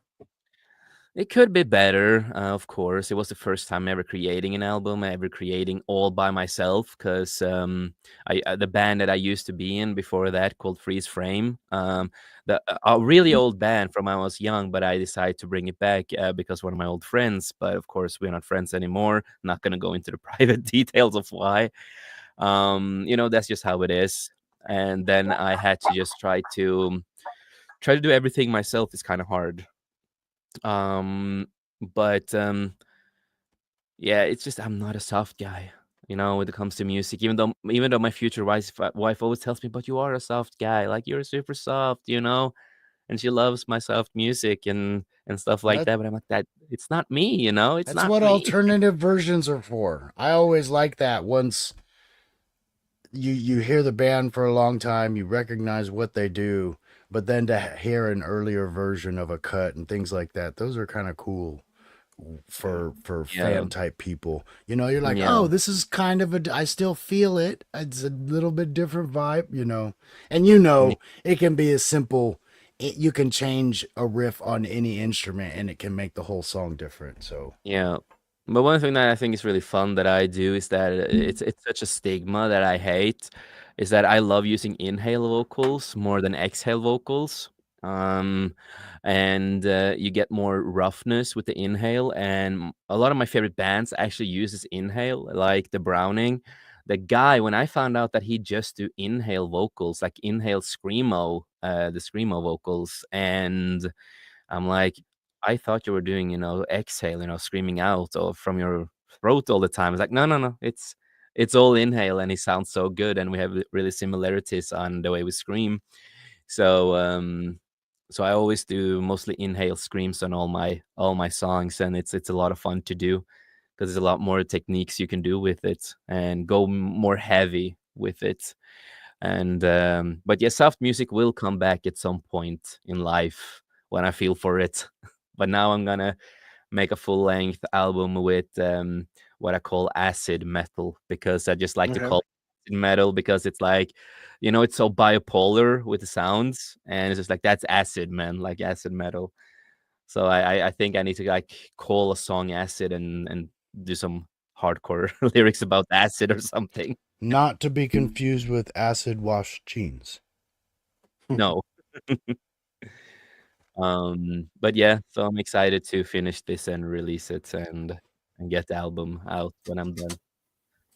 it could be better. Of course, it was the first time ever creating an album, ever creating all by myself. Because the band that I used to be in before that, called Freeze Frame, a really old band from when I was young, but I decided to bring it back because one of my old friends. But of course, we're not friends anymore. Not gonna go into the private details of why. That's just how it is. And then I had to just try to do everything myself. Is kind of hard. Um, but yeah, it's just I'm not a soft guy, when it comes to music. Even though my future wife always tells me, "But you are a soft guy. Like you're super soft," and she loves my soft music and stuff like That that. But I'm like, that it's not me. It's that's not what me. alternative versions are for. I always like that. Once you hear the band for a long time, you recognize what they do, but then to hear an earlier version of a cut and things like that, those are kind of cool for Yeah, fan type people. You're like, yeah, oh, this is kind of I still feel it. It's a little bit different vibe. And it can be as simple. You can change a riff on any instrument and it can make the whole song different. So yeah. But one thing that I think is really fun that I do is that it's such a stigma that I hate, is that I love using inhale vocals more than exhale vocals. Um, and you get more roughness with the inhale. And a lot of my favorite bands actually uses inhale, like the Browning. The guy, when I found out that he just do inhale vocals, like inhale screamo, the screamo vocals, and I'm like, I thought you were doing, exhale, screaming out or from your throat all the time. It's like, no, no, no. It's all inhale, and he sounds so good, and we have really similarities on the way we scream. So so I always do mostly inhale screams on all my songs, and it's a lot of fun to do because there's a lot more techniques you can do with it and go more heavy with it. And but yeah, soft music will come back at some point in life when I feel for it. But now I'm gonna make a full length album with what I call acid metal, because I just like to Okay. call it metal because it's like, it's so bipolar with the sounds, and it's just like that's acid, man, like acid metal. So I think I need to like call a song acid and do some hardcore lyrics about acid or something. not to be confused with acid wash jeans. No. But yeah, so I'm excited to finish this and release it and get the album out when I'm done.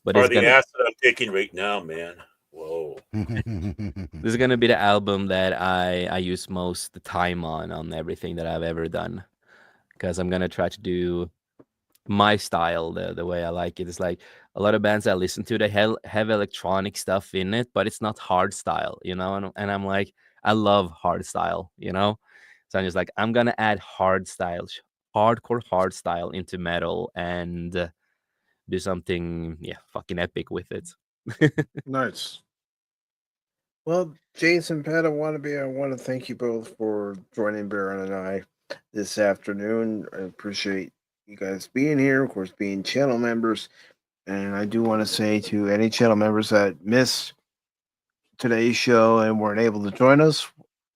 But Or it's the gonna acid I'm taking right now, man. Whoa. this is gonna be the album that I use most the time on everything that I've ever done, because I'm gonna try to do my style the way I like it. It's like a lot of bands I listen to, they have electronic stuff in it, but it's not hard style, and I'm like, I love hard style. So I'm just like, I'm gonna add hardcore hard style into metal and do something, yeah, fucking epic with it. Nice. Well, Jason, Pat, I want to thank you both for joining Baron and I this afternoon. I appreciate you guys being here, of course, being channel members. And I do want to say to any channel members that missed today's show and weren't able to join us,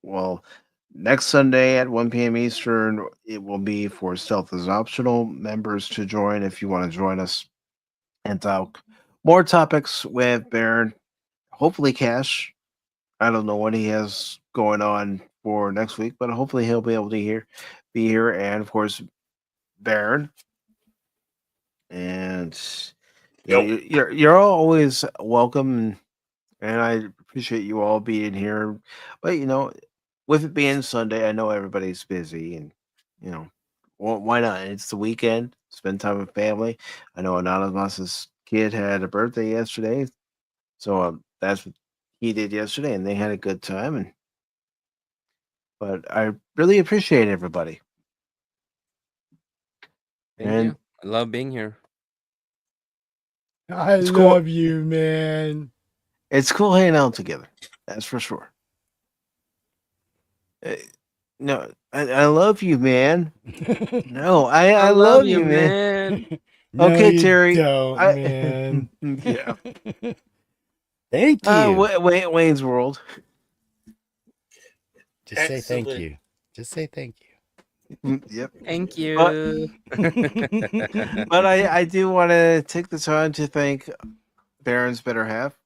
well, next Sunday at 1 p.m. Eastern, it will be for Stealth is Optional members to join if you want to join us and talk more topics with Baron. Hopefully, Cash. I don't know what he has going on for next week, but hopefully he'll be able to be here, and of course, Baron. And you're all always welcome, and I appreciate you all being here. But with it being Sunday, I know everybody's busy, and why not? It's the weekend. Spend time with family. I know Anonymous's kid had a birthday yesterday, so that's what he did yesterday, and they had a good time. But I really appreciate everybody. Thank And you. I love being here. I It's cool. love you, man. It's cool hanging out together. That's for sure. No, I love you, man. No, I love you, man. No, Okay, you Terry. don't, man. Yeah. Thank you. Wayne's World. Just say thank Excellent. you. Just say thank you. Yep. Thank you. But I do want to take the time to thank Baron's better half.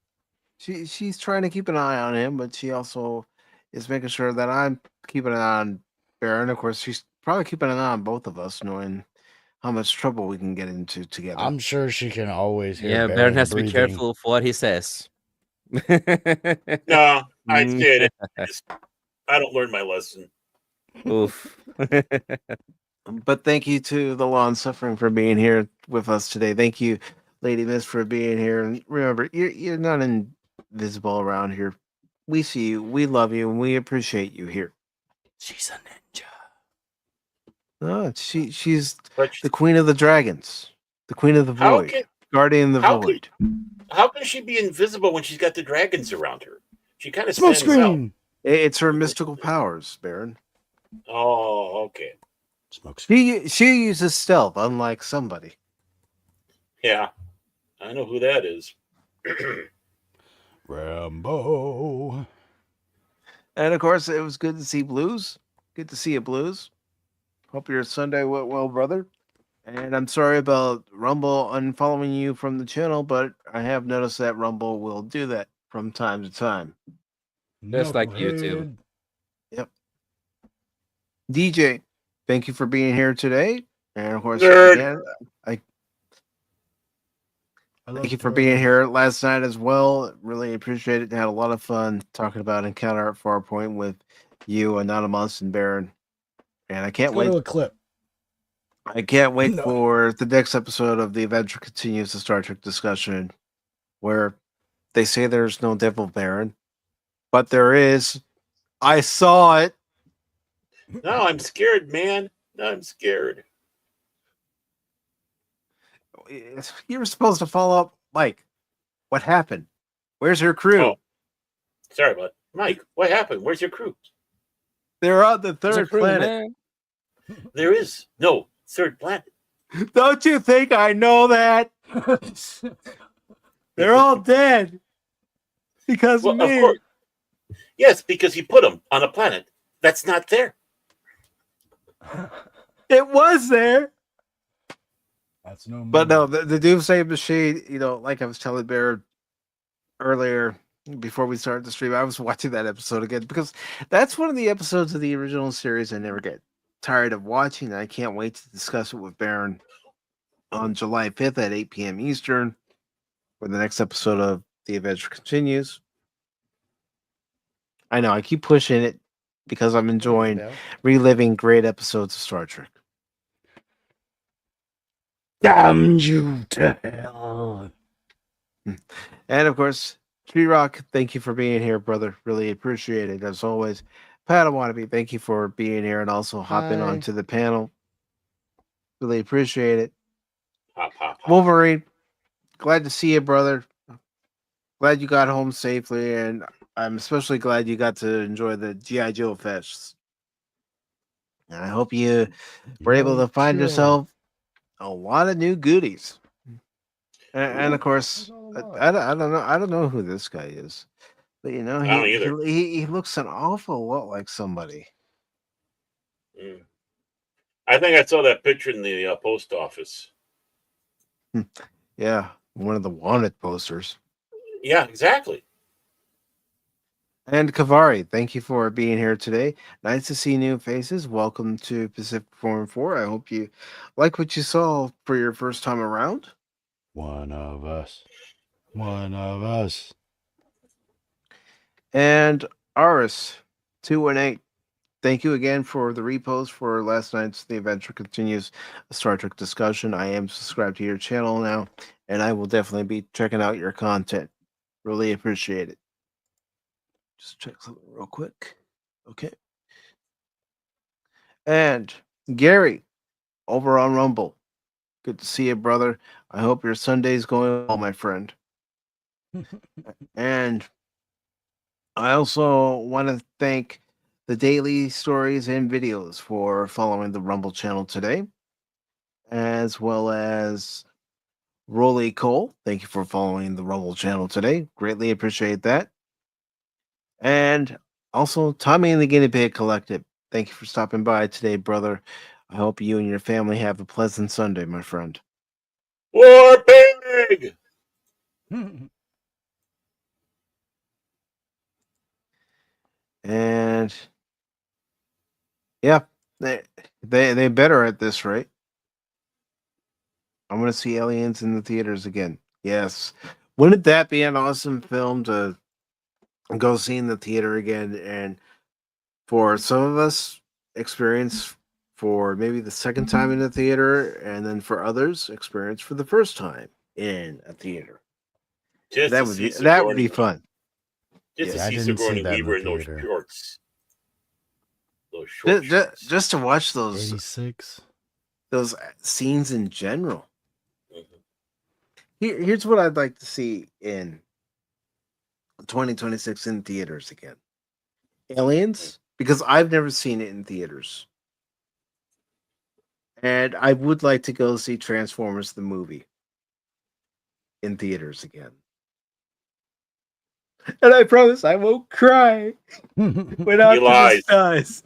She's trying to keep an eye on him, but she also is making sure that I'm keeping an eye on Baron. Of course, she's probably keeping an eye on both of us, knowing how much trouble we can get into together. I'm sure she can always hear Yeah, Baron Baron has to be breathing. careful for what he says. No, I get it. I don't learn my lesson. Oof. But thank you to the Lawn Suffering for being here with us today. Thank you, Lady Miss, for being here. And remember, you're not invisible around here. We see you, we love you, and we appreciate you here. She's a ninja. No, she's But the Queen of the Dragons, the Queen of the Void, Guardian of the Void. How can she be invisible when she's got the dragons around her? She kind of Smoke stands out. screen. It's her mystical powers, Baron. Oh, okay. Smoke screen. She uses stealth, unlike somebody. Yeah, I know who that is. Rambo. And of course, it was good to see Blues. Good to see you, Blues. Hope your Sunday went well, brother. And I'm sorry about Rumble unfollowing you from the channel, but I have noticed that Rumble will do that from time to time. Just like YouTube. Yep. DJ, thank you for being here today. And of course, Nerd. again, thank you for being here last night as well. Really appreciate it. Had a lot of fun talking about Encounter at Farpoint with you, Anonymous, and Baron. And I can't wait. Go to a clip. I can't wait No. for the next episode of The Adventure Continues, the Star Trek discussion, where they say there's no Devil Baron, but there is. I saw it. No, I'm scared, man. No, I'm scared. You were supposed to follow up, Mike. What happened? Where's your crew? Oh, sorry, bud. Mike, what happened? Where's your crew? They're on the There's a third crew, planet. man. There is no third planet. Don't you think I know that? They're all dead because Well, of me. of course. Yes, because you put them on a planet that's not there. It was there. That's no. But no, the Doomsday Machine, like I was telling Bear earlier before we started the stream, I was watching that episode again because that's one of the episodes of the original series I never get tired of watching. I can't wait to discuss it with Baron on July 5th at 8 p.m. Eastern for the next episode of The Adventure Continues. I know, I keep pushing it because I'm enjoying reliving great episodes of Star Trek. Damn you to hell. And of course, Tree Rock, thank you for being here, brother. Really appreciate it as always. Padawannabe, thank you for being here and also hopping Hi. onto the panel. Really appreciate it. Hop, hop, hop. Wolverine, glad to see you, brother. Glad you got home safely, and I'm especially glad you got to enjoy the G.I. Joe fests. And I hope you were able to find yourself a lot of new goodies. And of course, I don't know who this guy is, but I don't either. he looks an awful lot like somebody. Mm. I think I saw that picture in the post office. Yeah, one of the wanted posters. Yeah, exactly. And Kavari, thank you for being here today. Nice to see new faces. Welcome to Pacific 4 and 4. I hope you like what you saw for your first time around. One of us. One of us. And Aris218, thank you again for the repost for last night's The Adventure Continues Star Trek discussion. I am subscribed to your channel now, and I will definitely be checking out your content. Really appreciate it. Just check something real quick. Okay. And Gary, over on Rumble. Good to see you, brother. I hope your Sunday's going well, my friend. And I also want to thank the daily stories and videos for following the Rumble channel today, as well as Rolly Cole. Thank you for following the Rumble channel today. Greatly appreciate that. And also Tommy and the Guinea Pig Collective. Thank you for stopping by today, brother. I hope you and your family have a pleasant Sunday, my friend. War Pig! And yeah, they better at this rate. I'm gonna see Aliens in the theaters again. Yes, wouldn't that be an awesome film to go see in the theater again? And for some of us, experience for maybe the second time in the theater, and then for others, experience for the first time in a theater. Just That to would see be that would Sigourney, be fun. just to Yes. I see didn't see Sigourney that in the Weaver in those theater. shorts. Those short shorts. Just to watch those 86. scenes in general. Mhm. Here's what I'd like to see in 2026 in theaters again. Aliens, because I've never seen it in theaters. And I would like to go see Transformers the movie in theaters again. And I promise I won't cry when He Optimus lies. dies.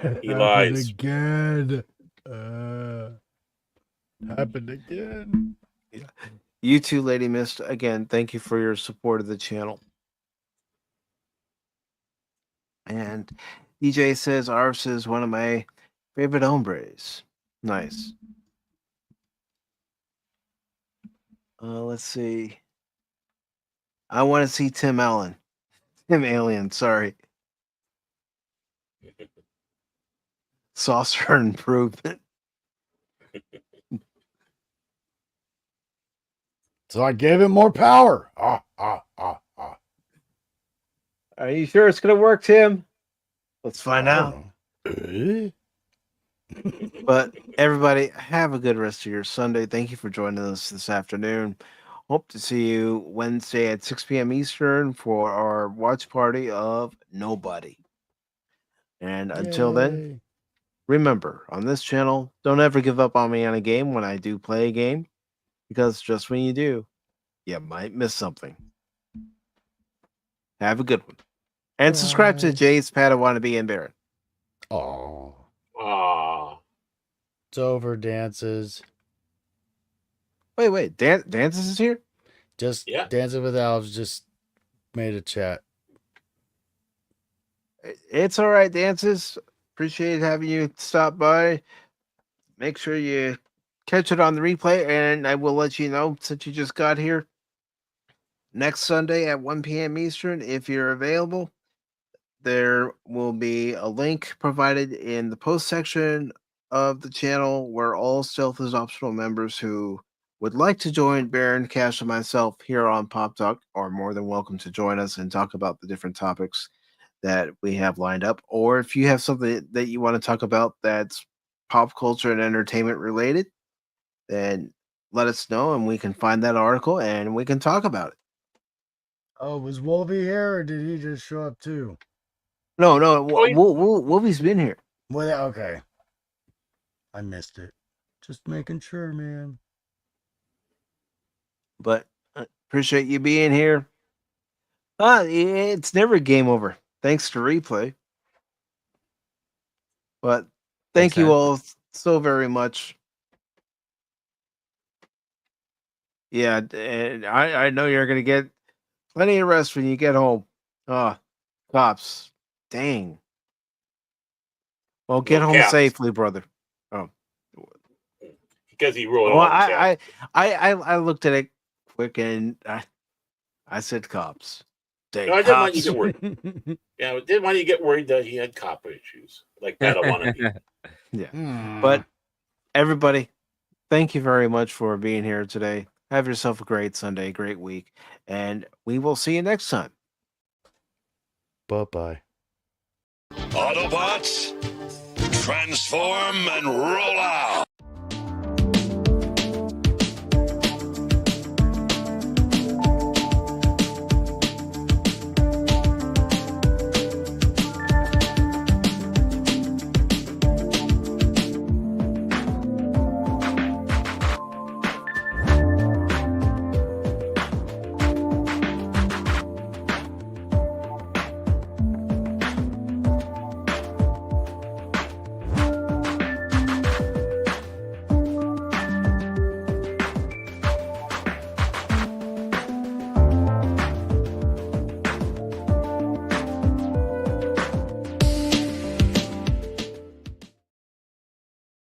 He Happened lies. again. Happened again. You too, Lady Mist. Again, thank you for your support of the channel. And DJ says Ars is one of my favorite hombres. Nice. Let's see. I want to see Tim Allen. Tim Alien, sorry. Saucer improvement. So I gave him more power. Are you sure it's gonna work, Tim? Let's find out. But everybody, have a good rest of your Sunday. Thank you for joining us this afternoon. Hope to see you Wednesday at 6 p.m. Eastern for our watch party of Nobody. And until then, remember, on this channel, don't ever give up on me on a game when I do play a game, because just when you do, you might miss something. Have a good one. And subscribe to Jay's Padawannabe and Baron. Oh, Ah. it's over, dances. Wait, Dances is here? Just Yeah. Dancing with Elves just made a chat. It's all right, Dances. Appreciate having you stop by. Make sure you catch it on the replay, and I will let you know since you just got here. Next Sunday at 1 p.m. Eastern, if you're available, there will be a link provided in the post section of the channel where all Stealth is Optional members who would like to join Baron, Cash, and myself here on Pop Talk are more than welcome to join us and talk about the different topics that we have lined up. Or if you have something that you want to talk about that's pop culture and entertainment related, then let us know and we can find that article and we can talk about it. Oh, was Wolvie here or did he just show up too? No, Wait. Wolvie's been here. Well, okay. I missed it. Just making sure, man. But appreciate you being here. It's never game over. Thanks to replay. But thank you all so very much. Yeah, and I know you're gonna get plenty of rest when you get home. Cops. Dang. Well, get No home caps. safely, brother. Oh. Because he wrote Well, all the I looked at it quick and I said cops. Dang, No, I didn't want you to cops. get worried. Yeah, I didn't want you to get worried that he had cop issues like Padawan. Yeah. But everybody, thank you very much for being here today. Have yourself a great Sunday, great week, and we will see you next time. Bye-bye. Autobots, transform and roll out!